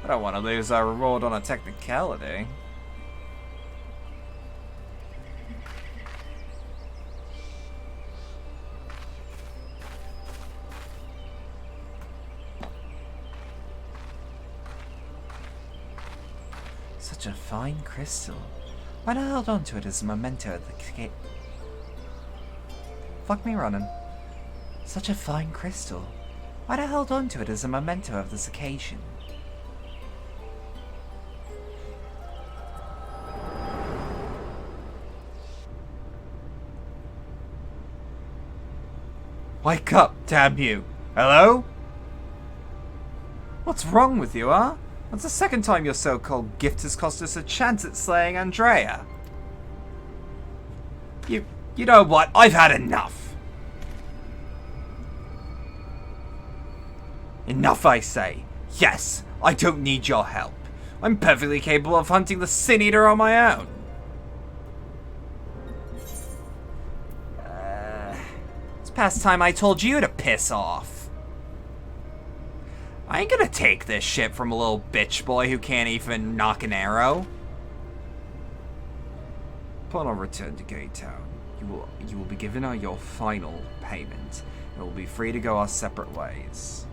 I don't want to lose our reward on a technicality. Such a fine crystal. Why'd I hold on to it as a memento of the case? Fuck me running. Such a fine crystal. Why'd I hold on to it as a memento of this occasion? Wake up, damn you! Hello? What's wrong with you, huh? That's the second time your so-called gift has cost us a chance at slaying Andrea. You know what? I've had enough. Enough, I say. Yes, I don't need your help. I'm perfectly capable of hunting the Sin Eater on my own. It's past time I told you to piss off. I ain't gonna take this shit from a little bitch boy who can't even knock an arrow. Upon our return to Gay Town, you will be given your final payment, and will be free to go our separate ways.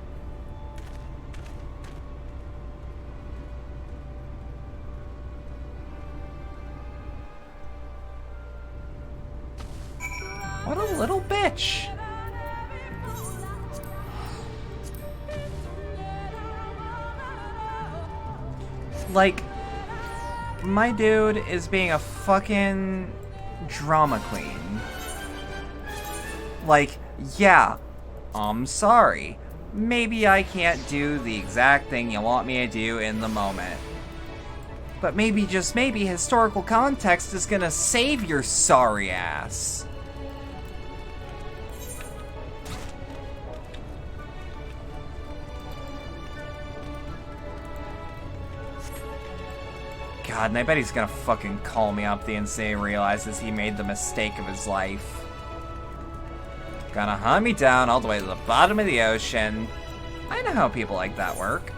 What a little bitch! Like, my dude is being a fucking drama queen. Like, yeah, I'm sorry. Maybe I can't do the exact thing you want me to do in the moment. But maybe, just maybe, historical context is gonna save your sorry ass. God, and I bet he's gonna fucking call me up the insane he realizes he made the mistake of his life. Gonna hunt me down all the way to the bottom of the ocean. I know how people like that work.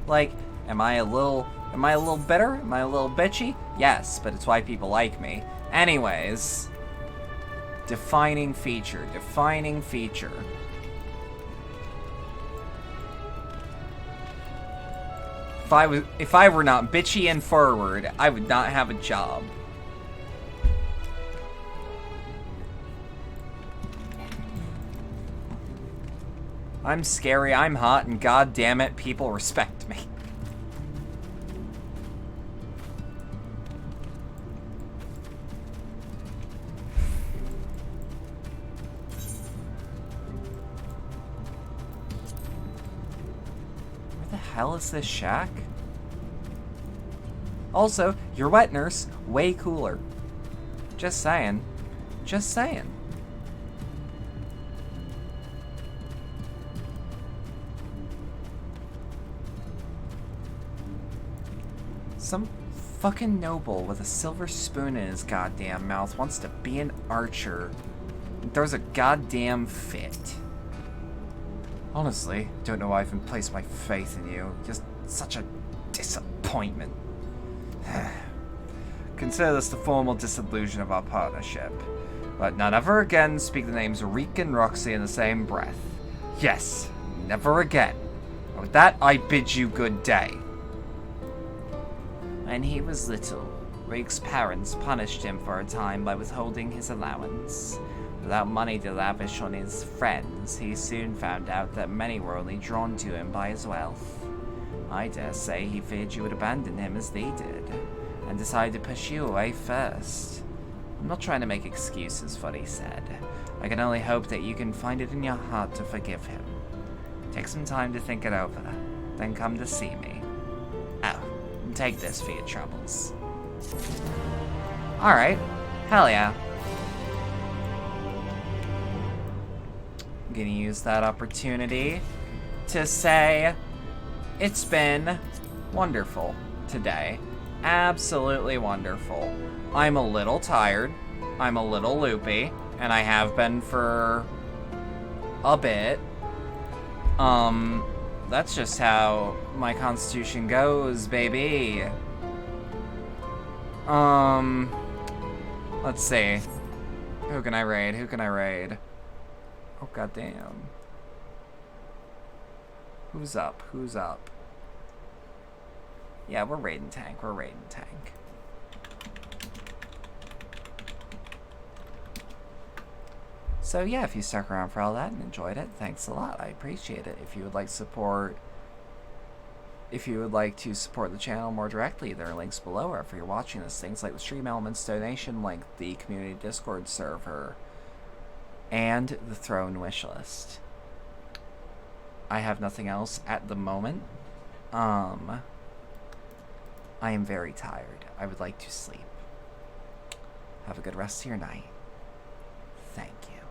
Like, am I a little bitter? Am I a little bitchy? Yes, but it's why people like me. Anyways, defining feature, defining feature. If I were not bitchy and forward, I would not have a job. I'm scary, I'm hot, and god damn it, people respect me. Where the hell is this shack? Also, your wet nurse, way cooler. Just saying. Just saying. Some fucking noble with a silver spoon in his goddamn mouth wants to be an archer and throws a goddamn fit. Honestly, don't know why I even placed my faith in you. Just such a disappointment. Consider this the formal dissolution of our partnership. But not ever again speak the names Reek and Roxy in the same breath. Yes, never again. And with that, I bid you good day. When he was little, Reek's parents punished him for a time by withholding his allowance. Without money to lavish on his friends, he soon found out that many were only drawn to him by his wealth. I dare say he feared you would abandon him as they did, and decided to push you away first. I'm not trying to make excuses for what he said. I can only hope that you can find it in your heart to forgive him. Take some time to think it over, then come to see me. Oh, and take this for your troubles. Alright, hell yeah. I'm gonna use that opportunity to say it's been wonderful today. Absolutely wonderful. I'm a little tired. I'm a little loopy. And I have been for a bit. That's just how my constitution goes, baby. Let's see. Who can I raid? Who can I raid? Oh, goddamn. Who's up? Who's up? Yeah, we're raiding tank. We're raiding tank. So yeah, if you stuck around for all that and enjoyed it, thanks a lot. I appreciate it. If you would like support, if you would like to support the channel more directly, there are links below. Or if you're watching this, things like the Stream Elements donation link, the community Discord server, and the Throne wishlist. I have nothing else at the moment. I am very tired. I would like to sleep. Have a good rest of your night. Thank you.